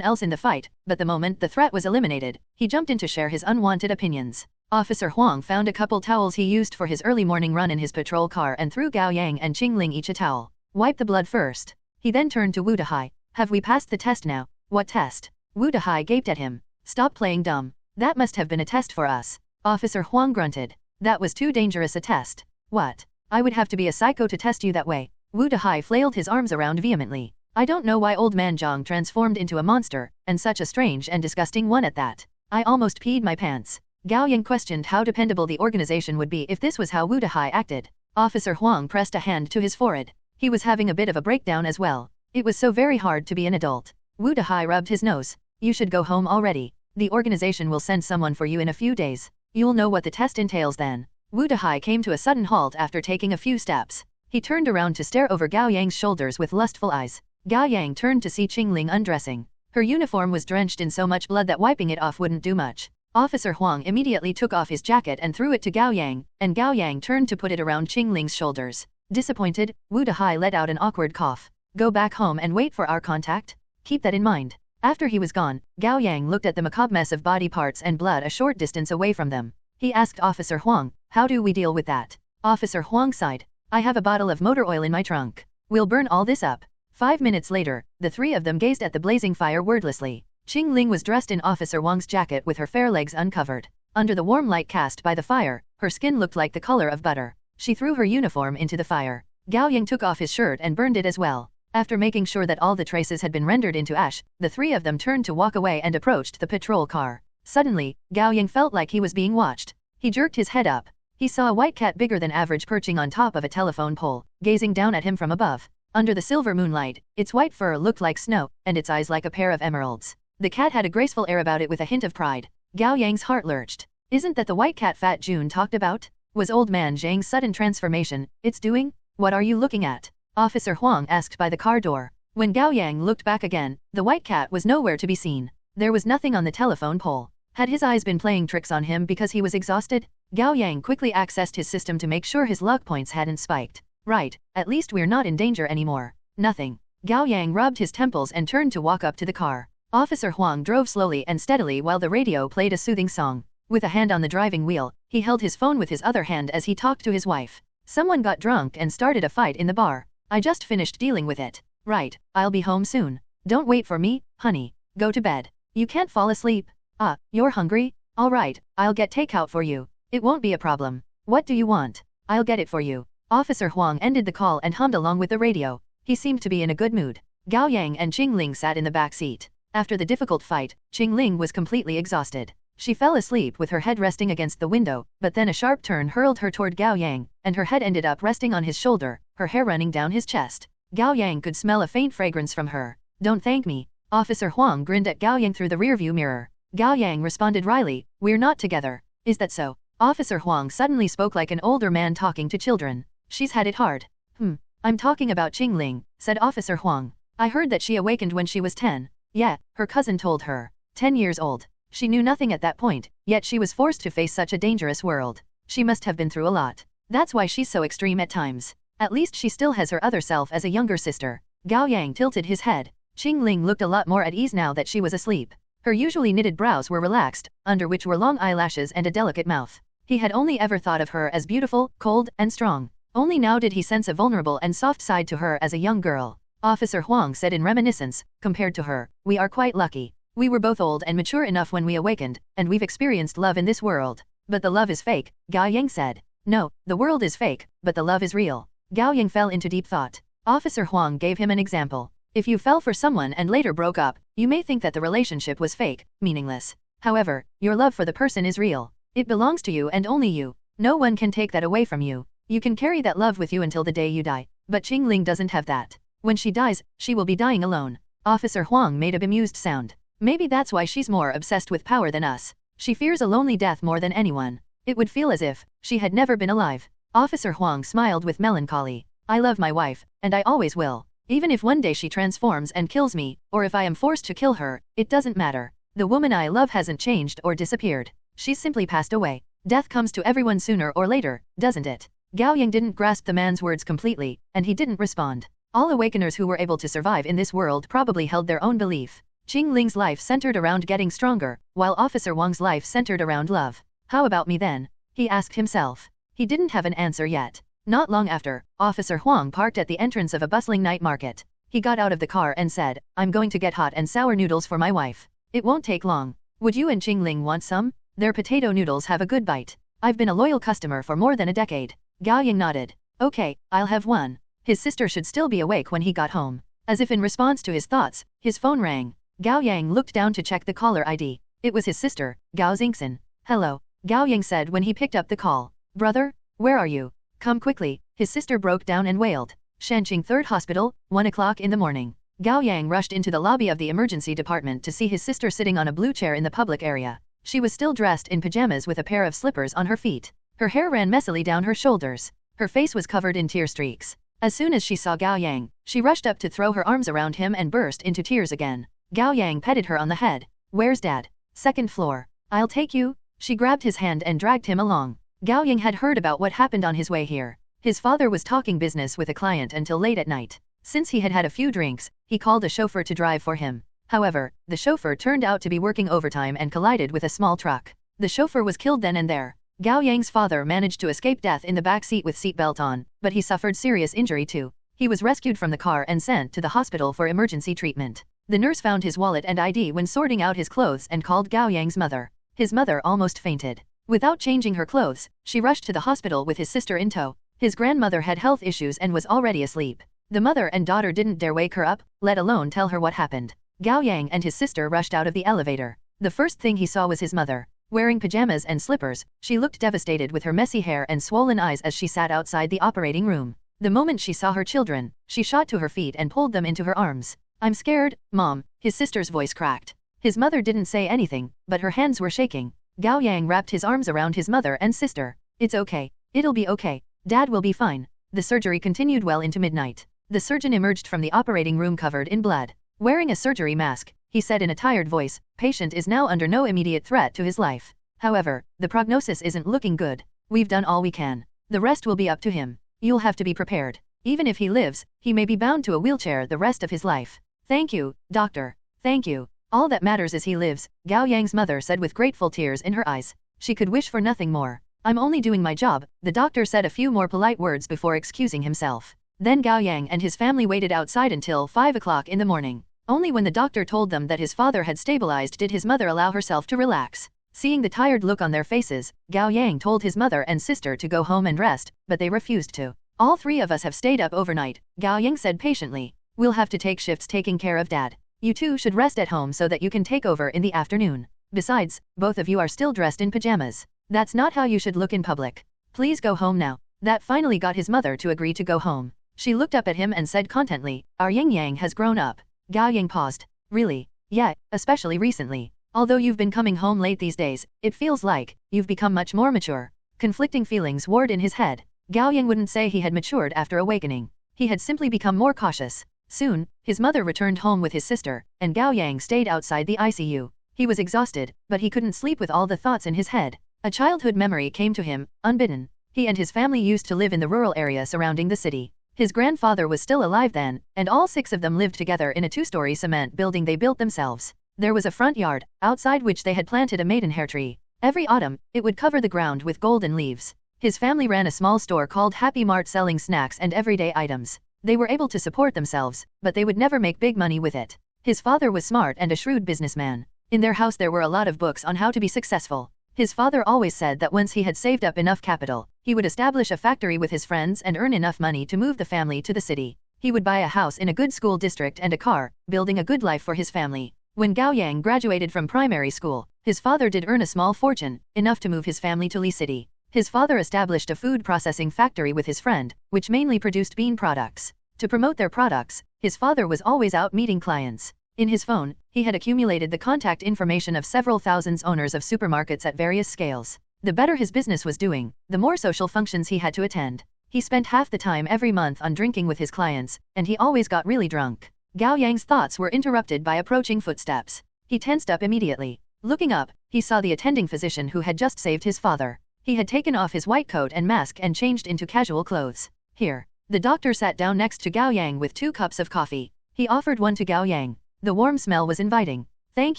else in the fight, but the moment the threat was eliminated, he jumped in to share his unwanted opinions. Officer Huang found a couple towels he used for his early morning run in his patrol car and threw Gao Yang and Qingling each a towel. Wipe the blood first. He then turned to Wu Dehai. Have we passed the test now? What test? Wu Dehai gaped at him. Stop playing dumb. That must have been a test for us. Officer Huang grunted. That was too dangerous a test. What? I would have to be a psycho to test you that way. Wu Dehai flailed his arms around vehemently. I don't know why old man Zhang transformed into a monster, and such a strange and disgusting one at that. I almost peed my pants. Gao Yang questioned how dependable the organization would be if this was how Wu Dehai acted. Officer Huang pressed a hand to his forehead. He was having a bit of a breakdown as well. It was so very hard to be an adult. Wu Dehai rubbed his nose. You should go home already. The organization will send someone for you in a few days. You'll know what the test entails then. Wu Dehai came to a sudden halt after taking a few steps. He turned around to stare over Gao Yang's shoulders with lustful eyes. Gao Yang turned to see Qingling undressing. Her uniform was drenched in so much blood that wiping it off wouldn't do much. Officer Huang immediately took off his jacket and threw it to Gao Yang, and Gao Yang turned to put it around Qingling's shoulders. Disappointed, Wu Dehai let out an awkward cough. Go back home and wait for our contact? Keep that in mind. After he was gone, Gao Yang looked at the macabre mess of body parts and blood a short distance away from them. He asked Officer Huang, how do we deal with that? Officer Huang sighed. I have a bottle of motor oil in my trunk. We'll burn all this up. 5 minutes later, the three of them gazed at the blazing fire wordlessly. Qingling was dressed in Officer Huang's jacket with her fair legs uncovered. Under the warm light cast by the fire, her skin looked like the color of butter. She threw her uniform into the fire. Gao Yang took off his shirt and burned it as well. After making sure that all the traces had been rendered into ash, the three of them turned to walk away and approached the patrol car. Suddenly, Gao Yang felt like he was being watched. He jerked his head up. He saw a white cat bigger than average perching on top of a telephone pole, gazing down at him from above. Under the silver moonlight, its white fur looked like snow, and its eyes like a pair of emeralds. The cat had a graceful air about it with a hint of pride. Gao Yang's heart lurched. Isn't that the white cat Fat June talked about? Was old man Zhang's sudden transformation its doing? What are you looking at? Officer Huang asked by the car door. When Gao Yang looked back again, the white cat was nowhere to be seen. There was nothing on the telephone pole. Had his eyes been playing tricks on him because he was exhausted? Gao Yang quickly accessed his system to make sure his luck points hadn't spiked. Right, at least we're not in danger anymore. Nothing. Gao Yang rubbed his temples and turned to walk up to the car. Officer Huang drove slowly and steadily while the radio played a soothing song. With a hand on the driving wheel, he held his phone with his other hand as he talked to his wife. Someone got drunk and started a fight in the bar. I just finished dealing with it. Right, I'll be home soon. Don't wait for me, honey. Go to bed. You can't fall asleep. Ah, you're hungry? All right, I'll get takeout for you. It won't be a problem. What do you want? I'll get it for you. Officer Huang ended the call and hummed along with the radio. He seemed to be in a good mood. Gao Yang and Qingling sat in the back seat. After the difficult fight, Qingling was completely exhausted. She fell asleep with her head resting against the window, but then a sharp turn hurled her toward Gao Yang, and her head ended up resting on his shoulder, her hair running down his chest. Gao Yang could smell a faint fragrance from her. Don't thank me. Officer Huang grinned at Gao Yang through the rearview mirror. Gao Yang responded wryly, we're not together. Is that so? Officer Huang suddenly spoke like an older man talking to children. She's had it hard. I'm talking about Qingling, said Officer Huang. I heard that she awakened when she was 10. Yeah, her cousin told her. 10 years old. She knew nothing at that point, yet she was forced to face such a dangerous world. She must have been through a lot. That's why she's so extreme at times. At least she still has her other self as a younger sister. Gao Yang tilted his head. Qingling looked a lot more at ease now that she was asleep. Her usually knitted brows were relaxed, under which were long eyelashes and a delicate mouth. He had only ever thought of her as beautiful, cold, and strong. Only now did he sense a vulnerable and soft side to her as a young girl. Officer Huang said in reminiscence, compared to her, we are quite lucky. We were both old and mature enough when we awakened, and we've experienced love in this world. But the love is fake, Gao Yang said. No, the world is fake, but the love is real. Gao Yang fell into deep thought. Officer Huang gave him an example. If you fell for someone and later broke up, you may think that the relationship was fake, meaningless. However, your love for the person is real. It belongs to you and only you. No one can take that away from you. You can carry that love with you until the day you die. But Qingling doesn't have that. When she dies, she will be dying alone. Officer Huang made a bemused sound. Maybe that's why she's more obsessed with power than us. She fears a lonely death more than anyone. It would feel as if she had never been alive. Officer Huang smiled with melancholy. I love my wife, and I always will. Even if one day she transforms and kills me, or if I am forced to kill her, it doesn't matter. The woman I love hasn't changed or disappeared. She's simply passed away. Death comes to everyone sooner or later, doesn't it? Gao Yang didn't grasp the man's words completely, and he didn't respond. All awakeners who were able to survive in this world probably held their own belief. Qingling's life centered around getting stronger, while Officer Wang's life centered around love. How about me then? He asked himself. He didn't have an answer yet. Not long after, Officer Huang parked at the entrance of a bustling night market. He got out of the car and said, I'm going to get hot and sour noodles for my wife. It won't take long. Would you and Qingling want some? Their potato noodles have a good bite. I've been a loyal customer for more than a decade. Gao Yang nodded. Okay, I'll have one. His sister should still be awake when he got home. As if in response to his thoughts, his phone rang. Gao Yang looked down to check the caller ID. It was his sister, Gao Xingxin. Hello, Gao Yang said when he picked up the call. Brother, where are you? Come quickly, his sister broke down and wailed. Shanqing 3rd Hospital, 1 o'clock in the morning. Gao Yang rushed into the lobby of the emergency department to see his sister sitting on a blue chair in the public area. She was still dressed in pajamas with a pair of slippers on her feet. Her hair ran messily down her shoulders. Her face was covered in tear streaks. As soon as she saw Gao Yang, she rushed up to throw her arms around him and burst into tears again. Gao Yang petted her on the head. Where's Dad? 2nd floor. I'll take you. She grabbed his hand and dragged him along. Gao Yang had heard about what happened on his way here. His father was talking business with a client until late at night. Since he had had a few drinks, he called a chauffeur to drive for him. However, the chauffeur turned out to be working overtime and collided with a small truck. The chauffeur was killed then and there. Gao Yang's father managed to escape death in the back seat with seatbelt on, but he suffered serious injury too. He was rescued from the car and sent to the hospital for emergency treatment. The nurse found his wallet and ID when sorting out his clothes and called Gao Yang's mother. His mother almost fainted. Without changing her clothes, she rushed to the hospital with his sister in tow. His grandmother had health issues and was already asleep. The mother and daughter didn't dare wake her up, let alone tell her what happened. Gao Yang and his sister rushed out of the elevator. The first thing he saw was his mother. Wearing pajamas and slippers, she looked devastated with her messy hair and swollen eyes as she sat outside the operating room. The moment she saw her children, she shot to her feet and pulled them into her arms. I'm scared, Mom, his sister's voice cracked. His mother didn't say anything, but her hands were shaking. Gao Yang wrapped his arms around his mother and sister. It's okay. It'll be okay. Dad will be fine. The surgery continued well into midnight. The surgeon emerged from the operating room covered in blood. Wearing a surgery mask, he said in a tired voice, patient is now under no immediate threat to his life. However, the prognosis isn't looking good. We've done all we can. The rest will be up to him. You'll have to be prepared. Even if he lives, he may be bound to a wheelchair the rest of his life. Thank you, doctor. Thank you. All that matters is he lives, Gao Yang's mother said with grateful tears in her eyes. She could wish for nothing more. I'm only doing my job, the doctor said a few more polite words before excusing himself. Then Gao Yang and his family waited outside until 5 o'clock in the morning. Only when the doctor told them that his father had stabilized did his mother allow herself to relax. Seeing the tired look on their faces, Gao Yang told his mother and sister to go home and rest, but they refused to. All three of us have stayed up overnight, Gao Yang said patiently. We'll have to take shifts taking care of Dad. You two should rest at home so that you can take over in the afternoon. Besides, both of you are still dressed in pajamas. That's not how you should look in public. Please go home now. That finally got his mother to agree to go home. She looked up at him and said contently, our Yin Yang has grown up. Gao Yang paused. Really? Yeah, especially recently. Although you've been coming home late these days, it feels like you've become much more mature. Conflicting feelings warred in his head. Gao Yang wouldn't say he had matured after awakening. He had simply become more cautious. Soon, his mother returned home with his sister, and Gao Yang stayed outside the ICU. He was exhausted, but he couldn't sleep with all the thoughts in his head. A childhood memory came to him, unbidden. He and his family used to live in the rural area surrounding the city. His grandfather was still alive then, and all 6 of them lived together in a 2-story cement building they built themselves. There was a front yard, outside which they had planted a maidenhair tree. Every autumn, it would cover the ground with golden leaves. His family ran a small store called Happy Mart selling snacks and everyday items. They were able to support themselves, but they would never make big money with it. His father was smart and a shrewd businessman. In their house there were a lot of books on how to be successful. His father always said that once he had saved up enough capital, he would establish a factory with his friends and earn enough money to move the family to the city. He would buy a house in a good school district and a car, building a good life for his family. When Gao Yang graduated from primary school, his father did earn a small fortune, enough to move his family to Li City. His father established a food processing factory with his friend, which mainly produced bean products. To promote their products, his father was always out meeting clients. In his phone, he had accumulated the contact information of several thousands owners of supermarkets at various scales. The better his business was doing, the more social functions he had to attend. He spent half the time every month on drinking with his clients, and he always got really drunk. Gao Yang's thoughts were interrupted by approaching footsteps. He tensed up immediately. Looking up, he saw the attending physician who had just saved his father. He had taken off his white coat and mask and changed into casual clothes. Here. The doctor sat down next to Gao Yang with 2 cups of coffee. He offered one to Gao Yang. The warm smell was inviting. Thank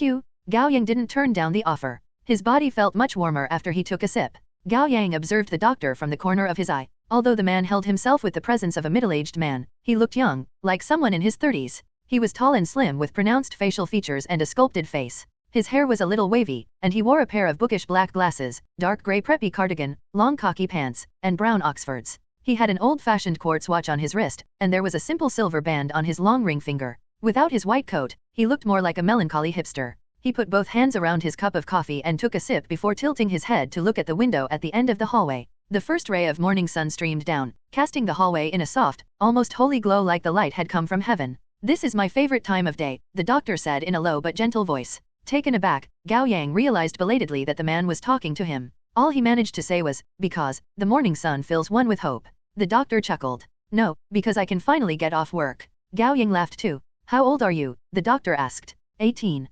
you. Gao Yang didn't turn down the offer. His body felt much warmer after he took a sip. Gao Yang observed the doctor from the corner of his eye. Although the man held himself with the presence of a middle-aged man, he looked young, like someone in his 30s. He was tall and slim with pronounced facial features and a sculpted face. His hair was a little wavy, and he wore a pair of bookish black glasses, dark grey preppy cardigan, long khaki pants, and brown Oxfords. He had an old-fashioned quartz watch on his wrist, and there was a simple silver band on his long ring finger. Without his white coat, he looked more like a melancholy hipster. He put both hands around his cup of coffee and took a sip before tilting his head to look at the window at the end of the hallway. The first ray of morning sun streamed down, casting the hallway in a soft, almost holy glow like the light had come from heaven. This is my favorite time of day, the doctor said in a low but gentle voice. Taken aback, Gao Yang realized belatedly that the man was talking to him. All he managed to say was, because the morning sun fills one with hope. The doctor chuckled. No, because I can finally get off work. Gao Yang laughed too. How old are you? The doctor asked. 18.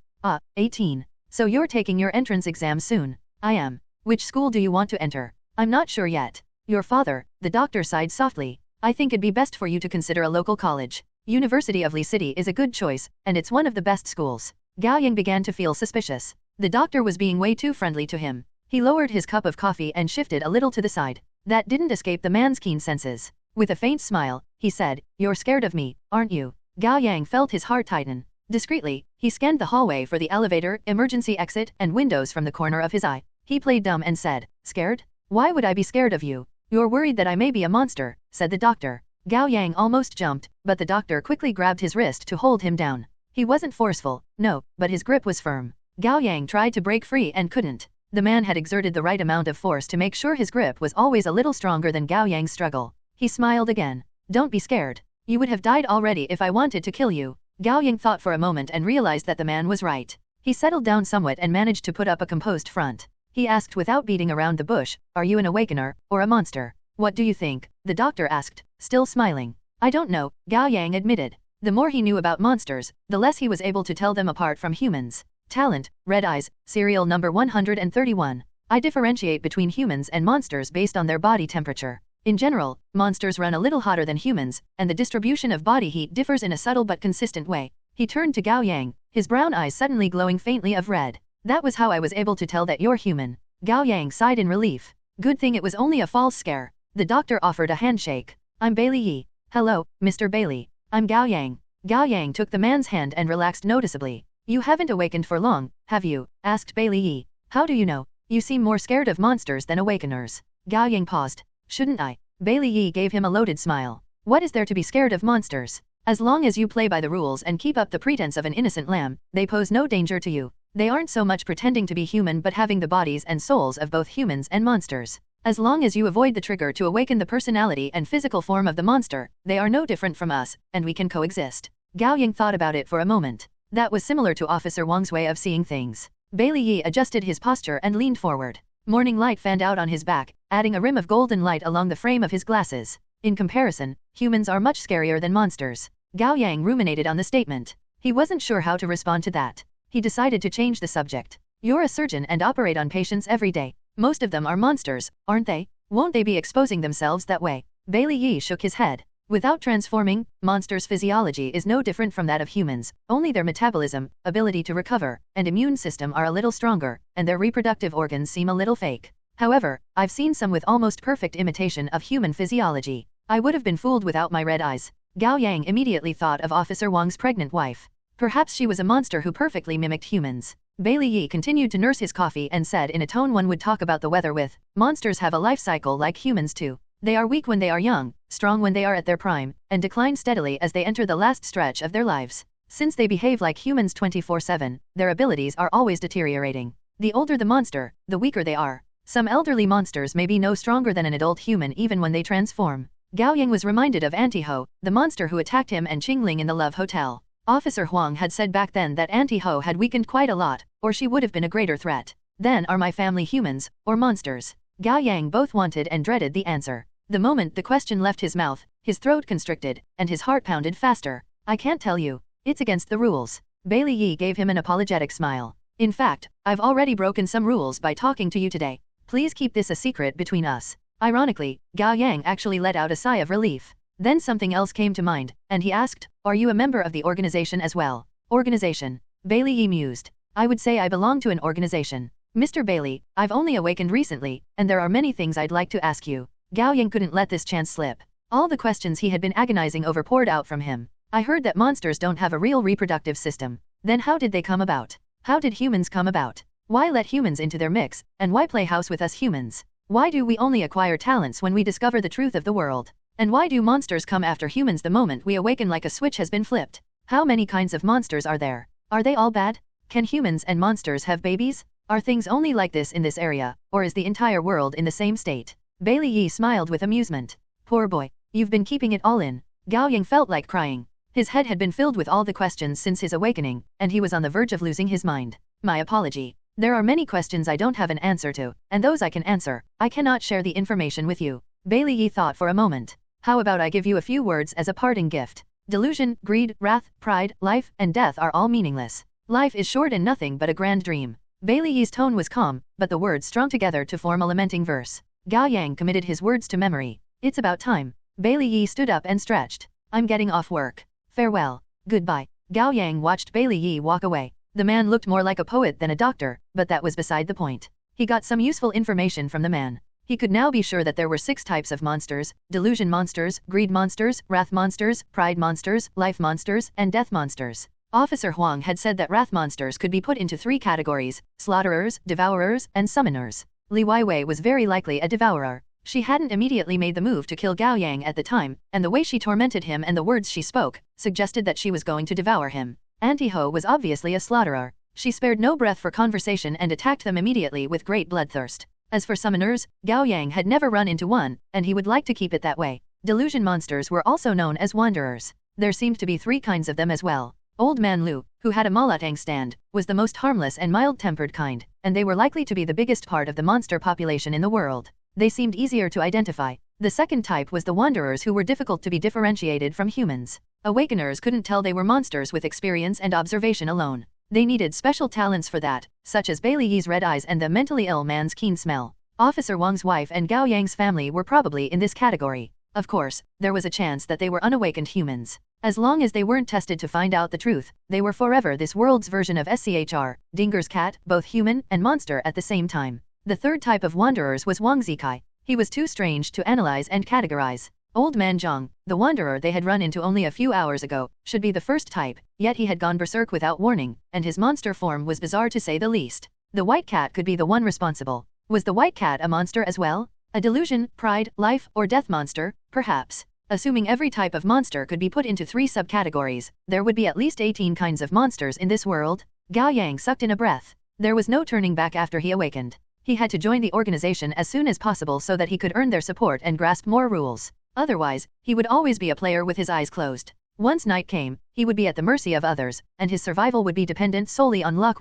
18. So you're taking your entrance exam soon. I am. Which school do you want to enter? I'm not sure yet. Your father, the doctor sighed softly. I think it'd be best for you to consider a local college. University of Li City is a good choice, and it's one of the best schools. Gao Yang began to feel suspicious. The doctor was being way too friendly to him. He lowered his cup of coffee and shifted a little to the side. That didn't escape the man's keen senses. With a faint smile, he said, You're scared of me, aren't you? Gao Yang felt his heart tighten. Discreetly, he scanned the hallway for the elevator, emergency exit, and windows from the corner of his eye. He played dumb and said, Scared? Why would I be scared of you? You're worried that I may be a monster, said the doctor. Gao Yang almost jumped, but the doctor quickly grabbed his wrist to hold him down. He wasn't forceful, no, but his grip was firm. Gao Yang tried to break free and couldn't. The man had exerted the right amount of force to make sure his grip was always a little stronger than Gao Yang's struggle. He smiled again. Don't be scared. You would have died already if I wanted to kill you. Gao Yang thought for a moment and realized that the man was right. He settled down somewhat and managed to put up a composed front. He asked without beating around the bush, Are you an awakener, or a monster? What do you think? The doctor asked, still smiling. I don't know, Gao Yang admitted. The more he knew about monsters, the less he was able to tell them apart from humans. Talent, red eyes, serial number 131. I differentiate between humans and monsters based on their body temperature. In general, monsters run a little hotter than humans, and the distribution of body heat differs in a subtle but consistent way. He turned to Gao Yang, his brown eyes suddenly glowing faintly of red. That was how I was able to tell that you're human. Gao Yang sighed in relief. Good thing it was only a false scare. The doctor offered a handshake. I'm Bailey Yi. Hello, Mr. Bailey. I'm Gao Yang. Gao Yang took the man's hand and relaxed noticeably. You haven't awakened for long, have you? Asked Bailey Yi. How do you know? You seem more scared of monsters than awakeners. Gao Yang paused. Shouldn't I? Bailey Yi gave him a loaded smile. What is there to be scared of monsters? As long as you play by the rules and keep up the pretense of an innocent lamb, they pose no danger to you. They aren't so much pretending to be human but having the bodies and souls of both humans and monsters. As long as you avoid the trigger to awaken the personality and physical form of the monster, they are no different from us, and we can coexist. Gao Yang thought about it for a moment. That was similar to Officer Wang's way of seeing things. Bailey Yi adjusted his posture and leaned forward. Morning light fanned out on his back, adding a rim of golden light along the frame of his glasses. In comparison, humans are much scarier than monsters. Gao Yang ruminated on the statement. He wasn't sure how to respond to that. He decided to change the subject. You're a surgeon and operate on patients every day. Most of them are monsters, aren't they? Won't they be exposing themselves that way? Bailey Yi shook his head. Without transforming, monsters' physiology is no different from that of humans, only their metabolism, ability to recover, and immune system are a little stronger, and their reproductive organs seem a little fake. However, I've seen some with almost perfect imitation of human physiology. I would have been fooled without my red eyes. Gao Yang immediately thought of Officer Wang's pregnant wife. Perhaps she was a monster who perfectly mimicked humans. Bailey Yi continued to nurse his coffee and said in a tone one would talk about the weather with, monsters have a life cycle like humans too. They are weak when they are young, strong when they are at their prime, and decline steadily as they enter the last stretch of their lives. Since they behave like humans 24/7, their abilities are always deteriorating. The older the monster, the weaker they are. Some elderly monsters may be no stronger than an adult human even when they transform. Gao Yang was reminded of Anti-Ho, the monster who attacked him and Qingling in the Love Hotel. Officer Huang had said back then that Anti-Ho had weakened quite a lot, or she would have been a greater threat. Then are my family humans, or monsters? Gao Yang both wanted and dreaded the answer. The moment the question left his mouth, his throat constricted, and his heart pounded faster. I can't tell you. It's against the rules. Bailey Yi gave him an apologetic smile. In fact, I've already broken some rules by talking to you today. Please keep this a secret between us. Ironically, Gao Yang actually let out a sigh of relief. Then something else came to mind, and he asked, are you a member of the organization as well? Organization? Bailey Yi mused. I would say I belong to an organization. Mr. Bailey, I've only awakened recently, and there are many things I'd like to ask you. Gao Yang couldn't let this chance slip. All the questions he had been agonizing over poured out from him. I heard that monsters don't have a real reproductive system. Then how did they come about? How did humans come about? Why let humans into their mix, and why play house with us humans? Why do we only acquire talents when we discover the truth of the world? And why do monsters come after humans the moment we awaken like a switch has been flipped? How many kinds of monsters are there? Are they all bad? Can humans and monsters have babies? Are things only like this in this area, or is the entire world in the same state? Bailey Yi smiled with amusement. Poor boy, you've been keeping it all in. Gao Yang felt like crying. His head had been filled with all the questions since his awakening, and he was on the verge of losing his mind. My apology. There are many questions I don't have an answer to, and those I can answer, I cannot share the information with you. Bailey Yi thought for a moment. How about I give you a few words as a parting gift? Delusion, greed, wrath, pride, life, and death are all meaningless. Life is short and nothing but a grand dream. Bailey Yi's tone was calm, but the words strung together to form a lamenting verse. Gao Yang committed his words to memory. It's about time. Bailey Yi stood up and stretched. I'm getting off work. Farewell. Goodbye. Gao Yang watched Bailey Yi walk away. The man looked more like a poet than a doctor, but that was beside the point. He got some useful information from the man. He could now be sure that there were 6 types of monsters: delusion monsters, greed monsters, wrath monsters, pride monsters, life monsters, and death monsters. Officer Huang had said that wrath monsters could be put into 3 categories: slaughterers, devourers, and summoners. Li Weiwei was very likely a devourer. She hadn't immediately made the move to kill Gao Yang at the time, and the way she tormented him and the words she spoke suggested that she was going to devour him. Anti-Ho was obviously a slaughterer. She spared no breath for conversation and attacked them immediately with great bloodthirst. As for summoners, Gao Yang had never run into one, and he would like to keep it that way. Delusion monsters were also known as wanderers. There seemed to be 3 kinds of them as well. Old Man Lu, who had a malatang stand, was the most harmless and mild-tempered kind, and they were likely to be the biggest part of the monster population in the world. They seemed easier to identify. The second type was the wanderers, who were difficult to be differentiated from humans. Awakeners couldn't tell they were monsters with experience and observation alone. They needed special talents for that, such as Bailey Yi's red eyes and the mentally ill man's keen smell. Officer Wang's wife and Gao Yang's family were probably in this category. Of course, there was a chance that they were unawakened humans. As long as they weren't tested to find out the truth, they were forever this world's version of SCHR, Dinger's cat, both human and monster at the same time. The third type of wanderers was Wang Zikai. He was too strange to analyze and categorize. Old Man Zhang, the wanderer they had run into only a few hours ago, should be the first type, yet he had gone berserk without warning, and his monster form was bizarre to say the least. The white cat could be the one responsible. Was the white cat a monster as well? A delusion, pride, life, or death monster, perhaps. Assuming every type of monster could be put into 3 subcategories, there would be at least 18 kinds of monsters in this world. Gao Yang sucked in a breath. There was no turning back after he awakened. He had to join the organization as soon as possible so that he could earn their support and grasp more rules. Otherwise, he would always be a player with his eyes closed. Once night came, he would be at the mercy of others, and his survival would be dependent solely on luck.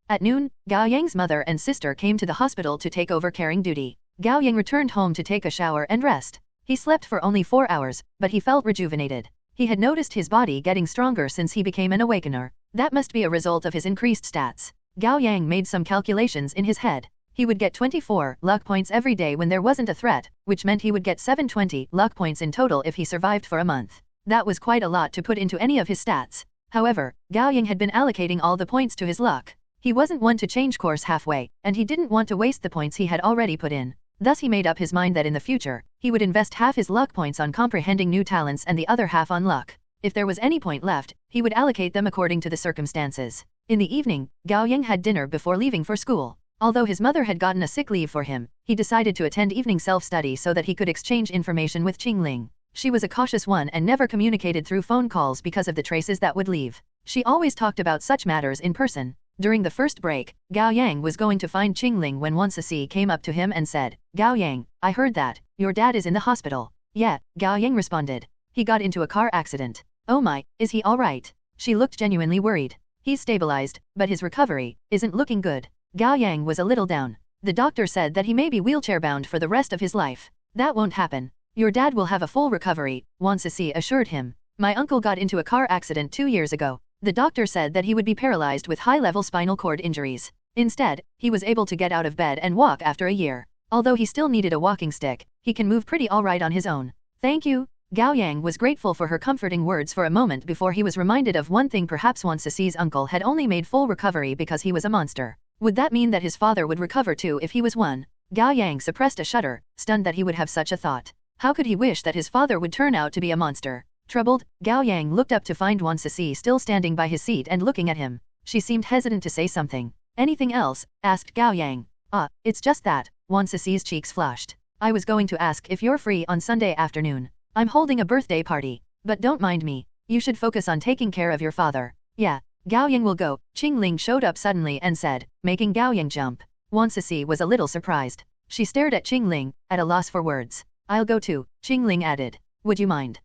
At noon, Gao Yang's mother and sister came to the hospital to take over caring duty. Gao Yang returned home to take a shower and rest. He slept for only 4 hours, but he felt rejuvenated. He had noticed his body getting stronger since he became an awakener. That must be a result of his increased stats. Gao Yang made some calculations in his head. He would get 24 luck points every day when there wasn't a threat, which meant he would get 720 luck points in total if he survived for a month. That was quite a lot to put into any of his stats. However, Gao Yang had been allocating all the points to his luck. He wasn't one to change course halfway, and he didn't want to waste the points he had already put in. Thus he made up his mind that in the future, he would invest half his luck points on comprehending new talents and the other half on luck. If there was any point left, he would allocate them according to the circumstances. In the evening, Gao Yang had dinner before leaving for school. Although his mother had gotten a sick leave for him, he decided to attend evening self-study so that he could exchange information with Qingling. She was a cautious one and never communicated through phone calls because of the traces that would leave. She always talked about such matters in person. During the first break, Gao Yang was going to find Qingling when Wansisi came up to him and said, "Gao Yang, I heard that your dad is in the hospital." "Yeah," Gao Yang responded. "He got into a car accident." "Oh my, is he alright?" She looked genuinely worried. "He's stabilized, but his recovery isn't looking good." Gao Yang was a little down. The doctor said that he may be wheelchair-bound for the rest of his life. "That won't happen. Your dad will have a full recovery," Wansisi assured him. "My uncle got into a car accident 2 years ago. The doctor said that he would be paralyzed with high-level spinal cord injuries. Instead, he was able to get out of bed and walk after a year. Although he still needed a walking stick, he can move pretty alright on his own." "Thank you." Gao Yang was grateful for her comforting words for a moment before he was reminded of one thing. Perhaps Wansisi's uncle had only made full recovery because he was a monster. Would that mean that his father would recover too if he was one? Gao Yang suppressed a shudder, stunned that he would have such a thought. How could he wish that his father would turn out to be a monster? Troubled, Gao Yang looked up to find Wansisi still standing by his seat and looking at him. She seemed hesitant to say something. "Anything else?" asked Gao Yang. It's just that." Wansisi's cheeks flushed. "I was going to ask if you're free on Sunday afternoon. I'm holding a birthday party. But don't mind me. You should focus on taking care of your father." "Yeah, Gao Yang will go." Qingling showed up suddenly and said, making Gao Yang jump. Wansisi was a little surprised. She stared at Qingling, at a loss for words. "I'll go too," Qingling added. "Would you mind?"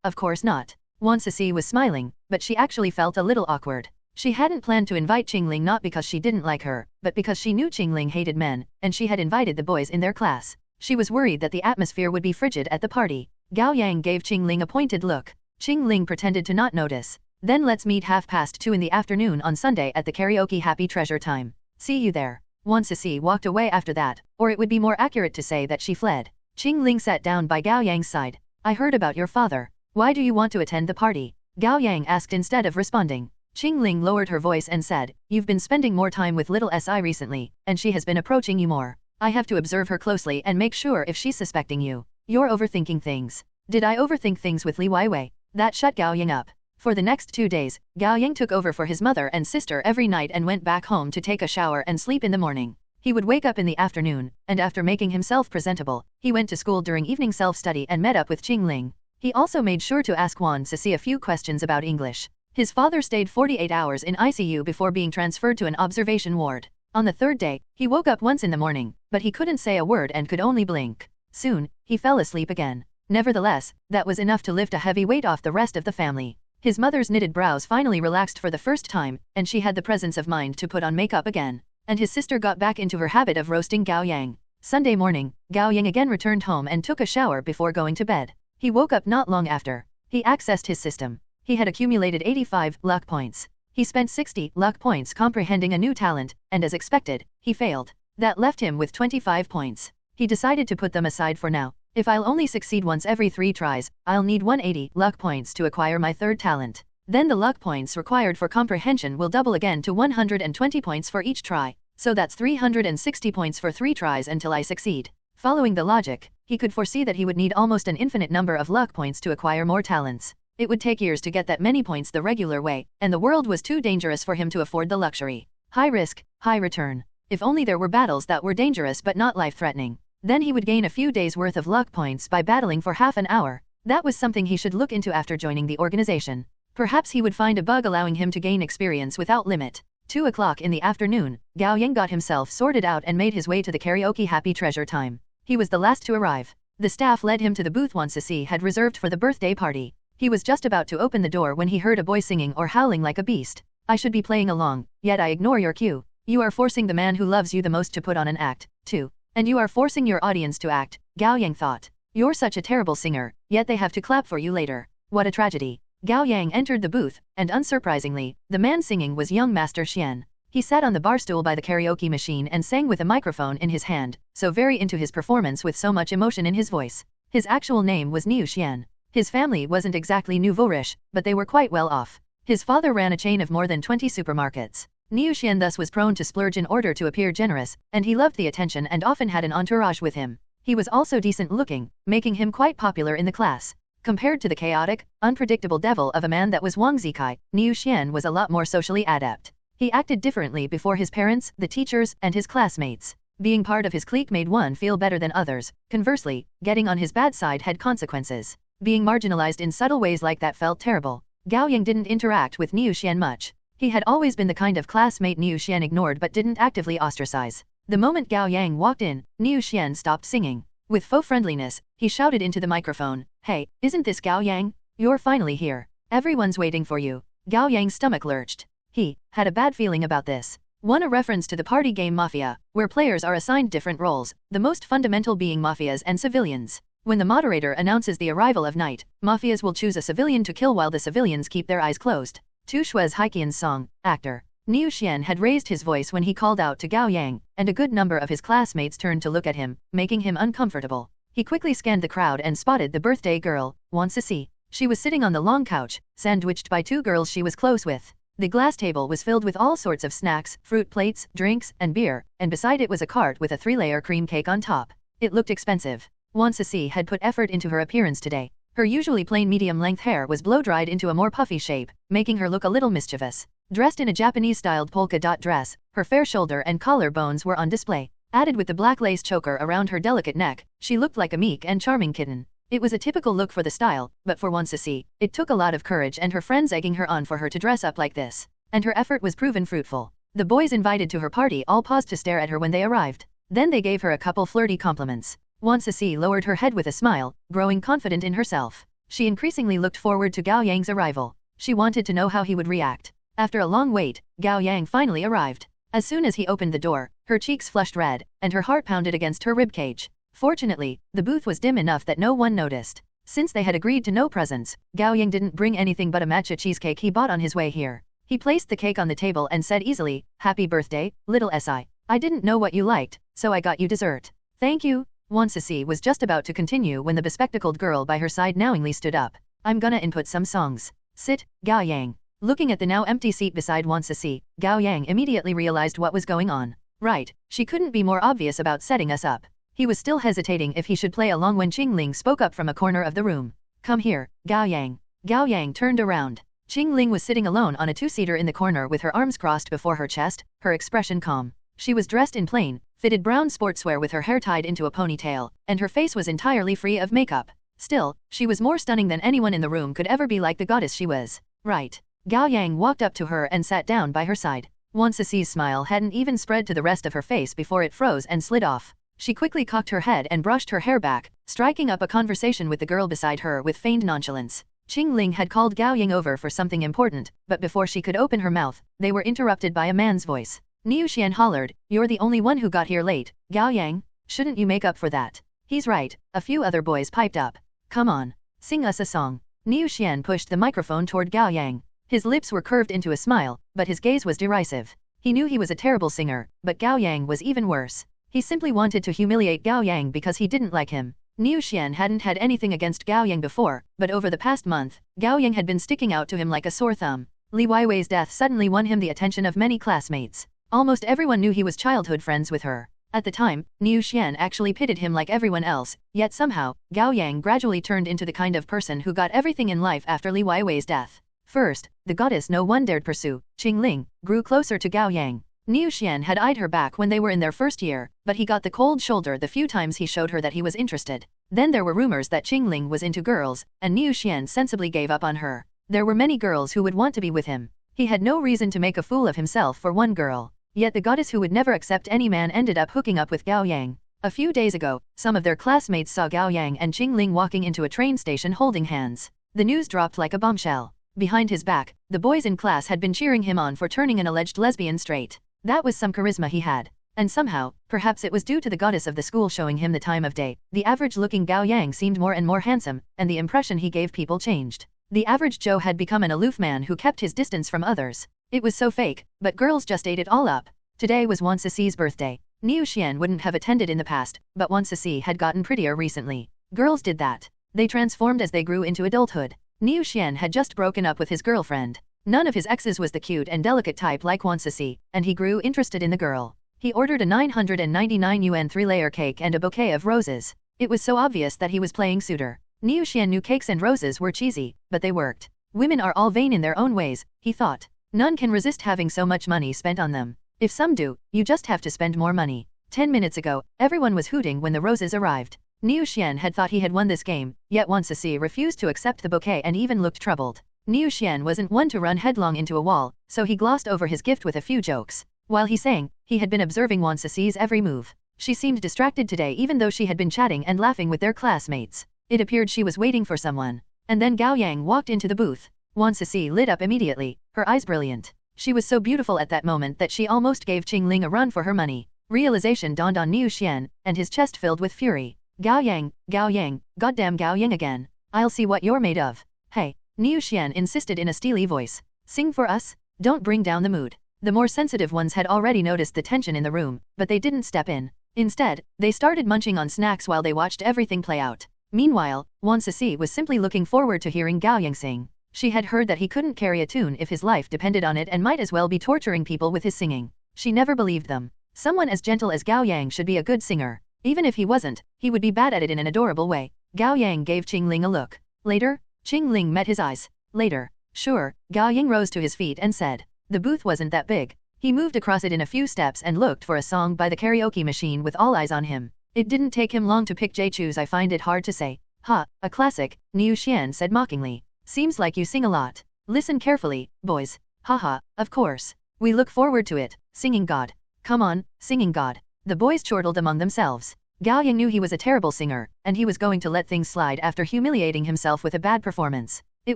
Of course not." Wansisi was smiling, but she actually felt a little awkward. She hadn't planned to invite Qingling not because she didn't like her, but because she knew Qingling hated men, and she had invited the boys in their class. She was worried that the atmosphere would be frigid at the party. Gao Yang gave Qingling a pointed look. Qingling pretended to not notice. "Then let's meet 2:30 in the afternoon on Sunday at the karaoke Happy Treasure Time. See you there." Wansisi walked away after that, or it would be more accurate to say that she fled. Qingling sat down by Gao Yang's side. "I heard about your father. Why do you want to attend the party?" Gao Yang asked instead of responding. Qingling lowered her voice and said, "You've been spending more time with little Si recently, and she has been approaching you more. I have to observe her closely and make sure if she's suspecting you. You're overthinking things." "Did I overthink things with Li Weiwei?" That shut Gao Yang up. For the next 2 days, Gao Yang took over for his mother and sister every night and went back home to take a shower and sleep in the morning. He would wake up in the afternoon, and after making himself presentable, he went to school during evening self-study and met up with Qingling. He also made sure to ask Wansisi a few questions about English. His father stayed 48 hours in ICU before being transferred to an observation ward. On the 3rd day, he woke up once in the morning, but he couldn't say a word and could only blink. Soon, he fell asleep again. Nevertheless, that was enough to lift a heavy weight off the rest of the family. His mother's knitted brows finally relaxed for the first time, and she had the presence of mind to put on makeup again. And his sister got back into her habit of roasting Gao Yang. Sunday morning, Gao Yang again returned home and took a shower before going to bed. He woke up not long after. He accessed his system. He had accumulated 85 luck points. He spent 60 luck points comprehending a new talent, and as expected, he failed. That left him with 25 points. He decided to put them aside for now. If I'll only succeed once every 3 tries, I'll need 180 luck points to acquire my 3rd talent. Then the luck points required for comprehension will double again to 120 points for each try, so that's 360 points for 3 tries until I succeed. Following the logic, he could foresee that he would need almost an infinite number of luck points to acquire more talents. It would take years to get that many points the regular way, and the world was too dangerous for him to afford the luxury. High risk, high return. If only there were battles that were dangerous but not life-threatening. Then he would gain a few days' worth of luck points by battling for half an hour. That was something he should look into after joining the organization. Perhaps he would find a bug allowing him to gain experience without limit. 2 o'clock in the afternoon, Gao Yang got himself sorted out and made his way to the karaoke Happy Treasure Time. He was the last to arrive. The staff led him to the booth Wansisi had reserved for the birthday party. He was just about to open the door when he heard a boy singing or howling like a beast. "I should be playing along, yet I ignore your cue. You are forcing the man who loves you the most to put on an act, too." And you are forcing your audience to act, Gao Yang thought. You're such a terrible singer, yet they have to clap for you later. What a tragedy. Gao Yang entered the booth, and unsurprisingly, the man singing was young Master Xian. He sat on the bar stool by the karaoke machine and sang with a microphone in his hand, so very into his performance with so much emotion in his voice. His actual name was Niu Xian. His family wasn't exactly nouveau-riche, but they were quite well off. His father ran a chain of more than 20 supermarkets. Niu Xian thus was prone to splurge in order to appear generous, and he loved the attention and often had an entourage with him. He was also decent looking, making him quite popular in the class. Compared to the chaotic, unpredictable devil of a man that was Wang Zikai, Niu Xian was a lot more socially adept. He acted differently before his parents, the teachers, and his classmates. Being part of his clique made one feel better than others. Conversely, getting on his bad side had consequences. Being marginalized in subtle ways like that felt terrible. Gao Yang didn't interact with Niu Xian much. He had always been the kind of classmate Niu Xian ignored but didn't actively ostracize. The moment Gao Yang walked in, Niu Xian stopped singing. With faux friendliness, he shouted into the microphone, "Hey, isn't this Gao Yang? You're finally here. Everyone's waiting for you." Gao Yang's stomach lurched. He had a bad feeling about this. One, a reference to the party game Mafia, where players are assigned different roles, the most fundamental being mafias and civilians. When the moderator announces the arrival of night, mafias will choose a civilian to kill while the civilians keep their eyes closed. Tu Shui's Haiqian's song, actor. Niu Xian had raised his voice when he called out to Gao Yang, and a good number of his classmates turned to look at him, making him uncomfortable. He quickly scanned the crowd and spotted the birthday girl, Wan Sisi. She was sitting on the long couch, sandwiched by two girls she was close with. The glass table was filled with all sorts of snacks, fruit plates, drinks, and beer, and beside it was a cart with a 3-layer cream cake on top. It looked expensive. Wan Sisi had put effort into her appearance today. Her usually plain medium-length hair was blow-dried into a more puffy shape, making her look a little mischievous. Dressed in a Japanese-styled polka dot dress, her fair shoulder and collar bones were on display. Added with the black lace choker around her delicate neck, she looked like a meek and charming kitten. It was a typical look for the style, but for Wan Sisi, it took a lot of courage and her friends egging her on for her to dress up like this. And her effort was proven fruitful. The boys invited to her party all paused to stare at her when they arrived. Then they gave her a couple flirty compliments. Wan Sisi lowered her head with a smile, growing confident in herself. She increasingly looked forward to Gao Yang's arrival. She wanted to know how he would react. After a long wait, Gao Yang finally arrived. As soon as he opened the door, her cheeks flushed red, and her heart pounded against her ribcage. Fortunately, the booth was dim enough that no one noticed. Since they had agreed to no presents, Gao Yang didn't bring anything but a matcha cheesecake he bought on his way here. He placed the cake on the table and said easily, "Happy birthday, little Si. I didn't know what you liked, so I got you dessert." "Thank you." Wan Sisi was just about to continue when the bespectacled girl by her side knowingly stood up. "I'm gonna input some songs. Sit, Gao Yang." Looking at the now empty seat beside Wan Sisi, Gao Yang immediately realized what was going on. Right, she couldn't be more obvious about setting us up. He was still hesitating if he should play along when Qingling spoke up from a corner of the room. "Come here, Gao Yang." Gao Yang turned around. Qingling was sitting alone on a two-seater in the corner with her arms crossed before her chest, her expression calm. She was dressed in plain, fitted brown sportswear with her hair tied into a ponytail, and her face was entirely free of makeup. Still, she was more stunning than anyone in the room could ever be, like the goddess she was. Right. Gao Yang walked up to her and sat down by her side. Wan Sisi's smile hadn't even spread to the rest of her face before it froze and slid off. She quickly cocked her head and brushed her hair back, striking up a conversation with the girl beside her with feigned nonchalance. Qingling had called Gao Yang over for something important, but before she could open her mouth, they were interrupted by a man's voice. Niu Xian hollered, "You're the only one who got here late, Gao Yang. Shouldn't you make up for that?" "He's right," a few other boys piped up. "Come on, sing us a song." Niu Xian pushed the microphone toward Gao Yang. His lips were curved into a smile, but his gaze was derisive. He knew he was a terrible singer, but Gao Yang was even worse. He simply wanted to humiliate Gao Yang because he didn't like him. Niu Xian hadn't had anything against Gao Yang before, but over the past month, Gao Yang had been sticking out to him like a sore thumb. Li Weiwei's death suddenly won him the attention of many classmates. Almost everyone knew he was childhood friends with her. At the time, Niu Xian actually pitied him like everyone else, yet somehow, Gao Yang gradually turned into the kind of person who got everything in life after Li Weiwei's death. First, the goddess no one dared pursue, Qingling, grew closer to Gao Yang. Niu Xian had eyed her back when they were in their first year, but he got the cold shoulder the few times he showed her that he was interested. Then there were rumors that Qingling was into girls, and Niu Xian sensibly gave up on her. There were many girls who would want to be with him. He had no reason to make a fool of himself for one girl. Yet the goddess who would never accept any man ended up hooking up with Gao Yang. A few days ago, some of their classmates saw Gao Yang and Qingling walking into a train station holding hands. The news dropped like a bombshell. Behind his back, the boys in class had been cheering him on for turning an alleged lesbian straight. That was some charisma he had. And somehow, perhaps it was due to the goddess of the school showing him the time of day, the average-looking Gao Yang seemed more and more handsome, and the impression he gave people changed. The average Joe had become an aloof man who kept his distance from others. It was so fake, but girls just ate it all up. Today was Wan Ceci's birthday. Niu Xian wouldn't have attended in the past, but Wan Ceci had gotten prettier recently. Girls did that. They transformed as they grew into adulthood. Niu Xian had just broken up with his girlfriend. None of his exes was the cute and delicate type like Wan Ceci, and he grew interested in the girl. He ordered a 999 yuan 3-layer cake and a bouquet of roses. It was so obvious that he was playing suitor. Niu Xian knew cakes and roses were cheesy, but they worked. Women are all vain in their own ways, he thought. None can resist having so much money spent on them. If some do, you just have to spend more money. 10 minutes ago, everyone was hooting when the roses arrived. Niu Xian had thought he had won this game, yet Wan Ceci refused to accept the bouquet and even looked troubled. Niu Xian wasn't one to run headlong into a wall, so he glossed over his gift with a few jokes. While he sang, he had been observing Wan Ceci's every move. She seemed distracted today even though she had been chatting and laughing with their classmates. It appeared she was waiting for someone. And then Gao Yang walked into the booth. Wan Ceci lit up immediately, her eyes brilliant. She was so beautiful at that moment that she almost gave Qing Ling a run for her money. Realization dawned on Niu Xian, and his chest filled with fury. Gao Yang, goddamn Gao Yang again. I'll see what you're made of. Hey, Niu Xian insisted in a steely voice. Sing for us? Don't bring down the mood. The more sensitive ones had already noticed the tension in the room, but they didn't step in. Instead, they started munching on snacks while they watched everything play out. Meanwhile, Wan Ceci was simply looking forward to hearing Gao Yang sing. She had heard that he couldn't carry a tune if his life depended on it and might as well be torturing people with his singing. She never believed them. Someone as gentle as Gao Yang should be a good singer. Even if he wasn't, he would be bad at it in an adorable way. Gao Yang gave Qing Ling a look. Later, Qing Ling met his eyes. Later. Sure, Gao Yang rose to his feet and said. The booth wasn't that big. He moved across it in a few steps and looked for a song by the karaoke machine with all eyes on him. It didn't take him long to pick J Choose. I find it hard to say. Ha, a classic, Niu Xian said mockingly. Seems like you sing a lot. Listen carefully, boys. Haha, of course. We look forward to it, singing God. Come on, singing God. The boys chortled among themselves. Gao Yang knew he was a terrible singer, and he was going to let things slide after humiliating himself with a bad performance. It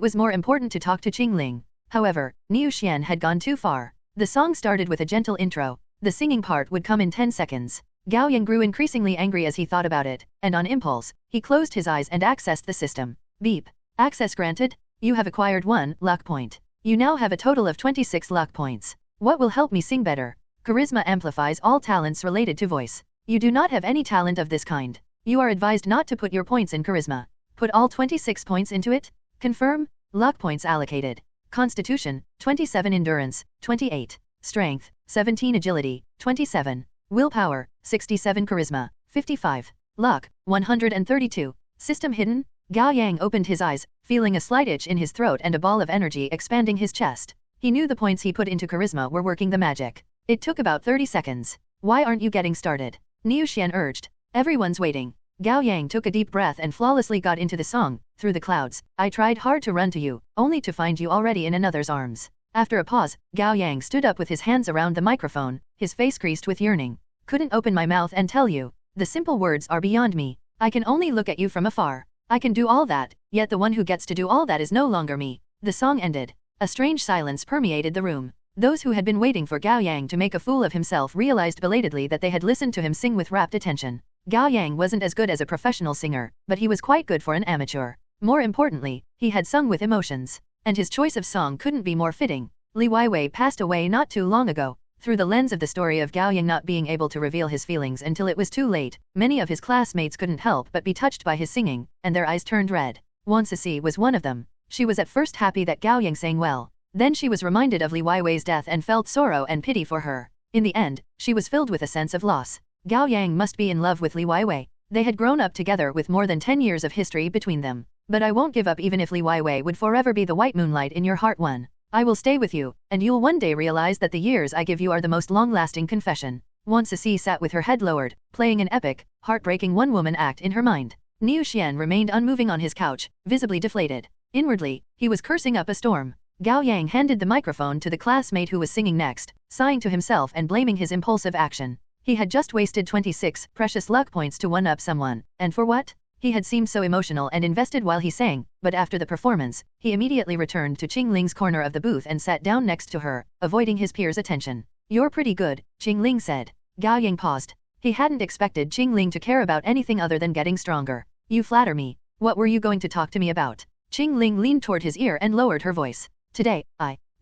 was more important to talk to Qing Ling. However, Niu Xian had gone too far. The song started with a gentle intro. The singing part would come in 10 seconds. Gao Yang grew increasingly angry as he thought about it, and on impulse, he closed his eyes and accessed the system. Beep. Access granted. You have acquired 1 luck point. You now have a total of 26 luck points. What will help me sing better? Charisma amplifies all talents related to voice. You do not have any talent of this kind. You are advised not to put your points in charisma. Put all 26 points into it. Confirm. Luck points allocated. Constitution, 27 endurance, 28. Strength, 17 agility, 27. Willpower, 67 charisma, 55. Luck, 132. System hidden. Gao Yang opened his eyes, feeling a slight itch in his throat and a ball of energy expanding his chest. He knew the points he put into charisma were working the magic. It took about 30 seconds. Why aren't you getting started? Niu Xian urged. Everyone's waiting. Gao Yang took a deep breath and flawlessly got into the song. Through the clouds, I tried hard to run to you, only to find you already in another's arms. After a pause, Gao Yang stood up with his hands around the microphone, his face creased with yearning. Couldn't open my mouth and tell you. The simple words are beyond me. I can only look at you from afar. I can do all that, yet the one who gets to do all that is no longer me. The song ended. A strange silence permeated the room. Those who had been waiting for Gao Yang to make a fool of himself realized belatedly that they had listened to him sing with rapt attention. Gao Yang wasn't as good as a professional singer, but he was quite good for an amateur. More importantly, he had sung with emotions. And his choice of song couldn't be more fitting. Li Weiwei passed away not too long ago. Through the lens of the story of Gao Yang not being able to reveal his feelings until it was too late, many of his classmates couldn't help but be touched by his singing, and their eyes turned red. Wan Ceci was one of them. She was at first happy that Gao Yang sang well. Then she was reminded of Li Weiwei's death and felt sorrow and pity for her. In the end, she was filled with a sense of loss. Gao Yang must be in love with Li Weiwei. They had grown up together with more than 10 years of history between them. But I won't give up even if Li Weiwei would forever be the white moonlight in your heart one. I will stay with you, and you'll one day realize that the years I give you are the most long-lasting confession. Wan Ceci sat with her head lowered, playing an epic, heartbreaking one-woman act in her mind. Niu Xian remained unmoving on his couch, visibly deflated. Inwardly, he was cursing up a storm. Gao Yang handed the microphone to the classmate who was singing next, sighing to himself and blaming his impulsive action. He had just wasted 26 precious luck points to one-up someone, and for what? He had seemed so emotional and invested while he sang, but after the performance, he immediately returned to Qing Ling's corner of the booth and sat down next to her, avoiding his peers' attention. You're pretty good, Qing Ling said. Gao Yang paused. He hadn't expected Qing Ling to care about anything other than getting stronger. You flatter me. What were you going to talk to me about? Qing Ling leaned toward his ear and lowered her voice. Today,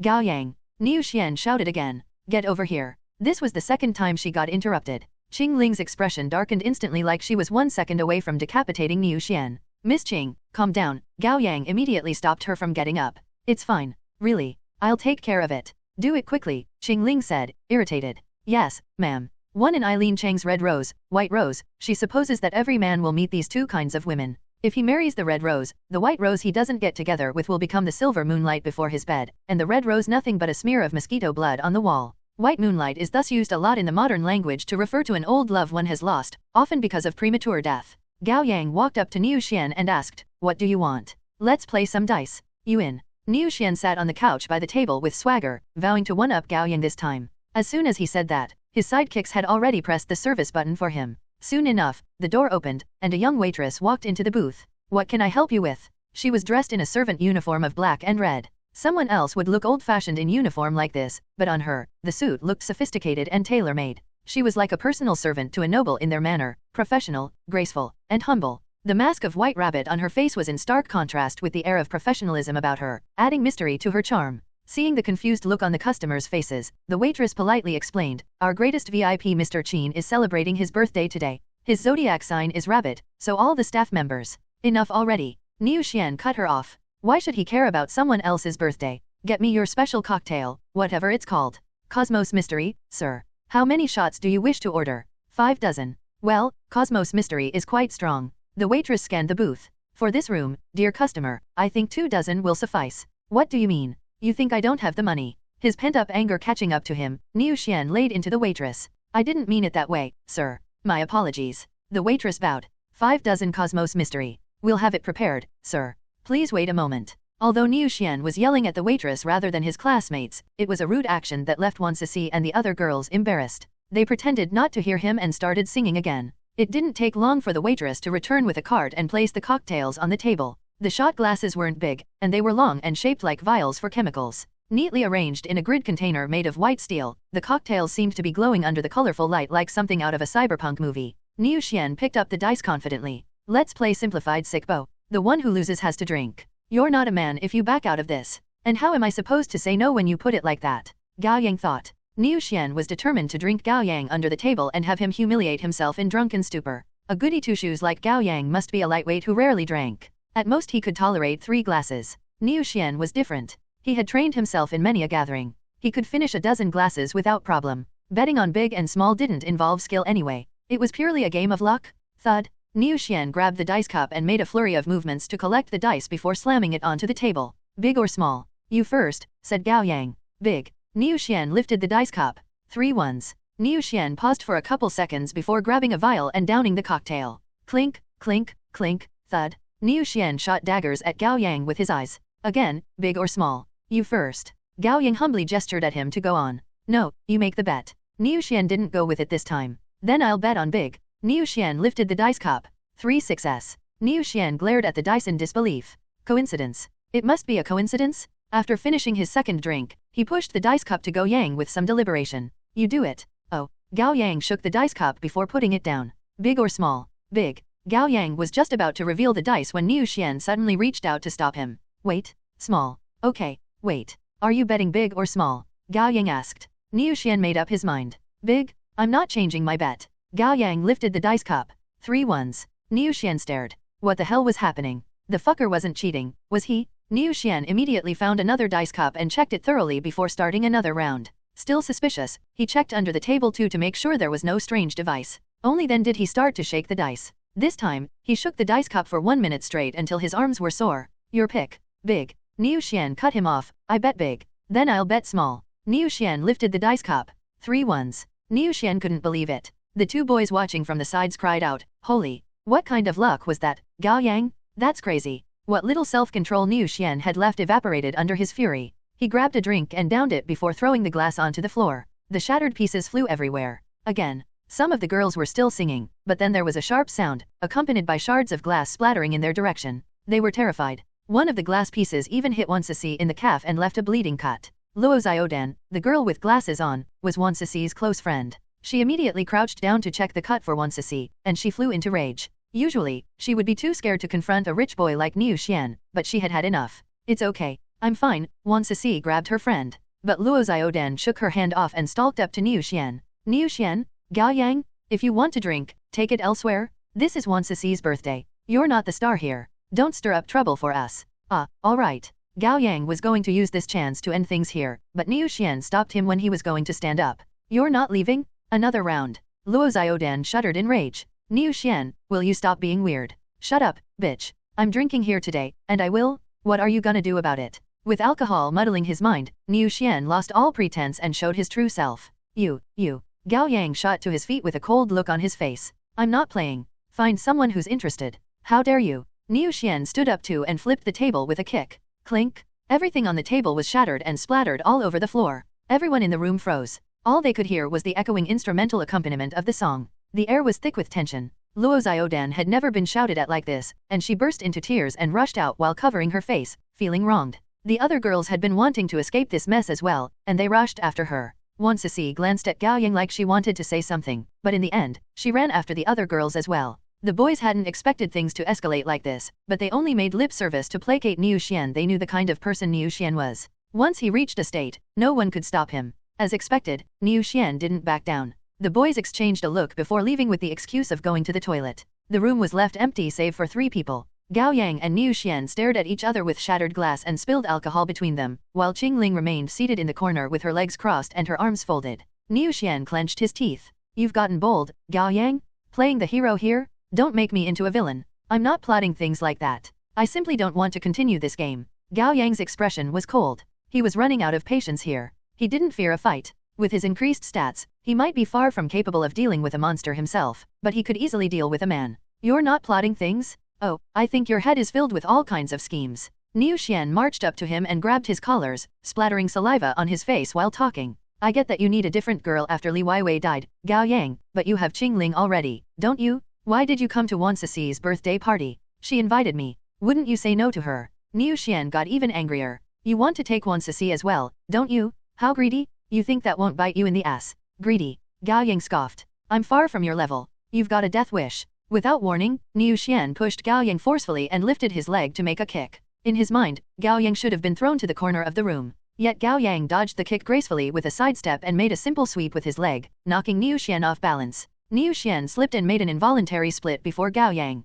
Gao Yang. Niu Xian shouted again. Get over here. This was the second time she got interrupted. Qing Ling's expression darkened instantly like she was 1 second away from decapitating Niu Xian. Miss Qing, calm down. Gao Yang immediately stopped her from getting up. It's fine. Really. I'll take care of it. Do it quickly, Qing Ling said, irritated. Yes, ma'am. One in Eileen Chang's red rose, white rose, she supposes that every man will meet these two kinds of women. If he marries the red rose, the white rose he doesn't get together with will become the silver moonlight before his bed, and the red rose nothing but a smear of mosquito blood on the wall. White moonlight is thus used a lot in the modern language to refer to an old love one has lost, often because of premature death. Gao Yang walked up to Niu Xian and asked, What do you want? Let's play some dice. You in? Niu Xian sat on the couch by the table with swagger, vowing to one-up Gao Yang this time. As soon as he said that, his sidekicks had already pressed the service button for him. Soon enough, the door opened, and a young waitress walked into the booth. What can I help you with? She was dressed in a servant uniform of black and red. Someone else would look old-fashioned in uniform like this, but on her, the suit looked sophisticated and tailor-made. She was like a personal servant to a noble in their manner, professional, graceful, and humble. The mask of white rabbit on her face was in stark contrast with the air of professionalism about her, adding mystery to her charm. Seeing the confused look on the customers' faces, the waitress politely explained, Our greatest VIP Mr. Qin is celebrating his birthday today. His zodiac sign is rabbit, so all the staff members. Enough already. Niu Xian cut her off. Why should he care about someone else's birthday? Get me your special cocktail, whatever it's called. Cosmos Mystery, sir. How many shots do you wish to order? 5 dozen. Well, Cosmos Mystery is quite strong. The waitress scanned the booth. For this room, dear customer, I think 2 dozen will suffice. What do you mean? You think I don't have the money? His pent-up anger catching up to him, Niu Xian laid into the waitress. I didn't mean it that way, sir. My apologies. The waitress bowed. 5 dozen Cosmos Mystery. We'll have it prepared, sir. Please wait a moment. Although Niu Xian was yelling at the waitress rather than his classmates, it was a rude action that left Wan Sisi and the other girls embarrassed. They pretended not to hear him and started singing again. It didn't take long for the waitress to return with a cart and place the cocktails on the table. The shot glasses weren't big, and they were long and shaped like vials for chemicals. Neatly arranged in a grid container made of white steel, the cocktails seemed to be glowing under the colorful light like something out of a cyberpunk movie. Niu Xian picked up the dice confidently. Let's play simplified sickbo. The one who loses has to drink. You're not a man if you back out of this. And how am I supposed to say no when you put it like that? Gao Yang thought. Niu Xian was determined to drink Gao Yang under the table and have him humiliate himself in drunken stupor. A goody two-shoes like Gao Yang must be a lightweight who rarely drank. At most he could tolerate 3 glasses. Niu Xian was different. He had trained himself in many a gathering. He could finish a dozen glasses without problem. Betting on big and small didn't involve skill anyway. It was purely a game of luck. Thud. Niu Xian grabbed the dice cup and made a flurry of movements to collect the dice before slamming it onto the table. Big or small? You first, said Gao Yang. Big. Niu Xian lifted the dice cup. 3 ones. Niu Xian paused for a couple seconds before grabbing a vial and downing the cocktail. Clink, clink, clink, thud. Niu Xian shot daggers at Gao Yang with his eyes. Again, big or small? You first. Gao Yang humbly gestured at him to go on. No, you make the bet. Niu Xian didn't go with it this time. Then I'll bet on big. Niu Xian lifted the dice cup. 3 success. Niu Xian glared at the dice in disbelief. Coincidence. It must be a coincidence? After finishing his second drink, he pushed the dice cup to Gao Yang with some deliberation. You do it. Oh. Gao Yang shook the dice cup before putting it down. Big or small? Big. Gao Yang was just about to reveal the dice when Niu Xian suddenly reached out to stop him. Wait. Small. Okay. Wait. Are you betting big or small? Gao Yang asked. Niu Xian made up his mind. Big? I'm not changing my bet. Gao Yang lifted the dice cup. 3 ones. Niu Xian stared. What the hell was happening? The fucker wasn't cheating, was he? Niu Xian immediately found another dice cup and checked it thoroughly before starting another round. Still suspicious, he checked under the table too to make sure there was no strange device. Only then did he start to shake the dice. This time, he shook the dice cup for 1 minute straight until his arms were sore. Your pick. Big. Niu Xian cut him off. I bet big. Then I'll bet small. Niu Xian lifted the dice cup. 3 ones. Niu Xian couldn't believe it. The 2 boys watching from the sides cried out, Holy! What kind of luck was that, Gao Yang? That's crazy. What little self-control Niu Xian had left evaporated under his fury. He grabbed a drink and downed it before throwing the glass onto the floor. The shattered pieces flew everywhere. Again. Some of the girls were still singing, but then there was a sharp sound, accompanied by shards of glass splattering in their direction. They were terrified. One of the glass pieces even hit Wan Sisi in the calf and left a bleeding cut. Luo Xiaodan, the girl with glasses on, was Wan Sisi's close friend. She immediately crouched down to check the cut for Wan Sisi, and she flew into rage. Usually, she would be too scared to confront a rich boy like Niu Xian, but she had had enough. It's okay. I'm fine, Wan Sisi grabbed her friend. But Luo Xiaodan shook her hand off and stalked up to Niu Xian. Niu Xian, Gao Yang, if you want to drink, take it elsewhere. This is Wan Sisi's birthday. You're not the star here. Don't stir up trouble for us. Alright. Gao Yang was going to use this chance to end things here, but Niu Xian stopped him when he was going to stand up. You're not leaving? Another round. Luo Xiaodan shuddered in rage. Niu Xian, will you stop being weird? Shut up, bitch. I'm drinking here today, and I will. What are you gonna do about it? With alcohol muddling his mind, Niu Xian lost all pretense and showed his true self. You. Gao Yang shot to his feet with a cold look on his face. I'm not playing. Find someone who's interested. How dare you? Niu Xian stood up too and flipped the table with a kick. Clink. Everything on the table was shattered and splattered all over the floor. Everyone in the room froze. All they could hear was the echoing instrumental accompaniment of the song. The air was thick with tension. Luo Xiaodan had never been shouted at like this, and she burst into tears and rushed out while covering her face, feeling wronged. The other girls had been wanting to escape this mess as well, and they rushed after her. Wan Sisi glanced at Gao Yang like she wanted to say something, but in the end, she ran after the other girls as well. The boys hadn't expected things to escalate like this, but they only made lip service to placate Niu Xian. They knew the kind of person Niu Xian was. Once he reached a state, no one could stop him. As expected, Niu Xian didn't back down. The boys exchanged a look before leaving with the excuse of going to the toilet. The room was left empty save for 3 people. Gao Yang and Niu Xian stared at each other with shattered glass and spilled alcohol between them, while Qing Ling remained seated in the corner with her legs crossed and her arms folded. Niu Xian clenched his teeth. You've gotten bold, Gao Yang? Playing the hero here? Don't make me into a villain. I'm not plotting things like that. I simply don't want to continue this game. Gao Yang's expression was cold. He was running out of patience here. He didn't fear a fight. With his increased stats, he might be far from capable of dealing with a monster himself, but he could easily deal with a man. You're not plotting things? Oh, I think your head is filled with all kinds of schemes. Niu Xian marched up to him and grabbed his collars, splattering saliva on his face while talking. I get that you need a different girl after Li Weiwei died, Gao Yang, but you have Qing Ling already, don't you? Why did you come to Wan Sisi's birthday party? She invited me. Wouldn't you say no to her? Niu Xian got even angrier. You want to take Wan Sisi as well, don't you? How greedy? You think that won't bite you in the ass? Greedy. Gao Yang scoffed. I'm far from your level. You've got a death wish. Without warning, Niu Xian pushed Gao Yang forcefully and lifted his leg to make a kick. In his mind, Gao Yang should have been thrown to the corner of the room. Yet Gao Yang dodged the kick gracefully with a sidestep and made a simple sweep with his leg, knocking Niu Xian off balance. Niu Xian slipped and made an involuntary split before Gao Yang.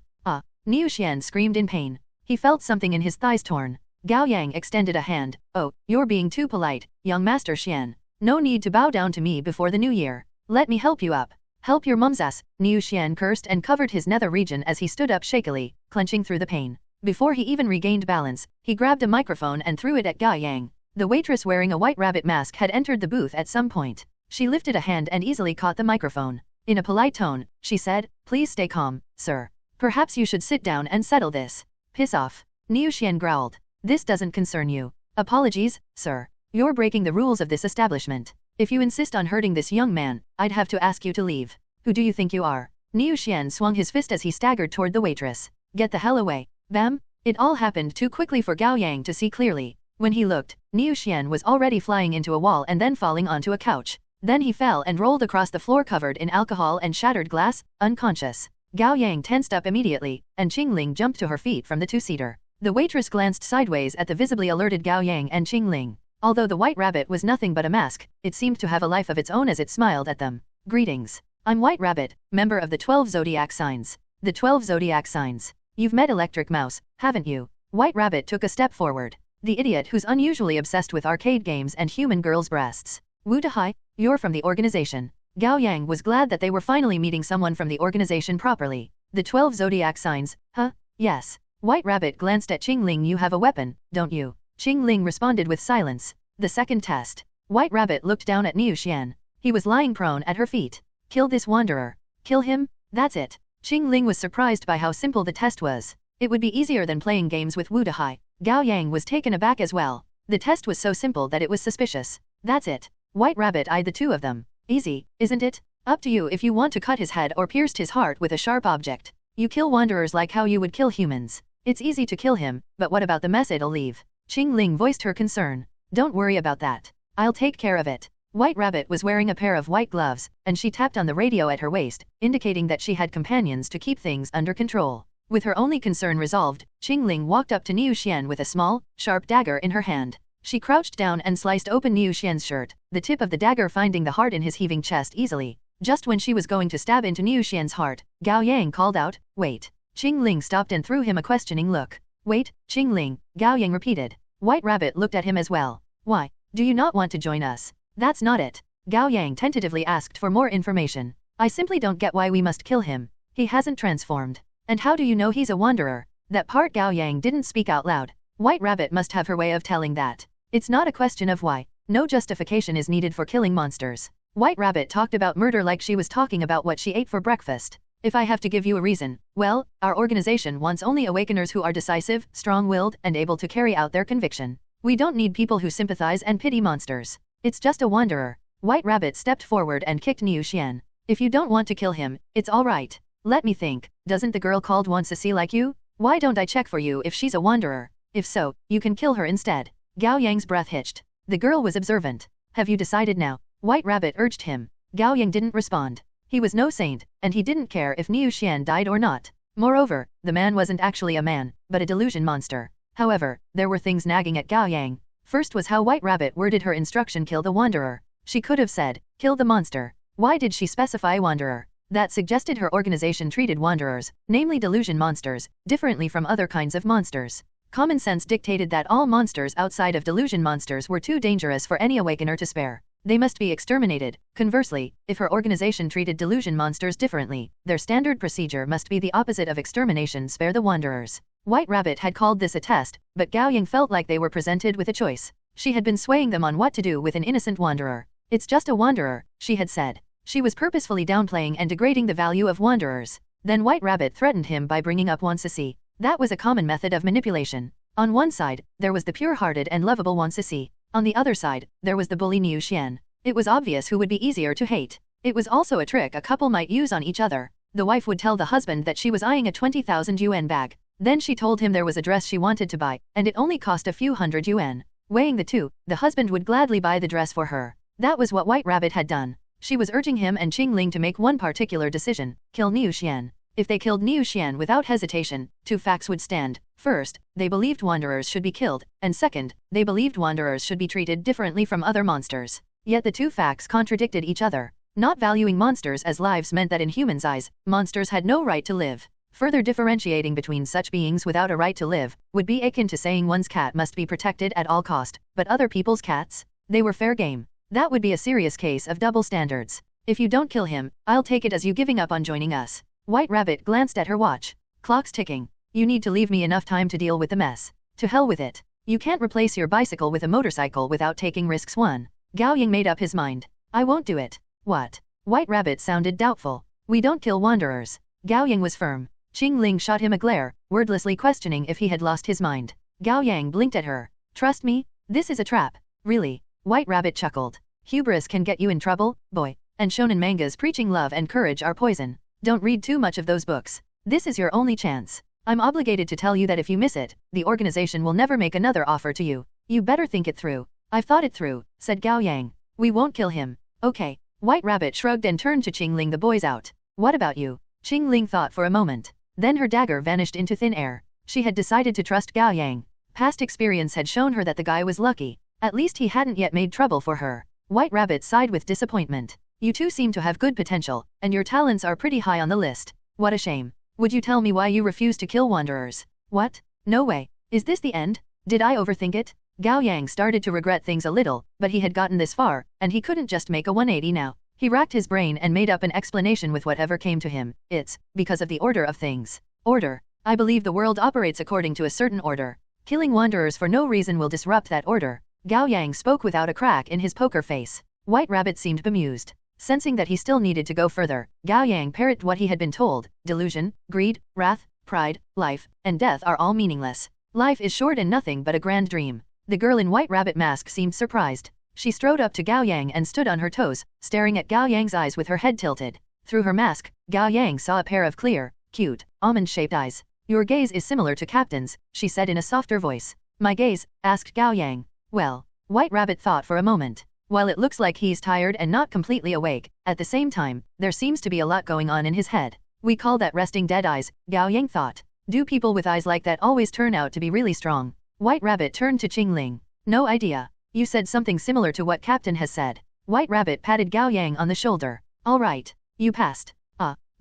Niu Xian screamed in pain. He felt something in his thighs torn. Gao Yang extended a hand. Oh, you're being too polite, young Master Xian. No need to bow down to me before the new year. Let me help you up. Help your mum's ass, Niu Xian cursed and covered his nether region as he stood up shakily, clenching through the pain. Before he even regained balance, he grabbed a microphone and threw it at Gao Yang. The waitress wearing a white rabbit mask had entered the booth at some point. She lifted a hand and easily caught the microphone. In a polite tone, she said, please stay calm, sir. Perhaps you should sit down and settle this. Piss off. Niu Xian growled. This doesn't concern you. Apologies, sir. You're breaking the rules of this establishment. If you insist on hurting this young man, I'd have to ask you to leave. Who do you think you are? Niu Xian swung his fist as he staggered toward the waitress. Get the hell away. Bam! It all happened too quickly for Gao Yang to see clearly. When he looked, Niu Xian was already flying into a wall and then falling onto a couch. Then he fell and rolled across the floor covered in alcohol and shattered glass, unconscious. Gao Yang tensed up immediately, and Qing Ling jumped to her feet from the two-seater. The waitress glanced sideways at the visibly alerted Gao Yang and Qing Ling. Although the white rabbit was nothing but a mask, it seemed to have a life of its own as it smiled at them. Greetings. I'm White Rabbit, member of the 12 zodiac signs. The 12 zodiac signs. You've met Electric Mouse, haven't you? White Rabbit took a step forward. The idiot who's unusually obsessed with arcade games and human girls' breasts. Wu Dahai, you're from the organization. Gao Yang was glad that they were finally meeting someone from the organization properly. The 12 zodiac signs, huh? Yes. White Rabbit glanced at Qing Ling. You have a weapon, don't you? Qing Ling responded with silence. The second test. White Rabbit looked down at Niu Xian. He was lying prone at her feet. Kill this wanderer. Kill him? That's it. Qing Ling was surprised by how simple the test was. It would be easier than playing games with Wu Dahai. Gao Yang was taken aback as well. The test was so simple that it was suspicious. That's it. White Rabbit eyed the two of them. Easy, isn't it? Up to you if you want to cut his head or pierce his heart with a sharp object. You kill wanderers like how you would kill humans. It's easy to kill him, but what about the mess it'll leave? Qing Ling voiced her concern. Don't worry about that. I'll take care of it. White Rabbit was wearing a pair of white gloves, and she tapped on the radio at her waist, indicating that she had companions to keep things under control. With her only concern resolved, Qingling walked up to Niu Xian with a small, sharp dagger in her hand. She crouched down and sliced open Niu Xian's shirt, the tip of the dagger finding the heart in his heaving chest easily. Just when she was going to stab into Niu Xian's heart, Gao Yang called out, "Wait." Qingling stopped and threw him a questioning look. "Wait, Qingling," Gao Yang repeated. White Rabbit looked at him as well. "Why? Do you not want to join us?" "That's not it." Gao Yang tentatively asked for more information. "I simply don't get why we must kill him. He hasn't transformed. And how do you know he's a wanderer?" That part Gao Yang didn't speak out loud. White Rabbit must have her way of telling that. It's not a question of why. No justification is needed for killing monsters. White Rabbit talked about murder like she was talking about what she ate for breakfast. "If I have to give you a reason, well, our organization wants only awakeners who are decisive, strong-willed, and able to carry out their conviction. We don't need people who sympathize and pity monsters. It's just a wanderer." White Rabbit stepped forward and kicked Niu Xian. "If you don't want to kill him, it's all right. Let me think, doesn't the girl called wants to see like you? Why don't I check for you if she's a wanderer? If so, you can kill her instead." Gao Yang's breath hitched. The girl was observant. "Have you decided now?" White Rabbit urged him. Gao Yang didn't respond. He was no saint, and he didn't care if Niu Xian died or not. Moreover, the man wasn't actually a man, but a delusion monster. However, there were things nagging at Gao Yang. First was how White Rabbit worded her instruction: kill the wanderer. She could have said, kill the monster. Why did she specify wanderer? That suggested her organization treated wanderers, namely delusion monsters, differently from other kinds of monsters. Common sense dictated that all monsters outside of delusion monsters were too dangerous for any awakener to spare. They must be exterminated. Conversely, if her organization treated delusion monsters differently, their standard procedure must be the opposite of extermination: spare the wanderers. White Rabbit had called this a test, but Gao Yang felt like they were presented with a choice. She had been swaying them on what to do with an innocent wanderer. "It's just a wanderer," she had said. She was purposefully downplaying and degrading the value of wanderers. Then White Rabbit threatened him by bringing up Wansisi. That was a common method of manipulation. On one side, there was the pure-hearted and lovable Wansisi. On the other side, there was the bully Niu Xian. It was obvious who would be easier to hate. It was also a trick a couple might use on each other. The wife would tell the husband that she was eyeing a 20,000 yuan bag. Then she told him there was a dress she wanted to buy, and it only cost a few hundred yuan. Weighing the two, the husband would gladly buy the dress for her. That was what White Rabbit had done. She was urging him and Qingling to make one particular decision: kill Niu Xian. If they killed Niu Xian without hesitation, two facts would stand. First, they believed wanderers should be killed, and second, they believed wanderers should be treated differently from other monsters. Yet the two facts contradicted each other. Not valuing monsters as lives meant that in humans' eyes, monsters had no right to live. Further differentiating between such beings without a right to live would be akin to saying one's cat must be protected at all cost, but other people's cats? They were fair game. That would be a serious case of double standards. "If you don't kill him, I'll take it as you giving up on joining us." White Rabbit glanced at her watch. "Clock's ticking. You need to leave me enough time to deal with the mess." "To hell with it. You can't replace your bicycle with a motorcycle without taking risks." Gao Yang made up his mind. "I won't do it." "What?" White Rabbit sounded doubtful. "We don't kill wanderers." Gao Yang was firm. Qingling shot him a glare, wordlessly questioning if he had lost his mind. Gao Yang blinked at her. "Trust me, this is a trap." "Really?" White Rabbit chuckled. "Hubris can get you in trouble, boy. And shonen mangas preaching love and courage are poison. Don't read too much of those books. This is your only chance. I'm obligated to tell you that if you miss it, the organization will never make another offer to you. You better think it through." "I've thought it through," said Gao Yang. "We won't kill him." "Okay." White Rabbit shrugged and turned to Qingling. "The boys out. What about you?" Qingling thought for a moment. Then her dagger vanished into thin air. She had decided to trust Gao Yang. Past experience had shown her that the guy was lucky. At least he hadn't yet made trouble for her. White Rabbit sighed with disappointment. "You two seem to have good potential, and your talents are pretty high on the list. What a shame. Would you tell me why you refuse to kill wanderers?" "What? No way. Is this the end? Did I overthink it?" Gao Yang started to regret things a little, but he had gotten this far, and he couldn't just make a 180 now. He racked his brain and made up an explanation with whatever came to him. "It's because of the order of things." "Order? I believe the world operates according to a certain order. Killing wanderers for no reason will disrupt that order." Gao Yang spoke without a crack in his poker face. White Rabbit seemed bemused. Sensing that he still needed to go further, Gao Yang parroted what he had been told. "Delusion, greed, wrath, pride, life, and death are all meaningless. Life is short and nothing but a grand dream." The girl in White Rabbit mask seemed surprised. She strode up to Gao Yang and stood on her toes, staring at Gao Yang's eyes with her head tilted. Through her mask, Gao Yang saw a pair of clear, cute, almond-shaped eyes. "Your gaze is similar to Captain's," she said in a softer voice. "My gaze?" asked Gao Yang. "Well." White Rabbit thought for a moment. While it looks like he's tired and not completely awake, at the same time, there seems to be a lot going on in his head. We call that resting dead eyes, Gao Yang thought. Do people with eyes like that always turn out to be really strong? White Rabbit turned to Qingling. No idea. You said something similar to what Captain has said. White Rabbit patted Gao Yang on the shoulder. All right. You passed.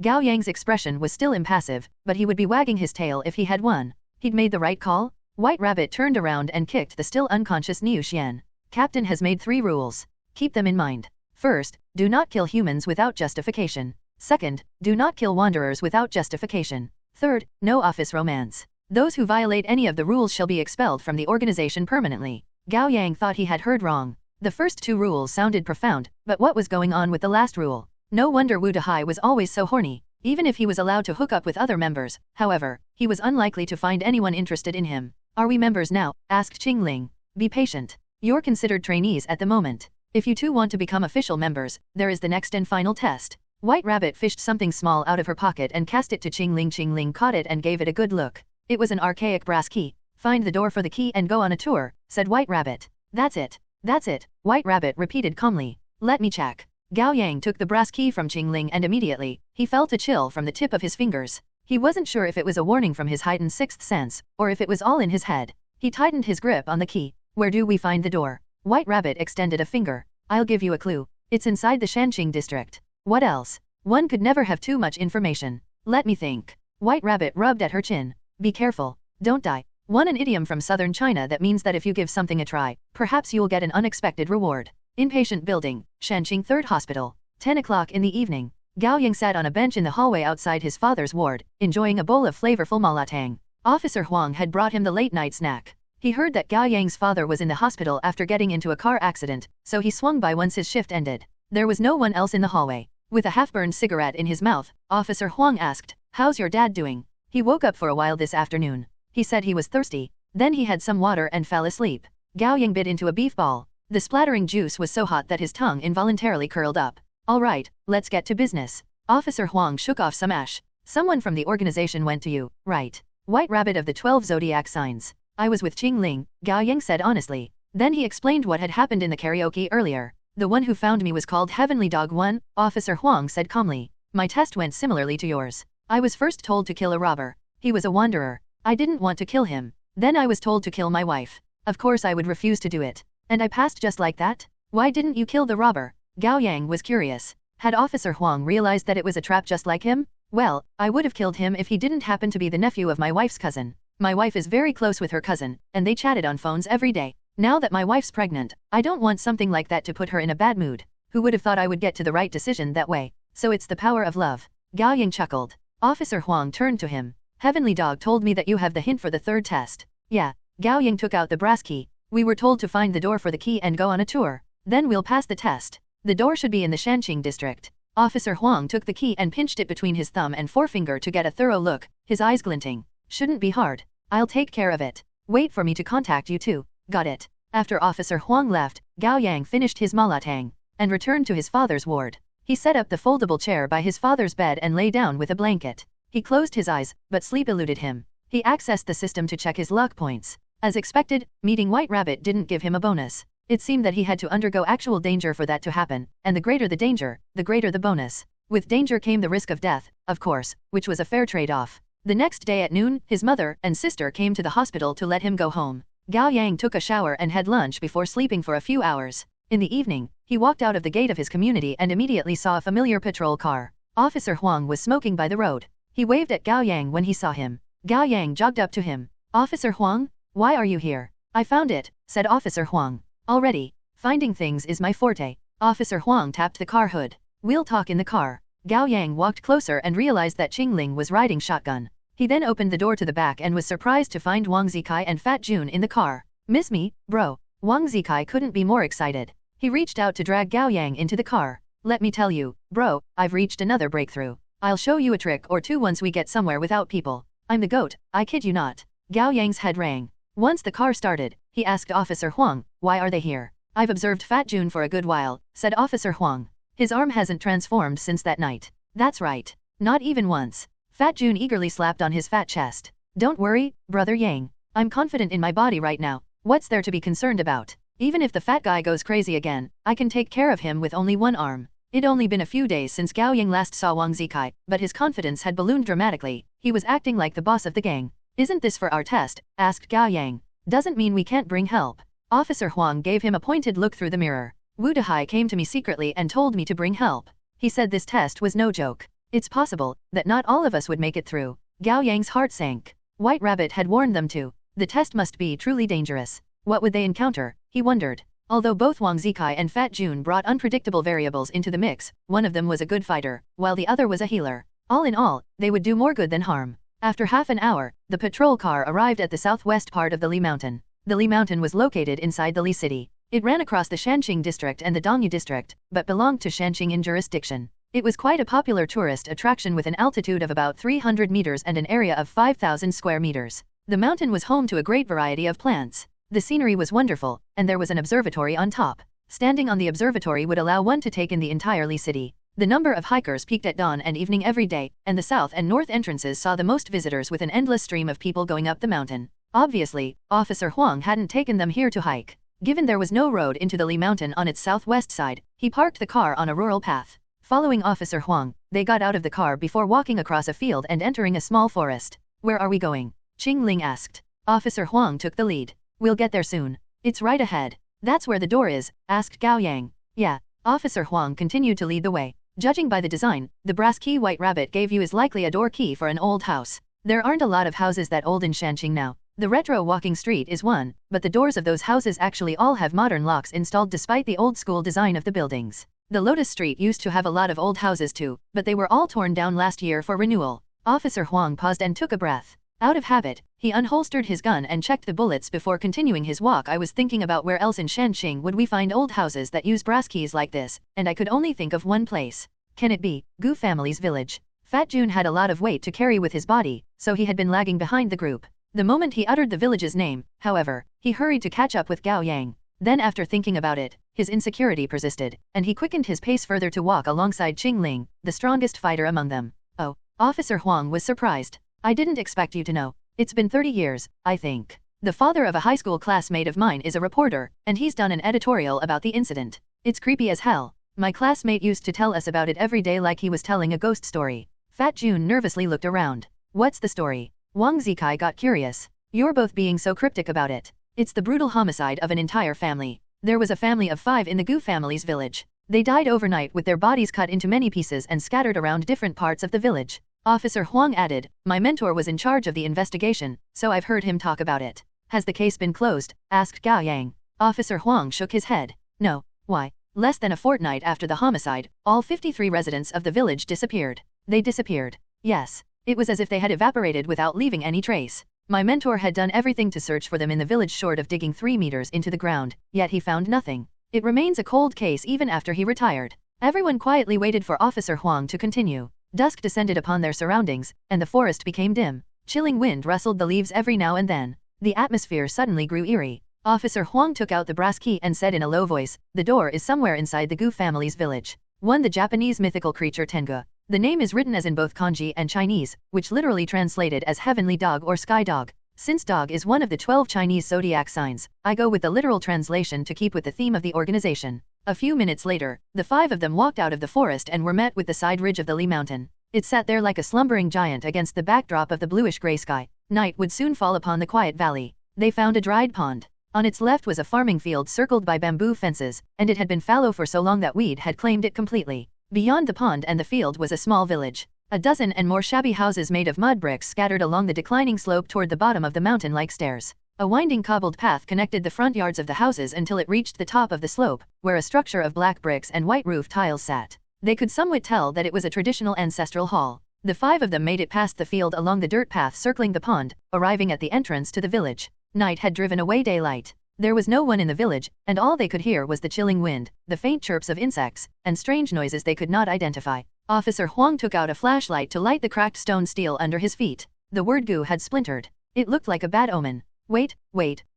Gao Yang's expression was still impassive, but he would be wagging his tail if he had won. He'd made the right call? White Rabbit turned around and kicked the still unconscious Niu Xian. Captain has made 3 rules. Keep them in mind. First, do not kill humans without justification. Second, do not kill wanderers without justification. Third, no office romance. Those who violate any of the rules shall be expelled from the organization permanently. Gao Yang thought he had heard wrong. The first 2 rules sounded profound, but what was going on with the last rule? No wonder Wu Dehai was always so horny. Even if he was allowed to hook up with other members, however, he was unlikely to find anyone interested in him. Are we members now? Asked Qingling. Be patient. You're considered trainees at the moment. If you 2 want to become official members, there is the next and final test. White Rabbit fished something small out of her pocket and cast it to Qingling. Qingling caught it and gave it a good look. It was an archaic brass key. Find the door for the key and go on a tour, said White Rabbit. That's it. That's it, White Rabbit repeated calmly. Let me check. Gao Yang took the brass key from Qingling and immediately, he felt a chill from the tip of his fingers. He wasn't sure if it was a warning from his heightened 6th sense, or if it was all in his head. He tightened his grip on the key. Where do we find the door? White Rabbit extended a finger. I'll give you a clue. It's inside the Shanqing district. What else? One could never have too much information. Let me think. White Rabbit rubbed at her chin. Be careful. Don't die. An idiom from southern China that means that if you give something a try, perhaps you'll get an unexpected reward. Inpatient building, Shanqing 3rd Hospital. 10 o'clock in the evening. Gao Yang sat on a bench in the hallway outside his father's ward, enjoying a bowl of flavorful malatang. Officer Huang had brought him the late-night snack. He heard that Gao Yang's father was in the hospital after getting into a car accident, so he swung by once his shift ended. There was no one else in the hallway. With a half-burned cigarette in his mouth, Officer Huang asked, "How's your dad doing?" He woke up for a while this afternoon. He said he was thirsty. Then he had some water and fell asleep. Gao Yang bit into a beef ball. The splattering juice was so hot that his tongue involuntarily curled up. All right, let's get to business. Officer Huang shook off some ash. Someone from the organization went to you, right? White Rabbit of the 12 zodiac signs. I was with Qingling, Gao Yang said honestly. Then he explained what had happened in the karaoke earlier. The one who found me was called Heavenly Dog 1, Officer Huang said calmly. My test went similarly to yours. I was first told to kill a robber. He was a wanderer. I didn't want to kill him. Then I was told to kill my wife. Of course I would refuse to do it. And I passed just like that? Why didn't you kill the robber? Gao Yang was curious. Had Officer Huang realized that it was a trap just like him? Well, I would have killed him if he didn't happen to be the nephew of my wife's cousin. My wife is very close with her cousin, and they chatted on phones every day. Now that my wife's pregnant, I don't want something like that to put her in a bad mood. Who would have thought I would get to the right decision that way? So it's the power of love. Gao Yang chuckled. Officer Huang turned to him. Heavenly Dog told me that you have the hint for the 3rd test. Yeah. Gao Yang took out the brass key. We were told to find the door for the key and go on a tour. Then we'll pass the test. The door should be in the Shanqing district. Officer Huang took the key and pinched it between his thumb and forefinger to get a thorough look, his eyes glinting. Shouldn't be hard. I'll take care of it. Wait for me to contact you too. Got it. After Officer Huang left, Gao Yang finished his malatang and returned to his father's ward. He set up the foldable chair by his father's bed and lay down with a blanket. He closed his eyes, but sleep eluded him. He accessed the system to check his luck points. As expected, meeting White Rabbit didn't give him a bonus. It seemed that he had to undergo actual danger for that to happen, and the greater the danger, the greater the bonus. With danger came the risk of death, of course, which was a fair trade-off. The next day at noon, his mother and sister came to the hospital to let him go home. Gao Yang took a shower and had lunch before sleeping for a few hours. In the evening, he walked out of the gate of his community and immediately saw a familiar patrol car. Officer Huang was smoking by the road. He waved at Gao Yang when he saw him. Gao Yang jogged up to him. Officer Huang? Why are you here? I found it, said Officer Huang. Already. Finding things is my forte. Officer Huang tapped the car hood. We'll talk in the car. Gao Yang walked closer and realized that Qingling was riding shotgun. He then opened the door to the back and was surprised to find Wang Zikai and Fat Jun in the car. Miss me, bro. Wang Zikai couldn't be more excited. He reached out to drag Gao Yang into the car. Let me tell you, bro, I've reached another breakthrough. I'll show you a trick or two once we get somewhere without people. I'm the GOAT, I kid you not. Gao Yang's head rang. Once the car started, he asked Officer Huang, why are they here? I've observed Fat Jun for a good while, said Officer Huang. His arm hasn't transformed since that night. That's right. Not even once. Fat Jun eagerly slapped on his fat chest. Don't worry, Brother Yang. I'm confident in my body right now. What's there to be concerned about? Even if the fat guy goes crazy again, I can take care of him with only one arm. It'd only been a few days since Gao Yang last saw Wang Zikai, but his confidence had ballooned dramatically. He was acting like the boss of the gang. Isn't this for our test? Asked Gao Yang. Doesn't mean we can't bring help. Officer Huang gave him a pointed look through the mirror. Wu Dehai came to me secretly and told me to bring help. He said this test was no joke. It's possible that not all of us would make it through. Gao Yang's heart sank. White Rabbit had warned them too. The test must be truly dangerous. What would they encounter? He wondered. Although both Wang Zikai and Fat Jun brought unpredictable variables into the mix, one of them was a good fighter, while the other was a healer. All in all, they would do more good than harm. After half an hour, the patrol car arrived at the southwest part of the Li Mountain. The Li Mountain was located inside the Li city. It ran across the Shanxing district and the Dongyu district, but belonged to Shanxing in jurisdiction. It was quite a popular tourist attraction with an altitude of about 300 meters and an area of 5,000 square meters. The mountain was home to a great variety of plants. The scenery was wonderful, and there was an observatory on top. Standing on the observatory would allow one to take in the entire Li city. The number of hikers peaked at dawn and evening every day, and the south and north entrances saw the most visitors with an endless stream of people going up the mountain. Obviously, Officer Huang hadn't taken them here to hike. Given there was no road into the Li Mountain on its southwest side, he parked the car on a rural path. Following Officer Huang, they got out of the car before walking across a field and entering a small forest. Where are we going? Qing Ling asked. Officer Huang took the lead. We'll get there soon. It's right ahead. That's where the door is, asked Gao Yang. Yeah. Officer Huang continued to lead the way. Judging by the design, the brass key White Rabbit gave you is likely a door key for an old house. There aren't a lot of houses that old in Shanxing now. The retro walking street is one, but the doors of those houses actually all have modern locks installed despite the old school design of the buildings. The Lotus Street used to have a lot of old houses too, but they were all torn down last year for renewal. Officer Huang paused and took a breath. Out of habit, he unholstered his gun and checked the bullets before continuing his walk. I was thinking about where else in Shanxing would we find old houses that use brass keys like this, and I could only think of one place. Can it be Gu family's village? Fat Jun had a lot of weight to carry with his body, so he had been lagging behind the group. The moment he uttered the village's name, however, he hurried to catch up with Gao Yang. Then after thinking about it, his insecurity persisted, and he quickened his pace further to walk alongside Qing Ling, the strongest fighter among them. Oh, Officer Huang was surprised. I didn't expect you to know. It's been 30 years, I think. The father of a high school classmate of mine is a reporter, and he's done an editorial about the incident. It's creepy as hell. My classmate used to tell us about it every day like he was telling a ghost story. Fat Jun nervously looked around. What's the story? Wang Zikai got curious. You're both being so cryptic about it. It's the brutal homicide of an entire family. There was a family of 5 in the Gu family's village. They died overnight with their bodies cut into many pieces and scattered around different parts of the village. Officer Huang added, my mentor was in charge of the investigation, so I've heard him talk about it. Has the case been closed? Asked Gao Yang. Officer Huang shook his head. No. Why? Less than a fortnight after the homicide, all 53 residents of the village disappeared. They disappeared. Yes. It was as if they had evaporated without leaving any trace. My mentor had done everything to search for them in the village short of digging 3 meters into the ground, yet he found nothing. It remains a cold case even after he retired. Everyone quietly waited for Officer Huang to continue. Dusk descended upon their surroundings, and the forest became dim. Chilling wind rustled the leaves every now and then. The atmosphere suddenly grew eerie. Officer Huang took out the brass key and said in a low voice, the door is somewhere inside the Gu family's village. 1. The Japanese mythical creature Tengu. The name is written as in both kanji and Chinese, which literally translated as heavenly dog or sky dog. Since dog is one of the 12 Chinese zodiac signs, I go with the literal translation to keep with the theme of the organization. A few minutes later, the 5 of them walked out of the forest and were met with the side ridge of the Li Mountain. It sat there like a slumbering giant against the backdrop of the bluish-gray sky. Night would soon fall upon the quiet valley. They found a dried pond. On its left was a farming field circled by bamboo fences, and it had been fallow for so long that weed had claimed it completely. Beyond the pond and the field was a small village. A dozen and more shabby houses made of mud bricks scattered along the declining slope toward the bottom of the mountain like stairs. A winding cobbled path connected the front yards of the houses until it reached the top of the slope, where a structure of black bricks and white roof tiles sat. They could somewhat tell that it was a traditional ancestral hall. The 5 of them made it past the field along the dirt path circling the pond, arriving at the entrance to the village. Night had driven away daylight. There was no one in the village, and all they could hear was the chilling wind, the faint chirps of insects, and strange noises they could not identify. Officer Huang took out a flashlight to light the cracked stone steel under his feet. The word Gu had splintered. It looked like a bad omen. Wait.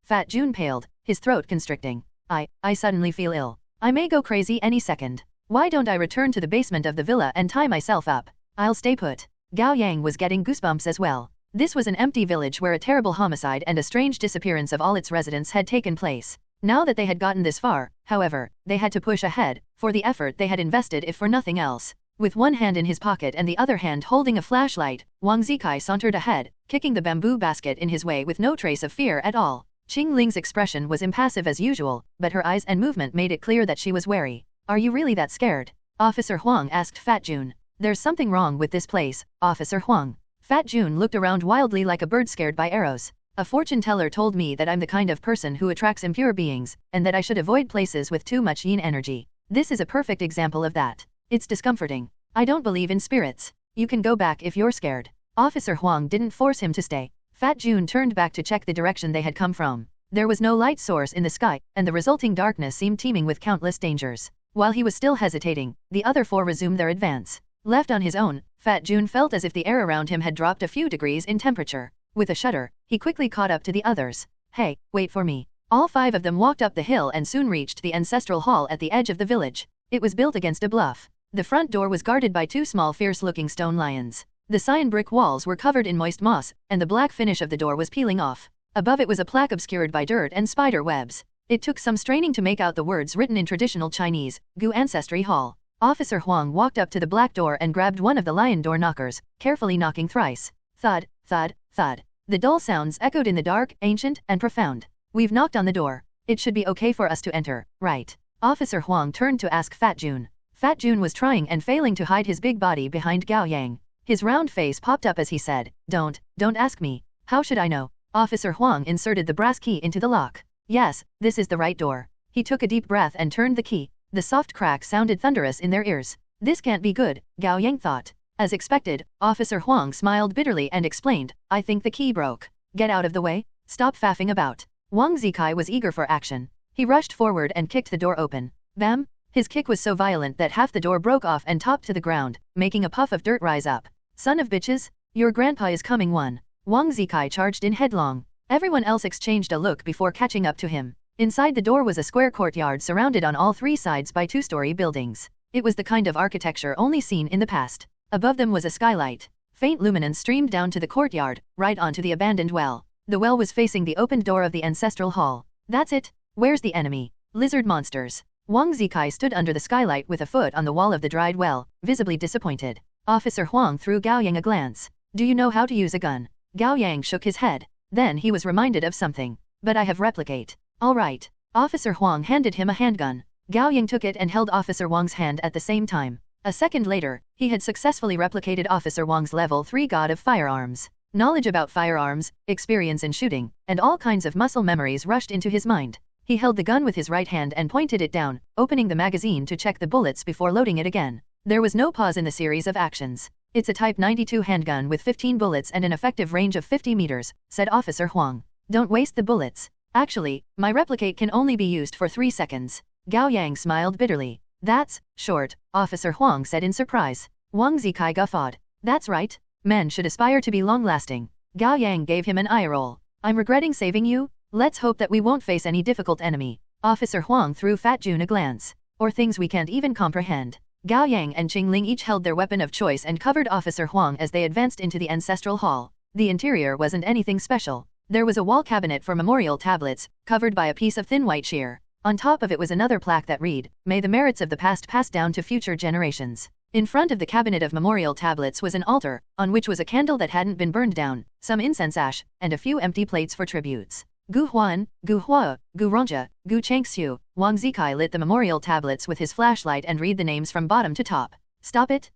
Fat Jun paled, his throat constricting. I suddenly feel ill. I may go crazy any second. Why don't I return to the basement of the villa and tie myself up? I'll stay put. Gao Yang was getting goosebumps as well. This was an empty village where a terrible homicide and a strange disappearance of all its residents had taken place. Now that they had gotten this far, however, they had to push ahead, for the effort they had invested if for nothing else. With one hand in his pocket and the other hand holding a flashlight, Wang Zikai sauntered ahead, kicking the bamboo basket in his way with no trace of fear at all. Qing Ling's expression was impassive as usual, but her eyes and movement made it clear that she was wary. Are you really that scared? Officer Huang asked Fat Jun. There's something wrong with this place, Officer Huang. Fat Jun looked around wildly like a bird scared by arrows. A fortune teller told me that I'm the kind of person who attracts impure beings, and that I should avoid places with too much yin energy. This is a perfect example of that. It's discomforting. I don't believe in spirits. You can go back if you're scared. Officer Huang didn't force him to stay. Fat Jun turned back to check the direction they had come from. There was no light source in the sky, and the resulting darkness seemed teeming with countless dangers. While he was still hesitating, the other four resumed their advance. Left on his own, Fat Jun felt as if the air around him had dropped a few degrees in temperature. With a shudder, he quickly caught up to the others. Hey, wait for me. All five of them walked up the hill and soon reached the ancestral hall at the edge of the village. It was built against a bluff. The front door was guarded by two small fierce-looking stone lions. The cyan brick walls were covered in moist moss, and the black finish of the door was peeling off. Above it was a plaque obscured by dirt and spider webs. It took some straining to make out the words written in traditional Chinese, Gu Ancestry Hall. Officer Huang walked up to the black door and grabbed one of the lion door knockers, carefully knocking thrice. Thud, thud, thud. The dull sounds echoed in the dark, ancient, and profound. We've knocked on the door. It should be okay for us to enter, right? Officer Huang turned to ask Fat Jun. Fat Jun was trying and failing to hide his big body behind Gao Yang. His round face popped up as he said, Don't ask me. How should I know? Officer Huang inserted the brass key into the lock. Yes, this is the right door. He took a deep breath and turned the key. The soft crack sounded thunderous in their ears. This can't be good, Gao Yang thought. As expected, Officer Huang smiled bitterly and explained, I think the key broke. Get out of the way. Stop faffing about. Wang Zikai was eager for action. He rushed forward and kicked the door open. Bam! His kick was so violent that half the door broke off and topped to the ground, making a puff of dirt rise up. Son of bitches! Your grandpa is coming one. Wang Zikai charged in headlong. Everyone else exchanged a look before catching up to him. Inside the door was a square courtyard surrounded on all three sides by two-story buildings. It was the kind of architecture only seen in the past. Above them was a skylight. Faint luminance streamed down to the courtyard, right onto the abandoned well. The well was facing the opened door of the ancestral hall. That's it. Where's the enemy? Lizard monsters. Wang Zikai stood under the skylight with a foot on the wall of the dried well, visibly disappointed. Officer Huang threw Gao Yang a glance. Do you know how to use a gun? Gao Yang shook his head. Then he was reminded of something. But I have replicate. All right. Officer Huang handed him a handgun. Gao Yang took it and held Officer Wang's hand at the same time. A second later, he had successfully replicated Officer Wang's level 3 god of firearms. Knowledge about firearms, experience in shooting, and all kinds of muscle memories rushed into his mind. He held the gun with his right hand and pointed it down, opening the magazine to check the bullets before loading it again. There was no pause in the series of actions. It's a Type 92 handgun with 15 bullets and an effective range of 50 meters, said Officer Huang. Don't waste the bullets. Actually, my replicate can only be used for 3 seconds. Gao Yang smiled bitterly. That's short, Officer Huang said in surprise. Wang Zikai guffawed. That's right. Men should aspire to be long-lasting. Gao Yang gave him an eye roll. I'm regretting saving you. Let's hope that we won't face any difficult enemy. Officer Huang threw Fat Jun a glance. Or things we can't even comprehend. Gao Yang and Qing Ling each held their weapon of choice and covered Officer Huang as they advanced into the ancestral hall. The interior wasn't anything special. There was a wall cabinet for memorial tablets, covered by a piece of thin white sheer. On top of it was another plaque that read, May the merits of the past pass down to future generations. In front of the cabinet of memorial tablets was an altar, on which was a candle that hadn't been burned down, some incense ash, and a few empty plates for tributes. Gu Huan, Gu Hua, Gu Rongja, Gu Changxiu. Wang Zikai lit the memorial tablets with his flashlight and read the names from bottom to top. Stop it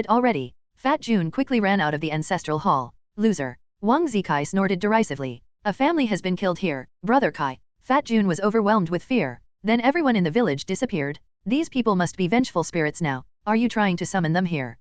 already. Fat Jun quickly ran out of the ancestral hall. Loser. Wang Zikai snorted derisively. A family has been killed here, Brother Kai. Fat Jun was overwhelmed with fear. Then everyone in the village disappeared. These people must be vengeful spirits now. Are you trying to summon them here?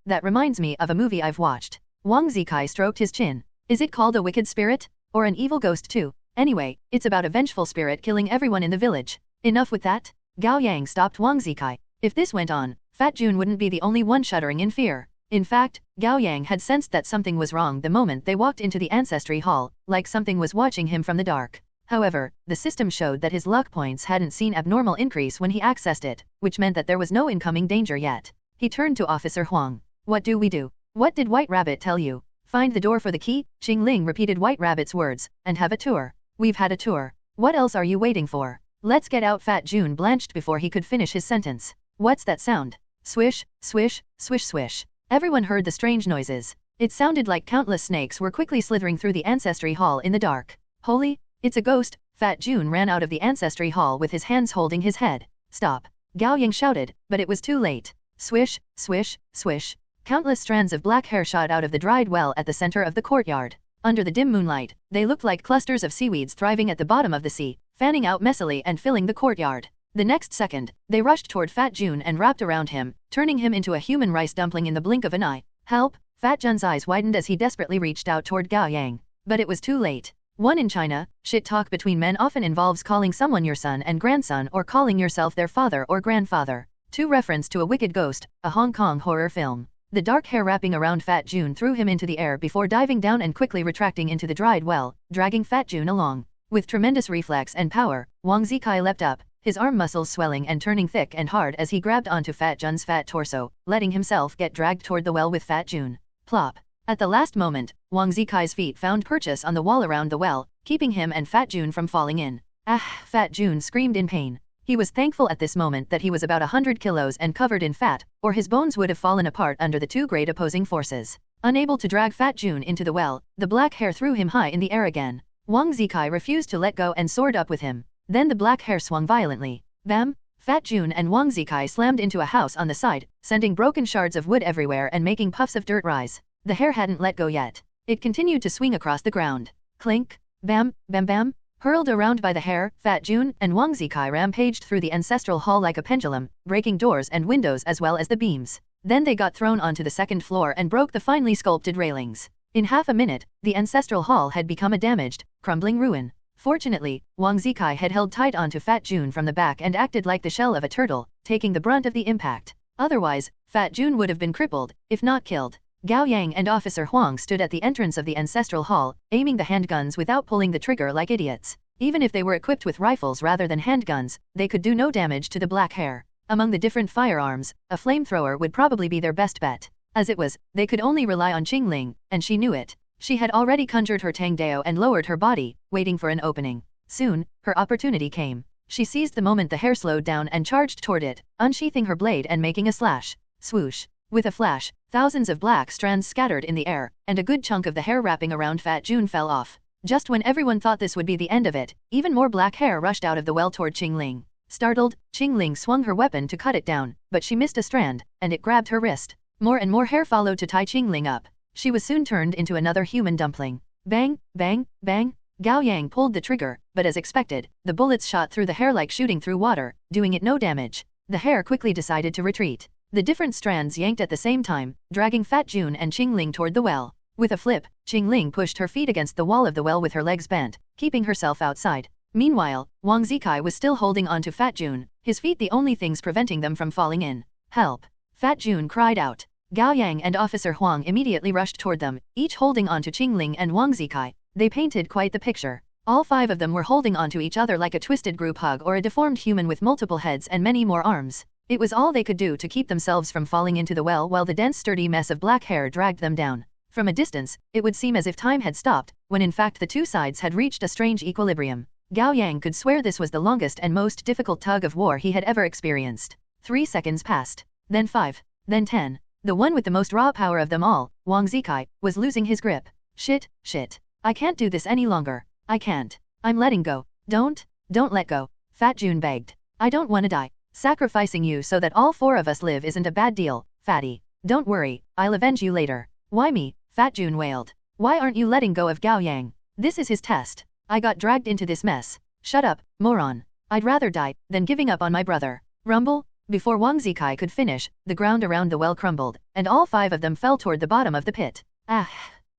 That reminds me of a movie I've watched. Wang Zikai stroked his chin. Is it called a wicked spirit? Or an evil ghost too? Anyway, it's about a vengeful spirit killing everyone in the village. Enough with that? Gao Yang stopped Wang Zikai. If this went on, Fat Jun wouldn't be the only one shuddering in fear. In fact, Gao Yang had sensed that something was wrong the moment they walked into the ancestry hall, like something was watching him from the dark. However, the system showed that his luck points hadn't seen abnormal increase when he accessed it, which meant that there was no incoming danger yet. He turned to Officer Huang. What do we do? What did White Rabbit tell you? Find the door for the key, Qing Ling repeated White Rabbit's words, and have a tour. We've had a tour. What else are you waiting for? Let's get out. Fat June blanched before he could finish his sentence. What's that sound? Swish, swish, swish swish. Everyone heard the strange noises. It sounded like countless snakes were quickly slithering through the ancestry hall in the dark. Holy, it's a ghost! Fat June ran out of the ancestry hall with his hands holding his head. Stop! Gao Yang shouted, but it was too late. Swish, swish, swish. Countless strands of black hair shot out of the dried well at the center of the courtyard. Under the dim moonlight, they looked like clusters of seaweeds thriving at the bottom of the sea, fanning out messily and filling the courtyard. The next second, they rushed toward Fat June and wrapped around him, turning him into a human rice dumpling in the blink of an eye. Help! Fat Jun's eyes widened as he desperately reached out toward Gao Yang. But it was too late. One in China, shit talk between men often involves calling someone your son and grandson or calling yourself their father or grandfather. 2. Reference to a wicked ghost, a Hong Kong horror film. The dark hair wrapping around Fat June threw him into the air before diving down and quickly retracting into the dried well, dragging Fat June along. With tremendous reflex and power, Wang Zikai leapt up, his arm muscles swelling and turning thick and hard as he grabbed onto Fat Jun's fat torso, letting himself get dragged toward the well with Fat June. Plop. At the last moment, Wang Zikai's feet found purchase on the wall around the well, keeping him and Fat June from falling in. Ah! Fat June screamed in pain. He was thankful at this moment that he was about 100 kilos and covered in fat, or his bones would have fallen apart under the two great opposing forces. Unable to drag Fat June into the well, the black hair threw him high in the air again. Wang Zikai refused to let go and soared up with him. Then the black hair swung violently. Bam! Fat June and Wang Zikai slammed into a house on the side, sending broken shards of wood everywhere and making puffs of dirt rise. The hair hadn't let go yet. It continued to swing across the ground. Clink! Bam! Bam bam! Hurled around by the hair, Fat June and Wang Zikai rampaged through the ancestral hall like a pendulum, breaking doors and windows as well as the beams. Then they got thrown onto the second floor and broke the finely sculpted railings. In half a minute, the ancestral hall had become a damaged, crumbling ruin. Fortunately, Wang Zikai had held tight onto Fat June from the back and acted like the shell of a turtle, taking the brunt of the impact. Otherwise, Fat June would have been crippled, if not killed. Gao Yang and Officer Huang stood at the entrance of the ancestral hall, aiming the handguns without pulling the trigger like idiots. Even if they were equipped with rifles rather than handguns, they could do no damage to the black hair. Among the different firearms, a flamethrower would probably be their best bet. As it was, they could only rely on Qingling, and she knew it. She had already conjured her Tang Dao and lowered her body, waiting for an opening. Soon, her opportunity came. She seized the moment the hair slowed down and charged toward it, unsheathing her blade and making a slash. Swoosh. With a flash, thousands of black strands scattered in the air, and a good chunk of the hair wrapping around Fat June fell off. Just when everyone thought this would be the end of it, even more black hair rushed out of the well toward Qingling. Startled, Qingling swung her weapon to cut it down, but she missed a strand, and it grabbed her wrist. More and more hair followed to tie Qingling up. She was soon turned into another human dumpling. Bang, bang, bang. Gao Yang pulled the trigger, but as expected, the bullets shot through the hair like shooting through water, doing it no damage. The hair quickly decided to retreat. The different strands yanked at the same time, dragging Fat June and Qingling toward the well. With a flip, Qingling pushed her feet against the wall of the well with her legs bent, keeping herself outside. Meanwhile, Wang Zikai was still holding on to Fat June, his feet the only things preventing them from falling in. Help! Fat June cried out. Gao Yang and Officer Huang immediately rushed toward them, each holding on to Qingling and Wang Zikai. They painted quite the picture. All five of them were holding onto each other like a twisted group hug or a deformed human with multiple heads and many more arms. It was all they could do to keep themselves from falling into the well while the dense sturdy mess of black hair dragged them down. From a distance, it would seem as if time had stopped, when in fact the two sides had reached a strange equilibrium. Gao Yang could swear this was the longest and most difficult tug of war he had ever experienced. 3 seconds passed. Then 5. Then 10. The one with the most raw power of them all, Wang Zikai, was losing his grip. Shit. I can't do this any longer. I can't. I'm letting go. Don't let go. Fat June begged. I don't want to die. Sacrificing you so that all four of us live isn't a bad deal, Fatty. Don't worry, I'll avenge you later. Why me? Fat June wailed. Why aren't you letting go of Gao Yang? This is his test. I got dragged into this mess. Shut up, moron. I'd rather die than giving up on my brother. Rumble? Before Wang Zikai could finish, the ground around the well crumbled, and all five of them fell toward the bottom of the pit. Ah!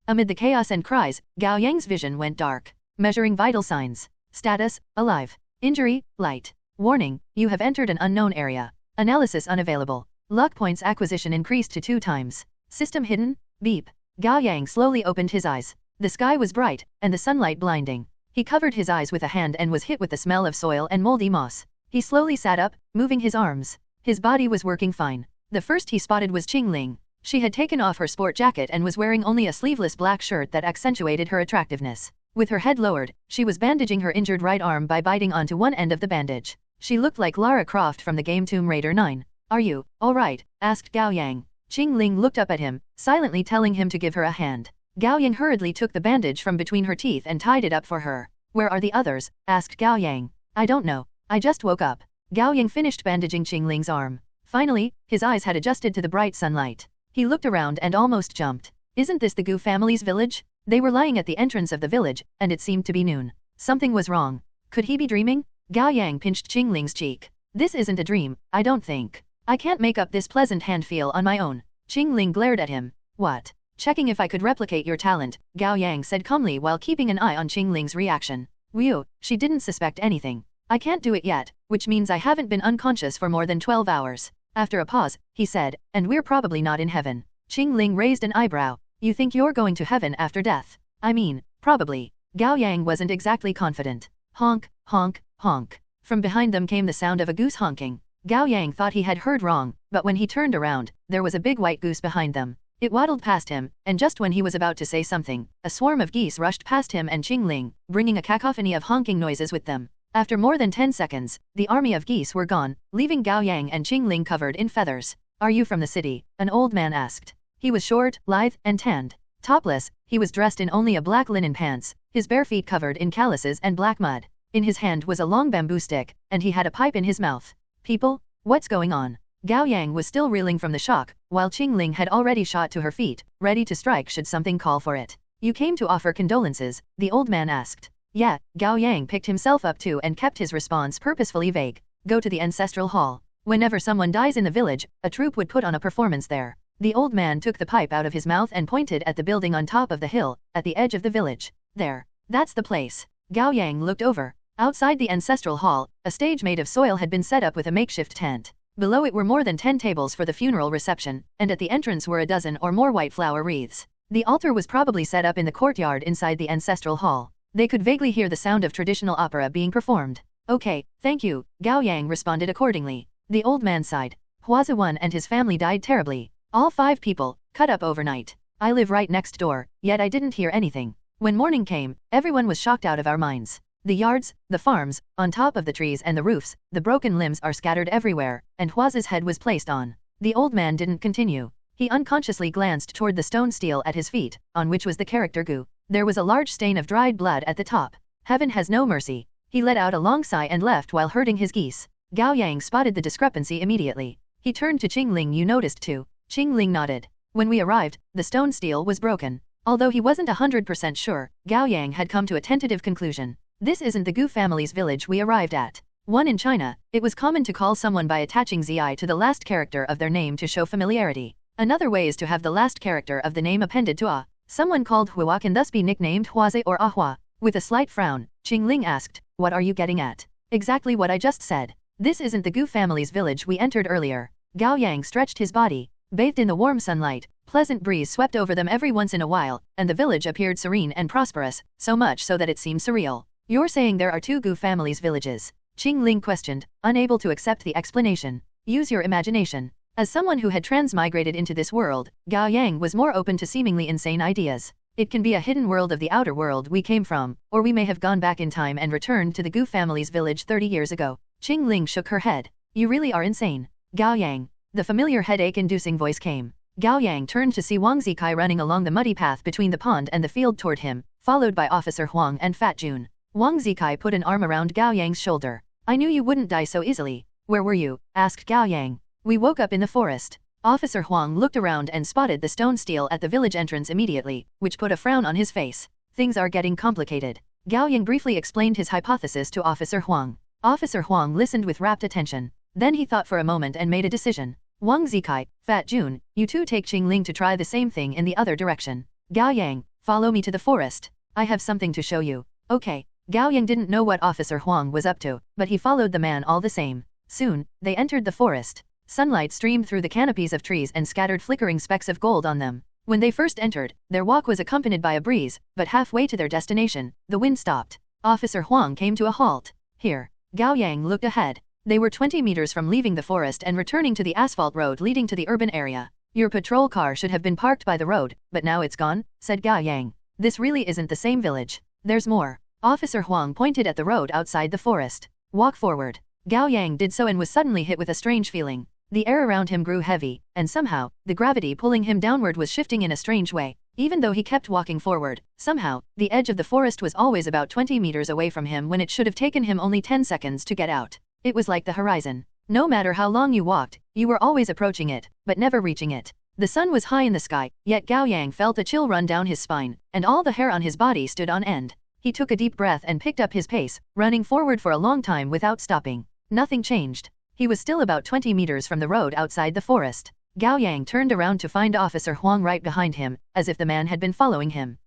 Amid the chaos and cries, Gao Yang's vision went dark. Measuring vital signs. Status, alive. Injury, light. Warning, you have entered an unknown area. Analysis unavailable. Luck points acquisition increased to 2 times. System hidden? Beep. Gao Yang slowly opened his eyes. The sky was bright, and the sunlight blinding. He covered his eyes with a hand and was hit with the smell of soil and moldy moss. He slowly sat up, moving his arms. His body was working fine. The first he spotted was Qingling. She had taken off her sport jacket and was wearing only a sleeveless black shirt that accentuated her attractiveness. With her head lowered, she was bandaging her injured right arm by biting onto one end of the bandage. She looked like Lara Croft from the game Tomb Raider 9. "Are you alright?" asked Gao Yang. Qing Ling looked up at him, silently telling him to give her a hand. Gao Yang hurriedly took the bandage from between her teeth and tied it up for her. "Where are the others?" asked Gao Yang. "I don't know. I just woke up." Gao Yang finished bandaging Qing Ling's arm. Finally, his eyes had adjusted to the bright sunlight. He looked around and almost jumped. "Isn't this the Gu family's village?" They were lying at the entrance of the village, and it seemed to be noon. Something was wrong. Could he be dreaming? Gao Yang pinched Qing Ling's cheek. "This isn't a dream, I don't think. I can't make up this pleasant hand feel on my own." Qing Ling glared at him. "What?" "Checking if I could replicate your talent," Gao Yang said calmly while keeping an eye on Qing Ling's reaction. "Whew, she didn't suspect anything. I can't do it yet, which means I haven't been unconscious for more than 12 hours. After a pause, he said, "And we're probably not in heaven." Qing Ling raised an eyebrow. "You think you're going to heaven after death?" "I mean, probably." Gao Yang wasn't exactly confident. Honk, honk, honk. From behind them came the sound of a goose honking. Gao Yang thought he had heard wrong, but when he turned around, there was a big white goose behind them. It waddled past him, and just when he was about to say something, a swarm of geese rushed past him and Qing Ling, bringing a cacophony of honking noises with them. After more than 10 seconds, the army of geese were gone, leaving Gao Yang and Qing Ling covered in feathers. "Are you from the city?" an old man asked. He was short, lithe, and tanned. Topless, he was dressed in only a black linen pants, his bare feet covered in calluses and black mud. In his hand was a long bamboo stick, and he had a pipe in his mouth. "People? What's going on?" Gao Yang was still reeling from the shock, while Qing Ling had already shot to her feet, ready to strike should something call for it. "You came to offer condolences?" the old man asked. "Yeah," Gao Yang picked himself up too and kept his response purposefully vague. "Go to the ancestral hall. Whenever someone dies in the village, a troupe would put on a performance there." The old man took the pipe out of his mouth and pointed at the building on top of the hill, at the edge of the village. "There. That's the place." Gao Yang looked over. Outside the ancestral hall, a stage made of soil had been set up with a makeshift tent. Below it were more than 10 tables for the funeral reception, and at the entrance were a dozen or more white flower wreaths. The altar was probably set up in the courtyard inside the ancestral hall. They could vaguely hear the sound of traditional opera being performed. "Okay, thank you," Gao Yang responded accordingly. The old man sighed. "Huazi 1 and his family died terribly. All 5 people, cut up overnight. I live right next door, yet I didn't hear anything. When morning came, everyone was shocked out of our minds. The yards, the farms, on top of the trees and the roofs, the broken limbs are scattered everywhere, and Huazi's head was placed on." The old man didn't continue. He unconsciously glanced toward the stone stele at his feet, on which was the character Gu. There was a large stain of dried blood at the top. "Heaven has no mercy." He let out a long sigh and left while herding his geese. Gao Yang spotted the discrepancy immediately. He turned to Qing Ling. "You noticed too?" Qing Ling nodded. "When we arrived, the stone stele was broken." Although he wasn't 100% sure, Gao Yang had come to a tentative conclusion. "This isn't the Gu family's village we arrived at." One in China, it was common to call someone by attaching zi to the last character of their name to show familiarity. Another way is to have the last character of the name appended to a. Someone called Hua can thus be nicknamed Huazi or Ahua. With a slight frown, Qing Ling asked, "What are you getting at?" "Exactly what I just said. This isn't the Gu family's village we entered earlier." Gao Yang stretched his body. Bathed in the warm sunlight, pleasant breeze swept over them every once in a while, and the village appeared serene and prosperous, so much so that it seemed surreal. "You're saying there are 2 Gu families' villages?" Qing Ling questioned, unable to accept the explanation. "Use your imagination." As someone who had transmigrated into this world, Gao Yang was more open to seemingly insane ideas. "It can be a hidden world of the outer world we came from, or we may have gone back in time and returned to the Gu family's village 30 years ago." Qing Ling shook her head. "You really are insane." "Gao Yang." The familiar headache-inducing voice came. Gao Yang turned to see Wang Zikai running along the muddy path between the pond and the field toward him, followed by Officer Huang and Fat Jun. Wang Zikai put an arm around Gao Yang's shoulder. "I knew you wouldn't die so easily." "Where were you?" asked Gao Yang. "We woke up in the forest." Officer Huang looked around and spotted the stone stele at the village entrance immediately, which put a frown on his face. "Things are getting complicated." Gao Yang briefly explained his hypothesis to Officer Huang. Officer Huang listened with rapt attention. Then he thought for a moment and made a decision. "Wang Zikai, Fat Jun, you two take Qing Ling to try the same thing in the other direction. Gao Yang, follow me to the forest. I have something to show you." "Okay." Gao Yang didn't know what Officer Huang was up to, but he followed the man all the same. Soon, they entered the forest. Sunlight streamed through the canopies of trees and scattered flickering specks of gold on them. When they first entered, their walk was accompanied by a breeze, but halfway to their destination, the wind stopped. Officer Huang came to a halt. "Here." Gao Yang looked ahead. They were 20 meters from leaving the forest and returning to the asphalt road leading to the urban area. "Your patrol car should have been parked by the road, but now it's gone," said Gao Yang. "This really isn't the same village." There's more. Officer Huang pointed at the road outside the forest. Walk forward. Gao Yang did so and was suddenly hit with a strange feeling. The air around him grew heavy, and somehow, the gravity pulling him downward was shifting in a strange way. Even though he kept walking forward, somehow, the edge of the forest was always about 20 meters away from him when it should have taken him only 10 seconds to get out. It was like the horizon. No matter how long you walked, you were always approaching it, but never reaching it. The sun was high in the sky, yet Gao Yang felt a chill run down his spine, and all the hair on his body stood on end. He took a deep breath and picked up his pace, running forward for a long time without stopping. Nothing changed. He was still about 20 meters from the road outside the forest. Gao Yang turned around to find Officer Huang right behind him, as if the man had been following him.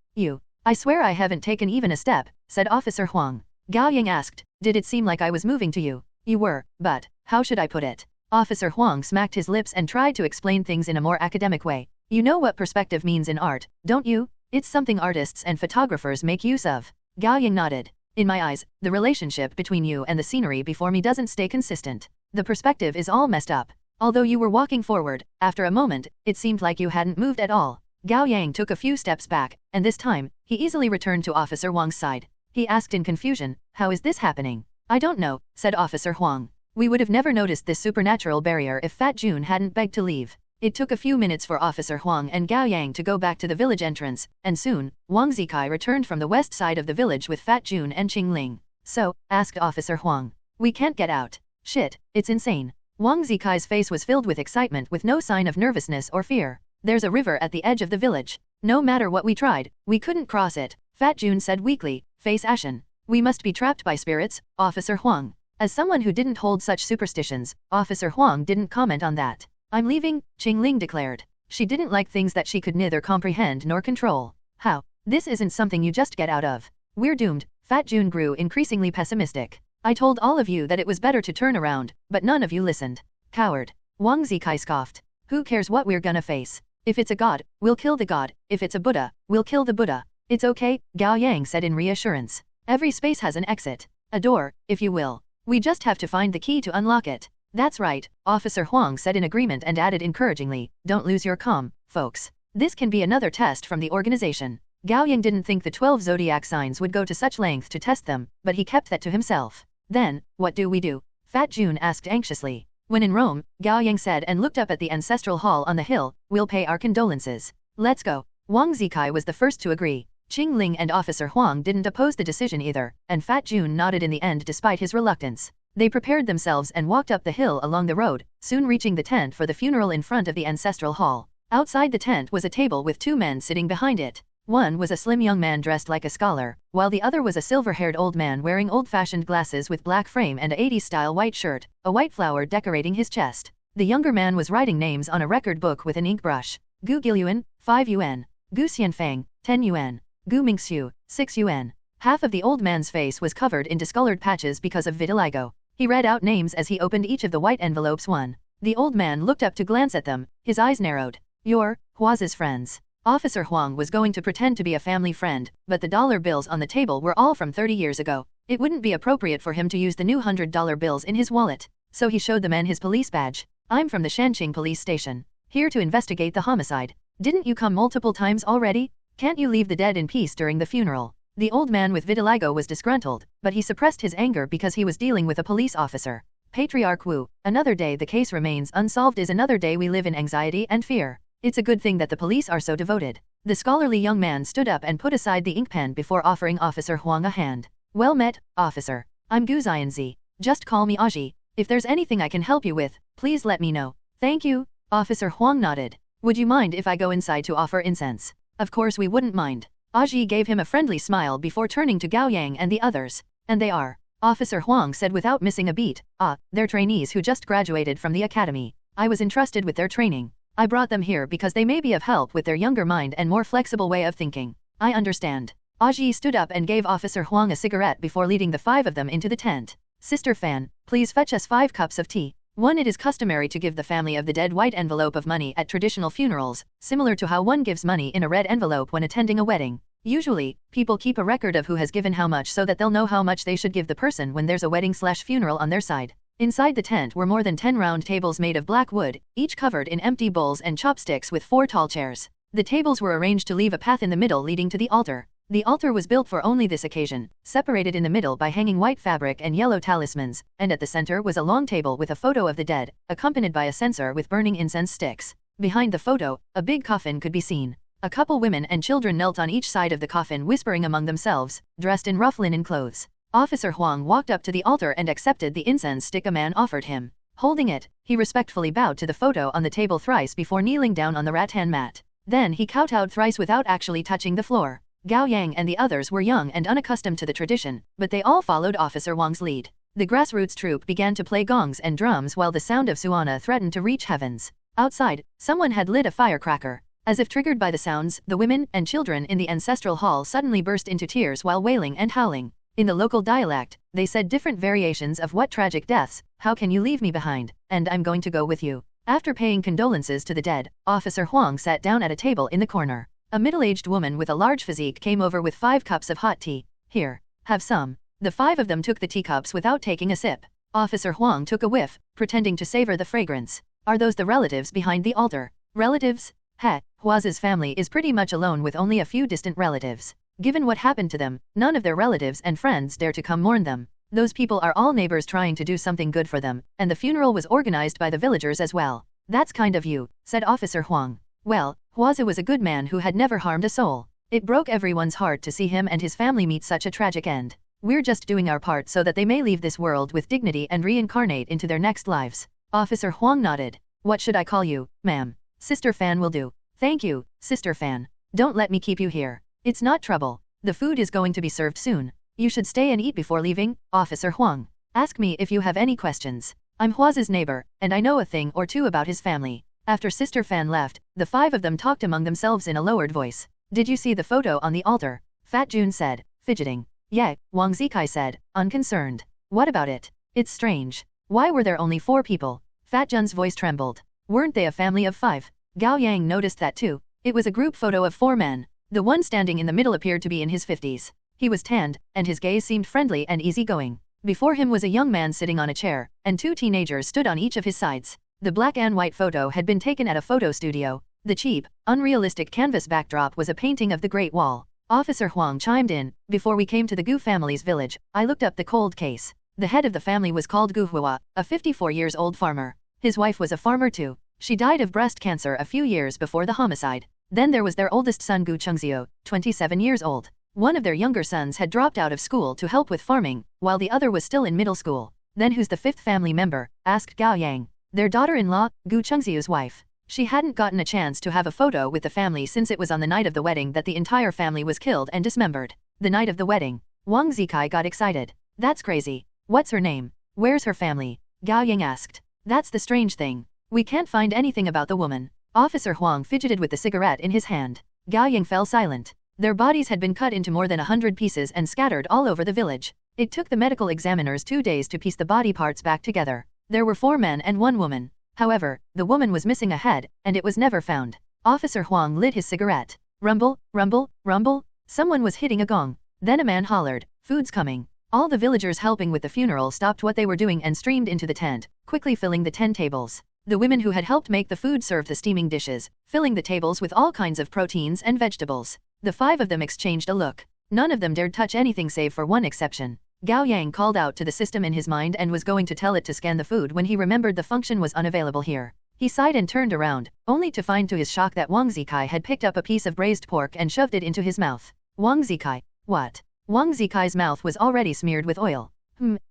I swear I haven't taken even a step, said Officer Huang. Gao Yang asked, did it seem like I was moving to you? You were, but, how should I put it? Officer Huang smacked his lips and tried to explain things in a more academic way. You know what perspective means in art, don't you? It's something artists and photographers make use of. Gao Yang nodded. In my eyes, the relationship between you and the scenery before me doesn't stay consistent. The perspective is all messed up. Although you were walking forward, after a moment, it seemed like you hadn't moved at all. Gao Yang took a few steps back, and this time, he easily returned to Officer Huang's side. He asked in confusion, how is this happening? I don't know, said Officer Huang. We would have never noticed this supernatural barrier if Fat Jun hadn't begged to leave. It took a few minutes for Officer Huang and Gao Yang to go back to the village entrance, and soon, Wang Zikai returned from the west side of the village with Fat Jun and Qing Ling. So, asked Officer Huang. We can't get out. Shit, it's insane. Wang Zikai's face was filled with excitement with no sign of nervousness or fear. There's a river at the edge of the village. No matter what we tried, we couldn't cross it, Fat Jun said weakly, face ashen. We must be trapped by spirits, Officer Huang. As someone who didn't hold such superstitions, Officer Huang didn't comment on that. I'm leaving, Qing Ling declared. She didn't like things that she could neither comprehend nor control. How? This isn't something you just get out of. We're doomed, Fat Jun grew increasingly pessimistic. I told all of you that it was better to turn around, but none of you listened. Coward. Wang Zikai scoffed. Who cares what we're gonna face? If it's a god, we'll kill the god. If it's a Buddha, we'll kill the Buddha. It's okay, Gao Yang said in reassurance. Every space has an exit. A door, if you will. We just have to find the key to unlock it. That's right, Officer Huang said in agreement and added encouragingly, don't lose your calm, folks. This can be another test from the organization. Gao Yang didn't think the 12 zodiac signs would go to such length to test them, but he kept that to himself. Then, what do we do? Fat Jun asked anxiously. When in Rome, Gao Yang said and looked up at the ancestral hall on the hill, we'll pay our condolences. Let's go. Wang Zikai was the first to agree. Qing Ling and Officer Huang didn't oppose the decision either, and Fat Jun nodded in the end despite his reluctance. They prepared themselves and walked up the hill along the road, soon reaching the tent for the funeral in front of the ancestral hall. Outside the tent was a table with two men sitting behind it. One was a slim young man dressed like a scholar, while the other was a silver-haired old man wearing old-fashioned glasses with black frame and a 80s-style white shirt, a white flower decorating his chest. The younger man was writing names on a record book with an ink brush. Gu Gilyuan, 5 yuan. Gu Xianfang, 10 yuan. Gu Mingxiu, 6 yuan. Half of the old man's face was covered in discolored patches because of vitiligo. He read out names as he opened each of the white envelopes one. The old man looked up to glance at them, his eyes narrowed. You're Hua's friends. Officer Huang was going to pretend to be a family friend, but the dollar bills on the table were all from 30 years ago. It wouldn't be appropriate for him to use the new $100 bills in his wallet. So he showed the men his police badge. I'm from the Shanqing police station. Here to investigate the homicide. Didn't you come multiple times already? Can't you leave the dead in peace during the funeral? The old man with vitiligo was disgruntled, but he suppressed his anger because he was dealing with a police officer. Patriarch Wu, another day the case remains unsolved is another day we live in anxiety and fear. It's a good thing that the police are so devoted. The scholarly young man stood up and put aside the ink pen before offering Officer Huang a hand. Well met, officer. I'm Gu Xianzi. Just call me Aji. If there's anything I can help you with, please let me know. Thank you. Officer Huang nodded. Would you mind if I go inside to offer incense? Of course we wouldn't mind. Aji gave him a friendly smile before turning to Gao Yang and the others. And they are. Officer Huang said without missing a beat. They're trainees who just graduated from the academy. I was entrusted with their training. I brought them here because they may be of help with their younger mind and more flexible way of thinking. I understand. Aji stood up and gave Officer Huang a cigarette before leading the 5 of them into the tent. Sister Fan, please fetch us 5 cups of tea. 1. It is customary to give the family of the dead white envelope of money at traditional funerals, similar to how one gives money in a red envelope when attending a wedding. Usually, people keep a record of who has given how much so that they'll know how much they should give the person when there's a wedding/funeral on their side. Inside the tent were more than 10 round tables made of black wood, each covered in empty bowls and chopsticks with 4 tall chairs. The tables were arranged to leave a path in the middle leading to the altar. The altar was built for only this occasion, separated in the middle by hanging white fabric and yellow talismans, and at the center was a long table with a photo of the dead, accompanied by a censer with burning incense sticks. Behind the photo, a big coffin could be seen. A couple women and children knelt on each side of the coffin, whispering among themselves, dressed in rough linen clothes. Officer Huang walked up to the altar and accepted the incense stick a man offered him. Holding it, he respectfully bowed to the photo on the table thrice before kneeling down on the rattan mat. Then he kowtowed thrice without actually touching the floor. Gao Yang and the others were young and unaccustomed to the tradition, but they all followed Officer Huang's lead. The grassroots troop began to play gongs and drums while the sound of Suana threatened to reach heavens. Outside, someone had lit a firecracker. As if triggered by the sounds, the women and children in the ancestral hall suddenly burst into tears while wailing and howling. In the local dialect, they said different variations of "what tragic deaths, how can you leave me behind, and I'm going to go with you." After paying condolences to the dead, Officer Huang sat down at a table in the corner. A middle-aged woman with a large physique came over with 5 cups of hot tea. "Here, have some." The 5 of them took the teacups without taking a sip. Officer Huang took a whiff, pretending to savor the fragrance. "Are those the relatives behind the altar?" "Relatives? Heh, Hua's family is pretty much alone with only a few distant relatives. Given what happened to them, none of their relatives and friends dare to come mourn them. Those people are all neighbors trying to do something good for them, and the funeral was organized by the villagers as well." "That's kind of you," said Officer Huang. "Well, Huazi was a good man who had never harmed a soul. It broke everyone's heart to see him and his family meet such a tragic end. We're just doing our part so that they may leave this world with dignity and reincarnate into their next lives." Officer Huang nodded. "What should I call you, ma'am?" "Sister Fan will do." "Thank you, Sister Fan. Don't let me keep you here. It's not trouble. The food is going to be served soon. You should stay and eat before leaving." Officer Huang. "Ask me if you have any questions. I'm Hua's neighbor, and I know a thing or two about his family." After Sister Fan left, the 5 of them talked among themselves in a lowered voice. "Did you see the photo on the altar?" Fat Jun said, fidgeting. "Yeah," Wang Zikai said, unconcerned. "What about it? It's strange. Why were there only 4 people?" Fat Jun's voice trembled. "Weren't they a family of 5? Gao Yang noticed that too. It was a group photo of 4 men. The one standing in the middle appeared to be in his 50s. He was tanned, and his gaze seemed friendly and easygoing. Before him was a young man sitting on a chair, and 2 teenagers stood on each of his sides. The black and white photo had been taken at a photo studio. The cheap, unrealistic canvas backdrop was a painting of the Great Wall. Officer Huang chimed in. "Before we came to the Gu family's village, I looked up the cold case. The head of the family was called Gu Hua, a 54-year-old farmer. His wife was a farmer too. She died of breast cancer a few years before the homicide. Then there was their oldest son Gu Chengxiu, 27 years old. One of their younger sons had dropped out of school to help with farming, while the other was still in middle school." "Then who's the 5th family member?" asked Gao Yang. "Their daughter-in-law, Gu Chengxiu's wife. She hadn't gotten a chance to have a photo with the family since it was on the night of the wedding that the entire family was killed and dismembered." "The night of the wedding?" Wang Zikai got excited. "That's crazy. What's her name? Where's her family?" Gao Yang asked. "That's the strange thing. We can't find anything about the woman." Officer Huang fidgeted with the cigarette in his hand. Gao Yang fell silent. Their bodies had been cut into more than 100 pieces and scattered all over the village. It took the medical examiners 2 days to piece the body parts back together. There were 4 men and 1 woman. However, the woman was missing a head, and it was never found. Officer Huang lit his cigarette. Rumble, rumble, rumble. Someone was hitting a gong. Then a man hollered, "Food's coming." All the villagers helping with the funeral stopped what they were doing and streamed into the tent, quickly filling the 10 tables. The women who had helped make the food served the steaming dishes, filling the tables with all kinds of proteins and vegetables. The 5 of them exchanged a look. None of them dared touch anything save for one exception. Gao Yang called out to the system in his mind and was going to tell it to scan the food when he remembered the function was unavailable here. He sighed and turned around, only to find to his shock that Wang Zikai had picked up a piece of braised pork and shoved it into his mouth. Wang Zikai. What? Wang Zikai's mouth was already smeared with oil.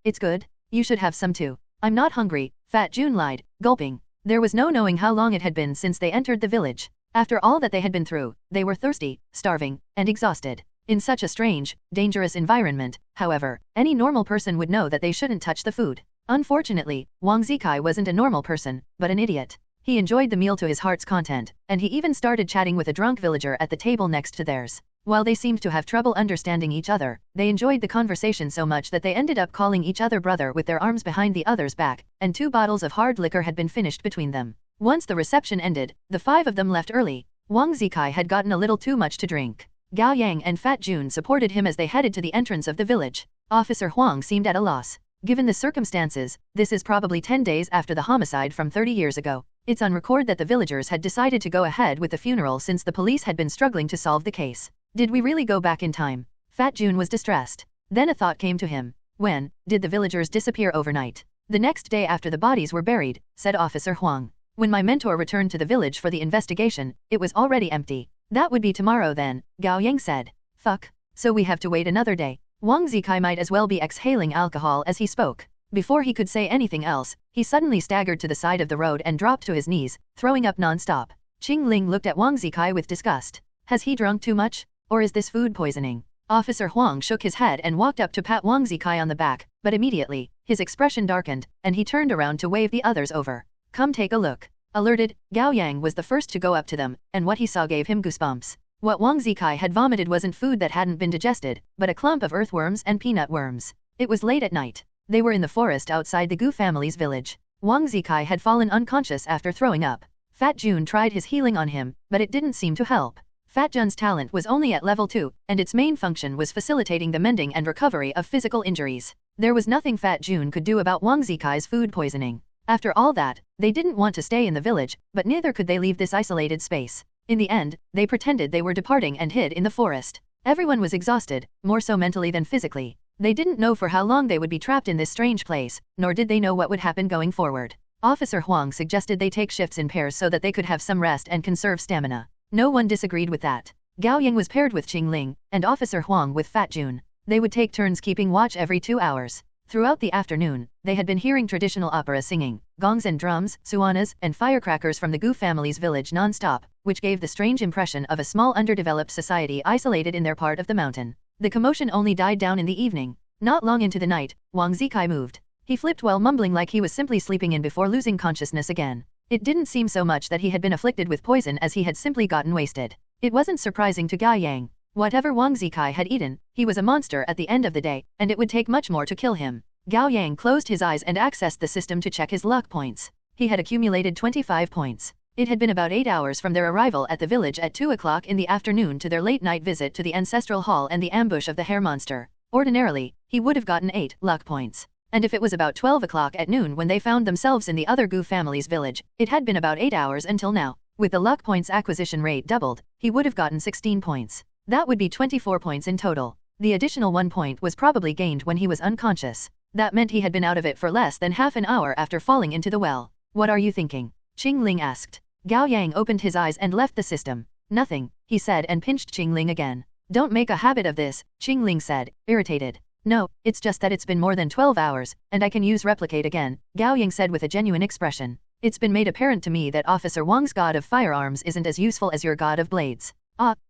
It's good. You should have some too. I'm not hungry, Fat Jun lied, gulping. There was no knowing how long it had been since they entered the village. After all that they had been through, they were thirsty, starving, and exhausted. In such a strange, dangerous environment, however, any normal person would know that they shouldn't touch the food. Unfortunately, Wang Zikai wasn't a normal person, but an idiot. He enjoyed the meal to his heart's content, and he even started chatting with a drunk villager at the table next to theirs. While they seemed to have trouble understanding each other, they enjoyed the conversation so much that they ended up calling each other brother with their arms behind the other's back, and 2 bottles of hard liquor had been finished between them. Once the reception ended, the 5 of them left early. Wang Zikai had gotten a little too much to drink. Gao Yang and Fat Jun supported him as they headed to the entrance of the village. Officer Huang seemed at a loss. Given the circumstances, this is probably 10 days after the homicide from 30 years ago. It's on record that the villagers had decided to go ahead with the funeral since the police had been struggling to solve the case. Did we really go back in time? Fat Jun was distressed. Then a thought came to him. When did the villagers disappear overnight? The next day after the bodies were buried, said Officer Huang. When my mentor returned to the village for the investigation, it was already empty. That would be tomorrow then, Gao Yang said. Fuck. So we have to wait another day. Wang Zikai might as well be exhaling alcohol as he spoke. Before he could say anything else, he suddenly staggered to the side of the road and dropped to his knees, throwing up non-stop. Qing Ling looked at Wang Zikai with disgust. Has he drunk too much? Or is this food poisoning? Officer Huang shook his head and walked up to pat Wang Zikai on the back, but immediately, his expression darkened, and he turned around to wave the others over. Come take a look. Alerted, Gao Yang was the first to go up to them, and what he saw gave him goosebumps. What Wang Zikai had vomited wasn't food that hadn't been digested, but a clump of earthworms and peanut worms. It was late at night. They were in the forest outside the Gu family's village. Wang Zikai had fallen unconscious after throwing up. Fat Jun tried his healing on him, but it didn't seem to help. Fat Jun's talent was only at level 2, and its main function was facilitating the mending and recovery of physical injuries. There was nothing Fat Jun could do about Wang Zikai's food poisoning. After all that, they didn't want to stay in the village, but neither could they leave this isolated space. In the end, they pretended they were departing and hid in the forest. Everyone was exhausted, more so mentally than physically. They didn't know for how long they would be trapped in this strange place, nor did they know what would happen going forward. Officer Huang suggested they take shifts in pairs so that they could have some rest and conserve stamina. No one disagreed with that. Gao Yang was paired with Qing Ling, and Officer Huang with Fat Jun. They would take turns keeping watch every 2 hours. Throughout the afternoon, they had been hearing traditional opera singing, gongs and drums, suanas, and firecrackers from the Gu family's village non-stop, which gave the strange impression of a small underdeveloped society isolated in their part of the mountain. The commotion only died down in the evening. Not long into the night, Wang Zikai moved. He flipped while mumbling like he was simply sleeping in before losing consciousness again. It didn't seem so much that he had been afflicted with poison as he had simply gotten wasted. It wasn't surprising to Gao Yang. Whatever Wang Zikai had eaten, he was a monster at the end of the day, and it would take much more to kill him. Gao Yang closed his eyes and accessed the system to check his luck points. He had accumulated 25 points. It had been about 8 hours from their arrival at the village at 2 o'clock in the afternoon to their late-night visit to the ancestral hall and the ambush of the hair monster. Ordinarily, he would have gotten 8 luck points. And if it was about 12 o'clock at noon when they found themselves in the other Gu family's village, it had been about 8 hours until now. With the luck points acquisition rate doubled, he would have gotten 16 points. That would be 24 points in total. The additional 1 point was probably gained when he was unconscious. That meant he had been out of it for less than half an hour after falling into the well. What are you thinking? Qing Ling asked. Gao Yang opened his eyes and left the system. Nothing, he said and pinched Qing Ling again. Don't make a habit of this, Qing Ling said, irritated. No, it's just that it's been more than 12 hours, and I can use replicate again, Gao Yang said with a genuine expression. It's been made apparent to me that Officer Wang's god of firearms isn't as useful as your god of blades.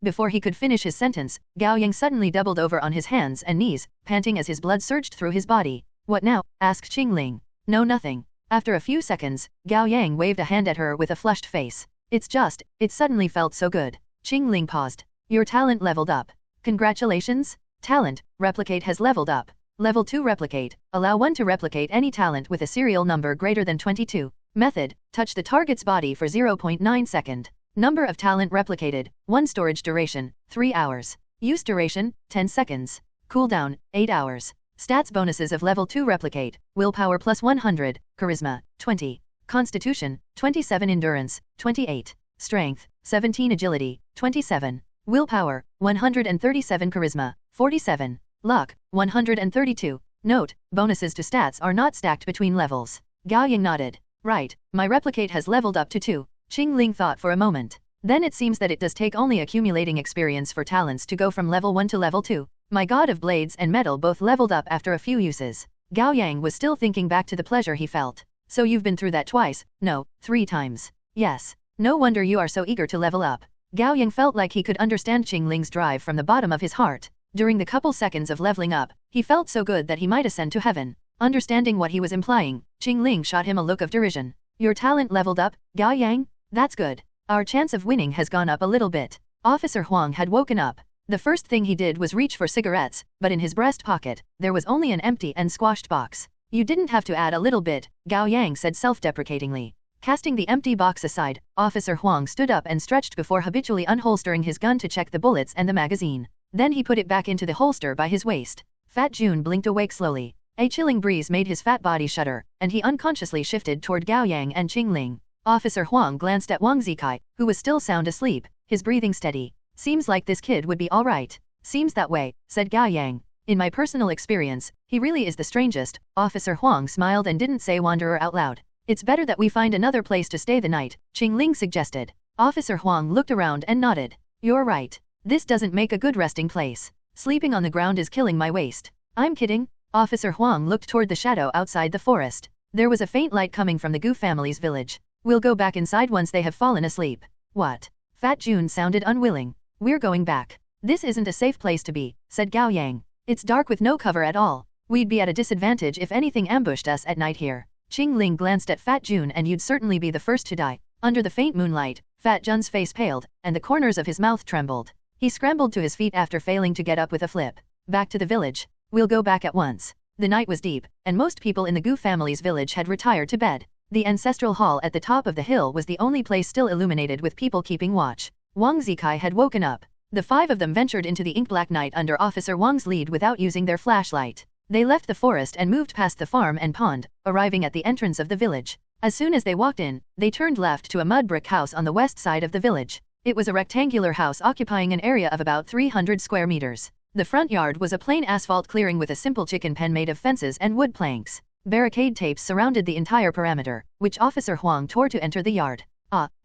Before he could finish his sentence, Gao Yang suddenly doubled over on his hands and knees, panting as his blood surged through his body. What now? Asked Qing Ling. No, nothing. After a few seconds, Gao Yang waved a hand at her with a flushed face. It suddenly felt so good. Qing Ling paused. Your talent leveled up. Congratulations. Talent, replicate has leveled up. Level 2 replicate, allow one to replicate any talent with a serial number greater than 22. Method, touch the target's body for 0.9 second. Number of talent replicated, 1 storage duration, 3 hours. Use duration, 10 seconds. Cooldown, 8 hours. Stats bonuses of level 2 replicate, willpower plus 100, charisma, 20. Constitution, 27 endurance, 28. Strength, 17 agility, 27. Willpower, 137 charisma, 47. Luck, 132. Note, bonuses to stats are not stacked between levels. Gao Yang nodded. Right, my replicate has leveled up to 2. Qing Ling thought for a moment. Then it seems that it does take only accumulating experience for talents to go from level 1 to level 2. My god of blades and metal both leveled up after a few uses. Gao Yang was still thinking back to the pleasure he felt. So you've been through that twice? No, 3 times. Yes. No wonder you are so eager to level up. Gao Yang felt like he could understand Qing Ling's drive from the bottom of his heart. During the couple seconds of leveling up, he felt so good that he might ascend to heaven. Understanding what he was implying, Qing Ling shot him a look of derision. Your talent leveled up, Gao Yang? That's good. Our chance of winning has gone up a little bit. Officer Huang had woken up. The first thing he did was reach for cigarettes, but in his breast pocket, there was only an empty and squashed box. You didn't have to add a little bit, Gao Yang said self-deprecatingly. Casting the empty box aside, Officer Huang stood up and stretched before habitually unholstering his gun to check the bullets and the magazine. Then he put it back into the holster by his waist. Fat Jun blinked awake slowly. A chilling breeze made his fat body shudder, and he unconsciously shifted toward Gao Yang and Qing Ling. Officer Huang glanced at Wang Zikai, who was still sound asleep, his breathing steady. Seems like this kid would be alright. Seems that way, said Gao Yang. In my personal experience, he really is the strangest. Officer Huang smiled and didn't say wanderer out loud. It's better that we find another place to stay the night, Qing Ling suggested. Officer Huang looked around and nodded. You're right. This doesn't make a good resting place. Sleeping on the ground is killing my waist. I'm kidding. Officer Huang looked toward the shadow outside the forest. There was a faint light coming from the Gu family's village. We'll go back inside once they have fallen asleep. What? Fat Jun sounded unwilling. We're going back. This isn't a safe place to be, said Gao Yang. It's dark with no cover at all. We'd be at a disadvantage if anything ambushed us at night here. Qing Ling glanced at Fat Jun and you'd certainly be the first to die. Under the faint moonlight, Fat Jun's face paled, and the corners of his mouth trembled. He scrambled to his feet after failing to get up with a flip. Back to the village. We'll go back at once. The night was deep, and most people in the Gu family's village had retired to bed. The ancestral hall at the top of the hill was the only place still illuminated with people keeping watch. Wang Zikai had woken up. The five of them ventured into the ink-black night under Officer Wang's lead without using their flashlight. They left the forest and moved past the farm and pond, arriving at the entrance of the village. As soon as they walked in, they turned left to a mud brick house on the west side of the village. It was a rectangular house occupying an area of about 300 square meters. The front yard was a plain asphalt clearing with a simple chicken pen made of fences and wood planks. Barricade tapes surrounded the entire perimeter, which Officer Huang tore to enter the yard.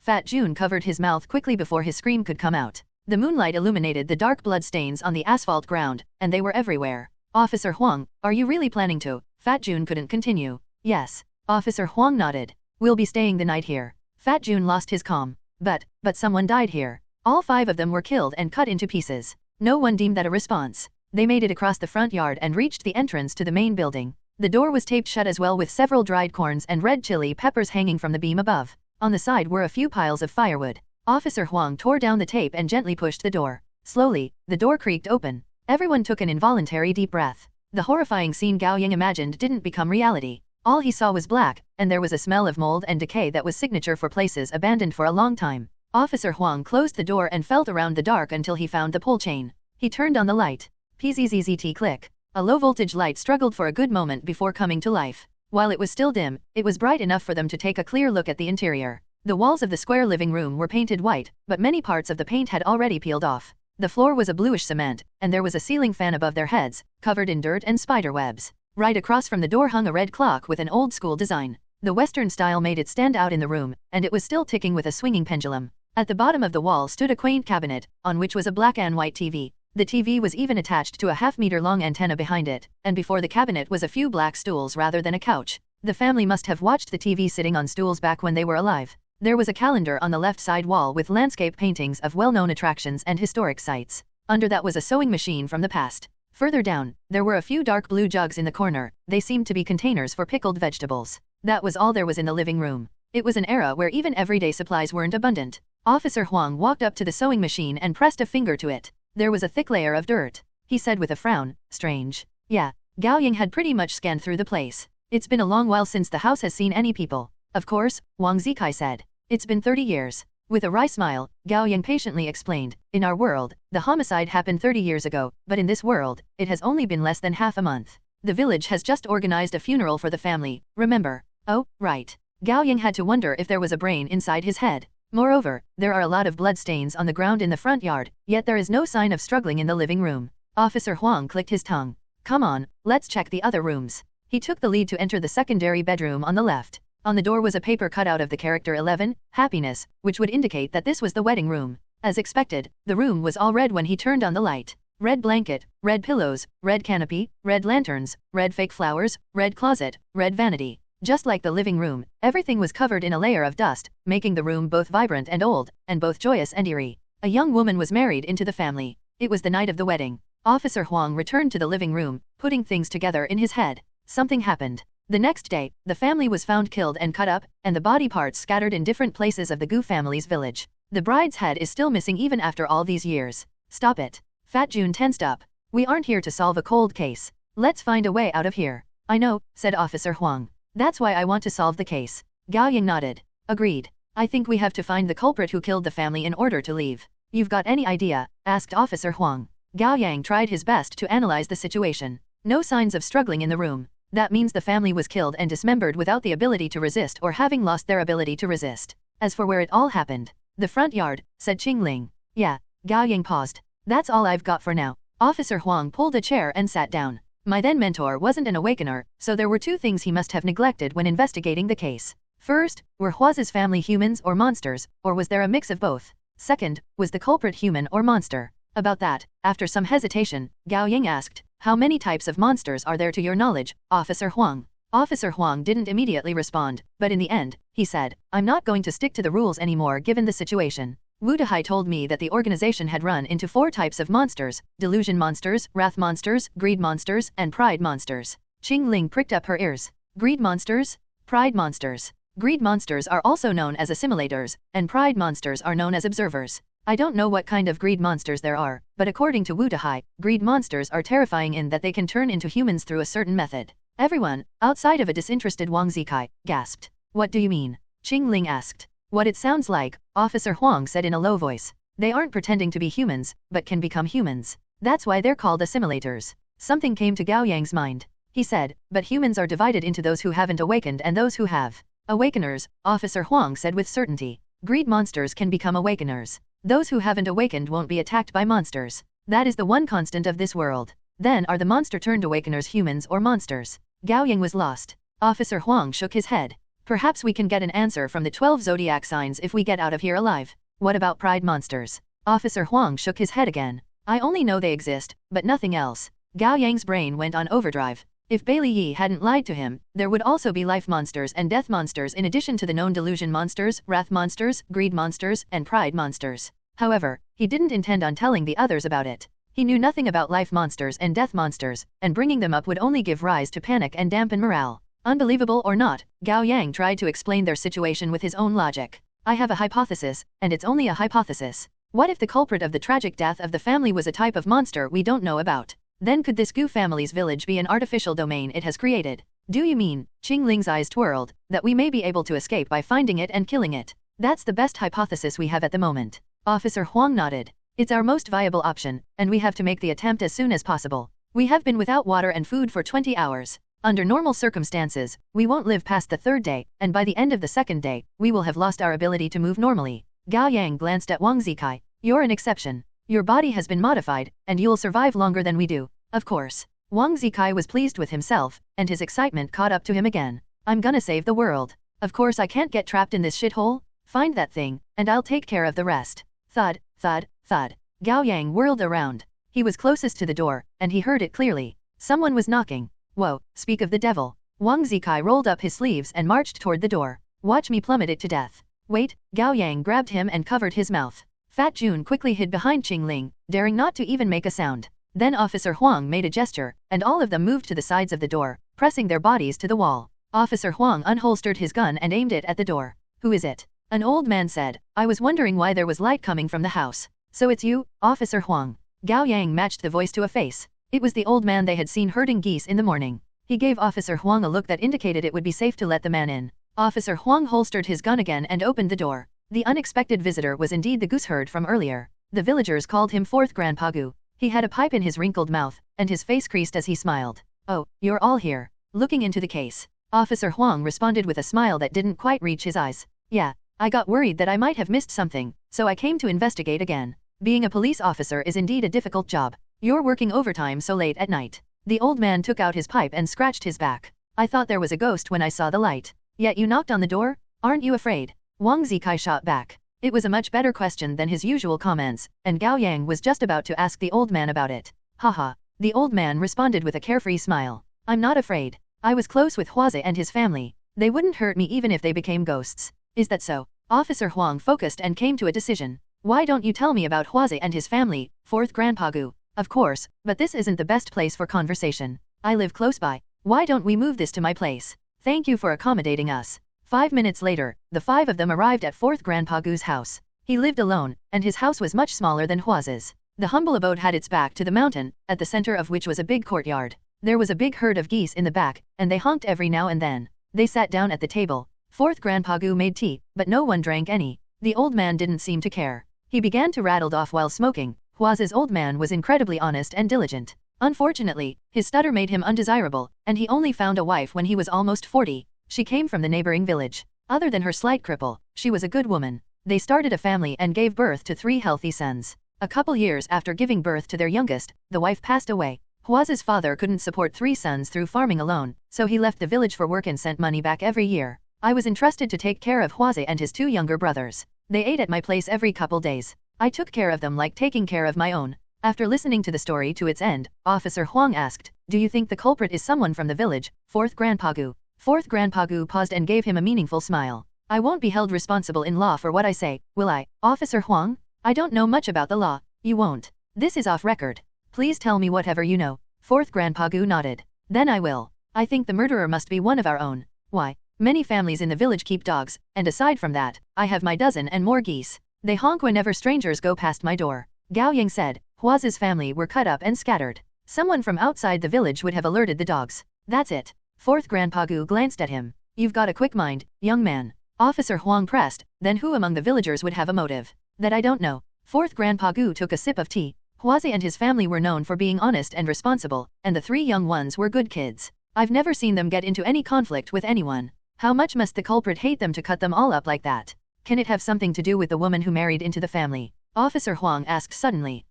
Fat Jun covered his mouth quickly before his scream could come out. The moonlight illuminated the dark blood stains on the asphalt ground, and they were everywhere. Officer Huang, are you really planning to? Fat Jun couldn't continue. Yes. Officer Huang nodded. We'll be staying the night here. Fat Jun lost his calm. But someone died here. All five of them were killed and cut into pieces. No one deemed that a response. They made it across the front yard and reached the entrance to the main building. The door was taped shut as well with several dried corns and red chili peppers hanging from the beam above. On the side were a few piles of firewood. Officer Huang tore down the tape and gently pushed the door. Slowly, the door creaked open. Everyone took an involuntary deep breath. The horrifying scene Gao Yang imagined didn't become reality. All he saw was black, and there was a smell of mold and decay that was signature for places abandoned for a long time. Officer Huang closed the door and felt around the dark until he found the pull chain. He turned on the light. Pzzzt click. A low-voltage light struggled for a good moment before coming to life. While it was still dim, it was bright enough for them to take a clear look at the interior. The walls of the square living room were painted white, but many parts of the paint had already peeled off. The floor was a bluish cement, and there was a ceiling fan above their heads, covered in dirt and spider webs. Right across from the door hung a red clock with an old-school design. The Western style made it stand out in the room, and it was still ticking with a swinging pendulum. At the bottom of the wall stood a quaint cabinet, on which was a black and white TV. The TV was even attached to a half-meter-long antenna behind it, and before the cabinet was a few black stools rather than a couch. The family must have watched the TV sitting on stools back when they were alive. There was a calendar on the left side wall with landscape paintings of well-known attractions and historic sites. Under that was a sewing machine from the past. Further down, there were a few dark blue jugs in the corner. They seemed to be containers for pickled vegetables. That was all there was in the living room. It was an era where even everyday supplies weren't abundant. Officer Huang walked up to the sewing machine and pressed a finger to it. There was a thick layer of dirt. He said with a frown, strange. Yeah. Gao Yang had pretty much scanned through the place. It's been a long while since the house has seen any people. Of course, Wang Zikai said. It's been 30 years. With a wry smile, Gao Yang patiently explained, in our world, the homicide happened 30 years ago, but in this world, it has only been less than half a month. The village has just organized a funeral for the family, remember? Oh, right. Gao Yang had to wonder if there was a brain inside his head. Moreover, there are a lot of blood stains on the ground in the front yard, yet there is no sign of struggling in the living room. Officer Huang clicked his tongue. Come on, let's check the other rooms. He took the lead to enter the secondary bedroom on the left. On the door was a paper cutout of the character 11, happiness, which would indicate that this was the wedding room. As expected, the room was all red when he turned on the light. Red blanket, red pillows, red canopy, red lanterns, red fake flowers, red closet, red vanity. Just like the living room, everything was covered in a layer of dust, making the room both vibrant and old, and both joyous and eerie. A young woman was married into the family. It was the night of the wedding. Officer Huang returned to the living room, putting things together in his head. Something happened. The next day, the family was found killed and cut up, and the body parts scattered in different places of the Gu family's village. The bride's head is still missing even after all these years. Stop it. Fat Jun tensed up. We aren't here to solve a cold case. Let's find a way out of here. I know, said Officer Huang. That's why I want to solve the case. Gao Yang nodded. Agreed. I think we have to find the culprit who killed the family in order to leave. You've got any idea? Asked Officer Huang. Gao Yang tried his best to analyze the situation. No signs of struggling in the room. That means the family was killed and dismembered without the ability to resist or having lost their ability to resist. As for where it all happened, the front yard, said Qing Ling. Yeah, Gao Yang paused. That's all I've got for now. Officer Huang pulled a chair and sat down. My then mentor wasn't an awakener, so there were two things he must have neglected when investigating the case. First, were Hua's family humans or monsters, or was there a mix of both? Second, was the culprit human or monster? About that, after some hesitation, Gao Yang asked, how many types of monsters are there to your knowledge, Officer Huang? Officer Huang didn't immediately respond, but in the end, he said, I'm not going to stick to the rules anymore given the situation. Wu Dehai told me that the organization had run into 4 types of monsters: delusion monsters, wrath monsters, greed monsters, and pride monsters. Qing Ling pricked up her ears. Greed monsters? Pride monsters. Greed monsters are also known as assimilators, and pride monsters are known as observers. I don't know what kind of greed monsters there are, but according to Wu Dehai, greed monsters are terrifying in that they can turn into humans through a certain method. Everyone, outside of a disinterested Wang Zikai, gasped. What do you mean? Qing Ling asked. What it sounds like, Officer Huang said in a low voice. They aren't pretending to be humans, but can become humans. That's why they're called assimilators. Something came to Gao Yang's mind. He said, but humans are divided into those who haven't awakened and those who have. Awakeners, Officer Huang said with certainty. Greed monsters can become awakeners. Those who haven't awakened won't be attacked by monsters. That is the one constant of this world. Then are the monster-turned awakeners humans or monsters? Gao Yang was lost. Officer Huang shook his head. Perhaps we can get an answer from the 12 zodiac signs if we get out of here alive. What about pride monsters? Officer Huang shook his head again. I only know they exist, but nothing else. Gao Yang's brain went on overdrive. If Bailey Yi hadn't lied to him, there would also be life monsters and death monsters in addition to the known delusion monsters, wrath monsters, greed monsters, and pride monsters. However, he didn't intend on telling the others about it. He knew nothing about life monsters and death monsters, and bringing them up would only give rise to panic and dampen morale. Unbelievable or not, Gao Yang tried to explain their situation with his own logic. I have a hypothesis, and it's only a hypothesis. What if the culprit of the tragic death of the family was a type of monster we don't know about? Then could this Gu family's village be an artificial domain it has created? Do you mean, Qing Ling's eyes twirled, that we may be able to escape by finding it and killing it? That's the best hypothesis we have at the moment. Officer Huang nodded. It's our most viable option, and we have to make the attempt as soon as possible. We have been without water and food for 20 hours. Under normal circumstances, we won't live past the 3rd day, and by the end of the 2nd day, we will have lost our ability to move normally. Gao Yang glanced at Wang Zikai. You're an exception. Your body has been modified, and you'll survive longer than we do. Of course. Wang Zikai was pleased with himself, and his excitement caught up to him again. I'm gonna save the world. Of course I can't get trapped in this shithole. Find that thing, and I'll take care of the rest. Thud, thud, thud. Gao Yang whirled around. He was closest to the door, and he heard it clearly. Someone was knocking. Whoa, speak of the devil. Wang Zikai rolled up his sleeves and marched toward the door. Watch me plummet it to death. Wait, Gao Yang grabbed him and covered his mouth. Fat Jun quickly hid behind Qing Ling, daring not to even make a sound. Then Officer Huang made a gesture, and all of them moved to the sides of the door, pressing their bodies to the wall. Officer Huang unholstered his gun and aimed it at the door. Who is it? An old man said. I was wondering why there was light coming from the house. So it's you, Officer Huang. Gao Yang matched the voice to a face. It was the old man they had seen herding geese in the morning. He gave Officer Huang a look that indicated it would be safe to let the man in. Officer Huang holstered his gun again and opened the door. The unexpected visitor was indeed the goose herd from earlier. The villagers called him 4th Grandpa Gu. He had a pipe in his wrinkled mouth, and his face creased as he smiled. Oh, you're all here. Looking into the case. Officer Huang responded with a smile that didn't quite reach his eyes. Yeah, I got worried that I might have missed something, so I came to investigate again. Being a police officer is indeed a difficult job. You're working overtime so late at night. The old man took out his pipe and scratched his back. I thought there was a ghost when I saw the light. Yet you knocked on the door? Aren't you afraid? Wang Zikai shot back. It was a much better question than his usual comments, and Gao Yang was just about to ask the old man about it. Haha. The old man responded with a carefree smile. I'm not afraid. I was close with Huaze and his family. They wouldn't hurt me even if they became ghosts. Is that so? Officer Huang focused and came to a decision. Why don't you tell me about Huaze and his family, 4th Grandpa Gu? Of course, but this isn't the best place for conversation. I live close by. Why don't we move this to my place? Thank you for accommodating us. 5 minutes later, the 5 of them arrived at 4th Grandpa Gu's house. He lived alone, and his house was much smaller than Huaze's. The humble abode had its back to the mountain, at the center of which was a big courtyard. There was a big herd of geese in the back, and they honked every now and then. They sat down at the table. 4th Grandpa Gu made tea, but no one drank any. The old man didn't seem to care. He began to rattle off while smoking. Huaze's old man was incredibly honest and diligent. Unfortunately, his stutter made him undesirable, and he only found a wife when he was almost 40. She came from the neighboring village. Other than her slight cripple, she was a good woman. They started a family and gave birth to 3 healthy sons. A couple years after giving birth to their youngest, the wife passed away. Hua's father couldn't support 3 sons through farming alone, so he left the village for work and sent money back every year. I was entrusted to take care of Hua and his 2 younger brothers. They ate at my place every couple days. I took care of them like taking care of my own. After listening to the story to its end, Officer Huang asked, "Do you think the culprit is someone from the village?" 4th Grandpa Gu. 4th Grandpa Gu paused and gave him a meaningful smile. "I won't be held responsible in law for what I say, will I, Officer Huang? I don't know much about the law." "You won't. This is off record. Please tell me whatever you know." 4th Grandpa Gu nodded. "Then I will. I think the murderer must be one of our own." "Why? Many families in the village keep dogs, and aside from that, I have my dozen and more geese. They honk whenever strangers go past my door." Gao Yang said. Hua's family were cut up and scattered. Someone from outside the village would have alerted the dogs. "That's it." 4th Grandpa Gu glanced at him. "You've got a quick mind, young man." Officer Huang pressed, "Then who among the villagers would have a motive?" "That I don't know." 4th Grandpa Gu took a sip of tea. Huazi and his family were known for being honest and responsible, and the 3 young ones were good kids. I've never seen them get into any conflict with anyone. How much must the culprit hate them to cut them all up like that? Can it have something to do with the woman who married into the family? Officer Huang asked suddenly.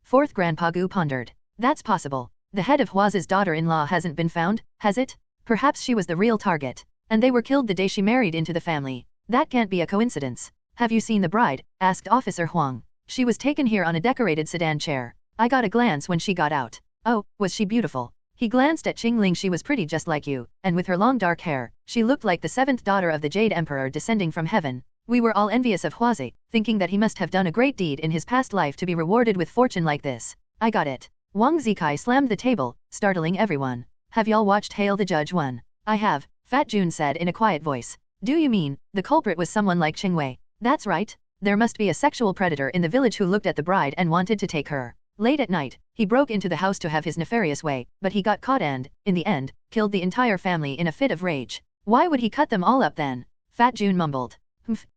4th Grandpa Gu pondered. "That's possible. The head of Hua's daughter-in-law hasn't been found, has it? Perhaps she was the real target, and they were killed the day she married into the family. That can't be a coincidence." "Have you seen the bride?" asked Officer Huang. "She was taken here on a decorated sedan chair. I got a glance when she got out." "Oh, was she beautiful?" He glanced at Qingling. "She was pretty just like you, and with her long dark hair, she looked like the 7th daughter of the Jade Emperor descending from heaven." We were all envious of Huazi, thinking that he must have done a great deed in his past life to be rewarded with fortune like this. "I got it." Wang Zikai slammed the table, startling everyone. "Have y'all watched Hail the Judge 1? "I have," Fat Jun said in a quiet voice. "Do you mean, the culprit was someone like Qing Wei?" "That's right. There must be a sexual predator in the village who looked at the bride and wanted to take her. Late at night, he broke into the house to have his nefarious way, but he got caught and, in the end, killed the entire family in a fit of rage." "Why would he cut them all up then?" Fat Jun mumbled.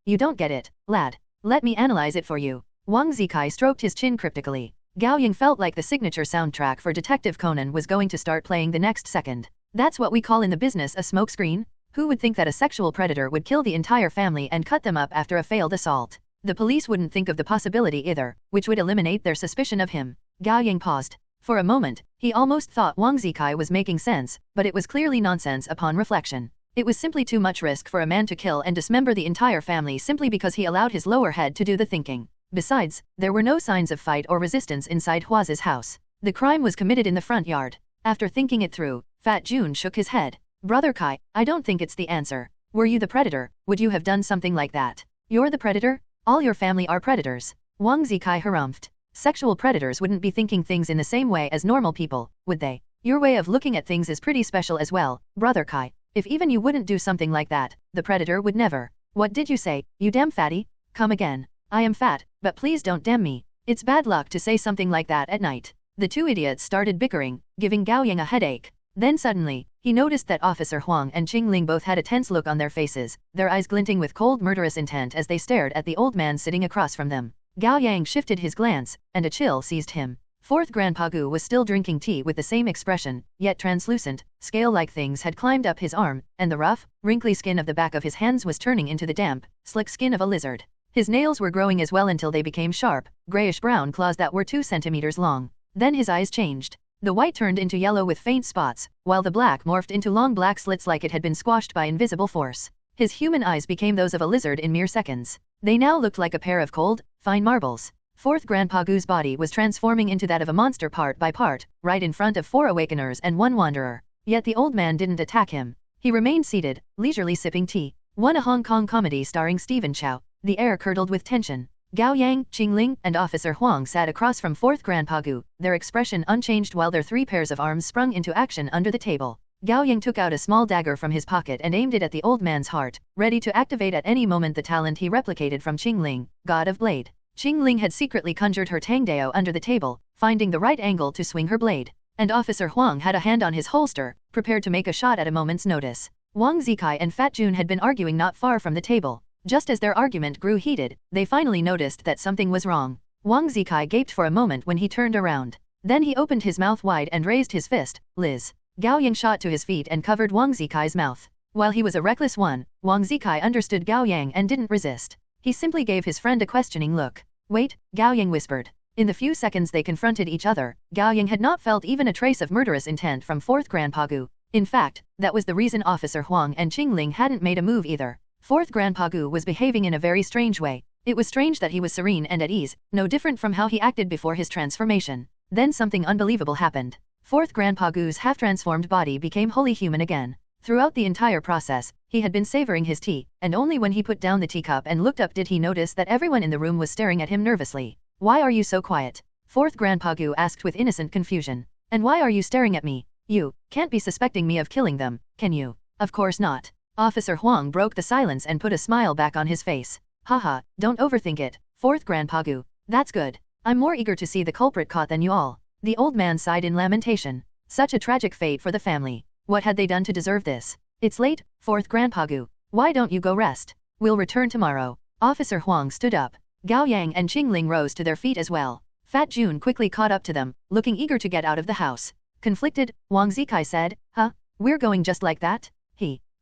You don't get it, lad. Let me analyze it for you." Wang Zikai stroked his chin cryptically. Gao Yang felt like the signature soundtrack for Detective Conan was going to start playing the next second. "That's what we call in the business a smokescreen? Who would think that a sexual predator would kill the entire family and cut them up after a failed assault? The police wouldn't think of the possibility either, which would eliminate their suspicion of him." Gao Yang paused. For a moment, he almost thought Wang Zikai was making sense, but it was clearly nonsense upon reflection. It was simply too much risk for a man to kill and dismember the entire family simply because he allowed his lower head to do the thinking. Besides, there were no signs of fight or resistance inside Hua's house. The crime was committed in the front yard. After thinking it through, Fat Jun shook his head. "Brother Kai, I don't think it's the answer. Were you the predator, would you have done something like that?" "You're the predator? All your family are predators." Wang Zikai harumphed. "Sexual predators wouldn't be thinking things in the same way as normal people, would they? Your way of looking at things is pretty special as well, Brother Kai. If even you wouldn't do something like that, the predator would never." "What did you say, you damn fatty?" "Come again." "I am fat, but please don't damn me. It's bad luck to say something like that at night." The 2 idiots started bickering, giving Gao Yang a headache. Then suddenly, he noticed that Officer Huang and Qingling both had a tense look on their faces, their eyes glinting with cold murderous intent as they stared at the old man sitting across from them. Gao Yang shifted his glance, and a chill seized him. 4th Grandpa Gu was still drinking tea with the same expression, yet translucent, scale-like things had climbed up his arm, and the rough, wrinkly skin of the back of his hands was turning into the damp, slick skin of a lizard. His nails were growing as well until they became sharp, grayish-brown claws that were 2 centimeters long. Then his eyes changed. The white turned into yellow with faint spots, while the black morphed into long black slits like it had been squashed by invisible force. His human eyes became those of a lizard in mere seconds. They now looked like a pair of cold, fine marbles. 4th Grandpa Gu's body was transforming into that of a monster part by part, right in front of 4 awakeners and 1 wanderer. Yet the old man didn't attack him. He remained seated, leisurely sipping tea. A Hong Kong comedy starring Stephen Chow. The air curdled with tension. Gao Yang, Qingling, and Officer Huang sat across from 4th Grandpa Gu, their expression unchanged while their 3 pairs of arms sprung into action under the table. Gao Yang took out a small dagger from his pocket and aimed it at the old man's heart, ready to activate at any moment the talent he replicated from Qingling, God of Blade. Qingling had secretly conjured her Tangdao under the table, finding the right angle to swing her blade. And Officer Huang had a hand on his holster, prepared to make a shot at a moment's notice. Wang Zikai and Fat Jun had been arguing not far from the table. Just as their argument grew heated, they finally noticed that something was wrong. Wang Zikai gaped for a moment when he turned around. Then he opened his mouth wide and raised his fist. "Liz." Gao Yang shot to his feet and covered Wang Zikai's mouth. While he was a reckless one, Wang Zikai understood Gao Yang and didn't resist. He simply gave his friend a questioning look. Wait, Gao Yang whispered. In the few seconds they confronted each other, Gao Yang had not felt even a trace of murderous intent from 4th Grandpa Gu. In fact, that was the reason Officer Huang and Qingling hadn't made a move either. 4th Grandpa Gu was behaving in a very strange way. It was strange that he was serene and at ease, no different from how he acted before his transformation. Then something unbelievable happened. 4th Grandpa Gu's half-transformed body became wholly human again. Throughout the entire process, he had been savoring his tea, and only when he put down the teacup and looked up did he notice that everyone in the room was staring at him nervously. Why are you so quiet? 4th Grandpa Gu asked with innocent confusion. And why are you staring at me? You can't be suspecting me of killing them, can you? Of course not. Officer Huang broke the silence and put a smile back on his face. Haha, don't overthink it, 4th Grandpa Gu. That's good. I'm more eager to see the culprit caught than you all. The old man sighed in lamentation. Such a tragic fate for the family. What had they done to deserve this? It's late, 4th Grandpa Gu. Why don't you go rest? We'll return tomorrow. Officer Huang stood up. Gao Yang and Qingling rose to their feet as well. Fat Jun quickly caught up to them, looking eager to get out of the house. Conflicted, Wang Zikai said, Huh? We're going just like that?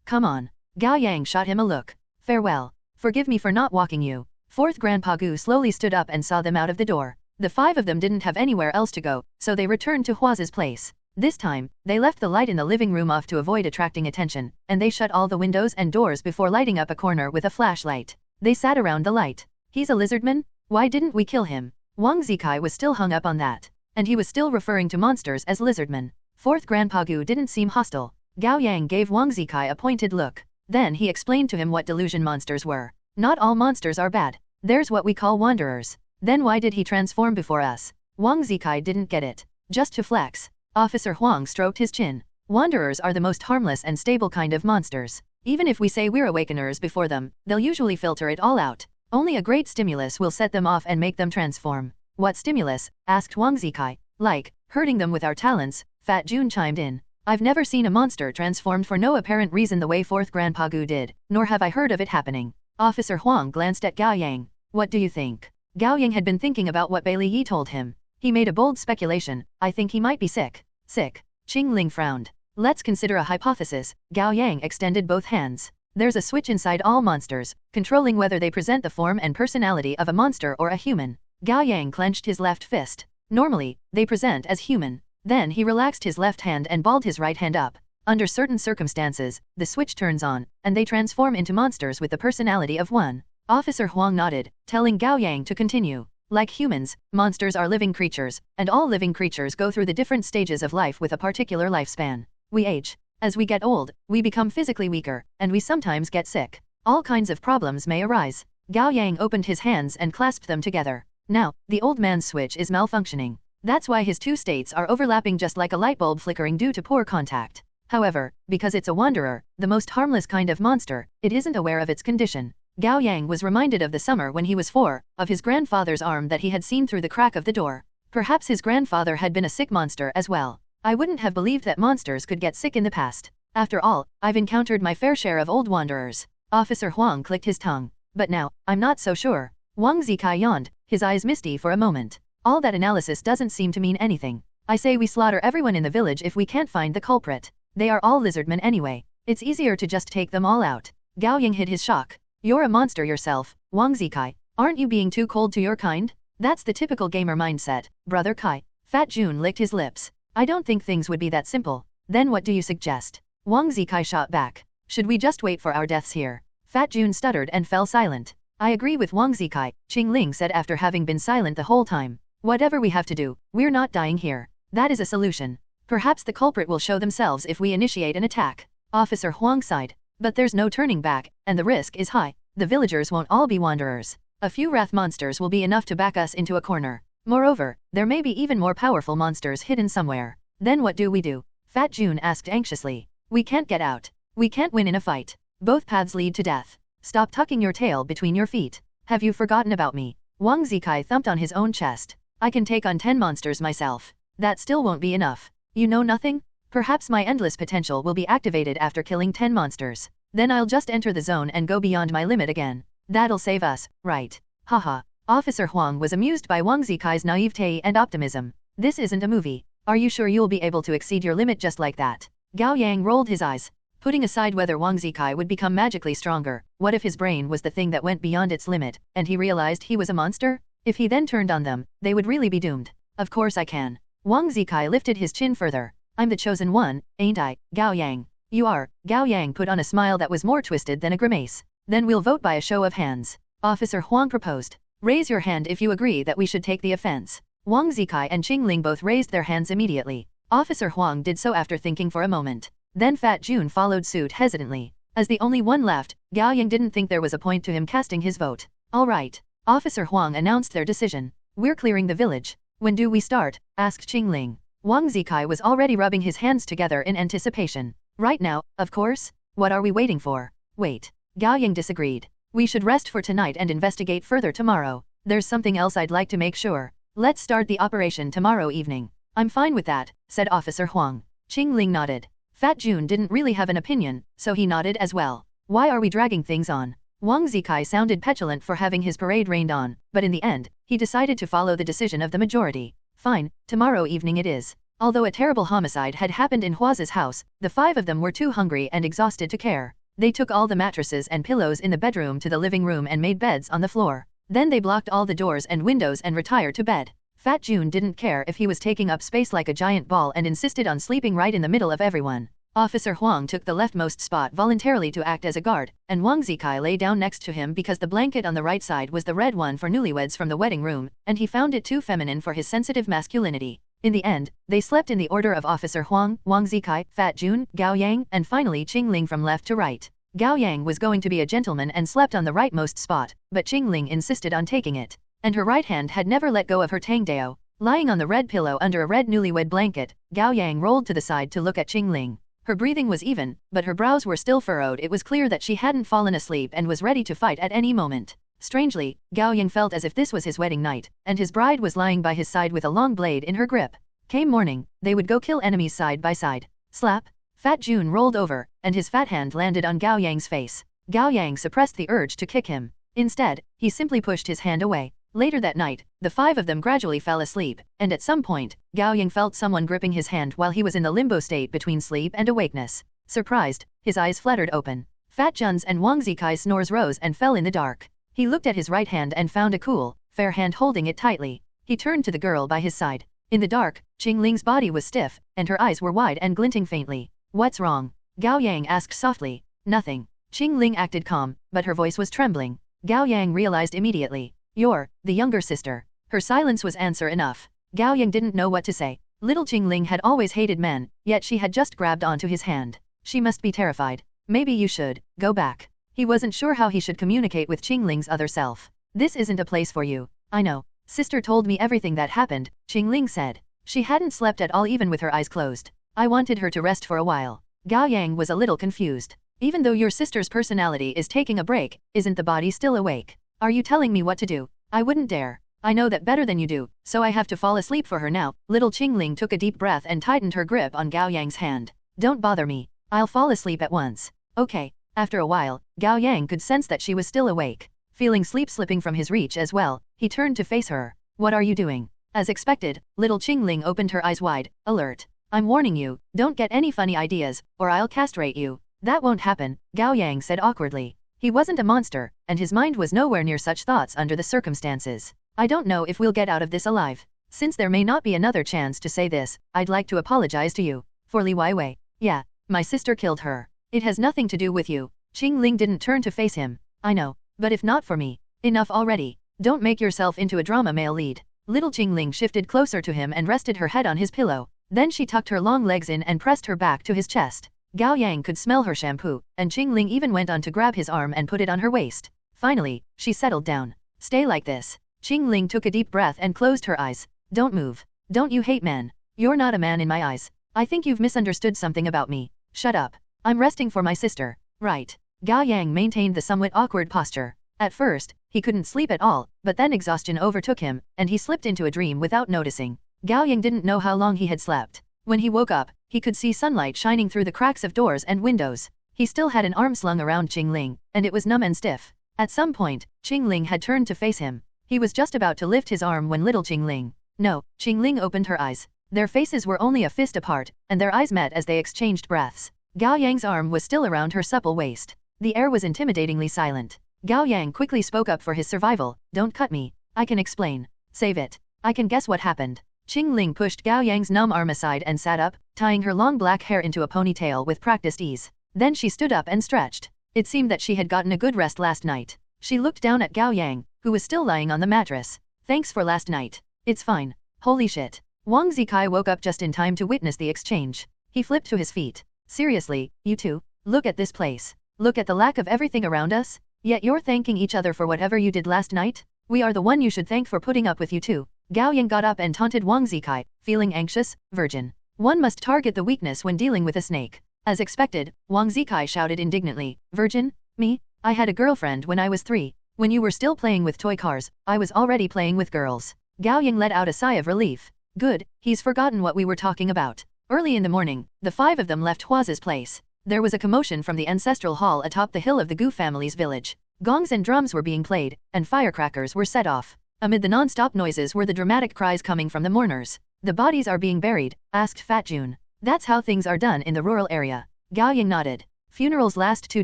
Come on. Gao Yang shot him a look. Farewell. Forgive me for not walking you. 4th Grandpa Gu slowly stood up and saw them out of the door. The 5 of them didn't have anywhere else to go, so they returned to Hua's place. This time, they left the light in the living room off to avoid attracting attention, and they shut all the windows and doors before lighting up a corner with a flashlight. They sat around the light. He's a lizardman? Why didn't we kill him? Wang Zikai was still hung up on that. And he was still referring to monsters as lizardmen. 4th Grandpa Gu didn't seem hostile. Gao Yang gave Wang Zikai a pointed look. Then he explained to him what delusion monsters were. Not all monsters are bad. There's what we call wanderers. Then why did he transform before us? Wang Zikai didn't get it. Just to flex. Officer Huang stroked his chin. Wanderers are the most harmless and stable kind of monsters. Even if we say we're awakeners before them, they'll usually filter it all out. Only a great stimulus will set them off and make them transform. What stimulus? Asked Wang Zikai. Like, hurting them with our talents, Fat Jun chimed in. I've never seen a monster transformed for no apparent reason the way 4th Grandpa Gu did, nor have I heard of it happening. Officer Huang glanced at Gao Yang. What do you think? Gao Yang had been thinking about what Bailey Yi told him. He made a bold speculation. I think he might be sick. Sick. Qingling frowned. Let's consider a hypothesis. Gao Yang extended both hands. There's a switch inside all monsters, controlling whether they present the form and personality of a monster or a human. Gao Yang clenched his left fist. Normally, they present as human. Then he relaxed his left hand and balled his right hand up. Under certain circumstances, the switch turns on, and they transform into monsters with the personality of one. Officer Huang nodded, telling Gao Yang to continue. Like humans, monsters are living creatures, and all living creatures go through the different stages of life with a particular lifespan. We age. As we get old, we become physically weaker, and we sometimes get sick. All kinds of problems may arise. Gao Yang opened his hands and clasped them together. Now, the old man's switch is malfunctioning. That's why his two states are overlapping just like a light bulb flickering due to poor contact. However, because it's a wanderer, the most harmless kind of monster, it isn't aware of its condition. Gao Yang was reminded of the summer when he was 4, of his grandfather's arm that he had seen through the crack of the door. Perhaps his grandfather had been a sick monster as well. I wouldn't have believed that monsters could get sick in the past. After all, I've encountered my fair share of old wanderers. Officer Huang clicked his tongue. But now, I'm not so sure. Wang Zikai yawned, his eyes misty for a moment. All that analysis doesn't seem to mean anything. I say we slaughter everyone in the village if we can't find the culprit. They are all lizardmen anyway. It's easier to just take them all out. Gao Yang hid his shock. You're a monster yourself, Wang Zikai. Aren't you being too cold to your kind? That's the typical gamer mindset, Brother Kai. Fat Jun licked his lips. I don't think things would be that simple. Then what do you suggest? Wang Zikai shot back. Should we just wait for our deaths here? Fat Jun stuttered and fell silent. I agree with Wang Zikai, Qingling said after having been silent the whole time. Whatever we have to do, we're not dying here. That is a solution. Perhaps the culprit will show themselves if we initiate an attack. Officer Huang sighed. But there's no turning back, and the risk is high. The villagers won't all be wanderers. A few wrath monsters will be enough to back us into a corner. Moreover, there may be even more powerful monsters hidden somewhere. Then what do we do? Fat Jun asked anxiously. We can't get out. We can't win in a fight. Both paths lead to death. Stop tucking your tail between your feet. Have you forgotten about me? Wang Zikai thumped on his own chest. I can take on 10 monsters myself. That still won't be enough. You know nothing? Perhaps my endless potential will be activated after killing 10 monsters. Then I'll just enter the zone and go beyond my limit again. That'll save us, right? Haha. Officer Huang was amused by Wang Zikai's naivete and optimism. This isn't a movie. Are you sure you'll be able to exceed your limit just like that? Gao Yang rolled his eyes. Putting aside whether Wang Zikai would become magically stronger, what if his brain was the thing that went beyond its limit, and he realized he was a monster? If he then turned on them, they would really be doomed. Of course I can. Wang Zikai lifted his chin further. I'm the chosen one, ain't I, Gao Yang? You are. Gao Yang put on a smile that was more twisted than a grimace. Then we'll vote by a show of hands. Officer Huang proposed. Raise your hand if you agree that we should take the offense. Wang Zikai and Qingling both raised their hands immediately. Officer Huang did so after thinking for a moment. Then Fat Jun followed suit hesitantly. As the only one left, Gao Yang didn't think there was a point to him casting his vote. All right. Officer Huang announced their decision. We're clearing the village. When do we start? Asked Qingling. Wang Zikai was already rubbing his hands together in anticipation. Right now, of course. What are we waiting for? Wait. Gao Yang disagreed. We should rest for tonight and investigate further tomorrow. There's something else I'd like to make sure. Let's start the operation tomorrow evening. I'm fine with that, said Officer Huang. Qingling nodded. Fat Jun didn't really have an opinion, so he nodded as well. Why are we dragging things on? Wang Zikai sounded petulant for having his parade rained on, but in the end, he decided to follow the decision of the majority. Fine, tomorrow evening it is. Although a terrible homicide had happened in Hua's house, the five of them were too hungry and exhausted to care. They took all the mattresses and pillows in the bedroom to the living room and made beds on the floor. Then they blocked all the doors and windows and retired to bed. Fat Jun didn't care if he was taking up space like a giant ball and insisted on sleeping right in the middle of everyone. Officer Huang took the leftmost spot voluntarily to act as a guard, and Wang Zikai lay down next to him because the blanket on the right side was the red one for newlyweds from the wedding room, and he found it too feminine for his sensitive masculinity. In the end, they slept in the order of Officer Huang, Wang Zikai, Fat Jun, Gao Yang, and finally Qingling from left to right. Gao Yang was going to be a gentleman and slept on the rightmost spot, but Qingling insisted on taking it. And her right hand had never let go of her tangdao. Lying on the red pillow under a red newlywed blanket, Gao Yang rolled to the side to look at Qingling. Her breathing was even, but her brows were still furrowed. It was clear that she hadn't fallen asleep and was ready to fight at any moment. Strangely, Gao Yang felt as if this was his wedding night, and his bride was lying by his side with a long blade in her grip. Came morning, they would go kill enemies side by side. Slap! Fat Jun rolled over, and his fat hand landed on Gao Yang's face. Gao Yang suppressed the urge to kick him. Instead, he simply pushed his hand away. Later that night, the five of them gradually fell asleep, and at some point, Gao Yang felt someone gripping his hand while he was in the limbo state between sleep and awakeness. Surprised, his eyes fluttered open. Fat Jun's and Wang Zikai's snores rose and fell in the dark. He looked at his right hand and found a cool, fair hand holding it tightly. He turned to the girl by his side. In the dark, Qingling's body was stiff, and her eyes were wide and glinting faintly. What's wrong? Gao Yang asked softly. Nothing. Qingling acted calm, but her voice was trembling. Gao Yang realized immediately. You're the younger sister. Her silence was answer enough. Gao Yang didn't know what to say. Little Qingling had always hated men, yet she had just grabbed onto his hand. She must be terrified. Maybe you should go back. He wasn't sure how he should communicate with Qingling's other self. This isn't a place for you. I know. Sister told me everything that happened, Qingling said. She hadn't slept at all even with her eyes closed. I wanted her to rest for a while. Gao Yang was a little confused. Even though your sister's personality is taking a break, isn't the body still awake? Are you telling me what to do? I wouldn't dare. I know that better than you do, so I have to fall asleep for her now. Little Qingling took a deep breath and tightened her grip on Gao Yang's hand. Don't bother me. I'll fall asleep at once. Okay. After a while, Gao Yang could sense that she was still awake. Feeling sleep slipping from his reach as well, he turned to face her. What are you doing? As expected, little Qingling opened her eyes wide, alert. I'm warning you, don't get any funny ideas, or I'll castrate you. That won't happen, Gao Yang said awkwardly. He wasn't a monster, and his mind was nowhere near such thoughts under the circumstances. I don't know if we'll get out of this alive. Since there may not be another chance to say this, I'd like to apologize to you. For Li Weiwei. Yeah, my sister killed her. It has nothing to do with you. Qingling didn't turn to face him. I know, but if not for me. Enough already. Don't make yourself into a drama male lead. Little Qingling shifted closer to him and rested her head on his pillow. Then she tucked her long legs in and pressed her back to his chest. Gao Yang could smell her shampoo, and Qingling even went on to grab his arm and put it on her waist. Finally, she settled down. Stay like this. Qingling took a deep breath and closed her eyes. Don't move. Don't you hate men? You're not a man in my eyes. I think you've misunderstood something about me. Shut up. I'm resting for my sister. Right. Gao Yang maintained the somewhat awkward posture. At first, he couldn't sleep at all, but then exhaustion overtook him, and he slipped into a dream without noticing. Gao Yang didn't know how long he had slept. When he woke up, he could see sunlight shining through the cracks of doors and windows. He still had an arm slung around Qingling, and it was numb and stiff. At some point, Qingling had turned to face him. He was just about to lift his arm when little Qingling. No, Qingling opened her eyes. Their faces were only a fist apart, and their eyes met as they exchanged breaths. Gao Yang's arm was still around her supple waist. The air was intimidatingly silent. Gao Yang quickly spoke up for his survival. Don't cut me. I can explain. Save it. I can guess what happened. Qing Ling pushed Gao Yang's numb arm aside and sat up, tying her long black hair into a ponytail with practiced ease. Then she stood up and stretched. It seemed that she had gotten a good rest last night. She looked down at Gao Yang, who was still lying on the mattress. Thanks for last night. It's fine. Holy shit. Wang Zikai woke up just in time to witness the exchange. He flipped to his feet. Seriously, you two? Look at this place. Look at the lack of everything around us? Yet you're thanking each other for whatever you did last night? We are the one you should thank for putting up with you two. Gao Yang got up and taunted Wang Zikai, feeling anxious. Virgin. One must target the weakness when dealing with a snake. As expected, Wang Zikai shouted indignantly, Virgin? Me? I had a girlfriend when I was 3. When you were still playing with toy cars, I was already playing with girls. Gao Yang let out a sigh of relief. Good, he's forgotten what we were talking about. Early in the morning, the 5 of them left Hua's place. There was a commotion from the ancestral hall atop the hill of the Gu family's village. Gongs and drums were being played, and firecrackers were set off. Amid the non-stop noises were the dramatic cries coming from the mourners. The bodies are being buried, asked Fat June. That's how things are done in the rural area. Gao Yang nodded. Funerals last 2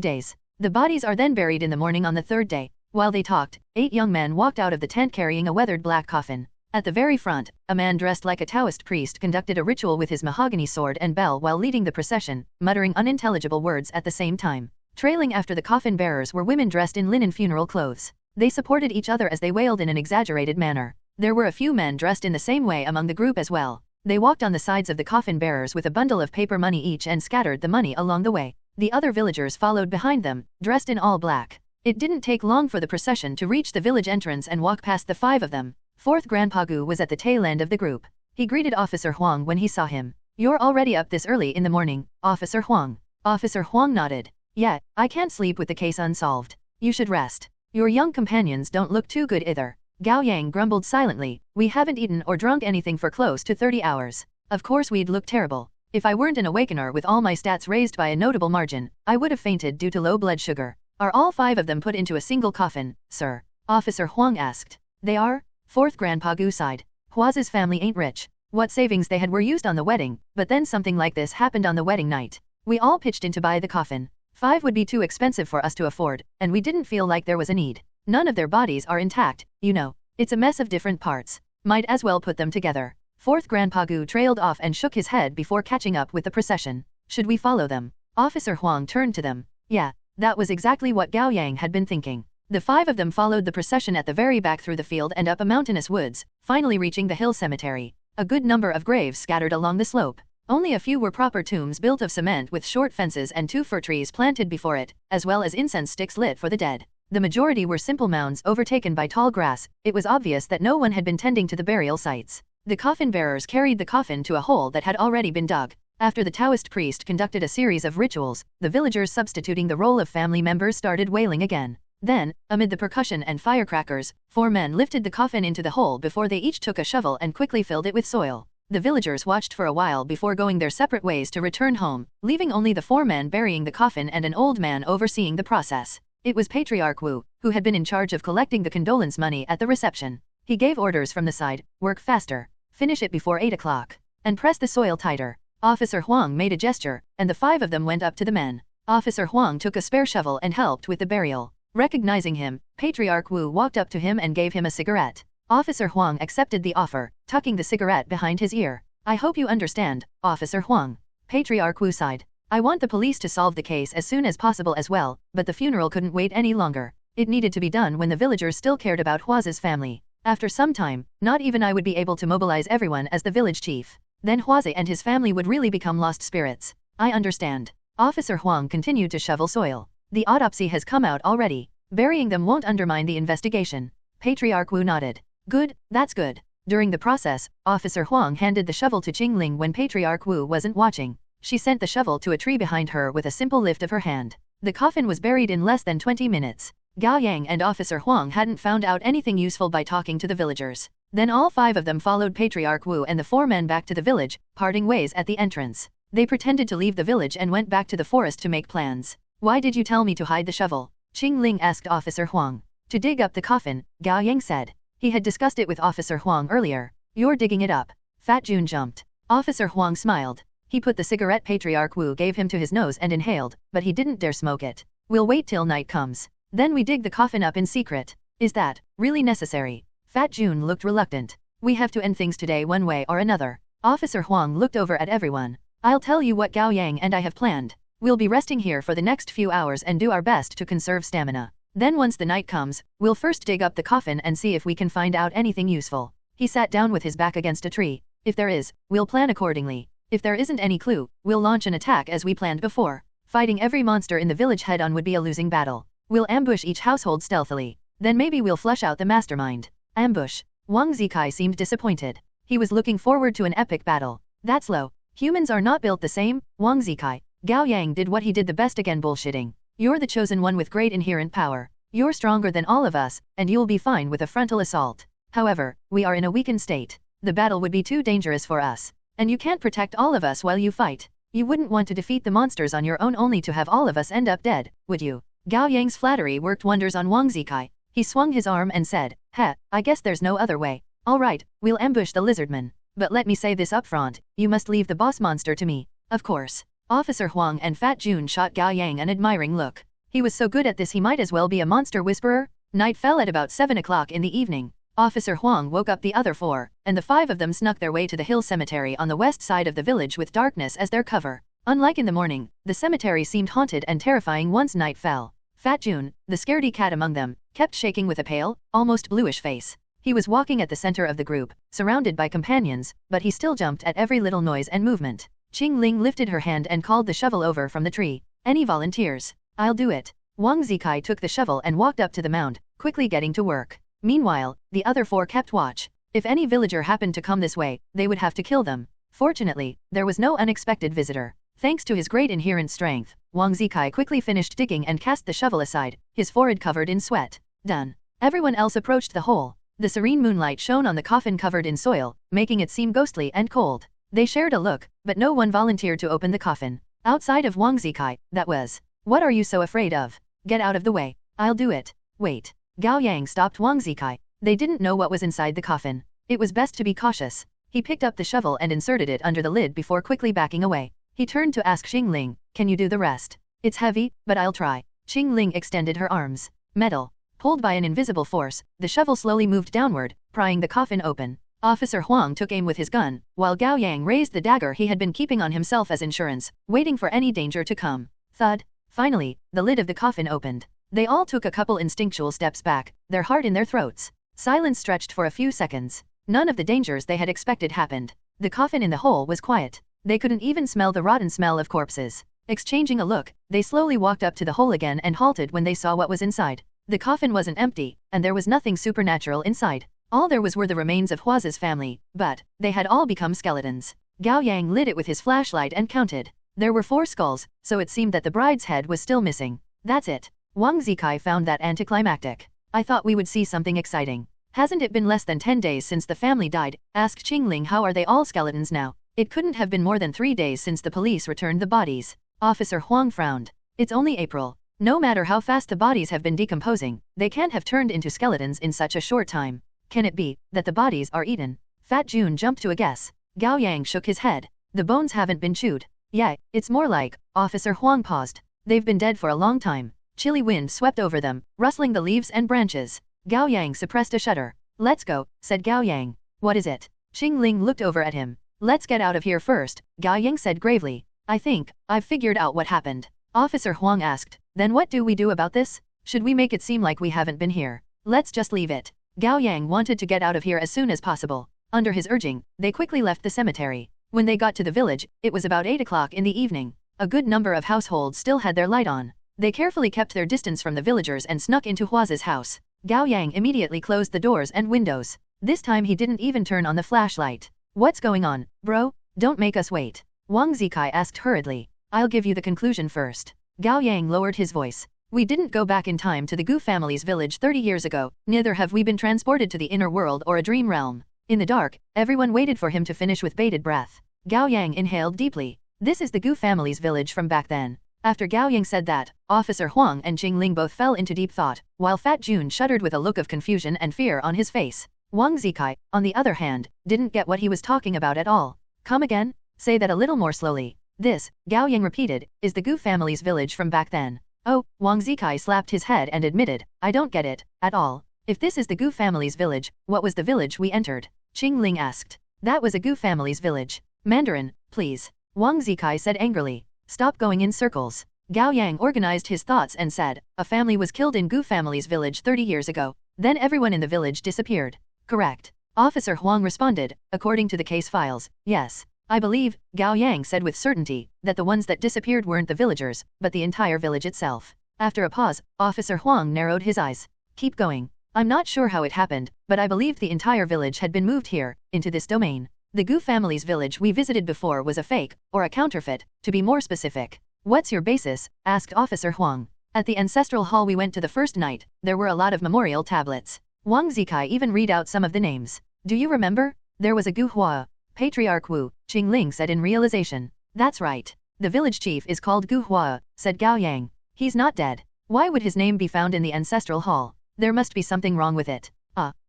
days. The bodies are then buried in the morning on the 3rd day. While they talked, 8 young men walked out of the tent carrying a weathered black coffin. At the very front, a man dressed like a Taoist priest conducted a ritual with his mahogany sword and bell while leading the procession, muttering unintelligible words at the same time. Trailing after the coffin bearers were women dressed in linen funeral clothes. They supported each other as they wailed in an exaggerated manner. There were a few men dressed in the same way among the group as well. They walked on the sides of the coffin bearers with a bundle of paper money each and scattered the money along the way. The other villagers followed behind them, dressed in all black. It didn't take long for the procession to reach the village entrance and walk past the 5 of them. 4th Grandpa Gu was at the tail end of the group. He greeted Officer Huang when he saw him. You're already up this early in the morning, Officer Huang. Officer Huang nodded. Yeah, I can't sleep with the case unsolved. You should rest. Your young companions don't look too good either. Gao Yang grumbled silently. We haven't eaten or drunk anything for close to 30 hours. Of course we'd look terrible. If I weren't an awakener with all my stats raised by a notable margin, I would have fainted due to low blood sugar. Are all 5 of them put into a single coffin, sir? Officer Huang asked. They are? 4th Grandpa Gu sighed. Hua's family ain't rich. What savings they had were used on the wedding, but then something like this happened on the wedding night. We all pitched in to buy the coffin. 5 would be too expensive for us to afford, and we didn't feel like there was a need. None of their bodies are intact, you know. It's a mess of different parts. Might as well put them together. 4th Grandpa Gu trailed off and shook his head before catching up with the procession. Should we follow them? Officer Huang turned to them. Yeah, that was exactly what Gao Yang had been thinking. The 5 of them followed the procession at the very back through the field and up a mountainous woods, finally reaching the hill cemetery. A good number of graves scattered along the slope. Only a few were proper tombs built of cement with short fences and 2 fir trees planted before it, as well as incense sticks lit for the dead. The majority were simple mounds overtaken by tall grass. It was obvious that no one had been tending to the burial sites. The coffin bearers carried the coffin to a hole that had already been dug. After the Taoist priest conducted a series of rituals, the villagers substituting the role of family members started wailing again. Then, amid the percussion and firecrackers, 4 men lifted the coffin into the hole before they each took a shovel and quickly filled it with soil. The villagers watched for a while before going their separate ways to return home, leaving only the 4 men burying the coffin and an old man overseeing the process. It was Patriarch Wu, who had been in charge of collecting the condolence money at the reception. He gave orders from the side, work faster, finish it before 8 o'clock, and press the soil tighter. Officer Huang made a gesture, and the 5 of them went up to the men. Officer Huang took a spare shovel and helped with the burial. Recognizing him, Patriarch Wu walked up to him and gave him a cigarette. Officer Huang accepted the offer, tucking the cigarette behind his ear. I hope you understand, Officer Huang. Patriarch Wu sighed. I want the police to solve the case as soon as possible as well, but the funeral couldn't wait any longer. It needed to be done when the villagers still cared about Hua's family. After some time, not even I would be able to mobilize everyone as the village chief. Then Huaze and his family would really become lost spirits. I understand. Officer Huang continued to shovel soil. The autopsy has come out already. Burying them won't undermine the investigation. Patriarch Wu nodded. Good, that's good. During the process, Officer Huang handed the shovel to Qing Ling when Patriarch Wu wasn't watching. She sent the shovel to a tree behind her with a simple lift of her hand. The coffin was buried in less than 20 minutes. Gao Yang and Officer Huang hadn't found out anything useful by talking to the villagers. Then all 5 of them followed Patriarch Wu and the 4 men back to the village, parting ways at the entrance. They pretended to leave the village and went back to the forest to make plans. Why did you tell me to hide the shovel? Qing Ling asked Officer Huang. To dig up the coffin, Gao Yang said. He had discussed it with Officer Huang earlier. You're digging it up. Fat June jumped. Officer Huang smiled. He put the cigarette Patriarch Wu gave him to his nose and inhaled, but he didn't dare smoke it. We'll wait till night comes. Then we dig the coffin up in secret. Is that really necessary? Fat Jun looked reluctant. We have to end things today one way or another. Officer Huang looked over at everyone. I'll tell you what Gao Yang and I have planned. We'll be resting here for the next few hours and do our best to conserve stamina. Then once the night comes, we'll first dig up the coffin and see if we can find out anything useful. He sat down with his back against a tree. If there is, we'll plan accordingly. If there isn't any clue, we'll launch an attack as we planned before. Fighting every monster in the village head-on would be a losing battle. We'll ambush each household stealthily. Then maybe we'll flush out the mastermind. Ambush. Wang Zikai seemed disappointed. He was looking forward to an epic battle. That's low. Humans are not built the same, Wang Zikai. Gao Yang did what he did the best again, bullshitting. You're the chosen one with great inherent power. You're stronger than all of us, and you'll be fine with a frontal assault. However, we are in a weakened state. The battle would be too dangerous for us. And you can't protect all of us while you fight. You wouldn't want to defeat the monsters on your own only to have all of us end up dead, would you? Gao Yang's flattery worked wonders on Wang Zikai. He swung his arm and said, "Heh, I guess there's no other way. Alright, we'll ambush the lizardman. But let me say this up front, you must leave the boss monster to me." Of course. Officer Huang and Fat Jun shot Gao Yang an admiring look. He was so good at this he might as well be a monster whisperer. Night fell at about 7 o'clock in the evening. Officer Huang woke up the other 4, and the 5 of them snuck their way to the hill cemetery on the west side of the village with darkness as their cover. Unlike in the morning, the cemetery seemed haunted and terrifying once night fell. Fat Jun, the scaredy cat among them, kept shaking with a pale, almost bluish face. He was walking at the center of the group, surrounded by companions, but he still jumped at every little noise and movement. Qing Ling lifted her hand and called the shovel over from the tree. "Any volunteers?" "I'll do it." Wang Zikai took the shovel and walked up to the mound, quickly getting to work. Meanwhile, the other 4 kept watch. If any villager happened to come this way, they would have to kill them. Fortunately, there was no unexpected visitor. Thanks to his great inherent strength, Wang Zikai quickly finished digging and cast the shovel aside, his forehead covered in sweat. Done. Everyone else approached the hole. The serene moonlight shone on the coffin covered in soil, making it seem ghostly and cold. They shared a look, but no one volunteered to open the coffin. Outside of Wang Zikai, that was. "What are you so afraid of? Get out of the way. I'll do it." "Wait." Gao Yang stopped Wang Zikai. They didn't know what was inside the coffin. It was best to be cautious. He picked up the shovel and inserted it under the lid before quickly backing away. He turned to ask Xing Ling, "Can you do the rest?" "It's heavy, but I'll try." Xing Ling extended her arms. Metal. Pulled by an invisible force, the shovel slowly moved downward, prying the coffin open. Officer Huang took aim with his gun, while Gao Yang raised the dagger he had been keeping on himself as insurance, waiting for any danger to come. Thud. Finally, the lid of the coffin opened. They all took a couple instinctual steps back, their heart in their throats. Silence stretched for a few seconds. None of the dangers they had expected happened. The coffin in the hole was quiet. They couldn't even smell the rotten smell of corpses. Exchanging a look, they slowly walked up to the hole again and halted when they saw what was inside. The coffin wasn't empty, and there was nothing supernatural inside. All there was were the remains of Hua's family, but they had all become skeletons. Gao Yang lit it with his flashlight and counted. There were 4 skulls, so it seemed that the bride's head was still missing. That's it. Wang Zikai found that anticlimactic. "I thought we would see something exciting." "Hasn't it been less than 10 days since the family died?" asked Qing Ling. "How are they all skeletons now?" "It couldn't have been more than 3 days since the police returned the bodies." Officer Huang frowned. "It's only April. No matter how fast the bodies have been decomposing, they can't have turned into skeletons in such a short time. Can it be that the bodies are eaten?" Fat Jun jumped to a guess. Gao Yang shook his head. "The bones haven't been chewed." "Yeah, it's more like." Officer Huang paused. "They've been dead for a long time." Chilly wind swept over them, rustling the leaves and branches. Gao Yang suppressed a shudder. "Let's go," said Gao Yang. "What is it?" Qing Ling looked over at him. "Let's get out of here first," Gao Yang said gravely. "I think I've figured out what happened." Officer Huang asked, "Then what do we do about this? Should we make it seem like we haven't been here?" "Let's just leave it." Gao Yang wanted to get out of here as soon as possible. Under his urging, they quickly left the cemetery. When they got to the village, it was about 8 o'clock in the evening. A good number of households still had their light on. They carefully kept their distance from the villagers and snuck into Hua's house. Gao Yang immediately closed the doors and windows. This time he didn't even turn on the flashlight. "What's going on, bro? Don't make us wait." Wang Zikai asked hurriedly. "I'll give you the conclusion first." Gao Yang lowered his voice. "We didn't go back in time to the Gu family's village 30 years ago, neither have we been transported to the inner world or a dream realm." In the dark, everyone waited for him to finish with bated breath. Gao Yang inhaled deeply. "This is the Gu family's village from back then." After Gao Yang said that, Officer Huang and Qing Ling both fell into deep thought, while Fat Jun shuddered with a look of confusion and fear on his face. Wang Zikai, on the other hand, didn't get what he was talking about at all. "Come again? Say that a little more slowly." "This," Gao Yang repeated, "is the Gu family's village from back then." "Oh," Wang Zikai slapped his head and admitted, "I don't get it, at all." If this is the Gu family's village, what was the village we entered? Qing Ling asked. That was a Gu family's village. Mandarin, please. Wang Zikai said angrily. Stop going in circles. Gao Yang organized his thoughts and said, a family was killed in Gu family's village 30 years ago. Then everyone in the village disappeared. Correct. Officer Huang responded, according to the case files, yes. I believe, Gao Yang said with certainty, that the ones that disappeared weren't the villagers, but the entire village itself. After a pause, Officer Huang narrowed his eyes. Keep going. I'm not sure how it happened, but I believed the entire village had been moved here, into this domain. The Gu family's village we visited before was a fake, or a counterfeit, to be more specific. What's your basis? Asked Officer Huang. At the ancestral hall we went to the first night, there were a lot of memorial tablets. Wang Zikai even read out some of the names. Do you remember? There was a Gu Hua, Patriarch Wu, Qing Ling said in realization. That's right. The village chief is called Gu Hua, said Gao Yang. He's not dead. Why would his name be found in the ancestral hall? There must be something wrong with it.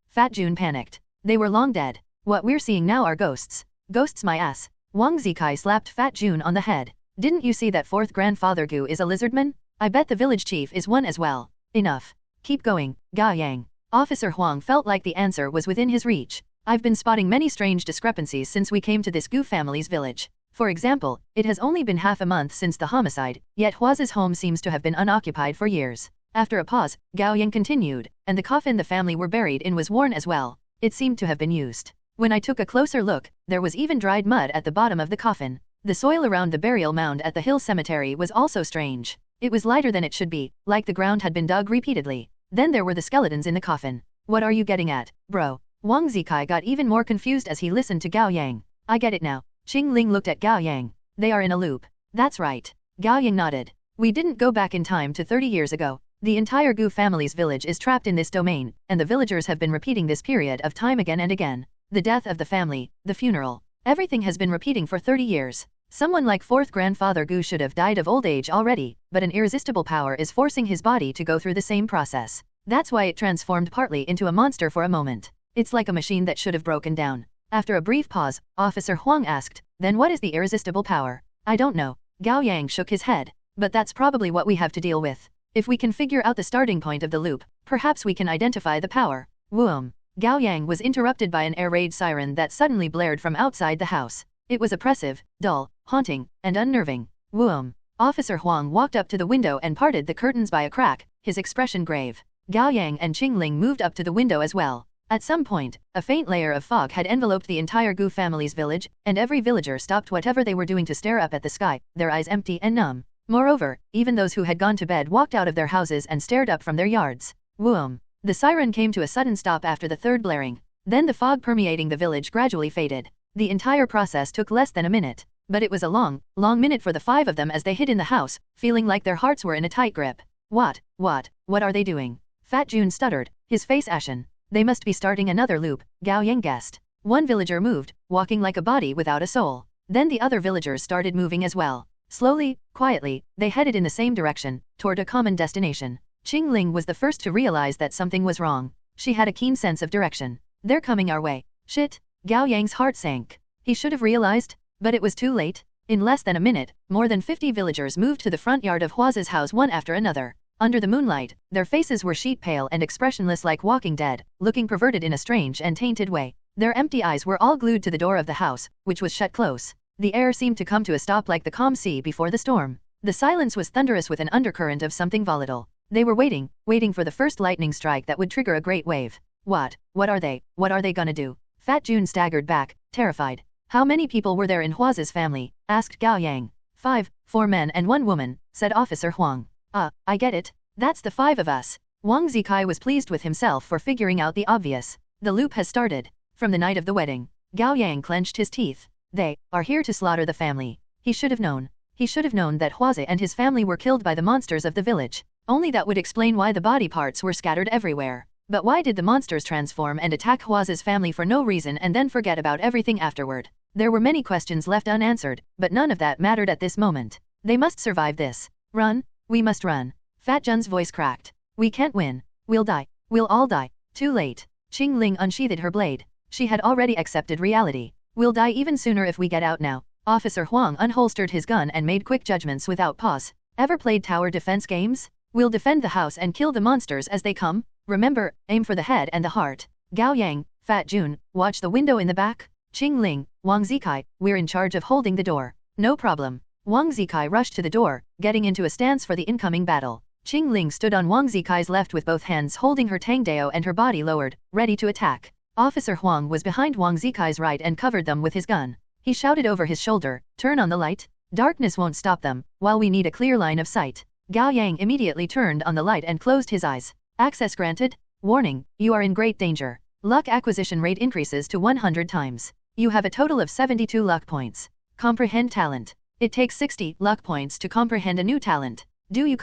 Fat Jun panicked. They were long dead. What we're seeing now are ghosts. Ghosts my ass. Wang Zikai slapped Fat Jun on the head. Didn't you see that fourth grandfather Gu is a lizardman? I bet the village chief is one as well. Enough. Keep going, Gao Yang. Officer Huang felt like the answer was within his reach. I've been spotting many strange discrepancies since we came to this Gu family's village. For example, it has only been half a month since the homicide, yet Hua's home seems to have been unoccupied for years. After a pause, Gao Yang continued, and the coffin the family were buried in was worn as well. It seemed to have been used. When I took a closer look, there was even dried mud at the bottom of the coffin. The soil around the burial mound at the hill cemetery was also strange. It was lighter than it should be, like the ground had been dug repeatedly. Then there were the skeletons in the coffin. What are you getting at, bro? Wang Zikai got even more confused as he listened to Gao Yang. I get it now. Qing Ling looked at Gao Yang. They are in a loop. That's right. Gao Yang nodded. We didn't go back in time to 30 years ago. The entire Gu family's village is trapped in this domain, and the villagers have been repeating this period of time again and again. The death of the family, the funeral. Everything has been repeating for 30 years. Someone like fourth grandfather Gu should have died of old age already, but an irresistible power is forcing his body to go through the same process. That's why it transformed partly into a monster for a moment. It's like a machine that should have broken down. After a brief pause, Officer Huang asked, then what is the irresistible power? I don't know. Gao Yang shook his head. But that's probably what we have to deal with. If we can figure out the starting point of the loop, perhaps we can identify the power. Whoom. Gao Yang was interrupted by an air raid siren that suddenly blared from outside the house. It was oppressive, dull, haunting, and unnerving. Whoom. Officer Huang walked up to the window and parted the curtains by a crack, his expression grave. Gao Yang and Qing Ling moved up to the window as well. At some point, a faint layer of fog had enveloped the entire Gu family's village, and every villager stopped whatever they were doing to stare up at the sky, their eyes empty and numb. Moreover, even those who had gone to bed walked out of their houses and stared up from their yards. Whoom. The siren came to a sudden stop after the third blaring. Then the fog permeating the village gradually faded. The entire process took less than a minute. But it was a long minute for the five of them as they hid in the house, feeling like their hearts were in a tight grip. What are they doing? Fat Jun stuttered, his face ashen. They must be starting another loop, Gao Yang guessed. One villager moved, walking like a body without a soul. Then the other villagers started moving as well. Slowly, quietly, they headed in the same direction, toward a common destination. Qing Ling was the first to realize that something was wrong. She had a keen sense of direction. They're coming our way. Shit. Gao Yang's heart sank. He should have realized, but it was too late. In less than a minute, more than 50 villagers moved to the front yard of Hua's house one after another. Under the moonlight, their faces were sheet pale and expressionless like walking dead, looking perverted in a strange and tainted way. Their empty eyes were all glued to the door of the house, which was shut close. The air seemed to come to a stop like the calm sea before the storm. The silence was thunderous with an undercurrent of something volatile. They were waiting for the first lightning strike that would trigger a great wave. What are they gonna do? Fat Jun staggered back, terrified. How many people were there in Hua's family? Asked Gao Yang. 5, 4 men and 1 woman, said Officer Huang. I get it. That's the 5 of us. Wang Zikai was pleased with himself for figuring out the obvious. The loop has started. From the night of the wedding. Gao Yang clenched his teeth. They are here to slaughter the family. He should have known. He should have known that Huaze and his family were killed by the monsters of the village. Only that would explain why the body parts were scattered everywhere. But why did the monsters transform and attack Huaze's family for no reason and then forget about everything afterward? There were many questions left unanswered, but none of that mattered at this moment. They must survive this. Run. We must run. Fat Jun's voice cracked. We can't win. We'll die. We'll all die. Too late. Qing Ling unsheathed her blade. She had already accepted reality. We'll die even sooner if we get out now. Officer Huang unholstered his gun and made quick judgments without pause. Ever played tower defense games? We'll defend the house and kill the monsters as they come. Remember, aim for the head and the heart. Gao Yang, Fat Jun, watch the window in the back. Qing Ling, Wang Zikai, we're in charge of holding the door. No problem. Wang Zikai rushed to the door, getting into a stance for the incoming battle. Qing Ling stood on Wang Zikai's left with both hands holding her tangdao and her body lowered, ready to attack. Officer Huang was behind Wang Zikai's right and covered them with his gun. He shouted over his shoulder, turn on the light. Darkness won't stop them, while we need a clear line of sight. Gao Yang immediately turned on the light and closed his eyes. Access granted. Warning, you are in great danger. Luck acquisition rate increases to 100 times. You have a total of 72 luck points. Comprehend talent. It takes 60 luck points to comprehend a new talent. Do you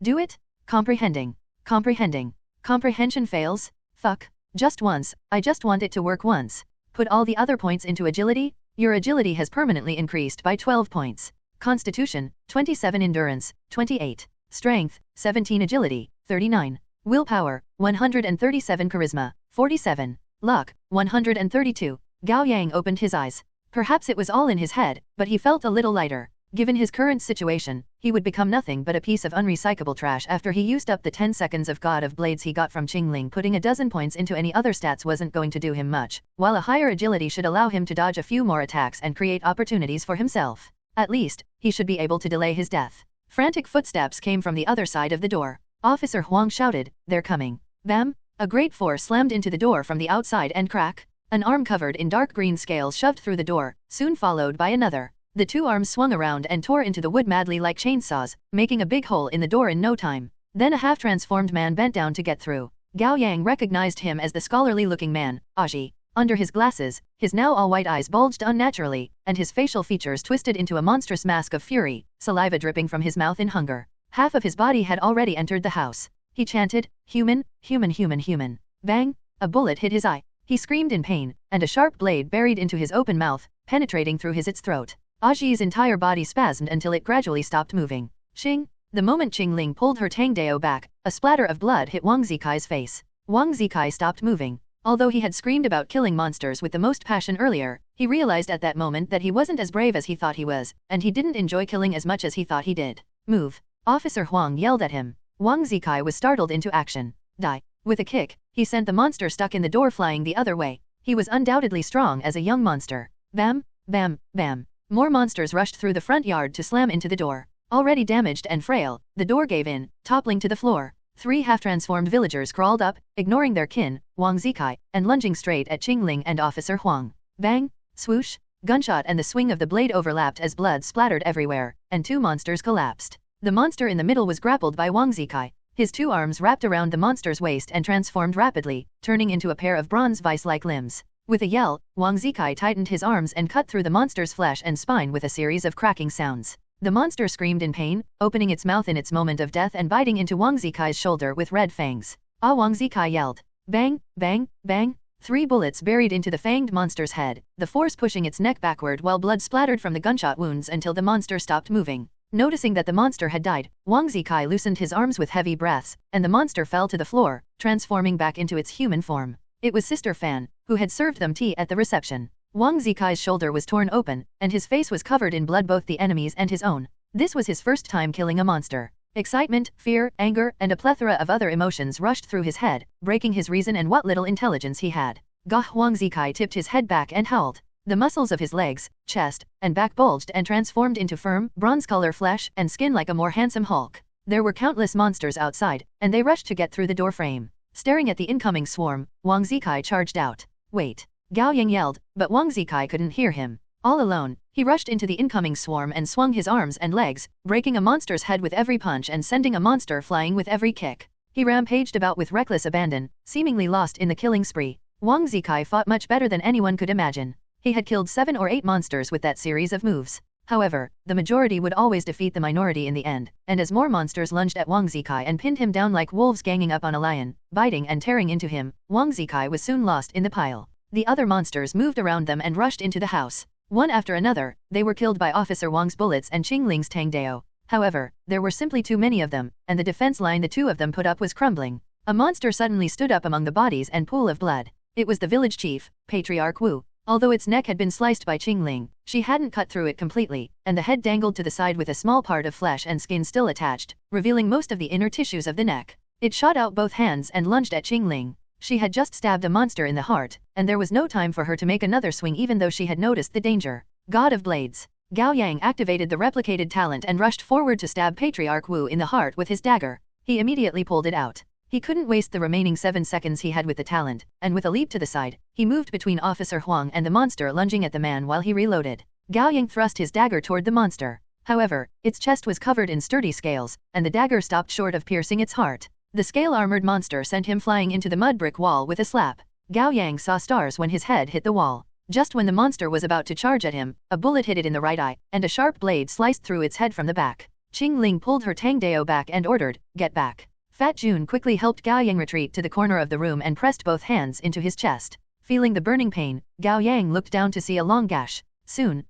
do it? Comprehending. Comprehension fails? Fuck. Just once, I just want it to work once. Put all the other points into agility? Your agility has permanently increased by 12 points. Constitution, 27 endurance, 28. Strength, 17 agility, 39. Willpower, 137 charisma, 47. Luck, 132. Gao Yang opened his eyes. Perhaps it was all in his head, but he felt a little lighter. Given his current situation, he would become nothing but a piece of unrecyclable trash after he used up the 10 seconds of God of Blades he got from Qingling. Putting a dozen points into any other stats wasn't going to do him much, while a higher agility should allow him to dodge a few more attacks and create opportunities for himself. At least, he should be able to delay his death. Frantic footsteps came from the other side of the door. Officer Huang shouted, they're coming. Bam! A great force slammed into the door from the outside and crack. An arm covered in dark green scales shoved through the door, soon followed by another. The two arms swung around and tore into the wood madly like chainsaws, making a big hole in the door in no time. Then a half-transformed man bent down to get through. Gao Yang recognized him as the scholarly-looking man, Aji. Under his glasses, his now all-white eyes bulged unnaturally, and his facial features twisted into a monstrous mask of fury, saliva dripping from his mouth in hunger. Half of his body had already entered the house. He chanted, human, human, human, human. Bang! A bullet hit his eye. He screamed in pain, and a sharp blade buried into his open mouth, penetrating through its throat. Aji's entire body spasmed until it gradually stopped moving. Xing! The moment Qingling pulled her tangdao back, a splatter of blood hit Wang Zikai's face. Wang Zikai stopped moving. Although he had screamed about killing monsters with the most passion earlier, he realized at that moment that he wasn't as brave as he thought he was, and he didn't enjoy killing as much as he thought he did. Move! Officer Huang yelled at him. Wang Zikai was startled into action. Die! With a kick, he sent the monster stuck in the door flying the other way. He was undoubtedly strong as a young monster. Bam! Bam! Bam! More monsters rushed through the front yard to slam into the door. Already damaged and frail, the door gave in, toppling to the floor. 3 half-transformed villagers crawled up, ignoring their kin, Wang Zikai, and lunging straight at Qingling and Officer Huang. Bang! Swoosh! Gunshot and the swing of the blade overlapped as blood splattered everywhere, and 2 monsters collapsed. The monster in the middle was grappled by Wang Zikai. His 2 arms wrapped around the monster's waist and transformed rapidly, turning into a pair of bronze vice-like limbs. With a yell, Wang Zikai tightened his arms and cut through the monster's flesh and spine with a series of cracking sounds. The monster screamed in pain, opening its mouth in its moment of death and biting into Wang Zikai's shoulder with red fangs. Ah! Wang Zikai yelled. Bang! Bang! Bang! 3 bullets buried into the fanged monster's head, the force pushing its neck backward while blood splattered from the gunshot wounds until the monster stopped moving. Noticing that the monster had died, Wang Zikai loosened his arms with heavy breaths, and the monster fell to the floor, transforming back into its human form. It was Sister Fan, who had served them tea at the reception. Wang Zikai's shoulder was torn open, and his face was covered in blood, both the enemy's and his own. This was his first time killing a monster. Excitement, fear, anger, and a plethora of other emotions rushed through his head, breaking his reason and what little intelligence he had. Gah! Wang Zikai tipped his head back and howled. The muscles of his legs, chest, and back bulged and transformed into firm, bronze-color flesh and skin like a more handsome Hulk. There were countless monsters outside, and they rushed to get through the door frame. Staring at the incoming swarm, Wang Zikai charged out. Wait! Gao Yang yelled, but Wang Zikai couldn't hear him. All alone, he rushed into the incoming swarm and swung his arms and legs, breaking a monster's head with every punch and sending a monster flying with every kick. He rampaged about with reckless abandon, seemingly lost in the killing spree. Wang Zikai fought much better than anyone could imagine. He had killed 7 or 8 monsters with that series of moves. However, the majority would always defeat the minority in the end, and as more monsters lunged at Wang Zikai and pinned him down like wolves ganging up on a lion, biting and tearing into him, Wang Zikai was soon lost in the pile. The other monsters moved around them and rushed into the house. One after another, they were killed by Officer Wang's bullets and Qingling's tangdao. However, there were simply too many of them, and the defense line the 2 of them put up was crumbling. A monster suddenly stood up among the bodies and pool of blood. It was the village chief, Patriarch Wu. Although its neck had been sliced by Qingling, she hadn't cut through it completely, and the head dangled to the side with a small part of flesh and skin still attached, revealing most of the inner tissues of the neck. It shot out both hands and lunged at Qingling. She had just stabbed a monster in the heart, and there was no time for her to make another swing even though she had noticed the danger. God of Blades. Gao Yang activated the replicated talent and rushed forward to stab Patriarch Wu in the heart with his dagger. He immediately pulled it out. He couldn't waste the remaining 7 seconds he had with the talent, and with a leap to the side, he moved between Officer Huang and the monster, lunging at the man while he reloaded. Gao Yang thrust his dagger toward the monster. However, its chest was covered in sturdy scales, and the dagger stopped short of piercing its heart. The scale-armored monster sent him flying into the mud brick wall with a slap. Gao Yang saw stars when his head hit the wall. Just when the monster was about to charge at him, a bullet hit it in the right eye, and a sharp blade sliced through its head from the back. Qingling pulled her Tang Dao back and ordered, "Get back." Fat Jun quickly helped Gao Yang retreat to the corner of the room and pressed both hands into his chest. Feeling the burning pain, Gao Yang looked down to see a long gash. Soon.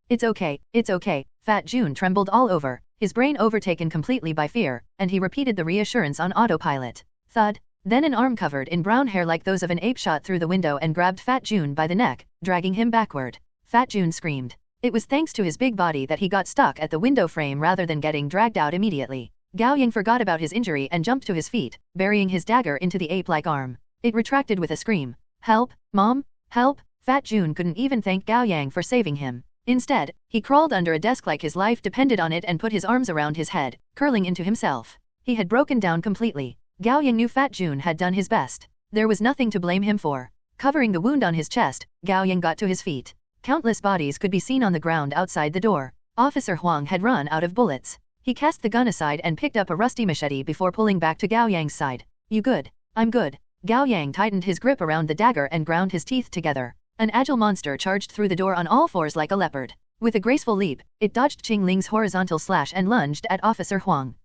It's okay. Fat Jun trembled all over, his brain overtaken completely by fear, and he repeated the reassurance on autopilot. Thud. Then an arm covered in brown hair like those of an ape shot through the window and grabbed Fat Jun by the neck, dragging him backward. Fat Jun screamed. It was thanks to his big body that he got stuck at the window frame rather than getting dragged out immediately. Gao Yang forgot about his injury and jumped to his feet, burying his dagger into the ape-like arm. It retracted with a scream. "Help, Mom! Help!" Fat Jun couldn't even thank Gao Yang for saving him. Instead, he crawled under a desk like his life depended on it and put his arms around his head, curling into himself. He had broken down completely. Gao Yang knew Fat Jun had done his best. There was nothing to blame him for. Covering the wound on his chest, Gao Yang got to his feet. Countless bodies could be seen on the ground outside the door. Officer Huang had run out of bullets. He cast the gun aside and picked up a rusty machete before pulling back to Gao Yang's side. "You good?" "I'm good." Gao Yang tightened his grip around the dagger and ground his teeth together. An agile monster charged through the door on all fours like a leopard. With a graceful leap, it dodged Qingling's horizontal slash and lunged at Officer Huang.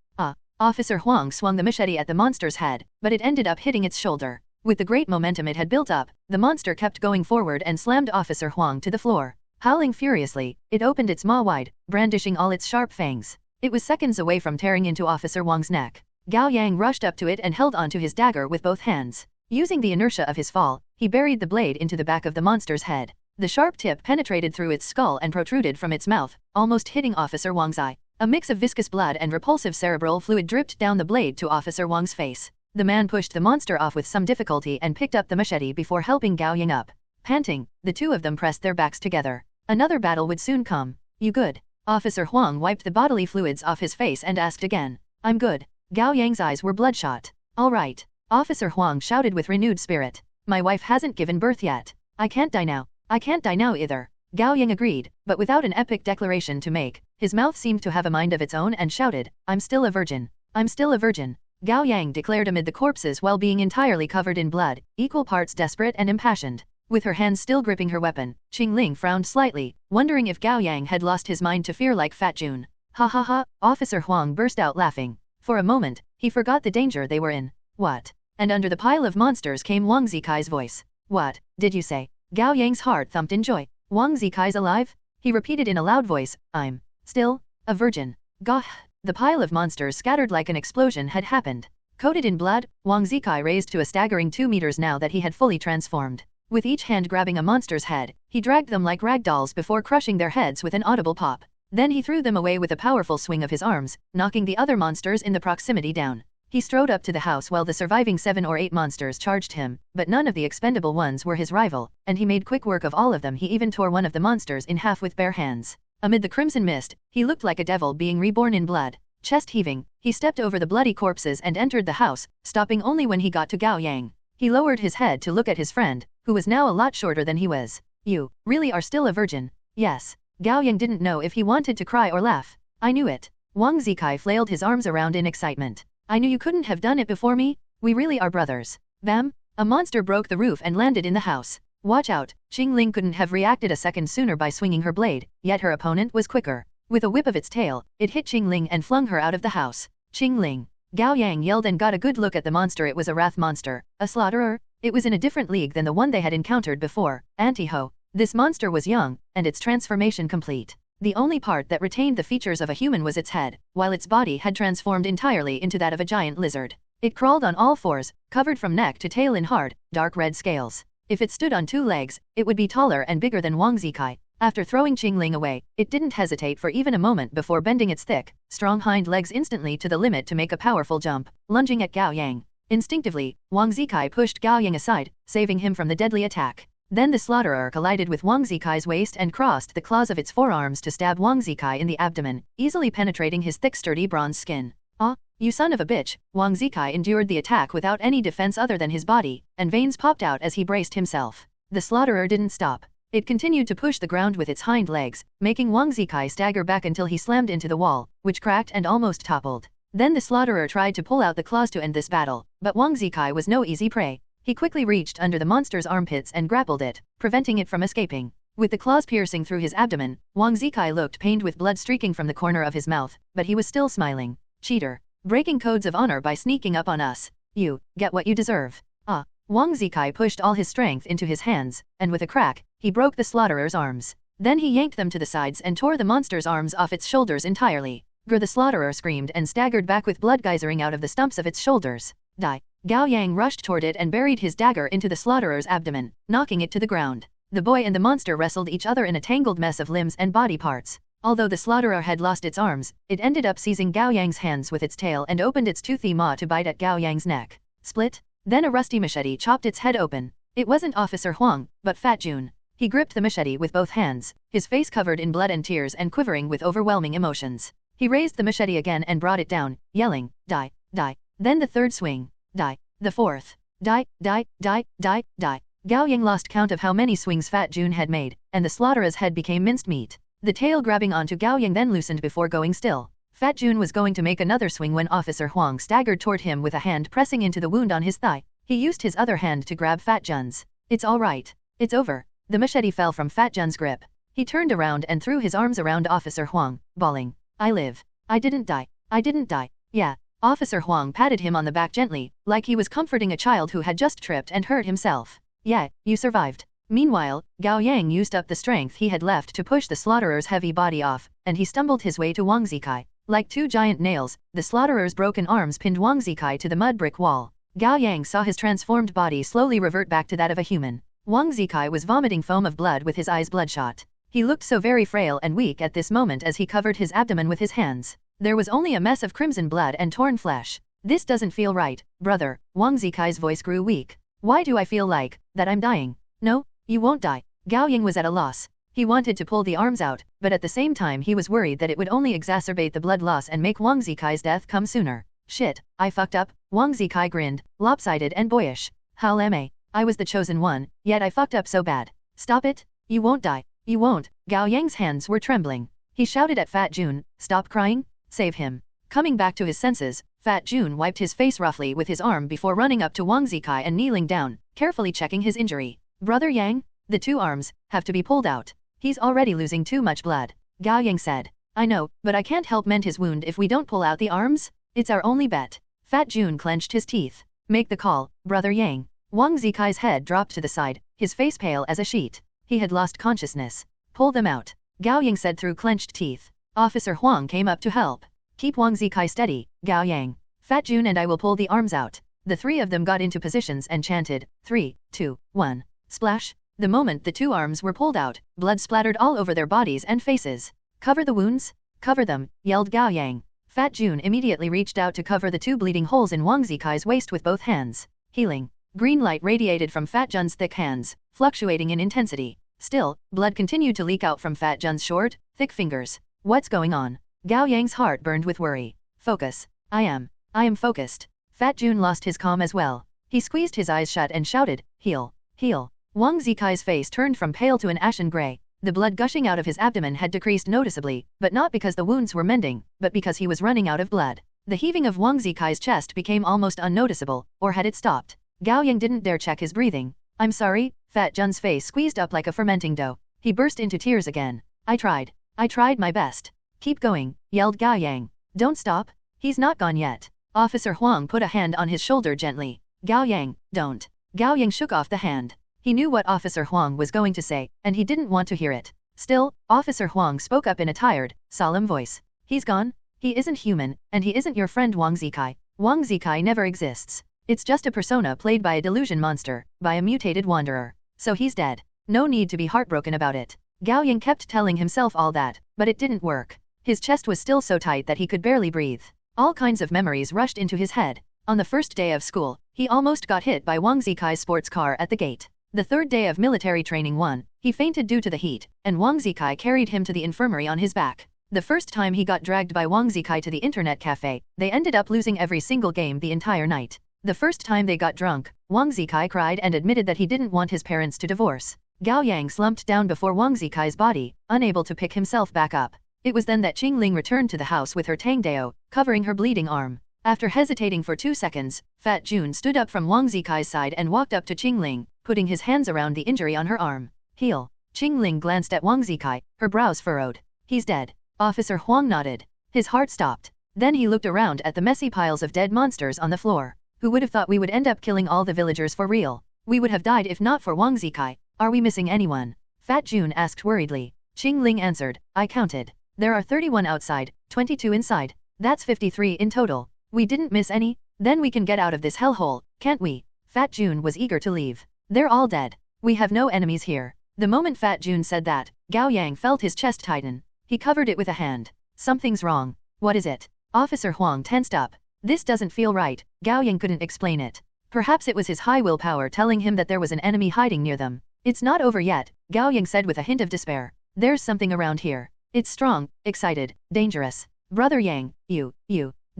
Officer Huang swung the machete at the monster's head, but it ended up hitting its shoulder. With the great momentum it had built up, the monster kept going forward and slammed Officer Huang to the floor. Howling furiously, it opened its maw wide, brandishing all its sharp fangs. It was seconds away from tearing into Officer Huang's neck. Gao Yang rushed up to it and held onto his dagger with both hands. Using the inertia of his fall, he buried the blade into the back of the monster's head. The sharp tip penetrated through its skull and protruded from its mouth, almost hitting Officer Huang's eye. A mix of viscous blood and repulsive cerebral fluid dripped down the blade to Officer Huang's face. The man pushed the monster off with some difficulty and picked up the machete before helping Gao Yang up. Panting, the two of them pressed their backs together. Another battle would soon come. "You good?" Officer Huang wiped the bodily fluids off his face and asked again. "I'm good." Gao Yang's eyes were bloodshot. "All right." Officer Huang shouted with renewed spirit. "My wife hasn't given birth yet. I can't die now. I can't die now either." Gao Yang agreed, but without an epic declaration to make. His mouth seemed to have a mind of its own and shouted, "I'm still a virgin. I'm still a virgin." Gao Yang declared amid the corpses while being entirely covered in blood, equal parts desperate and impassioned. With her hands still gripping her weapon, Qingling frowned slightly, wondering if Gao Yang had lost his mind to fear like Fat Jun. "Ha ha ha!" Officer Huang burst out laughing. For a moment, he forgot the danger they were in. "What?" And under the pile of monsters came Wang Zikai's voice. "What did you say?" Gao Yang's heart thumped in joy. "Wang Zikai's alive?" He repeated in a loud voice, "I'm still a virgin." Gah! The pile of monsters scattered like an explosion had happened. Coated in blood, Wang Zikai raised to a staggering 2 meters now that he had fully transformed. With each hand grabbing a monster's head, he dragged them like rag dolls before crushing their heads with an audible pop. Then he threw them away with a powerful swing of his arms, knocking the other monsters in the proximity down. He strode up to the house while the surviving 7 or 8 monsters charged him, but none of the expendable ones were his rival, and he made quick work of all of them. He even tore one of the monsters in half with bare hands. Amid the crimson mist, he looked like a devil being reborn in blood. Chest heaving, he stepped over the bloody corpses and entered the house, stopping only when he got to Gao Yang. He lowered his head to look at his friend, who was now a lot shorter than he was. "You really are still a virgin?" "Yes." Gao Yang didn't know if he wanted to cry or laugh. "I knew it." Wang Zikai flailed his arms around in excitement. "I knew you couldn't have done it before me. We really are brothers." Bam! A monster broke the roof and landed in the house. "Watch out!" Qingling couldn't have reacted a second sooner by swinging her blade, yet her opponent was quicker. With a whip of its tail, it hit Qingling and flung her out of the house. "Qingling!" Gao Yang yelled and got a good look at the monster. It was a wrath monster, a slaughterer. It was in a different league than the one they had encountered before, Anti-Ho. This monster was young, and its transformation complete. The only part that retained the features of a human was its head, while its body had transformed entirely into that of a giant lizard. It crawled on all fours, covered from neck to tail in hard, dark red scales. If it stood on 2 legs, it would be taller and bigger than Wang Zikai, After throwing Qingling away, it didn't hesitate for even a moment before bending its thick, strong hind legs instantly to the limit to make a powerful jump, lunging at Gao Yang. Instinctively, Wang Zikai pushed Gao Yang aside, saving him from the deadly attack. Then the slaughterer collided with Wang Zikai's waist and crossed the claws of its forearms to stab Wang Zikai in the abdomen, easily penetrating his thick sturdy bronze skin. "Ah, you son of a bitch!" Wang Zikai endured the attack without any defense other than his body, and veins popped out as he braced himself. The slaughterer didn't stop. It continued to push the ground with its hind legs, making Wang Zikai stagger back until he slammed into the wall, which cracked and almost toppled. Then the slaughterer tried to pull out the claws to end this battle, but Wang Zikai was no easy prey. He quickly reached under the monster's armpits and grappled it, preventing it from escaping. With the claws piercing through his abdomen, Wang Zikai looked pained with blood streaking from the corner of his mouth, but he was still smiling. "Cheater. Breaking codes of honor by sneaking up on us. You get what you deserve." "Ah." Wang Zikai pushed all his strength into his hands, and with a crack, he broke the slaughtherer's arms. Then he yanked them to the sides and tore the monster's arms off its shoulders entirely. Grr, the slaughterer screamed and staggered back with blood geysering out of the stumps of its shoulders. "Die." Gao Yang rushed toward it and buried his dagger into the slaughtherer's abdomen, knocking it to the ground. The boy and the monster wrestled each other in a tangled mess of limbs and body parts. Although the slaughterer had lost its arms, it ended up seizing Gao Yang's hands with its tail and opened its toothy maw to bite at Gao Yang's neck. Split. Then a rusty machete chopped its head open. It wasn't Officer Huang, but Fat Jun. He gripped the machete with both hands, his face covered in blood and tears and quivering with overwhelming emotions. He raised the machete again and brought it down, yelling, "Die, die." Then the third swing. "Die." The fourth. "Die, die, die, die, die." Gao Yang lost count of how many swings Fat Jun had made, and the slaughtereur's head became minced meat. The tail grabbing onto Gao Yang then loosened before going still. Fat Jun was going to make another swing when Officer Huang staggered toward him with a hand pressing into the wound on his thigh. He used his other hand to grab Fat Jun's. "It's all right. It's over." The machete fell from Fat Jun's grip. He turned around and threw his arms around Officer Huang, bawling, "I live. I didn't die. I didn't die. Yeah." Officer Huang patted him on the back gently, like he was comforting a child who had just tripped and hurt himself. "Yeah, you survived." Meanwhile, Gao Yang used up the strength he had left to push the slaughterer''s heavy body off, and he stumbled his way to Wang Zikai. Like two giant nails, the slaughterer''s broken arms pinned Wang Zikai to the mud brick wall. Gao Yang saw his transformed body slowly revert back to that of a human. Wang Zikai was vomiting foam of blood with his eyes bloodshot. He looked so very frail and weak at this moment as he covered his abdomen with his hands. There was only a mess of crimson blood and torn flesh. "This doesn't feel right, brother." Wang Zikai's voice grew weak. "Why do I feel like that I'm dying?" "No, you won't die." Gao Yang was at a loss. He wanted to pull the arms out, but at the same time he was worried that it would only exacerbate the blood loss and make Wang Zikai's death come sooner. "Shit, I fucked up." Wang Zikai grinned, lopsided and boyish. "How am I? I was the chosen one, yet I fucked up so bad." "Stop it. You won't die. You won't." Gao Yang's hands were trembling. He shouted at Fat Jun, "Stop crying. Save him." Coming back to his senses, Fat Jun wiped his face roughly with his arm before running up to Wang Zikai and kneeling down, carefully checking his injury. "Brother Yang, the two arms have to be pulled out. He's already losing too much blood." Gao Yang said. "I know, but I can't help mend his wound if we don't pull out the arms. It's our only bet." Fat Jun clenched his teeth. "Make the call, Brother Yang." Wang Zikai's head dropped to the side, his face pale as a sheet. He had lost consciousness. "Pull them out," Gao Yang said through clenched teeth. Officer Huang came up to help. "Keep Wang Zikai steady, Gao Yang. Fat Jun and I will pull the arms out." The three of them got into positions and chanted, 3, 2, 1. Splash. The moment the two arms were pulled out, blood splattered all over their bodies and faces. "Cover the wounds. Cover them," yelled Gao Yang. Fat Jun immediately reached out to cover the two bleeding holes in Wang Zikai's waist with both hands. Healing. Green light radiated from Fat Jun's thick hands, fluctuating in intensity. Still, blood continued to leak out from Fat Jun's short, thick fingers. "What's going on?" Gao Yang's heart burned with worry. "Focus. I am focused." Fat Jun lost his calm as well. He squeezed his eyes shut and shouted, "Heal. Heal." Wang Zikai's face turned from pale to an ashen gray. The blood gushing out of his abdomen had decreased noticeably, but not because the wounds were mending, but because he was running out of blood. The heaving of Wang Zikai's chest became almost unnoticeable, or had it stopped? Gao Yang didn't dare check his breathing. "I'm sorry." Fat Jun's face squeezed up like a fermenting dough. He burst into tears again. I tried my best." "Keep going," yelled Gao Yang. "Don't stop. He's not gone yet." Officer Huang put a hand on his shoulder gently. "Gao Yang, don't." Gao Yang shook off the hand. He knew what Officer Huang was going to say, and he didn't want to hear it. Still, Officer Huang spoke up in a tired, solemn voice. "He's gone. He isn't human, and he isn't your friend Wang Zikai. Wang Zikai never exists. It's just a persona played by a delusion monster, by a mutated wanderer. So he's dead. No need to be heartbroken about it." Gao Yang kept telling himself all that, but it didn't work. His chest was still so tight that he could barely breathe. All kinds of memories rushed into his head. On the first day of school, he almost got hit by Wang Zikai's sports car at the gate. The third day of military training 1, he fainted due to the heat, and Wang Zikai carried him to the infirmary on his back. The first time he got dragged by Wang Zikai to the internet cafe, they ended up losing every single game the entire night. The first time they got drunk, Wang Zikai cried and admitted that he didn't want his parents to divorce. Gao Yang slumped down before Wang Zikai's body, unable to pick himself back up. It was then that Qingling returned to the house with her Tangdao, covering her bleeding arm. After hesitating for 2 seconds, Fat Jun stood up from Wang Zikai's side and walked up to Qingling, putting his hands around the injury on her arm. Heal. Qingling glanced at Wang Zikai, her brows furrowed. He's dead. Officer Huang nodded. His heart stopped. Then he looked around at the messy piles of dead monsters on the floor. Who would have thought we would end up killing all the villagers for real? We would have died if not for Wang Zikai. Are we missing anyone? Fat Jun asked worriedly. Qingling answered, I counted. There are 31 outside, 22 inside. That's 53 in total. We didn't miss any? Then we can get out of this hellhole, can't we? Fat Jun was eager to leave. They're all dead. We have no enemies here. The moment Fat Jun said that, Gao Yang felt his chest tighten. He covered it with a hand. Something's wrong. What is it? Officer Huang tensed up. This doesn't feel right. Gao Yang couldn't explain it. Perhaps it was his high willpower telling him that there was an enemy hiding near them. It's not over yet, Gao Yang said with a hint of despair. There's something around here. It's strong, excited, dangerous. Brother Yang, you,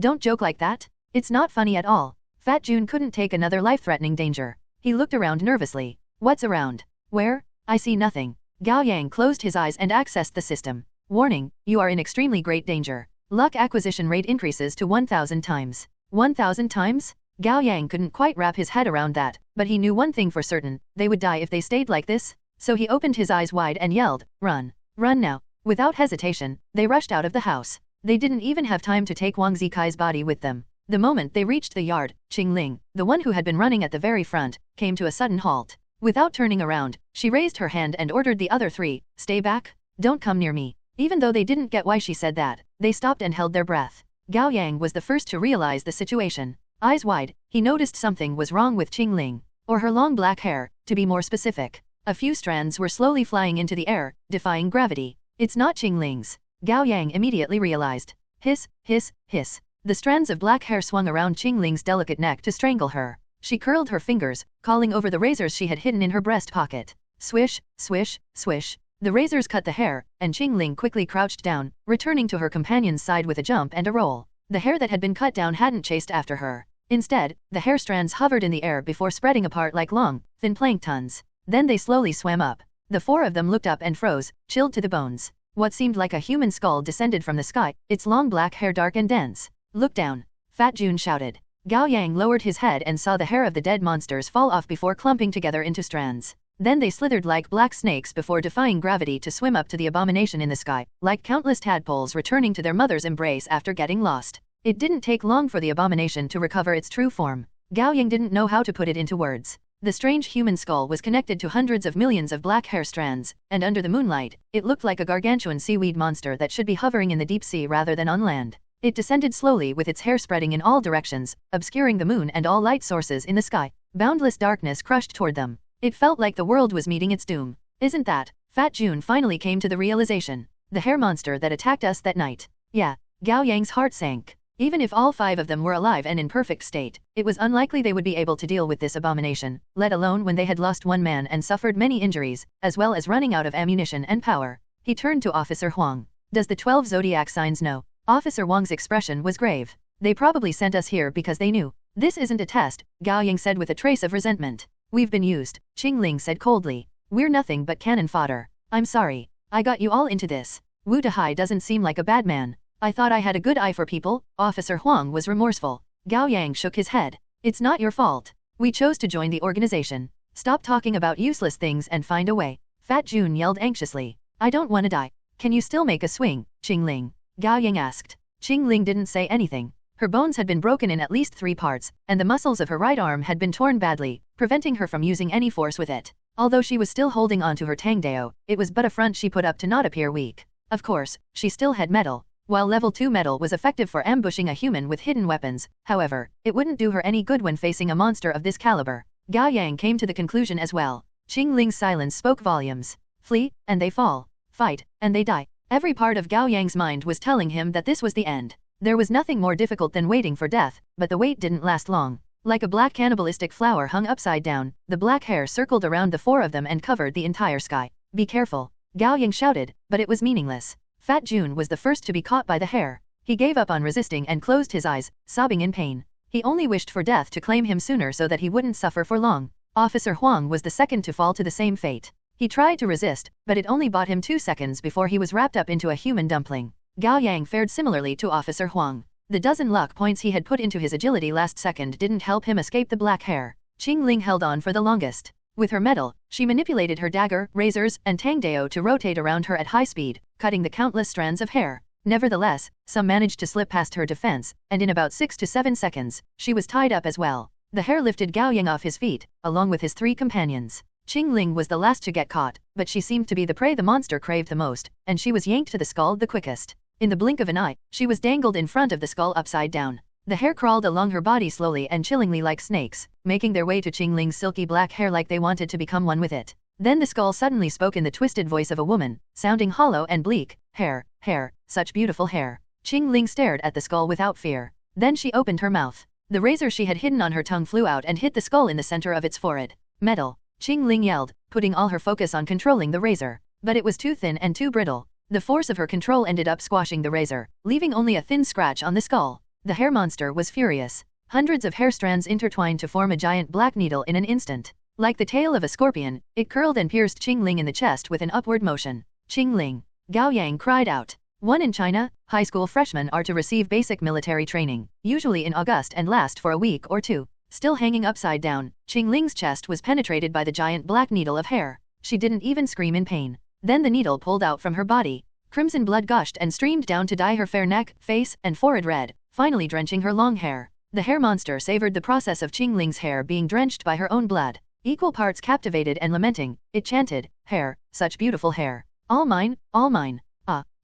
don't joke like that. It's not funny at all. Fat Jun couldn't take another life-threatening danger. He looked around nervously. What's around? Where? I see nothing. Gao Yang closed his eyes and accessed the system. Warning, you are in extremely great danger. Luck acquisition rate increases to 1,000 times. 1,000 times? Gao Yang couldn't quite wrap his head around that, but he knew one thing for certain, they would die if they stayed like this. So he opened his eyes wide and yelled, run. Run now. Without hesitation, they rushed out of the house. They didn't even have time to take Wang Zikai's body with them. The moment they reached the yard, Qingling, the one who had been running at the very front, came to a sudden halt. Without turning around, she raised her hand and ordered the other 3, stay back. Don't come near me. Even though they didn't get why she said that, they stopped and held their breath. Gao Yang was the first to realize the situation. Eyes wide, he noticed something was wrong with Qingling, or her long black hair, to be more specific. A few strands were slowly flying into the air, defying gravity. It's not Qingling's. Gao Yang immediately realized. Hiss, hiss, hiss. The strands of black hair swung around Qingling's delicate neck to strangle her. She curled her fingers, calling over the razors she had hidden in her breast pocket. Swish, swish, swish. The razors cut the hair, and Qingling quickly crouched down, returning to her companion's side with a jump and a roll. The hair that had been cut down hadn't chased after her. Instead, the hair strands hovered in the air before spreading apart like long, thin planktons. Then they slowly swam up. The 4 of them looked up and froze, chilled to the bones. What seemed like a human skull descended from the sky, its long black hair dark and dense. Look down. Fat Jun shouted. Gao Yang lowered his head and saw the hair of the dead monsters fall off before clumping together into strands. Then they slithered like black snakes before defying gravity to swim up to the abomination in the sky, like countless tadpoles returning to their mother's embrace after getting lost. It didn't take long for the abomination to recover its true form. Gao Yang didn't know how to put it into words. The strange human skull was connected to hundreds of millions of black hair strands, and under the moonlight, it looked like a gargantuan seaweed monster that should be hovering in the deep sea rather than on land. It descended slowly with its hair spreading in all directions, obscuring the moon and all light sources in the sky. Boundless darkness crushed toward them. It felt like the world was meeting its doom. Isn't that? Fat Jun finally came to the realization. The hair monster that attacked us that night. Yeah. Gao Yang's heart sank. Even if all 5 of them were alive and in perfect state, it was unlikely they would be able to deal with this abomination, let alone when they had lost 1 man and suffered many injuries, as well as running out of ammunition and power. He turned to Officer Huang. Does the 12 zodiac signs know? Officer Huang's expression was grave. They probably sent us here because they knew. This isn't a test, Gao Yang said with a trace of resentment. We've been used, Qingling said coldly. We're nothing but cannon fodder. I'm sorry. I got you all into this. Wu Dahai doesn't seem like a bad man. I thought I had a good eye for people. Officer Huang was remorseful. Gao Yang shook his head. It's not your fault. We chose to join the organization. Stop talking about useless things and find a way. Fat Jun yelled anxiously. I don't want to die. Can you still make a swing, Qingling? Gao Yang asked. Qingling didn't say anything. Her bones had been broken in at least 3 parts, and the muscles of her right arm had been torn badly, preventing her from using any force with it. Although she was still holding on to her Tangdao, it was but a front she put up to not appear weak. Of course, she still had metal. While level 2 metal was effective for ambushing a human with hidden weapons, however, it wouldn't do her any good when facing a monster of this caliber. Gao Yang came to the conclusion as well. Qingling's silence spoke volumes. Flee, and they fall. Fight, and they die. Every part of Gao Yang's mind was telling him that this was the end. There was nothing more difficult than waiting for death, but the wait didn't last long. Like a black cannibalistic flower hung upside down, the black hair circled around the four of them and covered the entire sky. Be careful, Gao Yang shouted, but it was meaningless. Fat Jun was the first to be caught by the hair. He gave up on resisting and closed his eyes, sobbing in pain. He only wished for death to claim him sooner so that he wouldn't suffer for long. Officer Huang was the second to fall to the same fate. He tried to resist, but it only bought him 2 seconds before he was wrapped up into a human dumpling. Gao Yang fared similarly to Officer Huang. The dozen luck points he had put into his agility last second didn't help him escape the black hair. Qingling held on for the longest. With her metal, she manipulated her dagger, razors, and tangdao to rotate around her at high speed, cutting the countless strands of hair. Nevertheless, some managed to slip past her defense, and in about 6 to 7 seconds, she was tied up as well. The hair lifted Gao Yang off his feet, along with his 3 companions. Qingling was the last to get caught, but she seemed to be the prey the monster craved the most, and she was yanked to the skull the quickest. In the blink of an eye, she was dangled in front of the skull upside down. The hair crawled along her body slowly and chillingly like snakes, making their way to Qingling's silky black hair like they wanted to become one with it. Then the skull suddenly spoke in the twisted voice of a woman, sounding hollow and bleak. Hair, such beautiful hair. Qingling stared at the skull without fear. Then she opened her mouth. The razor she had hidden on her tongue flew out and hit the skull in the center of its forehead. Metal, Qingling yelled, putting all her focus on controlling the razor. But it was too thin and too brittle. The force of her control ended up squashing the razor, leaving only a thin scratch on the skull. The hair monster was furious. Hundreds of hair strands intertwined to form a giant black needle in an instant. Like the tail of a scorpion, it curled and pierced Qingling in the chest with an upward motion. Qingling! Gao Yang cried out. In China, high school freshmen are to receive basic military training, usually in August and last for a week or 2. Still hanging upside down, Qingling's chest was penetrated by the giant black needle of hair. She didn't even scream in pain. Then the needle pulled out from her body. Crimson blood gushed and streamed down to dye her fair neck, face, and forehead red, finally drenching her long hair. The hair monster savored the process of Qingling's hair being drenched by her own blood. Equal parts captivated and lamenting, it chanted, "Hair, such beautiful hair. All mine, all mine."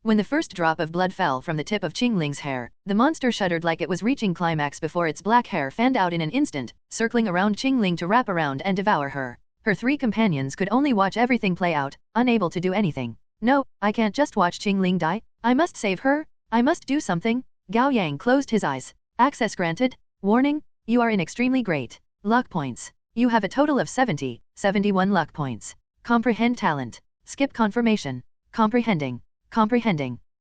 When the first drop of blood fell from the tip of Qingling's hair, the monster shuddered like it was reaching climax before its black hair fanned out in an instant, circling around Qingling to wrap around and devour her. Her 3 companions could only watch everything play out, unable to do anything. No, I can't just watch Qingling die. I must save her. I must do something. Gao Yang closed his eyes. Access granted. Warning, you are in extremely great luck points. You have a total of 71 luck points. Comprehend talent. Skip confirmation. Comprehending.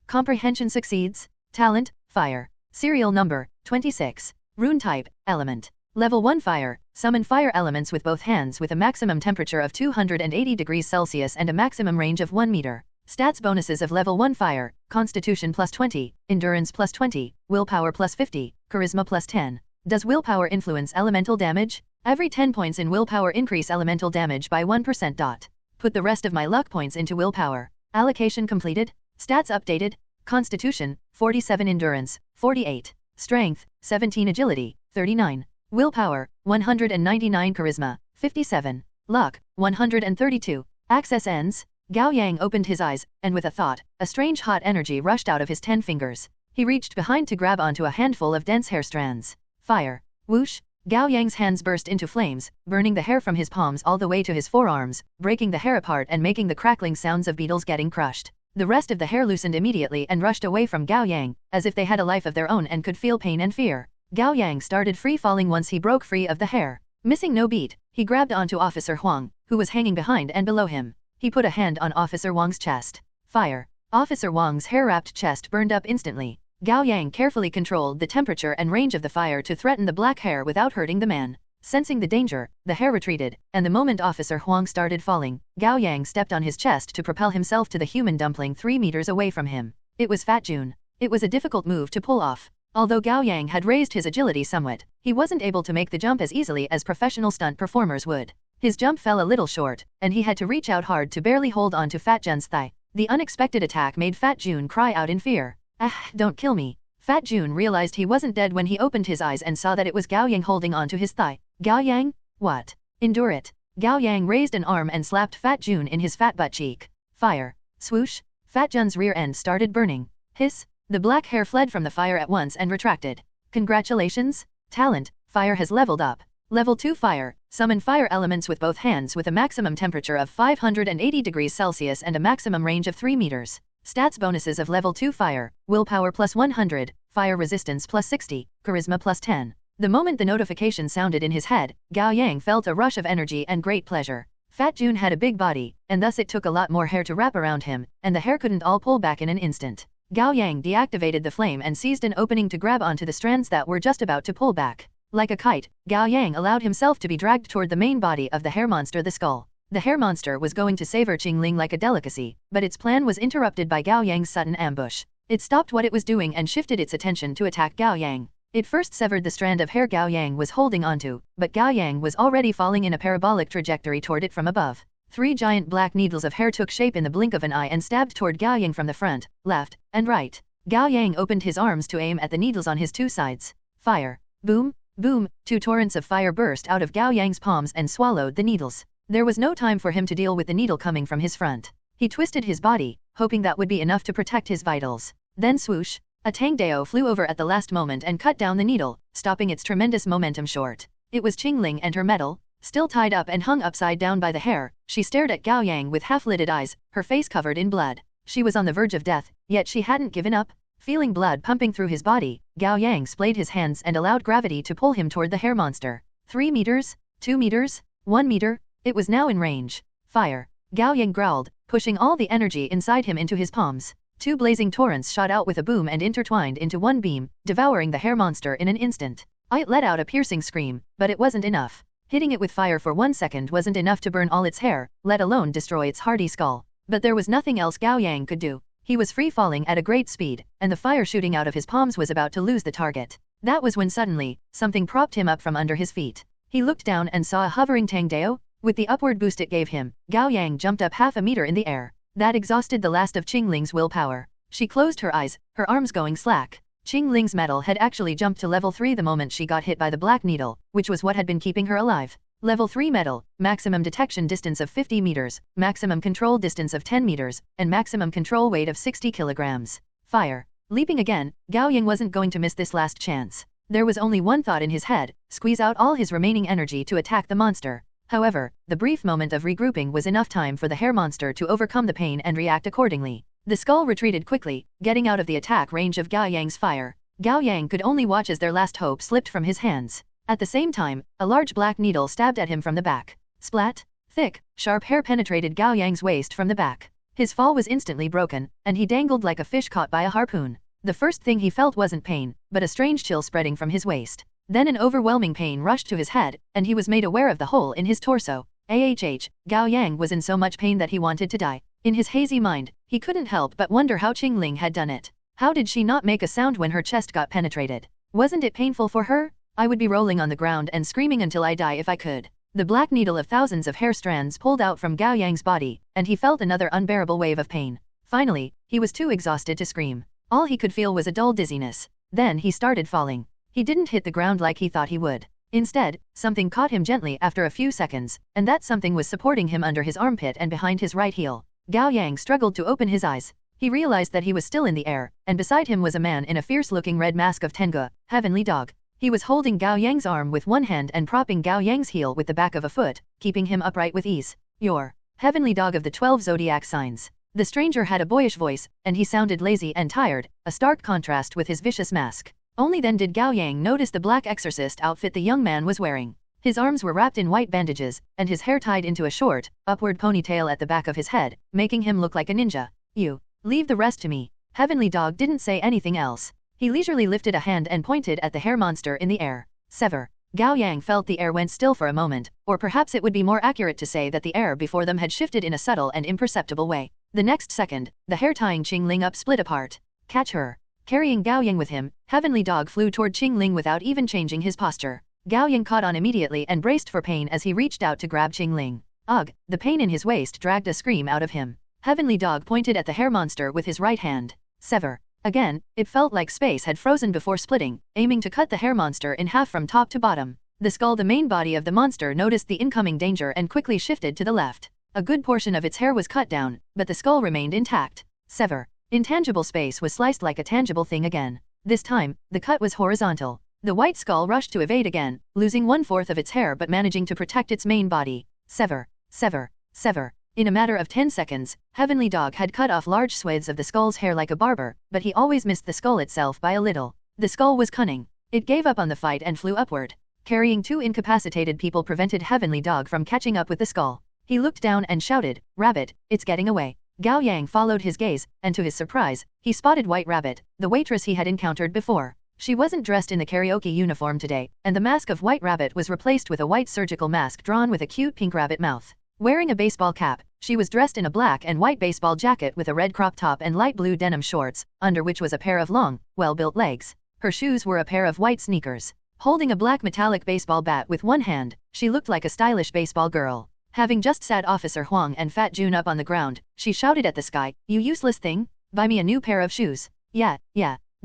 Comprehension succeeds. Talent, fire. Serial number, 26. Rune type, element. Level 1 fire. Summon fire elements with both hands with a maximum temperature of 280 degrees Celsius and a maximum range of 1 meter. Stats bonuses of level 1 fire. Constitution plus 20, endurance plus 20, willpower plus 50, charisma plus 10. Does willpower influence elemental damage? Every 10 points in willpower increase elemental damage by 1%. Put the rest of my luck points into willpower. Allocation completed. Stats updated. Constitution, 47 endurance, 48. Strength, 17 agility, 39. Willpower, 199 charisma, 57. Luck, 132. Access ends. Gao Yang opened his eyes, and with a thought, a strange hot energy rushed out of his 10 fingers. He reached behind to grab onto a handful of dense hair strands. Fire. Whoosh. Gao Yang's hands burst into flames, burning the hair from his palms all the way to his forearms, breaking the hair apart and making the crackling sounds of beetles getting crushed. The rest of the hair loosened immediately and rushed away from Gao Yang, as if they had a life of their own and could feel pain and fear. Gao Yang started free falling once he broke free of the hair. Missing no beat, he grabbed onto Officer Huang, who was hanging behind and below him. He put a hand on Officer Wang's chest. Fire. Officer Wang's hair-wrapped chest burned up instantly. Gao Yang carefully controlled the temperature and range of the fire to threaten the black hair without hurting the man. Sensing the danger, the hair retreated, and the moment Officer Huang started falling, Gao Yang stepped on his chest to propel himself to the human dumpling 3 meters away from him. It was Fat Jun. It was a difficult move to pull off. Although Gao Yang had raised his agility somewhat, he wasn't able to make the jump as easily as professional stunt performers would. His jump fell a little short, and he had to reach out hard to barely hold on to Fat Jun's thigh. The unexpected attack made Fat Jun cry out in fear. "Ah, don't kill me." Fat Jun realized he wasn't dead when he opened his eyes and saw that it was Gao Yang holding onto his thigh. Gao Yang? What? Endure it. Gao Yang raised an arm and slapped Fat Jun in his fat butt cheek. Fire. Swoosh. Fat Jun's rear end started burning. Hiss. The black hair fled from the fire at once and retracted. Congratulations. Talent, fire has leveled up. Level 2 Fire. Summon fire elements with both hands with a maximum temperature of 580 degrees Celsius and a maximum range of 3 meters. Stats bonuses of Level 2 Fire. Willpower plus 100, fire resistance plus 60, charisma plus 10. The moment the notification sounded in his head, Gao Yang felt a rush of energy and great pleasure. Fat Jun had a big body, and thus it took a lot more hair to wrap around him, and the hair couldn't all pull back in an instant. Gao Yang deactivated the flame and seized an opening to grab onto the strands that were just about to pull back. Like a kite, Gao Yang allowed himself to be dragged toward the main body of the hair monster, the skull. The hair monster was going to savor Qingling like a delicacy, but its plan was interrupted by Gao Yang's sudden ambush. It stopped what it was doing and shifted its attention to attack Gao Yang. It first severed the strand of hair Gao Yang was holding onto, but Gao Yang was already falling in a parabolic trajectory toward it from above. 3 giant black needles of hair took shape in the blink of an eye and stabbed toward Gao Yang from the front, left, and right. Gao Yang opened his arms to aim at the needles on his 2 sides. Fire. Boom, boom, 2 torrents of fire burst out of Gao Yang's palms and swallowed the needles. There was no time for him to deal with the needle coming from his front. He twisted his body, hoping that would be enough to protect his vitals. Then swoosh. A Tangdao flew over at the last moment and cut down the needle, stopping its tremendous momentum short. It was Qingling and her medal, still tied up and hung upside down by the hair. She stared at Gao Yang with half-lidded eyes, her face covered in blood. She was on the verge of death, yet she hadn't given up. Feeling blood pumping through his body, Gao Yang splayed his hands and allowed gravity to pull him toward the hair monster. 3 meters, 2 meters, 1 meter, it was now in range. Fire. Gao Yang growled, pushing all the energy inside him into his palms. 2 blazing torrents shot out with a boom and intertwined into one beam, devouring the hair monster in an instant. It let out a piercing scream, but it wasn't enough. Hitting it with fire for 1 second wasn't enough to burn all its hair, let alone destroy its hardy skull. But there was nothing else Gao Yang could do. He was free-falling at a great speed, and the fire shooting out of his palms was about to lose the target. That was when suddenly, something propped him up from under his feet. He looked down and saw a hovering Tangdao. With the upward boost it gave him, Gao Yang jumped up half a meter in the air. That exhausted the last of Qingling's willpower. She closed her eyes, her arms going slack. Qingling's medal had actually jumped to level 3 the moment she got hit by the black needle, which was what had been keeping her alive. Level 3 medal, maximum detection distance of 50 meters, maximum control distance of 10 meters, and maximum control weight of 60 kilograms. Fire. Leaping again, Gao Yang wasn't going to miss this last chance. There was only one thought in his head, squeeze out all his remaining energy to attack the monster. However, the brief moment of regrouping was enough time for the hair monster to overcome the pain and react accordingly. The skull retreated quickly, getting out of the attack range of Gao Yang's fire. Gao Yang could only watch as their last hope slipped from his hands. At the same time, a large black needle stabbed at him from the back. Splat! Thick, sharp hair penetrated Gao Yang's waist from the back. His fall was instantly broken, and he dangled like a fish caught by a harpoon. The first thing he felt wasn't pain, but a strange chill spreading from his waist. Then an overwhelming pain rushed to his head, and he was made aware of the hole in his torso. Gao Yang was in so much pain that he wanted to die. In his hazy mind, he couldn't help but wonder how Qingling had done it. How did she not make a sound when her chest got penetrated? Wasn't it painful for her? I would be rolling on the ground and screaming until I die if I could. The black needle of thousands of hair strands pulled out from Gao Yang's body, and he felt another unbearable wave of pain. Finally, he was too exhausted to scream. All he could feel was a dull dizziness. Then he started falling. He didn't hit the ground like he thought he would. Instead, something caught him gently after a few seconds, and that something was supporting him under his armpit and behind his right heel. Gao Yang struggled to open his eyes. He realized that he was still in the air, and beside him was a man in a fierce-looking red mask of Tengu, Heavenly Dog. He was holding Gao Yang's arm with one hand and propping Gao Yang's heel with the back of a foot, keeping him upright with ease. "You're Heavenly Dog of the 12 zodiac signs." The stranger had a boyish voice, and he sounded lazy and tired, a stark contrast with his vicious mask. Only then did Gao Yang notice the black exorcist outfit the young man was wearing. His arms were wrapped in white bandages, and his hair tied into a short, upward ponytail at the back of his head, making him look like a ninja. "You, leave the rest to me." Heavenly Dog didn't say anything else. He leisurely lifted a hand and pointed at the hair monster in the air. "Sever." Gao Yang felt the air went still for a moment, or perhaps it would be more accurate to say that the air before them had shifted in a subtle and imperceptible way. The next second, the hair tying Qingling up split apart. "Catch her." Carrying Gao Yang with him, Heavenly Dog flew toward Qingling without even changing his posture. Gao Yang caught on immediately and braced for pain as he reached out to grab Qingling. Ugh, the pain in his waist dragged a scream out of him. Heavenly Dog pointed at the hair monster with his right hand. "Sever." Again, it felt like space had frozen before splitting, aiming to cut the hair monster in half from top to bottom. The skull, the main body of the monster, noticed the incoming danger and quickly shifted to the left. A good portion of its hair was cut down, but the skull remained intact. Sever. Intangible space was sliced like a tangible thing again. This time, the cut was horizontal. The white skull rushed to evade again, losing 1/4 of its hair but managing to protect its main body. Sever, sever, sever. In a matter of 10 seconds, Heavenly Dog had cut off large swathes of the skull's hair like a barber, but he always missed the skull itself by a little. The skull was cunning. It gave up on the fight and flew upward. Carrying 2 incapacitated people prevented Heavenly Dog from catching up with the skull. He looked down and shouted, "Rabbit, it's getting away." Gao Yang followed his gaze, and to his surprise, he spotted White Rabbit, the waitress he had encountered before. She wasn't dressed in the karaoke uniform today, and the mask of White Rabbit was replaced with a white surgical mask drawn with a cute pink rabbit mouth. Wearing a baseball cap, she was dressed in a black and white baseball jacket with a red crop top and light blue denim shorts, under which was a pair of long, well-built legs. Her shoes were a pair of white sneakers. Holding a black metallic baseball bat with one hand, she looked like a stylish baseball girl. Having just sat Officer Huang and Fat June up on the ground, she shouted at the sky, "You useless thing! Buy me a new pair of shoes." Yeah,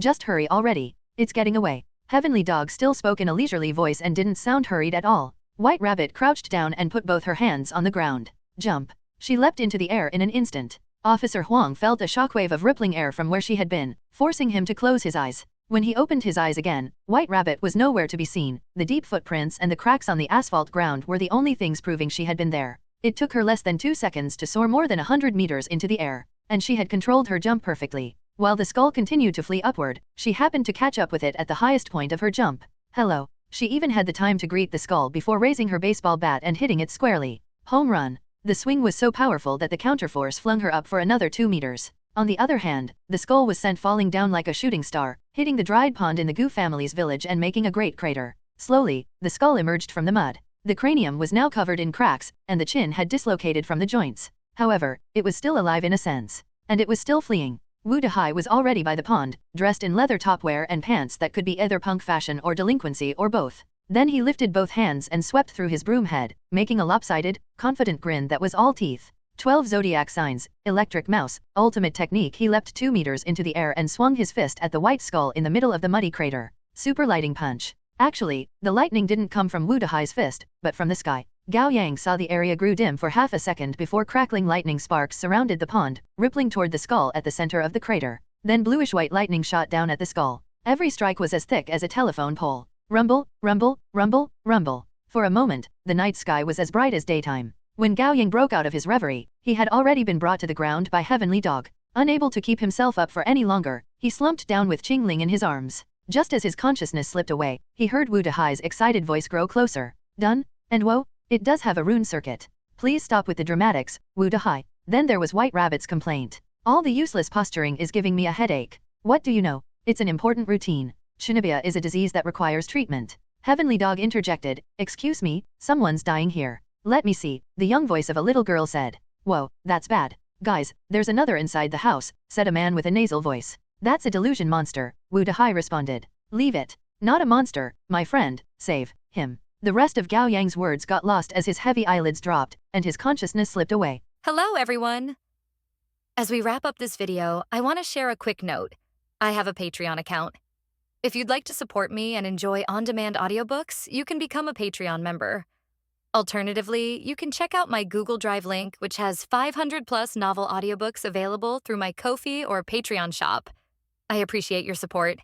just hurry already. It's getting away." Heavenly Dog still spoke in a leisurely voice and didn't sound hurried at all. White Rabbit crouched down and put both her hands on the ground. Jump. She leapt into the air in an instant. Officer Huang felt a shockwave of rippling air from where she had been, forcing him to close his eyes. When he opened his eyes again, White Rabbit was nowhere to be seen. The deep footprints and the cracks on the asphalt ground were the only things proving she had been there. It took her less than 2 seconds to soar more than 100 meters into the air, and she had controlled her jump perfectly. While the skull continued to flee upward, she happened to catch up with it at the highest point of her jump. Hello. She even had the time to greet the skull before raising her baseball bat and hitting it squarely. Home run. The swing was so powerful that the counterforce flung her up for another 2 meters. On the other hand, the skull was sent falling down like a shooting star, hitting the dried pond in the Gu family's village and making a great crater. Slowly, the skull emerged from the mud. The cranium was now covered in cracks, and the chin had dislocated from the joints. However, it was still alive in a sense. And it was still fleeing. Wu Dehai was already by the pond, dressed in leather topwear and pants that could be either punk fashion or delinquency or both. Then he lifted both hands and swept through his broom head, making a lopsided, confident grin that was all teeth. 12 zodiac signs, electric mouse, ultimate technique. He leapt 2 meters into the air and swung his fist at the white skull in the middle of the muddy crater. Super lightning punch. Actually, the lightning didn't come from Wu Dehai's fist, but from the sky. Gao Yang saw the area grew dim for half a second before crackling lightning sparks surrounded the pond, rippling toward the skull at the center of the crater. Then bluish-white lightning shot down at the skull. Every strike was as thick as a telephone pole. Rumble, rumble, rumble, rumble. For a moment, the night sky was as bright as daytime. When Gao Yang broke out of his reverie, he had already been brought to the ground by Heavenly Dog. Unable to keep himself up for any longer, he slumped down with Qingling in his arms. Just as his consciousness slipped away, he heard Wu Dehai's excited voice grow closer. Done? And whoa, it does have a rune circuit. Please stop with the dramatics, Wu Dehai. Then there was White Rabbit's complaint. All the useless posturing is giving me a headache. What do you know? It's an important routine. Shinobia is a disease that requires treatment. Heavenly Dog interjected, excuse me, someone's dying here. Let me see, the young voice of a little girl said. Whoa, that's bad. Guys, there's another inside the house, said a man with a nasal voice. That's a delusion monster, Wu Dehai responded. Leave it. Not a monster, my friend, save him. The rest of Gao Yang's words got lost as his heavy eyelids dropped, and his consciousness slipped away. Hello everyone! As we wrap up this video, I want to share a quick note. I have a Patreon account. If you'd like to support me and enjoy on-demand audiobooks, you can become a Patreon member. Alternatively, you can check out my Google Drive link, which has 500+ novel audiobooks available through my Ko-fi or Patreon shop. I appreciate your support.